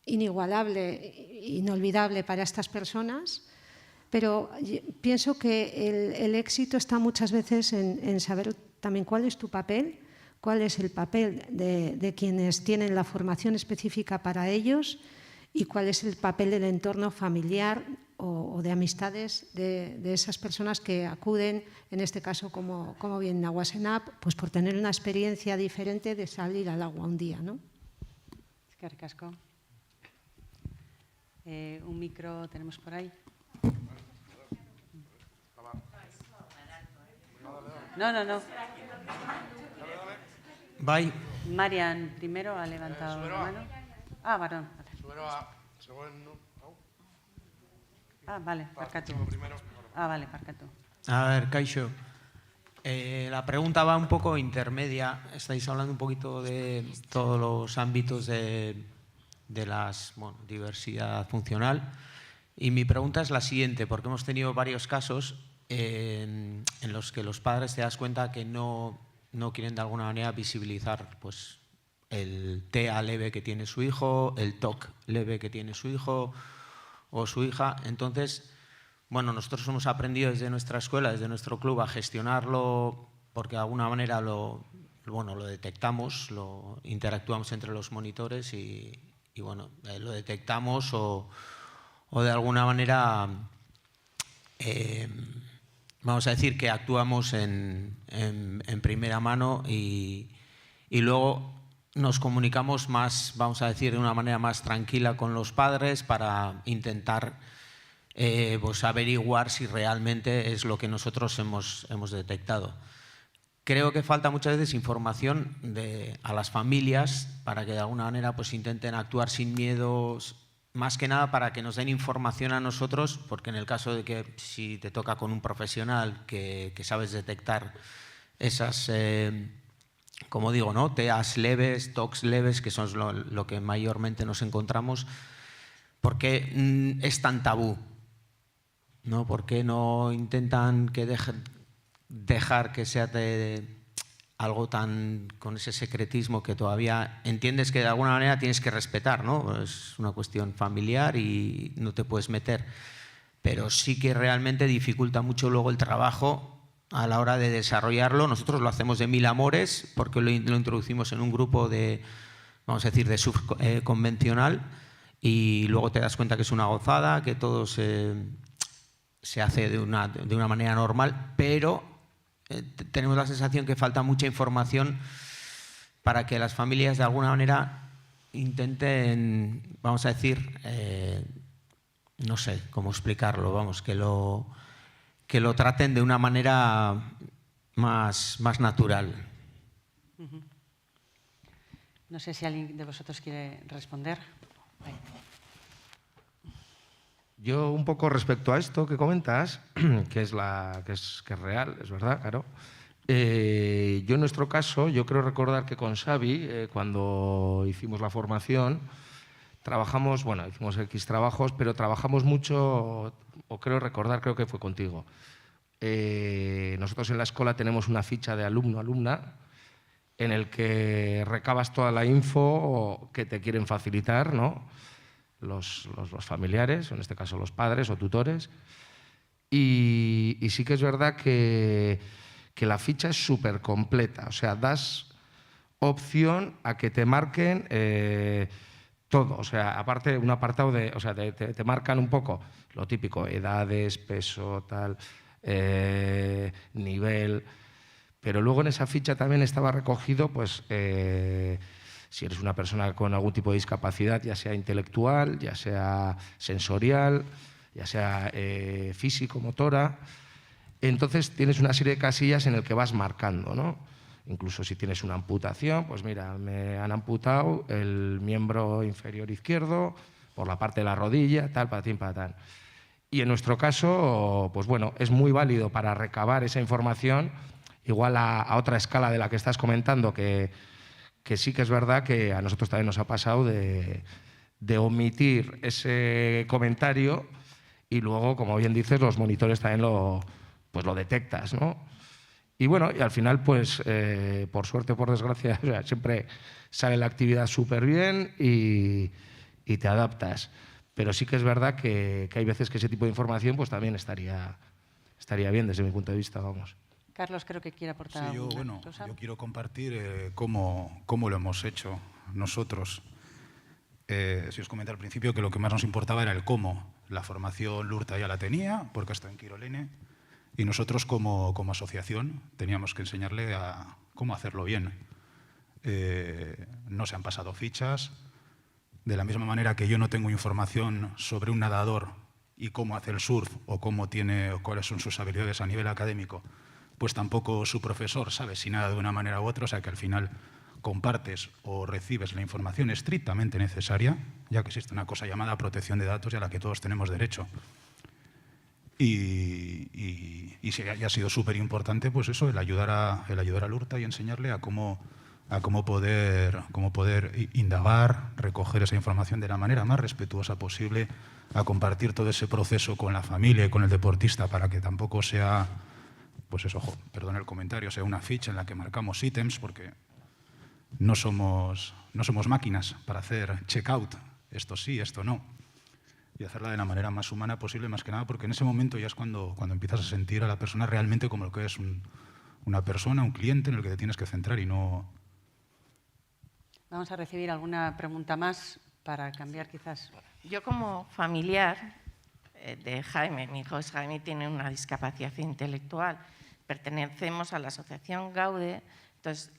inigualable, inolvidable para estas personas, pero pienso que el éxito está muchas veces en saber también cuál es tu papel, cuál es el papel de quienes tienen la formación específica para ellos y cuál es el papel del entorno familiar o de amistades de esas personas que acuden, en este caso como bien Agua Senap, pues por tener una experiencia diferente de salir al agua un día, ¿no? Eskerrik asko. Un micro tenemos por ahí. No. Bai. Marian primero ha levantado la mano. Ah, perdón. Vale, barkatu. Vale, barkatu. A ver, Kaixo. La pregunta va un poco intermedia. Estáis hablando un poquito de todos los ámbitos de la diversidad funcional. Y mi pregunta es la siguiente, porque hemos tenido varios casos en los que los padres te das cuenta que no quieren de alguna manera visibilizar pues, el TEA leve que tiene su hijo, el TOC leve que tiene su hijo o su hija. Entonces, bueno, nosotros hemos aprendido desde nuestra escuela, desde nuestro club, a gestionarlo porque de alguna manera lo detectamos, lo interactuamos entre los monitores y bueno, lo detectamos o de alguna manera, vamos a decir que actuamos en primera mano y luego nos comunicamos más, vamos a decir, de una manera más tranquila con los padres para intentar pues averiguar si realmente es lo que nosotros hemos detectado. Creo que falta muchas veces información a las familias para que de alguna manera pues intenten actuar sin miedo, más que nada para que nos den información a nosotros, porque en el caso de que si te toca con un profesional que sabes detectar esas, como digo, ¿no? TEAs leves, TOCs leves, que son lo que mayormente nos encontramos, ¿por qué es tan tabú? ¿No? ¿Por qué no intentan dejar que sea algo tan con ese secretismo que todavía entiendes que de alguna manera tienes que respetar, ¿no? Es una cuestión familiar y no te puedes meter, pero sí que realmente dificulta mucho luego el trabajo a la hora de desarrollarlo. Nosotros lo hacemos de mil amores porque lo introducimos en un grupo de, vamos a decir, de subconvencional y luego te das cuenta que es una gozada, que todo se hace de una manera normal, pero tenemos la sensación que falta mucha información para que las familias de alguna manera intenten, vamos a decir, no sé cómo explicarlo, vamos, que lo traten de una manera más natural. No sé si alguien de vosotros quiere responder. Yo un poco respecto a esto que comentas, que es real, es verdad, claro. Yo en nuestro caso, yo creo recordar que con Xavi, cuando hicimos la formación, trabajamos, bueno, hicimos X trabajos, pero trabajamos mucho, o creo que fue contigo. Nosotros en la escuela tenemos una ficha de alumno-alumna en el que recabas toda la info que te quieren facilitar, ¿no? Los familiares, en este caso los padres o tutores, y sí que es verdad que la ficha es súper completa, o sea, das opción a que te marquen todo, o sea, aparte un apartado de, o sea, te marcan un poco lo típico, edades, peso, tal, nivel, pero luego en esa ficha también estaba recogido, pues, si eres una persona con algún tipo de discapacidad, ya sea intelectual, ya sea sensorial, ya sea físico, motora. Entonces tienes una serie de casillas en el que vas marcando, ¿no? Incluso si tienes una amputación, pues mira, me han amputado el miembro inferior izquierdo por la parte de la rodilla, tal, patín, patán. Y en nuestro caso, pues bueno, es muy válido para recabar esa información, igual a otra escala de la que estás comentando, que sí que es verdad que a nosotros también nos ha pasado de omitir ese comentario y luego, como bien dices, los monitores también lo detectas, ¿no? Y bueno, y al final, pues, por suerte o por desgracia, o sea, siempre sale la actividad súper bien y te adaptas. Pero sí que es verdad que hay veces que ese tipo de información pues también estaría bien desde mi punto de vista, vamos. Carlos, creo que quiere aportar sí, alguna cosa. Yo quiero compartir cómo lo hemos hecho nosotros. Si os comenté al principio que lo que más nos importaba era el cómo. La formación Lurta ya la tenía, porque está en Quirolene, y nosotros como asociación teníamos que enseñarle a cómo hacerlo bien. No se han pasado fichas. De la misma manera que yo no tengo información sobre un nadador y cómo hace el surf o cuáles son sus habilidades a nivel académico, pues tampoco su profesor sabe si nada de una manera u otra, o sea que al final compartes o recibes la información estrictamente necesaria, ya que existe una cosa llamada protección de datos y a la que todos tenemos derecho. Y ha sido súper importante pues eso, el ayudar al Lurta y enseñarle a cómo poder indagar, recoger esa información de la manera más respetuosa posible, a compartir todo ese proceso con la familia y con el deportista para que tampoco sea, pues eso, perdón el comentario, sea una ficha en la que marcamos ítems, porque no somos máquinas para hacer checkout, esto sí, esto no, y hacerla de la manera más humana posible, más que nada, porque en ese momento ya es cuando empiezas a sentir a la persona realmente como lo que es una persona, un cliente en el que te tienes que centrar y no... Vamos a recibir alguna pregunta más para cambiar quizás. Yo como familiar de Jaime, mi hijo Jaime tiene una discapacidad intelectual, pertenecemos a la asociación Gaude, entonces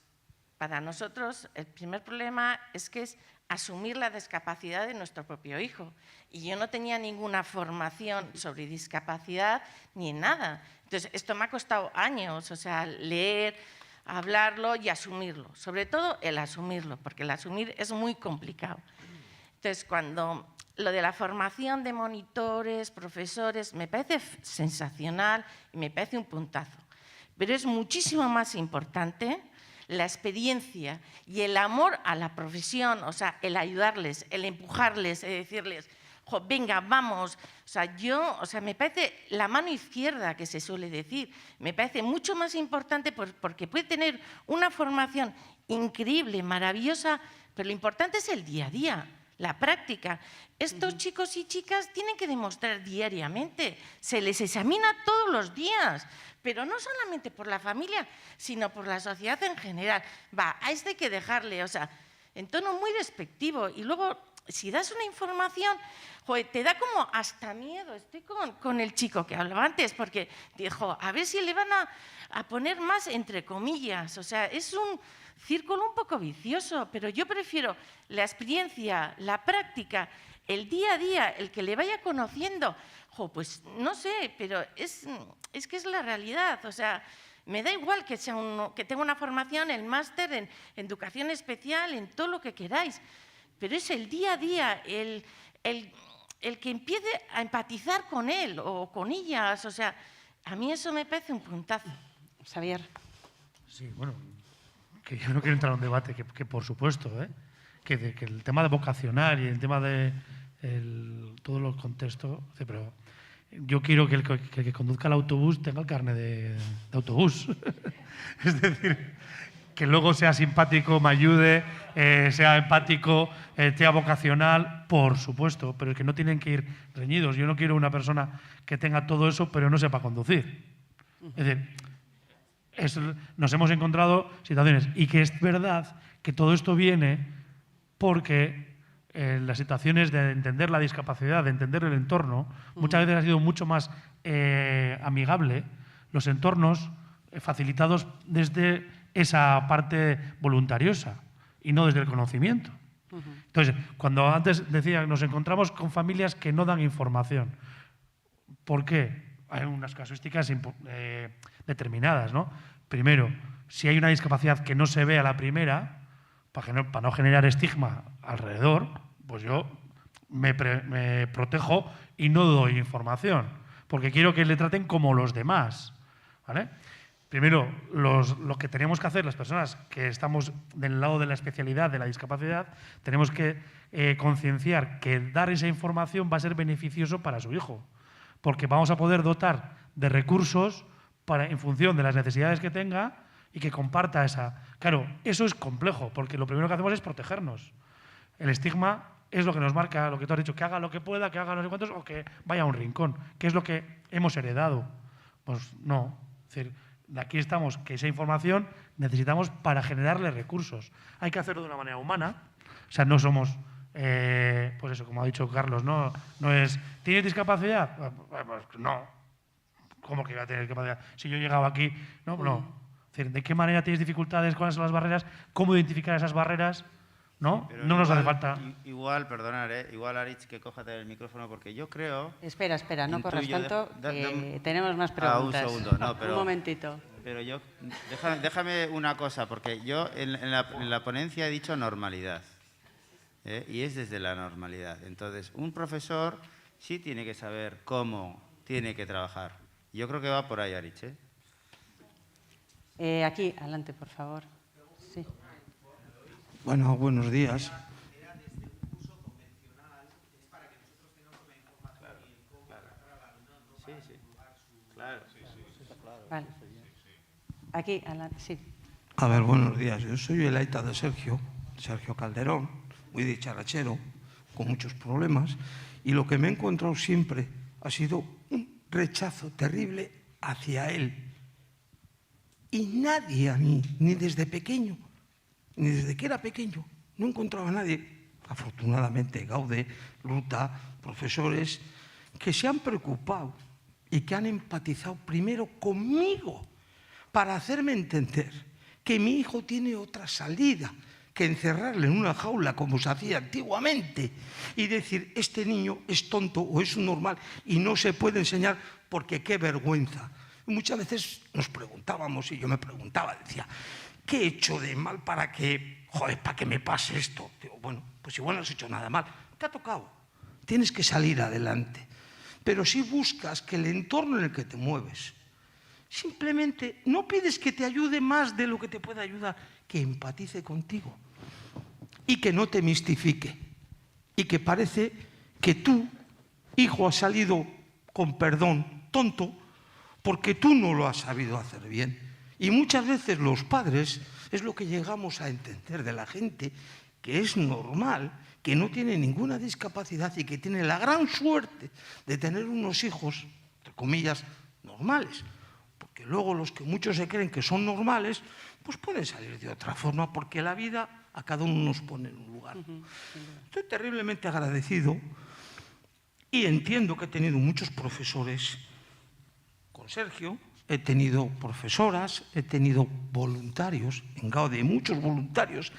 para nosotros el primer problema es asumir la discapacidad de nuestro propio hijo y yo no tenía ninguna formación sobre discapacidad ni nada, entonces esto me ha costado años, o sea, leer, hablarlo y asumirlo, sobre todo el asumirlo, porque el asumir es muy complicado. Entonces, cuando lo de la formación de monitores, profesores, me parece sensacional y me parece un puntazo, pero es muchísimo más importante la experiencia y el amor a la profesión, o sea, el ayudarles, el empujarles, el decirles, venga, vamos, me parece la mano izquierda que se suele decir, me parece mucho más importante porque puede tener una formación increíble, maravillosa, pero lo importante es el día a día, la práctica. Estos chicos y chicas tienen que demostrar diariamente, se les examina todos los días, pero no solamente por la familia, sino por la sociedad en general. A este hay que dejarle, en tono muy despectivo, y luego si das una información, te da como hasta miedo. Estoy con el chico que hablaba antes, porque dijo, a ver si le van a poner más entre comillas. O sea, es un círculo un poco vicioso, pero yo prefiero la experiencia, la práctica, el día a día, el que le vaya conociendo. Pues no sé, pero es que es la realidad. O sea, me da igual que tenga una formación, el máster en educación especial, en todo lo que queráis. Pero es el día a día, el que empiece a empatizar con él o con ellas. O sea, a mí eso me parece un puntazo. Xavier. Sí, bueno, que yo no quiero entrar en un debate, que por supuesto, que el tema de vocacional y el tema de todos los contextos, pero yo quiero que el que conduzca el autobús tenga el carnet de autobús. Es decir, que luego sea simpático, me ayude, sea empático, sea vocacional, por supuesto, pero es que no tienen que ir reñidos. Yo no quiero una persona que tenga todo eso, pero no sepa conducir. Es decir, nos hemos encontrado situaciones, y que es verdad que todo esto viene porque las situaciones de entender la discapacidad, de entender el entorno, muchas veces ha sido mucho más amigable, los entornos facilitados desde esa parte voluntariosa y no desde el conocimiento. Entonces, cuando antes decía, nos encontramos con familias que no dan información. ¿Por qué? Hay unas casuísticas determinadas, ¿no? Primero, si hay una discapacidad que no se ve a la primera, para no generar estigma alrededor, pues yo me protejo y no doy información, porque quiero que le traten como los demás, ¿vale? Primero, lo que tenemos que hacer las personas que estamos del lado de la especialidad de la discapacidad, tenemos que concienciar que dar esa información va a ser beneficioso para su hijo. porque vamos a poder dotar de recursos en función de las necesidades que tenga y que comparta esa... Claro, eso es complejo, porque lo primero que hacemos es protegernos. El estigma es lo que nos marca, lo que tú has dicho, que haga lo que pueda, que haga no sé cuántos, o que vaya a un rincón, que es lo que hemos heredado. Pues no. Es decir, de aquí estamos, que esa información necesitamos para generarle recursos. Hay que hacerlo de una manera humana. O sea, no somos, pues eso, como ha dicho Carlos, no es, ¿tienes discapacidad? Pues no. ¿Cómo que iba a tener discapacidad? Si yo llegaba aquí, no. Es decir, ¿de qué manera tienes dificultades? ¿Cuáles son las barreras? ¿Cómo identificar esas barreras? ¿No? Pero no igual, nos hace falta. Igual, perdonar, igual Aritz, que cójate el micrófono, porque yo creo... Espera, no corras tanto, tenemos más preguntas. Un segundo, no, pero... Un momentito. Pero yo, déjame una cosa, porque yo en la ponencia he dicho normalidad, y es desde la normalidad. Entonces, un profesor sí tiene que saber cómo tiene que trabajar. Yo creo que va por ahí, Aritz, Aquí, adelante, por favor. Sí. Bueno, buenos días. Vale. Aquí, sí. A ver, buenos días. Yo soy el aita de Sergio Calderón, muy dicharachero, con muchos problemas, y lo que me he encontrado siempre ha sido un rechazo terrible hacia él. Y nadie a mí, ni desde pequeño, ni desde que era pequeño, no encontraba a nadie, afortunadamente Gaude, Luta, profesores, que se han preocupado y que han empatizado primero conmigo para hacerme entender que mi hijo tiene otra salida que encerrarle en una jaula como se hacía antiguamente y decir, este niño es tonto o es un normal y no se puede enseñar porque qué vergüenza. Y muchas veces nos preguntábamos, y yo me preguntaba, decía, ¿qué he hecho de mal para que me pase esto? Digo, bueno, pues igual no has hecho nada mal. Te ha tocado. Tienes que salir adelante. Pero si buscas que el entorno en el que te mueves, simplemente no pides que te ayude más de lo que te pueda ayudar, que empatice contigo y que no te mistifique. Y que parece que tu hijo ha salido, con perdón, tonto, porque tú no lo has sabido hacer bien. Y muchas veces los padres es lo que llegamos a entender de la gente, que es normal, que no tiene ninguna discapacidad y que tiene la gran suerte de tener unos hijos, entre comillas, normales. Porque luego los que muchos se creen que son normales, pues pueden salir de otra forma, porque la vida a cada uno nos pone en un lugar. Estoy terriblemente agradecido y entiendo que he tenido muchos profesores con Sergio, he tenido profesoras, he tenido voluntarios, en Gaude muchos voluntarios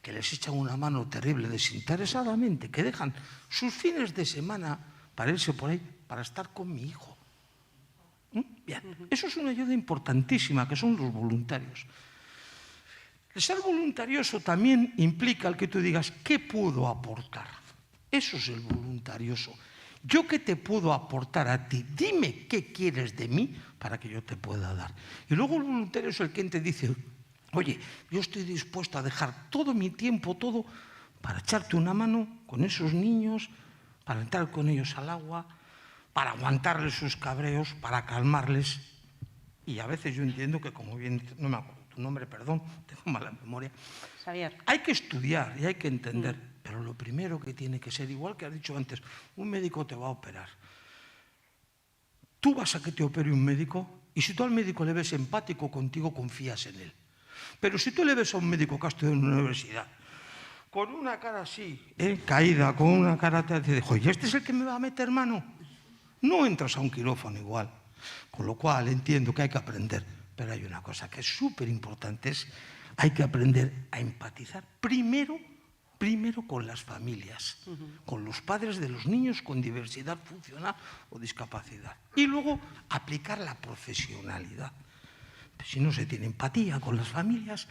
que les echan una mano terrible desinteresadamente, que dejan sus fines de semana para irse por ahí, para estar con mi hijo. Bien, eso es una ayuda importantísima, que son los voluntarios. El ser voluntarioso también implica el que tú digas, ¿qué puedo aportar? Eso es el voluntarioso. ¿Yo qué te puedo aportar a ti? Dime qué quieres de mí para que yo te pueda dar. Y luego el voluntario es el que te dice, oye, yo estoy dispuesto a dejar todo mi tiempo, todo, para echarte una mano con esos niños, para entrar con ellos al agua, para aguantarles sus cabreos, para calmarles. Y a veces yo entiendo que, como bien, no me acuerdo tu nombre, perdón, tengo mala memoria. Xavier. Hay que estudiar y hay que entender, pero lo primero que tiene que ser, igual que has dicho antes, un médico te va a operar. Tú vas a que te opere un médico y si tú al médico le ves empático contigo, confías en él. Pero si tú le ves a un médico que ha estudiado en una universidad, con una cara así, caída, con una cara, te dice, oye, ¿este es el que me va a meter mano? No entras a un quirófano igual. Con lo cual entiendo que hay que aprender. Pero hay una cosa que es súper importante, es hay que aprender a empatizar primero con las familias, con los padres de los niños con diversidad funcional o discapacidad. Y luego aplicar la profesionalidad. Si no se tiene empatía con las familias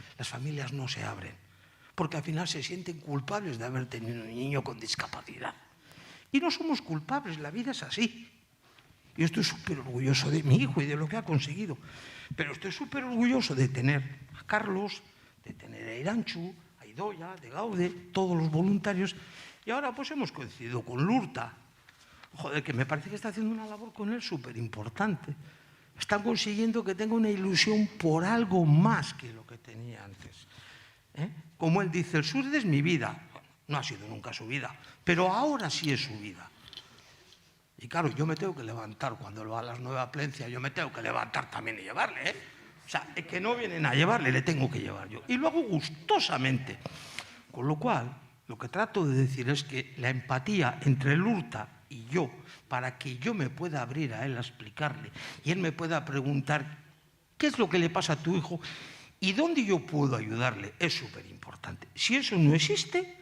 no se abren, porque al final se sienten culpables de haber tenido un niño con discapacidad. Y no somos culpables, la vida es así. Yo estoy súper orgulloso de mi hijo y de lo que ha conseguido, pero estoy súper orgulloso de tener a Carlos, de tener a Irantxu, a Idoia, de Gaude, todos los voluntarios, y ahora pues hemos coincidido con Lurta, joder, que me parece que está haciendo una labor con él súper importante. Están consiguiendo que tenga una ilusión por algo más que lo que tenía antes. Como él dice, el surf es mi vida. No ha sido nunca su vida, pero ahora sí es su vida. Y claro, yo me tengo que levantar cuando él va a las 9 a Plencia, yo me tengo que levantar también y llevarle, O sea, es que no vienen a llevarle, le tengo que llevar yo. Y lo hago gustosamente. Con lo cual, lo que trato de decir es que la empatía entre Lurta y yo, para que yo me pueda abrir a él a explicarle y él me pueda preguntar qué es lo que le pasa a tu hijo y dónde yo puedo ayudarle, es súper importante. Si eso no existe,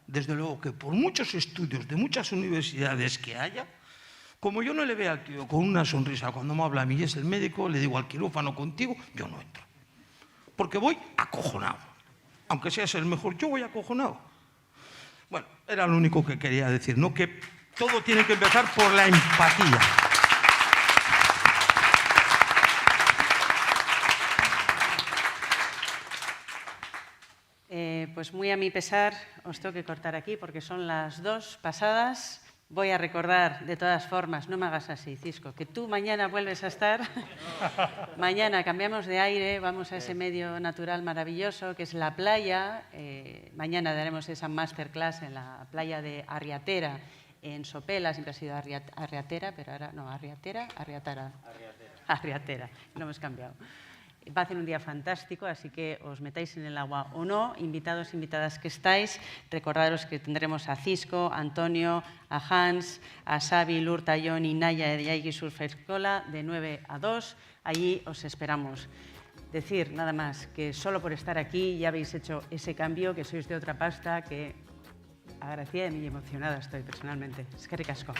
desde luego que por muchos estudios de muchas universidades que haya, como yo no le veo al tío con una sonrisa cuando me habla a mí y es el médico, le digo al quirófano contigo, yo no entro. Porque voy acojonado. Aunque seas el mejor, yo voy acojonado. Bueno, era lo único que quería decir, ¿no? Que todo tiene que empezar por la empatía. Pues muy a mi pesar os tengo que cortar aquí porque son las 2 pasadas. Voy a recordar, de todas formas, no me hagas así, Cisco, que tú mañana vuelves a estar. Mañana cambiamos de aire, vamos a ese medio natural maravilloso que es la playa. Mañana daremos esa masterclass en la playa de Arriatera, en Sopela. Siempre ha sido Arriatera, pero ahora no, Arriatera. Lo hemos cambiado. Va a ser un día fantástico, así que os metáis en el agua o no, invitados, invitadas que estáis, recordaros que tendremos a Cisco, a Antonio, a Hans, a Xavi, Lurta, Jon y Naya de Yaigi Surf Escola de 9 a 2. Allí os esperamos. Decir nada más que solo por estar aquí ya habéis hecho ese cambio, que sois de otra pasta, que agradecida y emocionada estoy personalmente. Eskerrik asko.